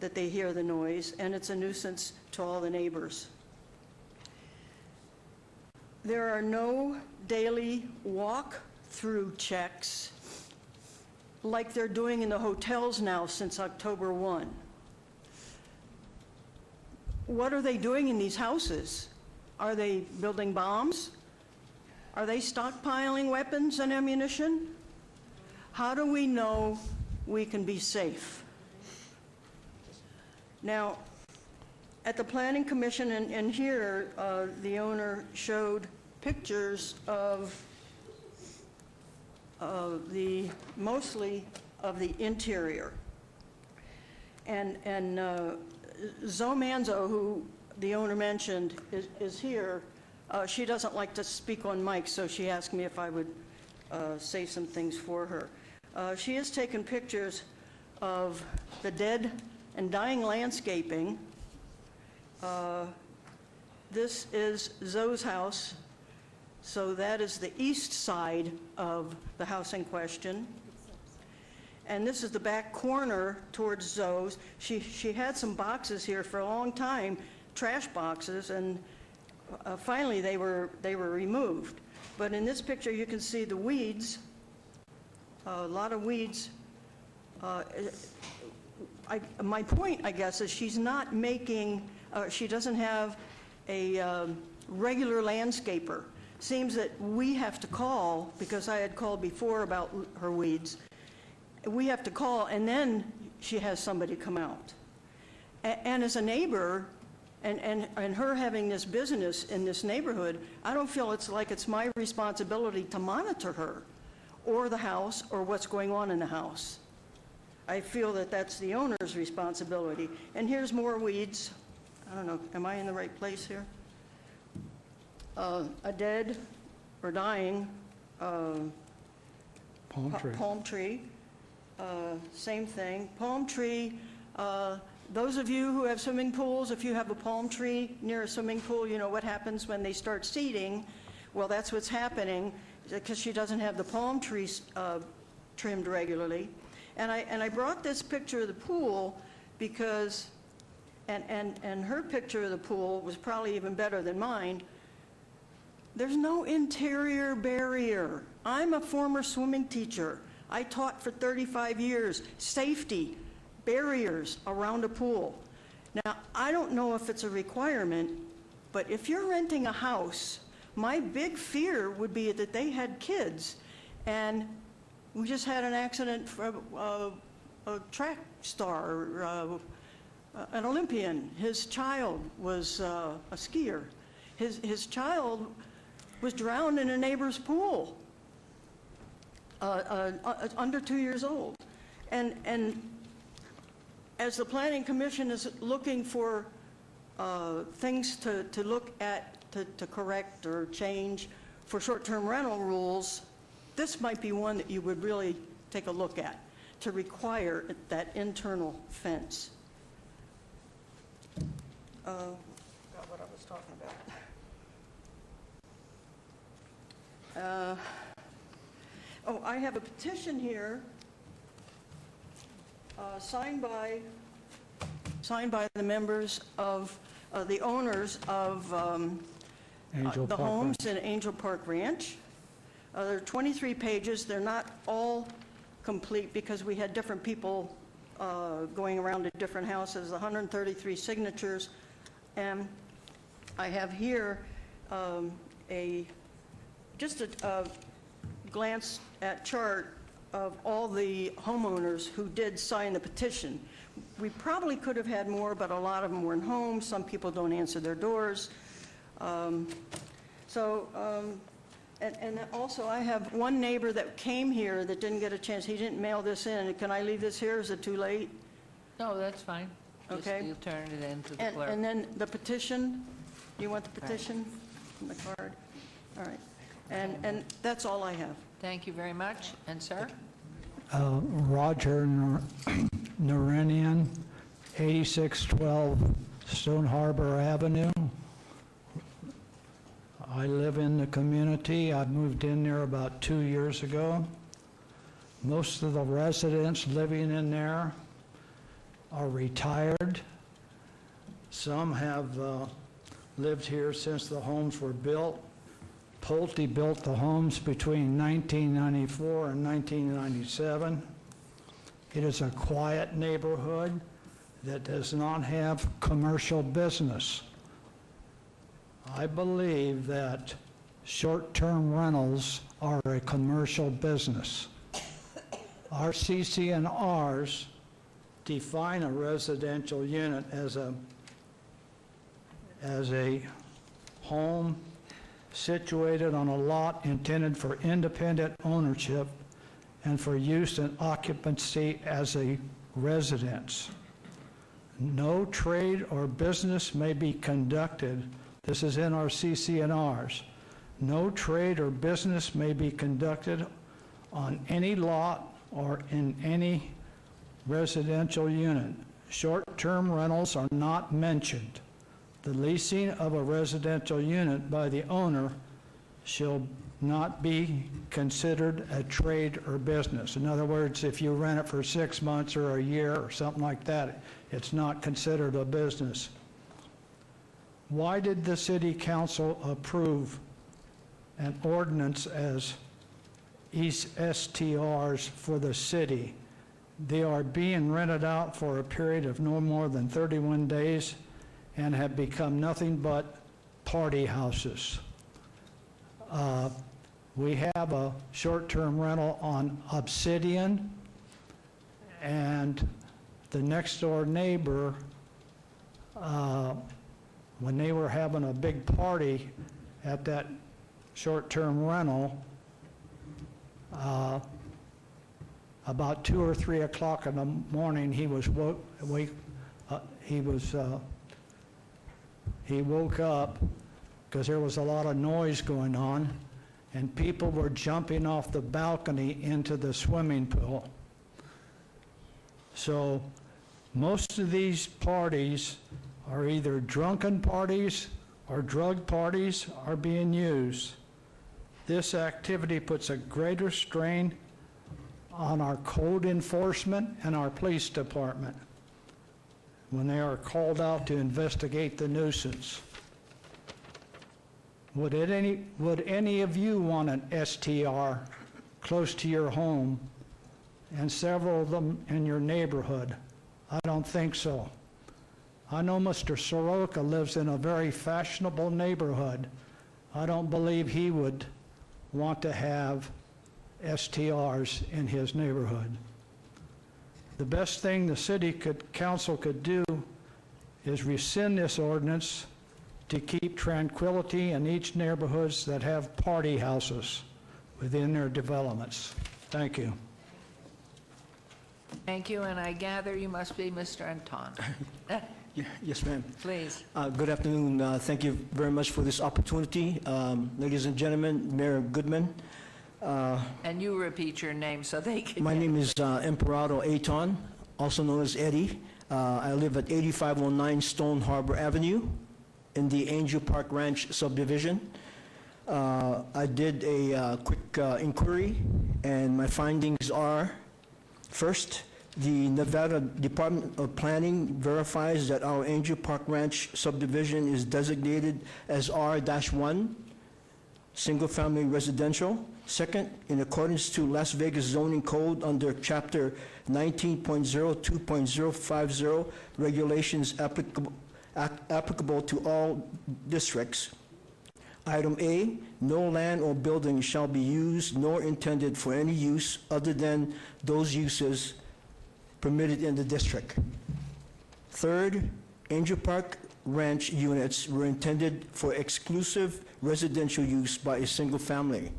that they hear the noise, and it's a nuisance to all the neighbors. There are no daily walk-through checks like they're doing in the hotels now since October 1. What are they doing in these houses? Are they building bombs? Are they stockpiling weapons and ammunition? How do we know we can be safe? Now, at the Planning Commission and here, the owner showed pictures of mostly of the interior. And Zoe Manzo, who the owner mentioned, is here. She doesn't like to speak on mic, so she asked me if I would say some things for her. She has taken pictures of the dead and dying landscaping. This is Zoe's house, so that is the east side of the house in question. And this is the back corner towards Zoe's. She had some boxes here for a long time, trash boxes, and finally they were removed. But in this picture you can see the weeds, a lot of weeds. My point, I guess, is she's not making, she doesn't have a regular landscaper. Seems that we have to call, because I had called before about her weeds. We have to call, and then she has somebody come out. And as a neighbor, and her having this business in this neighborhood, I don't feel it's my responsibility to monitor her or the house or what's going on in the house. I feel that that's the owner's responsibility. And here's more weeds. I don't know, am I in the right place here? A dead or dying palm tree. Same thing. Palm tree, those of you who have swimming pools, if you have a palm tree near a swimming pool, you know what happens when they start seeding. Well, that's what's happening, because she doesn't have the palm trees trimmed regularly. And I brought this picture of the pool because, and her picture of the pool was probably even better than mine. There's no interior barrier. I'm a former swimming teacher. I taught for 35 years, safety, barriers around a pool. Now, I don't know if it's a requirement, but if you're renting a house, my big fear would be that they had kids. And we just had an accident for a track star, an Olympian. His child was a skier. His child was drowned in a neighbor's pool. Under 2 years old. And as the Planning Commission is looking for things to look at, to correct or change for short-term rental rules, this might be one that you would really take a look at, to require that internal fence. Forgot what I was talking about. Oh, I have a petition here signed by the members of, the owners of the homes in Angel Park Ranch. There are 23 pages. They're not all complete because we had different people going around to different houses, 133 signatures. And I have here just a glance at chart of all the homeowners who did sign the petition. We probably could have had more, but a lot of them weren't home. Some people don't answer their doors. And also I have one neighbor that came here that didn't get a chance. He didn't mail this in. Can I leave this here? Is it too late? No, that's fine. Okay. Just you'll turn it in to the clerk. And then the petition, do you want the petition in the card? All right. And that's all I have. Thank you very much. And sir? Roger Naranian, 8612 Stone Harbor Avenue. I live in the community. I moved in there about 2 years ago. Most of the residents living in there are retired. Some have lived here since the homes were built. Pulte built the homes between 1994 and 1997. It is a quiet neighborhood that does not have commercial business. I believe that short-term rentals are a commercial business. Our CC&Rs define a residential unit as a home situated on a lot intended for independent ownership and for use and occupancy as a residence. No trade or business may be conducted. This is in our CC&Rs. No trade or business may be conducted on any lot or in any residential unit. Short-term rentals are not mentioned. The leasing of a residential unit by the owner shall not be considered a trade or business. In other words, if you rent it for 6 months or a year or something like that, it's not considered a business. Why did the City Council approve an ordinance as STRs for the city? They are being rented out for a period of no more than 31 days and have become nothing but party houses. We have a short-term rental on Obsidian, and the next-door neighbor, when they were having a big party at that short-term rental, about 2 or 3 o'clock in the morning, he woke up because there was a lot of noise going on, and people were jumping off the balcony into the swimming pool. So most of these parties are either drunken parties or drug parties are being used. This activity puts a greater strain on our code enforcement and our police department when they are called out to investigate the nuisance. Would any of you want an STR close to your home and several of them in your neighborhood? I don't think so. I know Mr. Soroka lives in a very fashionable neighborhood. I don't believe he would want to have STRs in his neighborhood. The best thing the city council could do is rescind this ordinance to keep tranquility in each neighborhoods that have party houses within their developments. Thank you. Thank you, and I gather you must be Mr. Anton. Yes, ma'am. Please. Good afternoon. Thank you very much for this opportunity. Ladies and gentlemen, Mayor Goodman. And you repeat your name so they can... My name is Emperado Aton, also known as Eddie. I live at 8509 Stone Harbor Avenue in the Angel Park Ranch subdivision. I did a quick inquiry, and my findings are, first, the Nevada Department of Planning verifies that our Angel Park Ranch subdivision is designated as R-1, single-family residential. Second, in accordance to Las Vegas zoning code under Chapter 19.02.050, regulations applicable to all districts. Item A, no land or building shall be used nor intended for any use other than those uses permitted in the district. Third, Angel Park Ranch units were intended for exclusive residential use by a single family,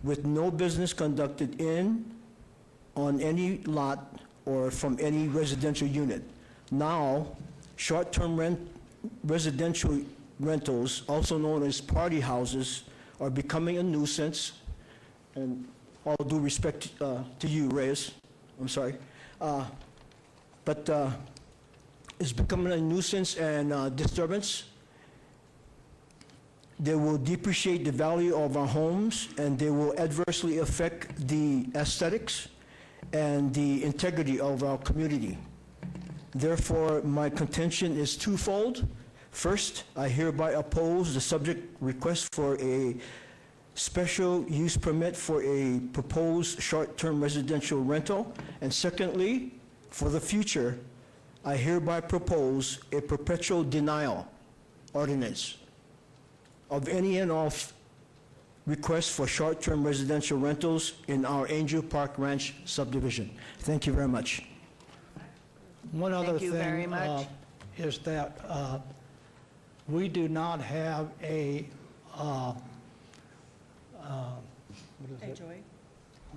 with no business conducted in, on any lot, or from any residential unit. Now, short-term residential rentals, also known as party houses, are becoming a nuisance, and all due respect to you, Reyes, I'm sorry, but it's becoming a nuisance and disturbance. They will depreciate the value of our homes, and they will adversely affect the aesthetics and the integrity of our community. Therefore, my contention is twofold. First, I hereby oppose the subject request for a special use permit for a proposed short-term residential rental. And secondly, for the future, I hereby propose a perpetual denial ordinance of any and all requests for short-term residential rentals in our Angel Park Ranch subdivision. Thank you very much. One other Thank you very thing much. is that we do not have a, what is it? HOA?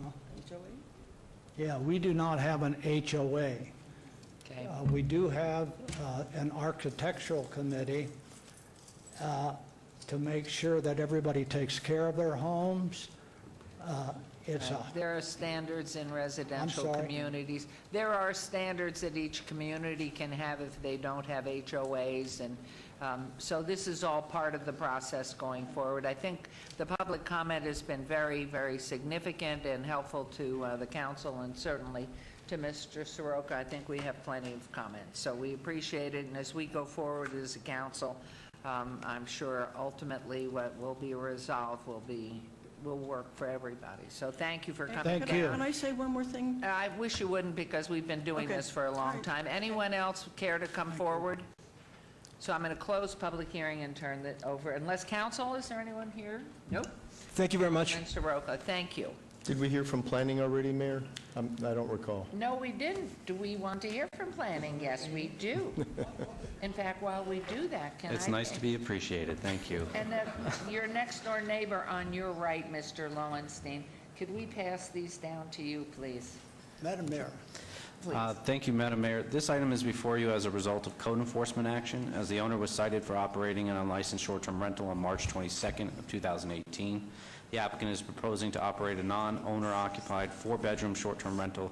Huh? HOA? Yeah, we do not have an HOA. Okay. We do have an architectural committee to make sure that everybody takes care of their homes. It's a, There are standards in residential sorry? communities. There are standards that each community can have if they don't have HOAs, and so this is all part of the process going forward. I think the public comment has been very, very significant and helpful to the council, and certainly to Mr. Soroka. I think we have plenty of comments, so we appreciate it, and as we go forward as a council, I'm sure ultimately what will be resolved will work for everybody. So thank you for coming. Thank you. Can I say one more thing? I wish you wouldn't, because we've been doing Okay. this for a long time. Anyone else care to come forward? So I'm going to close public hearing and turn it over, unless council, is there anyone here? Nope. Thank you very much. Mr. Roca, thank you. Did we hear from planning already, Mayor? I don't recall. No, we didn't. Do we want to hear from planning? Yes, we do. In fact, while we do that, can I... It's nice to be appreciated. Thank you. And your next-door neighbor on your right, Mr. Lowenstein, could we pass these down to you, please? Madam Mayor. Thank you, Madam Mayor. This item is before you as a result of code enforcement action, as the owner was cited for operating an unlicensed short-term rental on March 22nd of 2018. The applicant is proposing to operate a non-owner occupied four-bedroom short-term rental,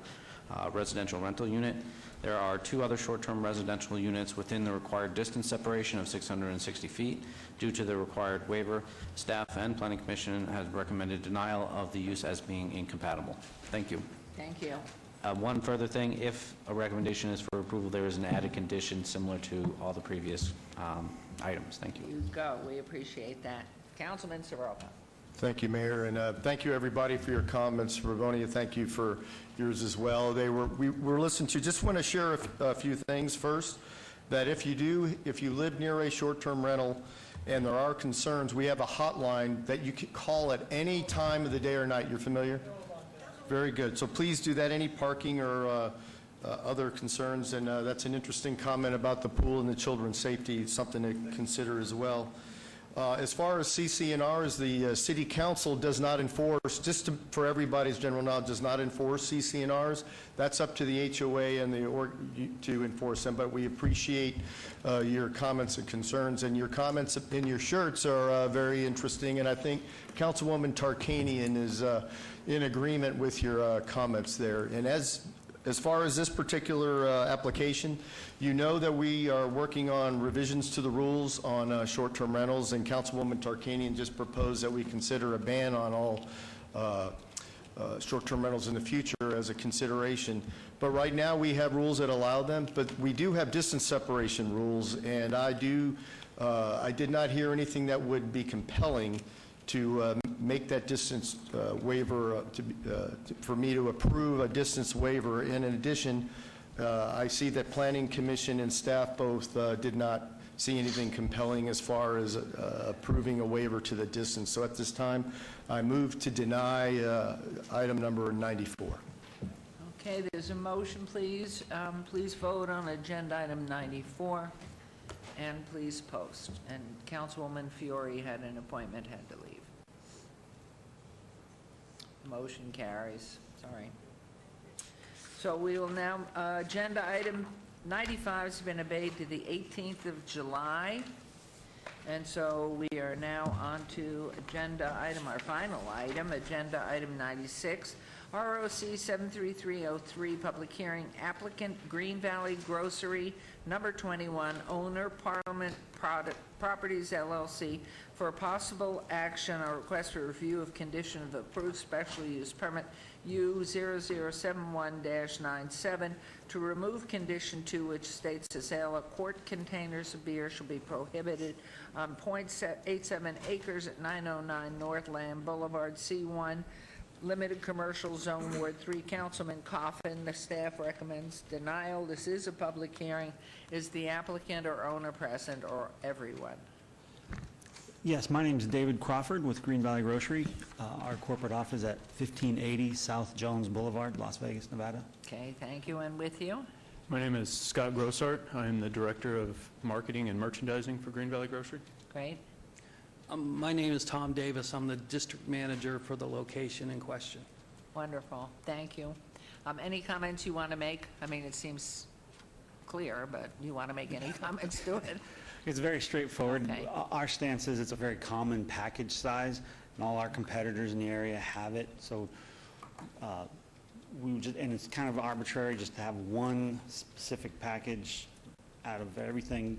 residential rental unit. There are two other short-term residential units within the required distance separation of 660 feet. Due to the required waiver, staff and Planning Commission has recommended denial of the use as being incompatible. Thank you. Thank you. One further thing, if a recommendation is for approval, there is an added condition similar to all the previous items. Thank you. You go. We appreciate that. Councilman Soroka. Thank you, Mayor, and thank you, everybody, for your comments. Ravonia, thank you for yours as well. We were listened to. Just want to share a few things first, that if you live near a short-term rental and there are concerns, we have a hotline that you can call at any time of the day or night. You're familiar? Very good. So please do that. Any parking or other concerns, and that's an interesting comment about the pool and the children's safety, something to consider as well. As far as CC&Rs, the City Council does not enforce, for everybody's general knowledge, does not enforce CC&Rs. That's up to the HOA and to enforce them, but we appreciate your comments and concerns, and your comments in your shirts are very interesting, and I think Councilwoman Tarkanian is in agreement with your comments there. And as far as this particular application, you know that we are working on revisions to the rules on short-term rentals, and Councilwoman Tarkanian just proposed that we consider a ban on all short-term rentals in the future as a consideration. But right now, we have rules that allow them, but we do have distance separation rules, and I did not hear anything that would be compelling to make that distance waiver, for me to approve a distance waiver. And in addition, I see that Planning Commission and staff both did not see anything compelling as far as approving a waiver to the distance. So at this time, I move to deny item number 94. Okay, there's a motion, please. Please vote on agenda item 94, and please post. And Councilwoman Fiore had an appointment, had to leave. Motion carries. Sorry. So we will now, agenda item 95 has been obeyed to the 18th of July. And so we are now on to agenda item, our final item, agenda item 96, ROC 73303, public hearing, applicant Green Valley Grocery, number 21, owner Parliament Properties LLC, for possible action or request for review of condition of approved special use permit U0071-97 to remove condition 2, which states the sale of quart containers of beer shall be prohibited on .87 acres at 909 North Lamb Boulevard, C1, Limited Commercial Zone, Ward 3. Councilman Coffin, the staff recommends denial. This is a public hearing. Is the applicant or owner present, or everyone? Yes, my name is David Crawford with Green Valley Grocery. Our corporate office at 1580 South Jones Boulevard, Las Vegas, Nevada. Okay, thank you. And with you? My name is Scott Grossart. I am the Director of Marketing and Merchandising for Green Valley Grocery. Great. My name is Tom Davis. I'm the district manager for the location in question. Wonderful. Thank you. Any comments you want to make? I mean, it seems clear, but you want to make any comments to it? It's very straightforward. Okay. Our stance is it's a very common package size, and all our competitors in the area have it. So and it's kind of arbitrary just to have one specific package out of everything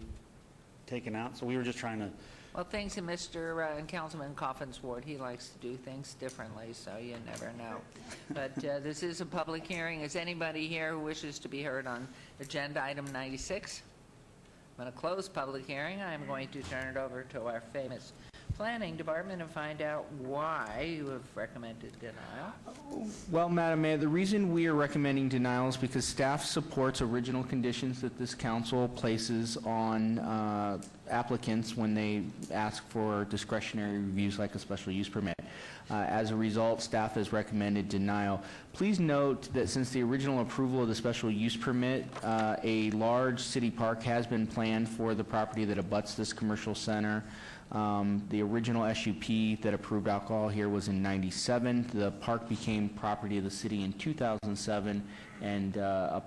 taken out. So we were just trying to. Well, thanks to Mr. and Councilman Coffin's ward. He likes to do things differently, so you never know. But this is a public hearing. Is anybody here who wishes to be heard on agenda item 96? I'm going to close public hearing. I'm going to turn it over to our famous planning department and find out why you have recommended denial. Well, Madam Mayor, the reason we are recommending denial is because staff supports original conditions that this council places on applicants when they ask for discretionary reviews like a special use permit. As a result, staff has recommended denial. Please note that since the original approval of the special use permit, a large city park has been planned for the property that abuts this commercial center. The original SUP that approved alcohol here was in '97. The park became property of the city in 2007, and the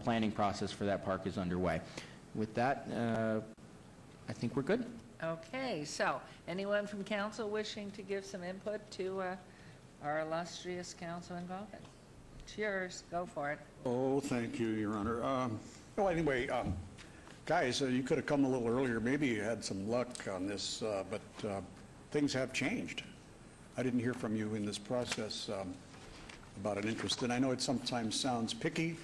planning process for that park is underway. With that, I think we're good. Okay, so anyone from council wishing to give some input to our illustrious Councilman Coffin? It's yours. Go for it. Oh, thank you, Your Honor. Well, anyway, guys, you could have come a little earlier. Maybe you had some luck on this, but things have changed. I didn't hear from you in this process about an interest, and I know it sometimes sounds picky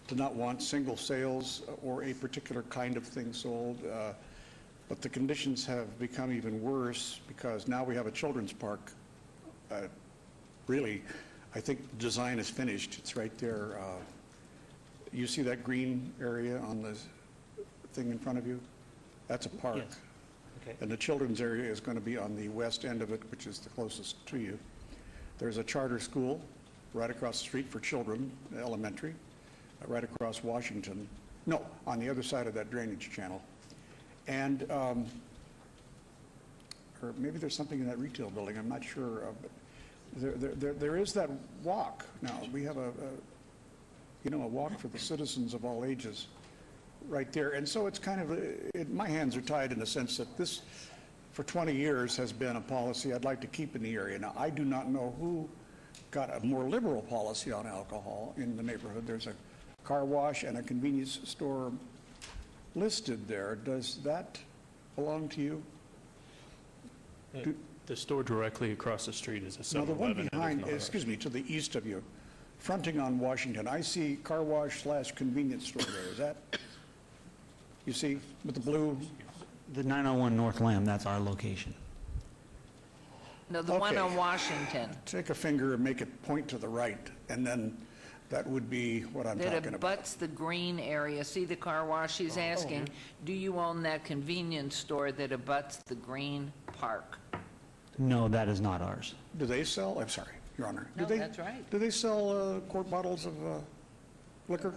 to not want single sales or a particular kind of thing sold, but the conditions have become even worse because now we have a children's park. Really, I think the design is finished. It's right there. You see that green area on the thing in front of you? That's a park. Yes. Okay. And the children's area is going to be on the west end of it, which is the closest to you. There's a charter school right across the street for children, elementary, right across Washington. No, on the other side of that drainage channel. And, or maybe there's something in that retail building, I'm not sure. But there is that walk now. We have a walk for the citizens of all ages right there. And so it's kind of, my hands are tied in the sense that this, for 20 years, has been a policy I'd like to keep in the area. Now, I do not know who got a more liberal policy on alcohol in the neighborhood. There's a car wash and a convenience store listed there. Does that belong to you? The store directly across the street is a 7-Eleven. No, the one and it is behind, not excuse me, to the east of you, fronting on Washington, I see car wash / convenience store there. Is that, you see, with the blue? The 901 North Lamb, that's our location. No, the one on Washington. Take a finger and make it point to the right, and then that would be what I'm That talking about. abuts the green area. See the car wash? He's asking, do you own that convenience store that abuts the green park? No, that is not ours. Do they sell, I'm sorry, Your Honor. No, that's right. Do they sell quart bottles of liquor?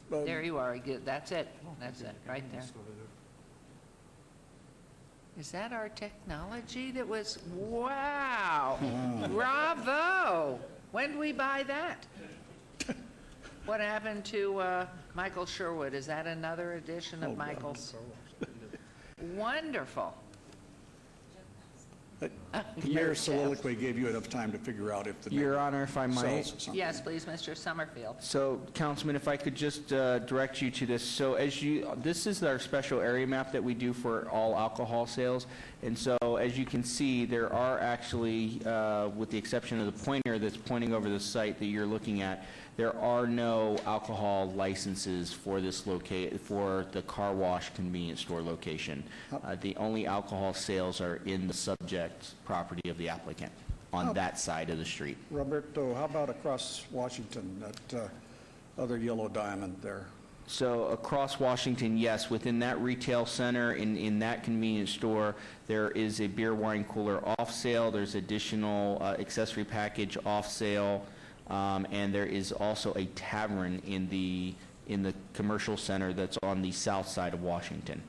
There you are. That's it. That's it, right there. Is that our technology that was, wow, bravo. When did we buy that? What happened to Michael Sherwood? Is that another edition of Michael's? Wonderful. The mayor's soliloquy gave you enough time to figure out if the Your neighbor Honor, if I might. sells or something. Yes, please, Mr. Summerfield. So, Councilman, if I could just direct you to this. So this is our special area map that we do for all alcohol sales. And so, as you can see, there are actually, with the exception of the pointer that's pointing over the site that you're looking at, there are no alcohol licenses for this for the car wash convenience store location. The only alcohol sales are in the subject property of the applicant on that side of the street. Roberto, how about across Washington, that other yellow diamond there? So across Washington, yes, within that retail center, in that convenience store, there is a beer wine cooler off sale. There's additional accessory package off sale. And there is also a tavern in the commercial center that's on the south side of Washington.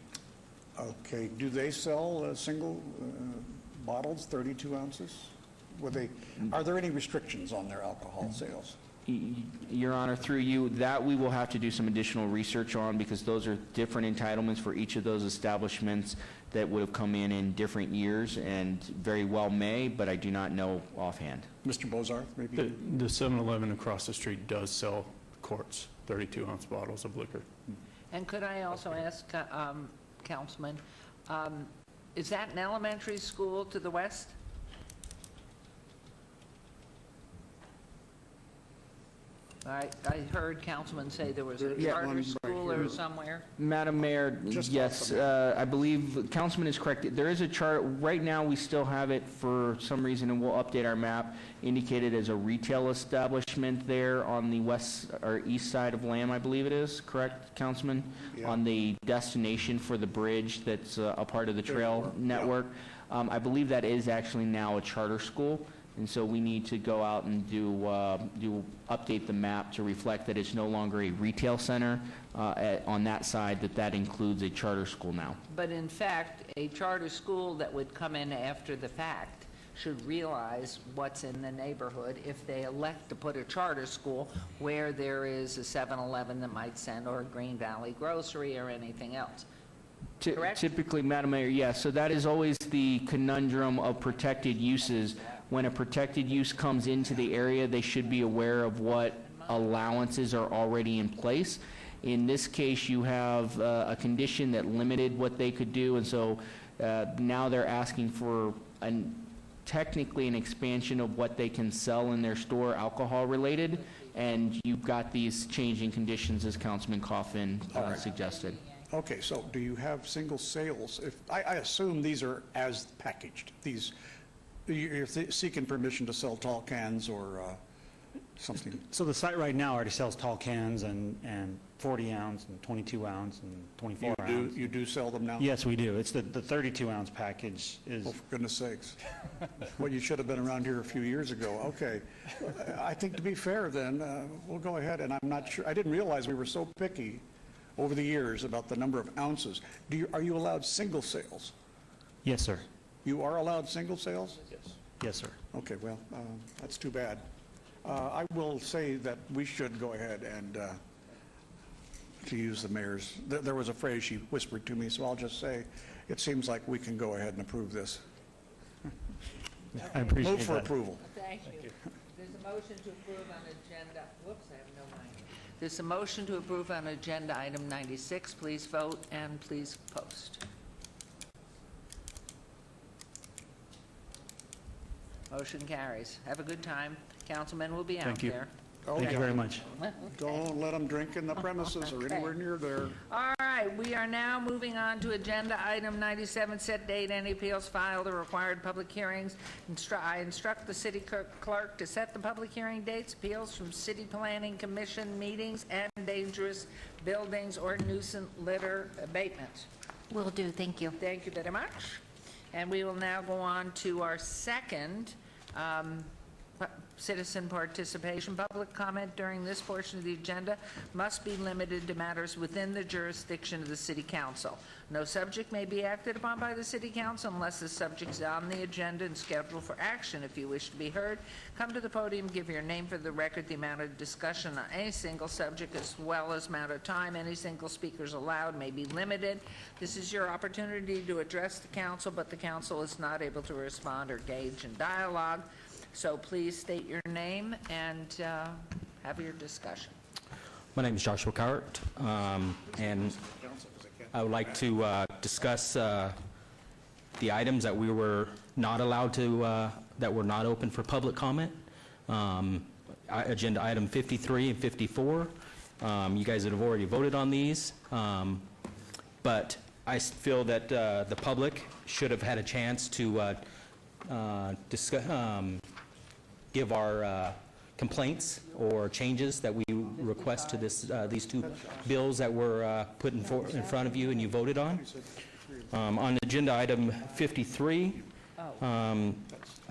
Okay, do they sell single bottles, 32 ounces? Are there any restrictions on their alcohol sales? Your Honor, through you, that we will have to do some additional research on, because those are different entitlements for each of those establishments that would have come in different years, and very well may, but I do not know offhand. Mr. Bozarth, maybe? The 7-Eleven across the street does sell quarts, 32-ounce bottles of liquor. And could I also ask, Councilman, is that an elementary school to the west? I heard Councilman say there was a charter school or somewhere. Madam Mayor, yes, I believe Councilman is correct. There is a chart. Right now, we still have it for some reason, and we'll update our map, indicated as a retail establishment there on the west or east side of Lamb, I believe it is, correct, Councilman? Yeah. On the destination for the bridge that's a part of the trail network. I believe that is actually now a charter school. And so we need to go out and update the map to reflect that it's no longer a retail center on that side, that includes a charter school now. But in fact, a charter school that would come in after the fact should realize what's in the neighborhood if they elect to put a charter school where there is a 7-Eleven that might send, or a Green Valley Grocery or anything else. Correct? Typically, Madam Mayor, yes. So that is always the conundrum of protected uses. When a protected use comes into the area, they should be aware of what allowances are already in place. In this case, you have a condition that limited what they could do, and so now they're asking for technically an expansion of what they can sell in their store, alcohol-related, and you've got these changing conditions, as Councilman Coffin suggested. Okay, so do you have single sales? I assume these are as packaged. You're seeking permission to sell tall cans or something? So the site right now already sells tall cans and 40 ounce and 22 ounce and 24 ounce. You do sell them now? Yes, we do. It's the 32 ounce package is. Oh, for goodness sakes. Well, you should have been around here a few years ago. Okay. I think to be fair then, we'll go ahead, and I'm not sure, I didn't realize we were so picky over the years about the number of ounces. Are you allowed single sales? Yes, sir. You are allowed single sales? Yes. Yes, sir. Okay, well, that's too bad. I will say that we should go ahead and, to use the mayor's, there was a phrase she whispered to me, so I'll just say, it seems like we can go ahead and approve this. I appreciate Move for that. approval. Thank you. There's a motion to approve on agenda, whoops, I have no mind. There's a motion to approve on agenda item 96. Please vote and please post. Motion carries. Have a good time. Councilmen will be out Thank you. there. Thank you very much. Don't let them drink in the premises or anywhere near there. All right, we are now moving on to agenda item 97, set date, any appeals filed or required public hearings. I instruct the city clerk to set the public hearing dates, appeals from city planning commission meetings, and dangerous buildings or nuisance litter abatements. Will do, thank you. Thank you very much. And we will now go on to our second citizen participation. Public comment during this portion of the agenda must be limited to matters within the jurisdiction of the City Council. No subject may be acted upon by the City Council unless the subject is on the agenda and scheduled for action. If you wish to be heard, come to the podium, give your name for the record, the amount of discussion on any single subject, as well as amount of time any single speakers allowed may be limited. This is your opportunity to address the council, but the council is not able to respond or engage in dialogue. So please state your name and have your discussion. My name is Joshua Cowart, and I would like to discuss the items that we were not allowed to, that were not open for public comment. Agenda item 53 and 54. You guys have already voted on these, but I feel that the public should have had a chance to discuss, give our complaints or changes that we request to this, these two bills that were put in front of you and you voted on. On agenda item 53,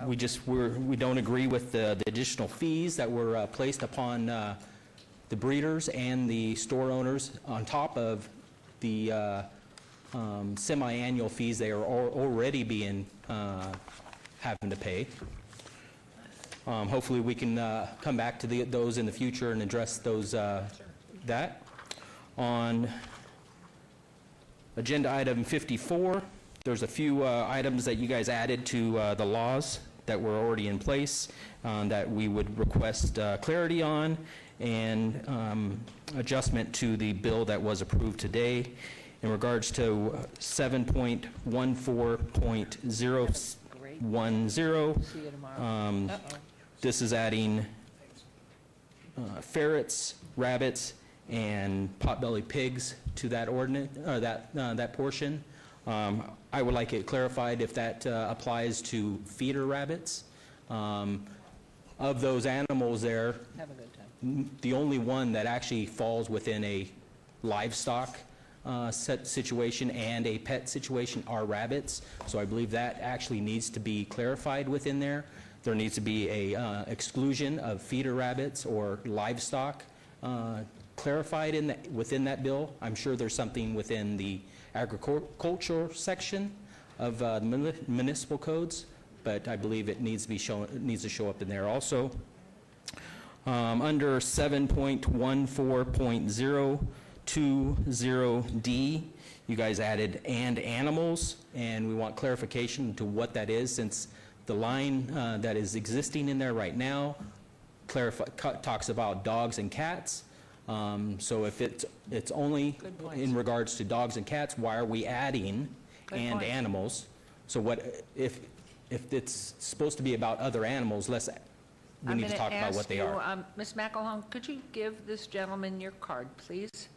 we don't agree with the additional fees that were placed upon the breeders and the store owners on top of the semi-annual fees they are already being having to pay. Hopefully we can come back to those in the future and address those, that. On agenda item 54, there's a few items that you guys added to the laws that were already in place that we would request clarity on and adjustment to the bill that was approved today. In regards to 7.14.010, this is adding ferrets, rabbits, and potbelly pigs to that ordinance, or that portion. I would like it clarified if that applies to feeder rabbits. Of those animals there, Have a good time. the only one that actually falls within a livestock situation and a pet situation are rabbits. So I believe that actually needs to be clarified within there. There needs to be a exclusion of feeder rabbits or livestock clarified within that bill. I'm sure there's something within the agricultural section of the municipal codes, but I believe it needs to be needs to show up in there also. Under 7.14.020D, you guys added "and animals," and we want clarification to what that is, since the line that is existing in there right now talks about dogs and cats. So if it's only in regards to dogs and cats, why are we adding "and animals"? So what if it's supposed to be about other animals? We need to talk about what they are. Ms. McElhone, could you give this gentleman your card, please?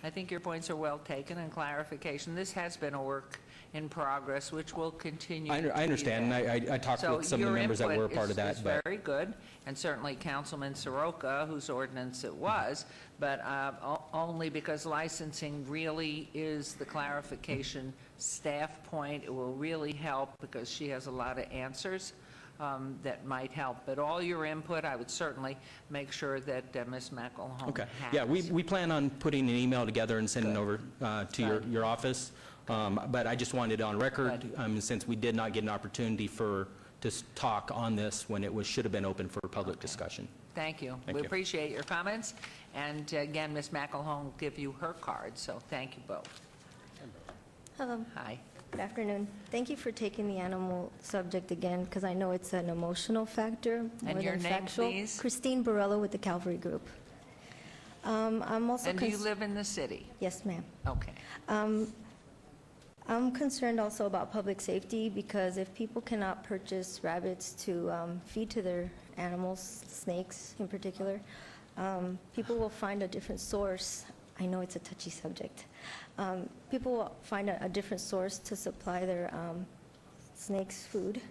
I think your points are well taken, and clarification. This has been a work in progress, which will continue. I understand, and I talked with some of the members that were a part of that. So your input is very good, and certainly Councilman Soroka, whose ordinance it was, but only because licensing really is the clarification staff point. It will really help because she has a lot of answers that might help. But all your input, I would certainly make sure that Ms. McElhone Okay. has. Yeah, we plan on putting an email together and sending it over to your office. But I just wanted it on record, since we did not get an opportunity to talk on this when it should have been open for public discussion. Thank you. Thank We you. appreciate your comments. And again, Ms. McElhone will give you her card, so thank you both. Hello. Hi. Good afternoon. Thank you for taking the animal subject again, because I know it's an emotional factor more your than name, factual. please? Christine Borello with the Calvary Group. I'm also And do you live in the city? Yes, ma'am. Okay. I'm concerned also about public safety, because if people cannot purchase rabbits to feed to their animals, snakes in particular, people will find a different source. I know it's a touchy subject. People will find a different source to supply their snakes food.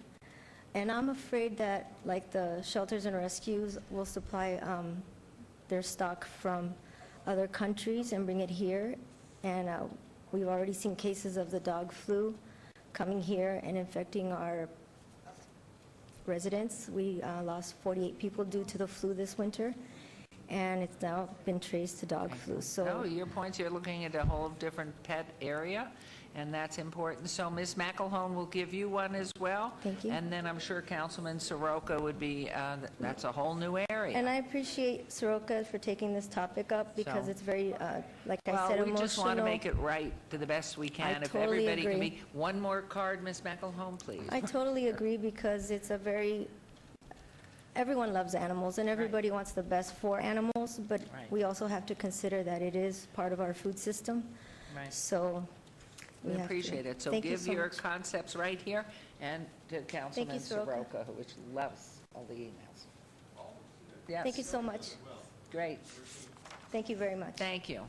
And I'm afraid that, like the shelters and rescues, will supply their stock from other countries and bring it here. And we've already seen cases of the dog flu coming here and infecting our residents. We lost 48 people due to the flu this winter, and it's now been traced to dog flu. So Oh, your points, you're looking at a whole different pet area, and that's important. So Ms. McElhone will give you one as well. Thank you. And then I'm sure Councilman Soroka would be, that's a whole new area. And I appreciate Soroka for taking this topic up because So- it's very, like I said, Well, we emotional. just want to make it right to the best we can. If totally everybody can agree. be, one more card, Ms. McElhone, please. I totally agree because it's a very, everyone loves animals and everybody wants the best for animals, but Right. we also have to consider that it is part of our food system. Right. So We have to- appreciate it. So Thank you give so your much. concepts right here and to Councilman Soroka. Soroka, which loves all the emails. Yes. Thank you so much. Great. Thank you very much. Thank you.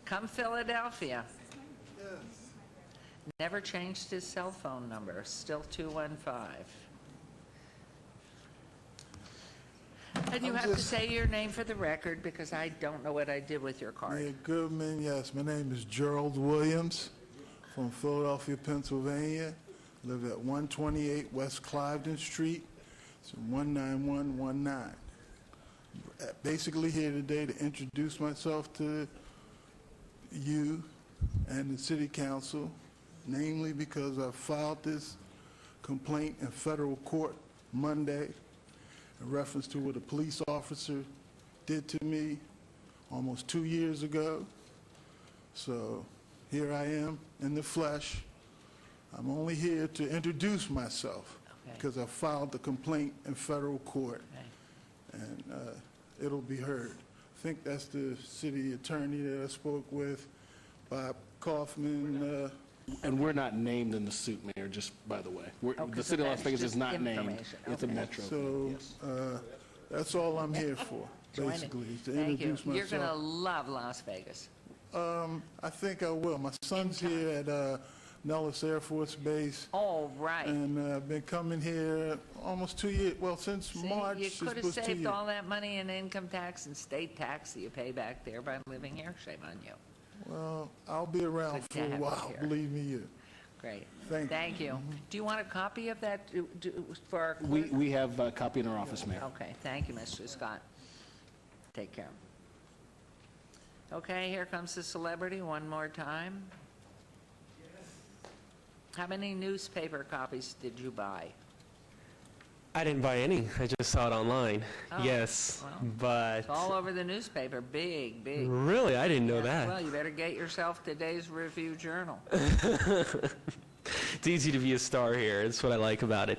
Come Philadelphia. Never changed his cell phone number, still 215. And you I'm have to just- say your name for the record because I don't know what I did with your card. Mayor Goodman, yes, my name is Gerald Williams from Philadelphia, Pennsylvania. Live at 128 West Cliveden Street. It's 19119. Basically here today to introduce myself to you and the city council, namely because I filed this complaint in federal court Monday in reference to what a police officer did to me almost 2 years ago. So here I am in the flesh. I'm only here to introduce myself because I filed the complaint in federal court, and it'll be heard. I think that's the city attorney that I spoke with, Bob Kaufman. And we're not named in the suit, Mayor, just by the way. The city of Las Vegas is not named. It's a metro. So that's all I'm here for, Join it. basically, is to Thank you. introduce You're going to myself. love Las Vegas. I think I will. My son's here at Nellis Air Force Base. Oh, right. And I've been coming here almost 2 years, well, since See, March. you it's could have was 2 saved years. all that money in income tax and state tax that you pay back there by living here. Shame on you. Well, I'll be around Good to for a have you while, here. believe me you. Great. Thank you. Do you want a copy of that for our clerk? We have a copy in our office, Mayor. Okay, thank you, Mr. Scott. Take care. Okay, here comes the celebrity one more time. How many newspaper copies did you buy? I didn't buy any. I just saw it online. Oh, Yes, well, but It's all over the newspaper, big, big. really, I didn't know Yeah, that. Well, you better get yourself today's Review Journal. It's easy to be a star here. That's what I like about it.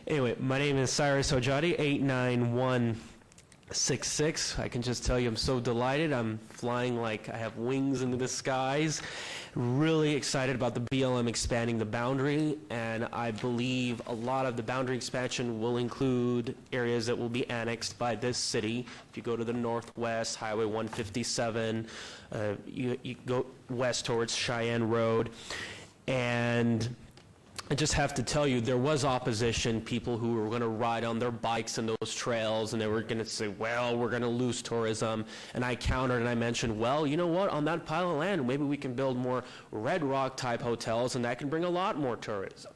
Anyway, my name is Cyrus Ojadi, 89166. I can just tell you I'm so delighted. I'm flying like I have wings into the skies. Really excited about the BLM expanding the boundary, and I believe a lot of the boundary expansion will include areas that will be annexed by this city. If you go to the northwest, Highway 157, you go west towards Cheyenne Road, and I just have to tell you, there was opposition, people who were going to ride on their bikes in those trails, and they were going to say, well, we're going to lose tourism. And I countered and I mentioned, well, you know what, on that pile of land, maybe we can build more Red Rock-type hotels, and that can bring a lot more tourism.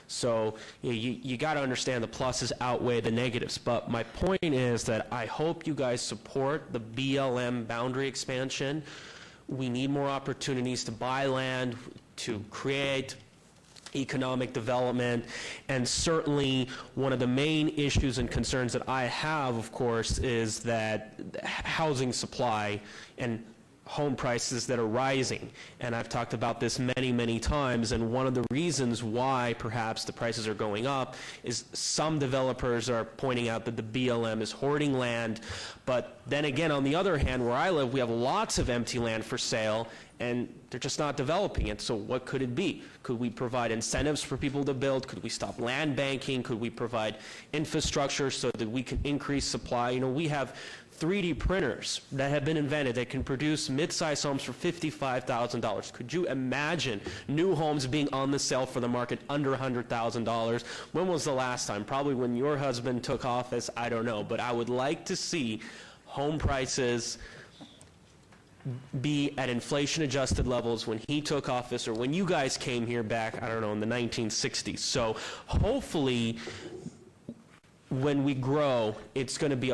So you got to understand the pluses outweigh the negatives. But my point is that I hope you guys support the BLM boundary expansion. We need more opportunities to buy land, to create economic development, and certainly one of the main issues and concerns that I have, of course, is that housing supply and home prices that are rising. And I've talked about this many, many times, and one of the reasons why perhaps the prices are going up is some developers are pointing out that the BLM is hoarding land, but then again, on the other hand, where I live, we have lots of empty land for sale, and they're just not developing it. So what could it be? Could we provide incentives for people to build? Could we stop land banking? Could we provide infrastructure so that we can increase supply? You know, we have 3D printers that have been invented that can produce mid-size homes for $55,000. Could you imagine new homes being on the sale for the market under $100,000? When was the last time? Probably when your husband took office, I don't know. But I would like to see home prices be at inflation-adjusted levels when he took office or when you guys came here back, I don't know, in the 1960s. So hopefully, when we grow, it's going to be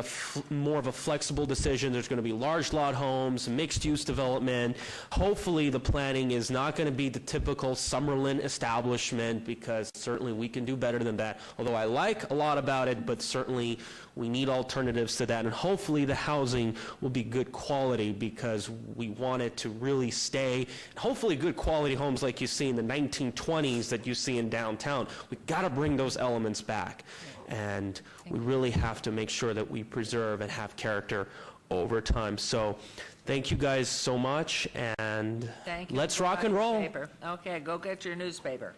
more of a flexible decision. There's going to be large lot homes, mixed-use development. Hopefully, the planning is not going to be the typical Summerlin establishment, because certainly we can do better than that. Although I like a lot about it, but certainly we need alternatives to that. And hopefully the housing will be good quality, because we want it to really stay. Hopefully good quality homes like you see in the 1920s that you see in downtown. We've got to bring those elements back. And we really have to make sure that we preserve and have character over time. So thank you guys so much, and Thank you. let's rock and roll. Newspaper. Okay, go get your newspaper.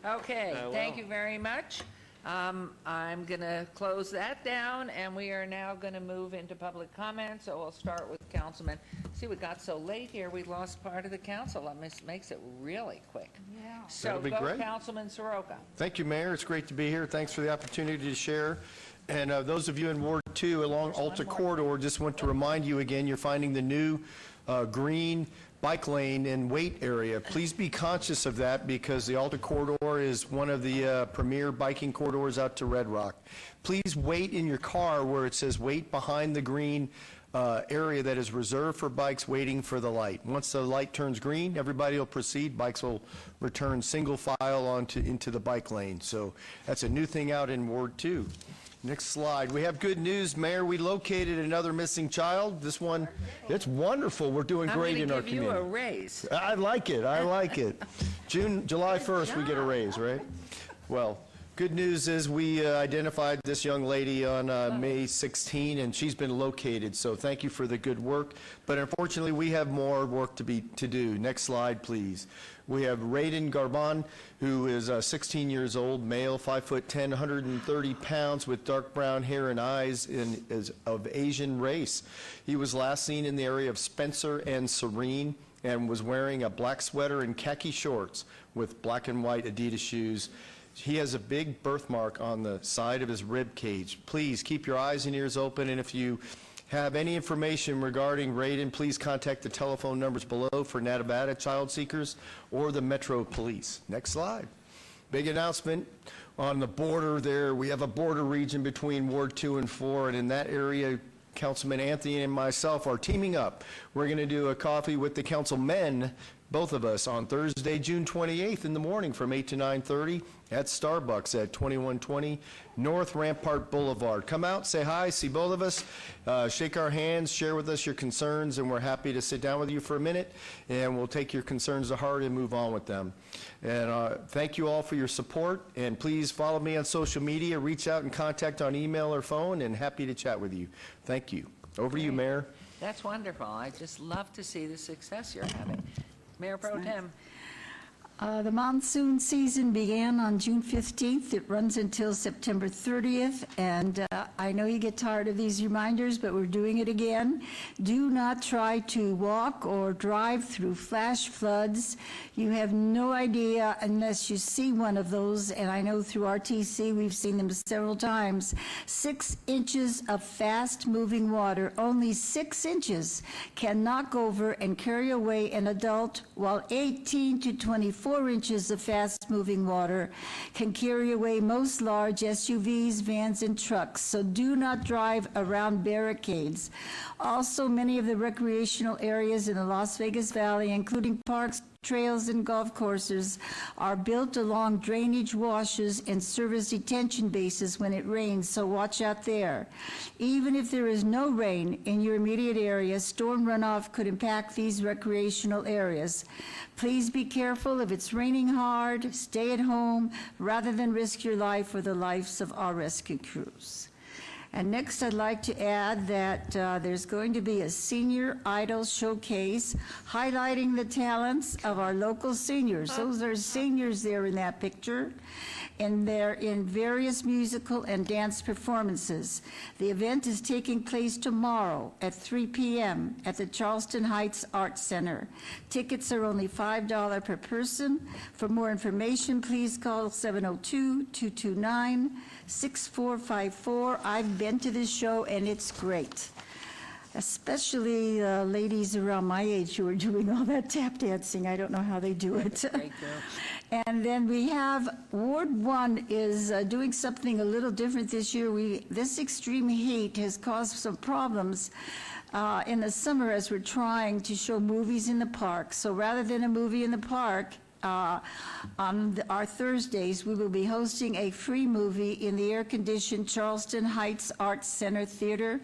Okay, thank you very much. I'm going to close that down, and we are now going to move into public comment. So we'll start with Councilman. See, we got so late here, we lost part of the council. That makes it really quick. Yeah. So That'll be go great. Councilman Soroka. Thank you, Mayor. It's great to be here. Thanks for the opportunity to share. And those of you in Ward 2 along Alta Corridor, just want to remind you again, you're finding the new green bike lane and wait area. Please be conscious of that, because the Alta Corridor is one of the premier biking corridors out to Red Rock. Please wait in your car where it says wait behind the green area that is reserved for bikes waiting for the light. Once the light turns green, everybody will proceed. Bikes will return single file into the bike lane. So that's a new thing out in Ward 2. Next slide. We have good news, Mayor. We located another missing child. This one, it's wonderful. We're doing great in our community. I'm going to give you a raise. I like it. I like it. July 1st, we get a raise, right? Well, good news is we identified this young lady on May 16, and she's been located. So thank you for the good work. But unfortunately, we have more work to do. Next slide, please. We have Raiden Garban, who is 16 years old, male, 5'10", 130 pounds, with dark brown hair and eyes, and is of Asian race. He was last seen in the area of Spencer and Serene, and was wearing a black sweater and khaki shorts with black and white Adidas shoes. He has a big birthmark on the side of his rib cage. Please keep your eyes and ears open, and if you have any information regarding Raiden, please contact the telephone numbers below for Nevada Child Seekers or the Metro Police. Next slide. Big announcement on the border there. We have a border region between Ward 2 and 4, and in that area, Councilman Anthony and myself are teaming up. We're going to do a coffee with the councilmen, both of us, on Thursday, June 28th in the morning from 8 to 9:30 at Starbucks at 2120 North Rampart Boulevard. Come out, say hi, see both of us, shake our hands, share with us your concerns, and we're happy to sit down with you for a minute, and we'll take your concerns to heart and move on with them. And thank you all for your support, and please follow me on social media, reach out and contact on email or phone, and happy to chat with you. Thank you. Over to you, Mayor. That's wonderful. I just love to see the success you're having. Mayor Pro Tem. The monsoon season began on June 15th. It runs until September 30th, and I know you get tired of these reminders, but we're doing it again. Do not try to walk or drive through flash floods. You have no idea unless you see one of those, and I know through RTC we've seen them several times. 6 inches of fast-moving water, only 6 inches, can knock over and carry away an adult, while 18 to 24 inches of fast-moving water can carry away most large SUVs, vans, and trucks. So do not drive around barricades. Also, many of the recreational areas in the Las Vegas Valley, including parks, trails, and golf courses, are built along drainage washes and service detention bases when it rains, so watch out there. Even if there is no rain in your immediate area, storm runoff could impact these recreational areas. Please be careful. If it's raining hard, stay at home rather than risk your life or the lives of our rescue crews. And next, I'd like to add that there's going to be a senior idol showcase highlighting the talents of our local seniors. Those are seniors there in that picture, and they're in various musical and dance performances. The event is taking place tomorrow at 3 p.m. at the Charleston Heights Arts Center. Tickets are only $5 per person. For more information, please call 702-229-6454. I've been to this show, and it's great. especially ladies around my age who are doing all that tap dancing. I don't know how they do it. And then we have Ward 1 is doing something a little different this year. This extreme heat has caused some problems in the summer as we're trying to show movies in the park. So rather than a movie in the park, on our Thursdays, we will be hosting a free movie in the air-conditioned Charleston Heights Arts Center Theater,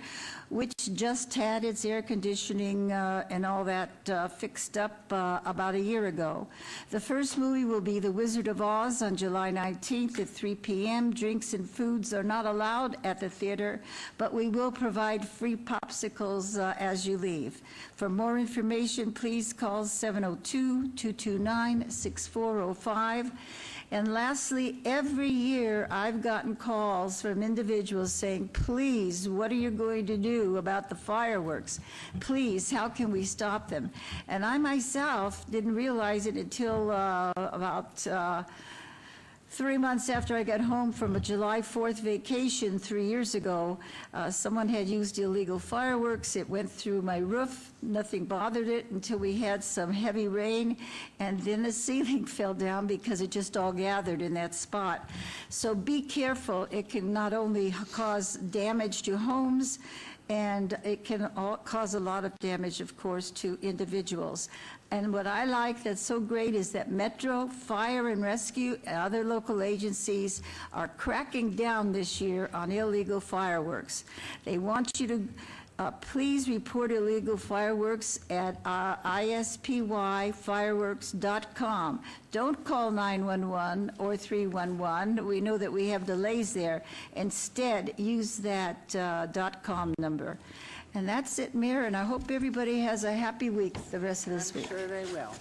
which just had its air conditioning and all that fixed up about a year ago. The first movie will be The Wizard of Oz on July 19th at 3 p.m. Drinks and foods are not allowed at the theater, but we will provide free popsicles as you leave. For more information, please call 702-229-6405. And lastly, every year I've gotten calls from individuals saying, please, what are you going to do about the fireworks? Please, how can we stop them? And I myself didn't realize it until about 3 months after I got home from a July 4th vacation 3 years ago. Someone had used illegal fireworks. It went through my roof. Nothing bothered it until we had some heavy rain, and then the ceiling fell down because it just all gathered in that spot. So be careful. It can not only cause damage to homes, and it can cause a lot of damage, of course, to individuals. And what I like that's so great is that Metro, Fire and Rescue, and other local agencies are cracking down this year on illegal fireworks. They want you to please report illegal fireworks at ispyfireworks.com. Don't call 911 or 311. We know that we have delays there. Instead, use that .com number. And that's it, Mayor, and I hope everybody has a happy week the rest of this week. I'm sure they will.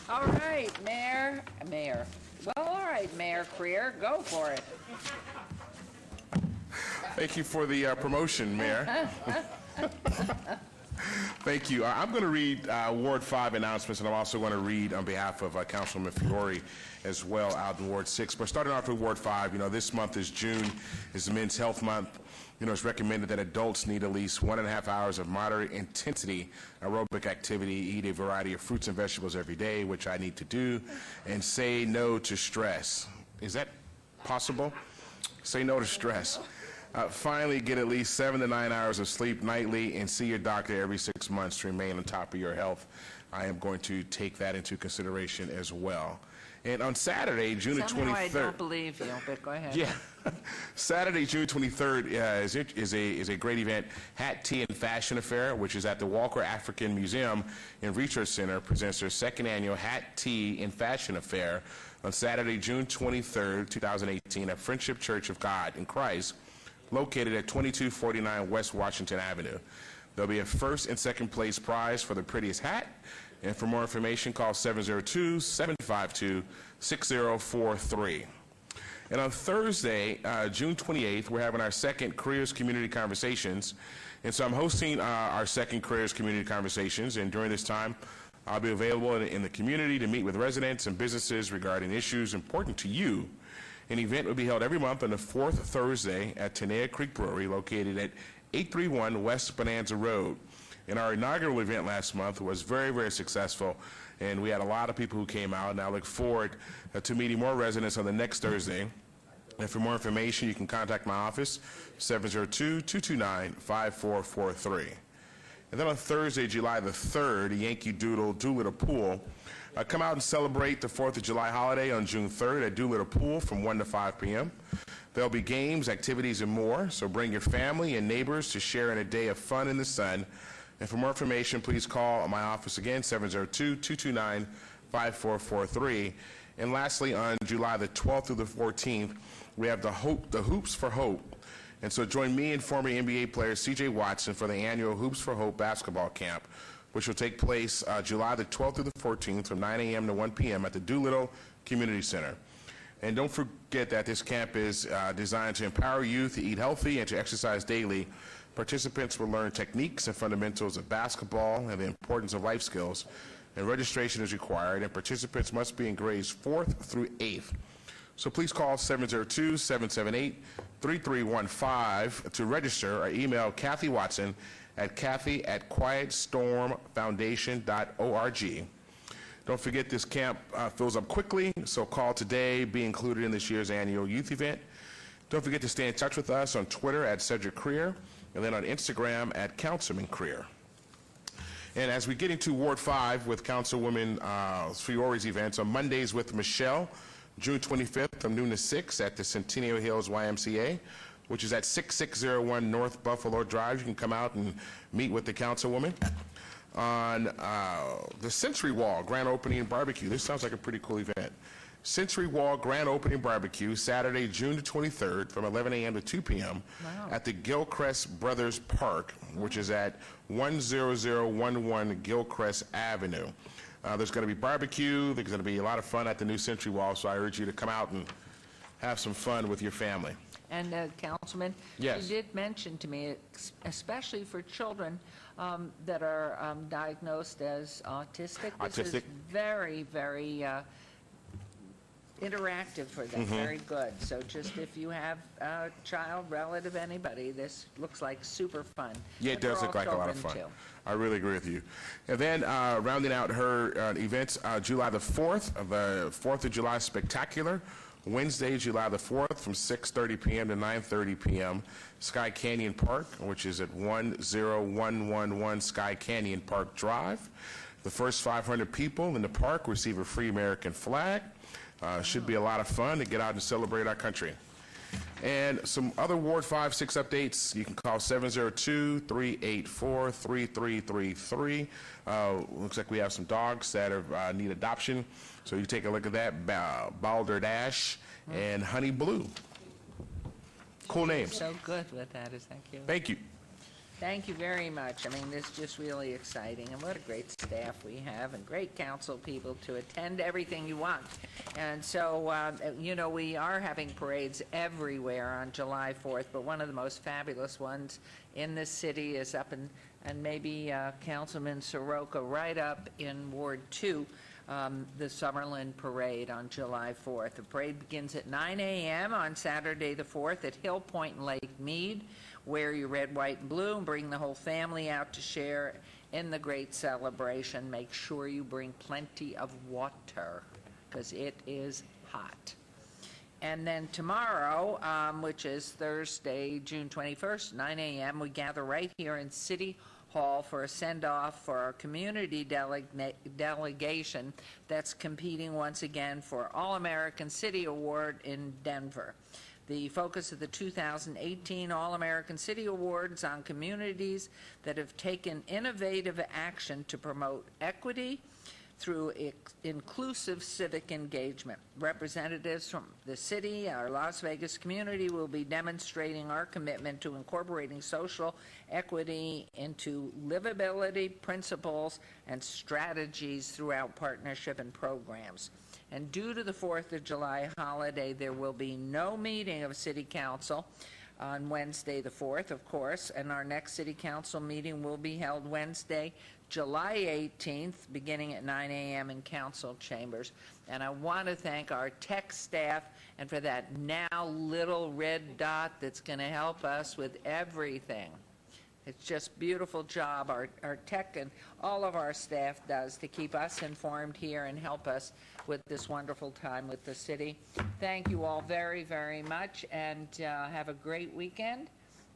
All right, Mayor. Well, all right, Mayor Creer, go for it. Thank you for the promotion, Mayor. Thank you. I'm going to read Ward 5 announcements, and I'm also going to read on behalf of Councilman Fiore as well out in Ward 6. But starting off with Ward 5, this month is June, is the Men's Health Month. It's recommended that adults need at least 1.5 hours of moderate intensity aerobic activity, eat a variety of fruits and vegetables every day, which I need to do, and say no to stress. Is that possible? Say no to stress. Finally, get at least 7 to 9 hours of sleep nightly and see your doctor every 6 months to remain on top of your health. I am going to take that into consideration as well. And on Saturday, June the 23rd... Somehow I don't believe you, but go ahead. Yeah. Saturday, June 23rd is a great event. Hat, Tea, and Fashion Affair, which is at the Walker African Museum and Research Center, presents their second annual Hat, Tea, and Fashion Affair on Saturday, June 23rd, 2018 at Friendship Church of God in Christ, located at 2249 West Washington Avenue. There'll be a first and second place prize for the prettiest hat. And for more information, call 702-752-6043. And on Thursday, June 28th, we're having our second Careers Community Conversations. And so I'm hosting our second Careers Community Conversations. And during this time, I'll be available in the community to meet with residents and businesses regarding issues important to you. An event will be held every month on the fourth Thursday at Tenaya Creek Brewery, located at 831 West Bonanza Road. And our inaugural event last month was very, very successful, and we had a lot of people who came out, and I look forward to meeting more residents on the next Thursday. And for more information, you can contact my office, 702-229-5443. And then on Thursday, July the 3rd, Yankee Doodle Pool. Come out and celebrate the 4th of July holiday on June 3rd at Doolittle Pool from 1 to 5 p.m. There'll be games, activities, and more, so bring your family and neighbors to share in a day of fun in the sun. And for more information, please call my office again, 702-229-5443. And lastly, on July the 12th through the 14th, we have the Hoops for Hope. And so join me and former NBA player C.J. Watson for the annual Hoops for Hope basketball camp, which will take place July the 12th through the 14th from 9 a.m. to 1 p.m. at the Doolittle Community Center. And don't forget that this camp is designed to empower youth to eat healthy and to exercise daily. Participants will learn techniques and fundamentals of basketball and the importance of life skills. And registration is required, and participants must be in grades 4th through 8th. So please call 702-778-3315 to register, or email Kathy Watson at kathy@quietstormfoundation.org. Don't forget this camp fills up quickly, so call today, be included in this year's annual youth event. Don't forget to stay in touch with us on Twitter at Cedric Creer, and then on Instagram at Councilman Creer. And as we get into Ward 5 with Councilwoman Fiori's events on Mondays with Michelle, June 25th from noon to 6 at the Centennial Hills YMCA, which is at 6601 North Buffalo Drive. You can come out and meet with the Councilwoman. On the Century Wall Grand Opening Barbecue. This sounds like a pretty cool event. Century Wall Grand Opening Barbecue, Saturday, June the 23rd, from 11 a.m. to 2 p.m. at the Gilchrist Brothers Park, which is at 10011 Gilchrist Avenue. There's going to be barbecue. There's going to be a lot of fun at the new Century Wall, so I urge you to come out and have some fun with your family. And Councilman, Yes. you did mention to me, especially for children that are diagnosed as autistic. This is Autistic. very, very interactive for them, very good. So just if you have a child, relative, anybody, this looks like super fun. Yeah, it And for does all look like a lot of fun. children, too. I really agree with you. And then rounding out her events, July the 4th, the 4th of July Spectacular. Wednesday, July the 4th, from 6:30 p.m. to 9:30 p.m., Sky Canyon Park, which is at 10111 Sky Canyon Park Drive. The first 500 people in the park receive a free American flag. Should be a lot of fun to get out and celebrate our country. And some other Ward 5, 6 updates. You can call 702-384-3333. Looks like we have some dogs that are, need adoption. So you take a look at that. Balderdash and Honey Blue. Cool names. So good with that, thank you. Thank you. Thank you very much. I mean, this is just really exciting, and what a great staff we have, and great council people to attend everything you want. And so, you know, we are having parades everywhere on July 4th, but one of the most fabulous ones in this city is up in, and maybe Councilman Soroka, right up in Ward 2, the Summerlin Parade on July 4th. The parade begins at 9 a.m. on Saturday the 4th at Hill Point and Lake Mead. Wear your red, white, and blue, and bring the whole family out to share in the great celebration. Make sure you bring plenty of water, because it is hot. And then tomorrow, which is Thursday, June 21st, 9 a.m., we gather right here in City Hall for a send-off for our community delegation that's competing once again for All-American City Award in Denver. The focus of the 2018 All-American City Awards on communities that have taken innovative action to promote equity through inclusive civic engagement. Representatives from the city, our Las Vegas community, will be demonstrating our commitment to incorporating social equity into livability principles and strategies throughout partnership and programs. And due to the 4th of July holiday, there will be no meeting of City Council on Wednesday the 4th, of course, and our next City Council meeting will be held Wednesday, July 18th, beginning at 9 a.m. in Council Chambers. And I want to thank our tech staff and for that now little red dot that's going to help us with everything. It's just beautiful job our tech and all of our staff does to keep us informed here and help us with this wonderful time with the city. Thank you all very, very much, and have a great weekend.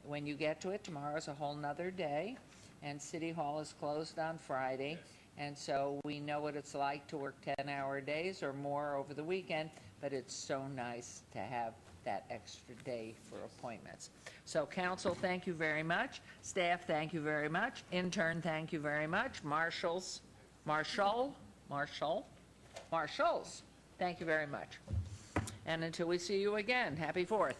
When you get to it, tomorrow's a whole nother day, and City Hall is closed on Friday, and so we know what it's like to work 10-hour days or more over the weekend, but it's so nice to have that extra day for appointments. So council, thank you very much. Staff, thank you very much. Intern, thank you very much. Marshals, thank you very much. And until we see you again, happy 4th.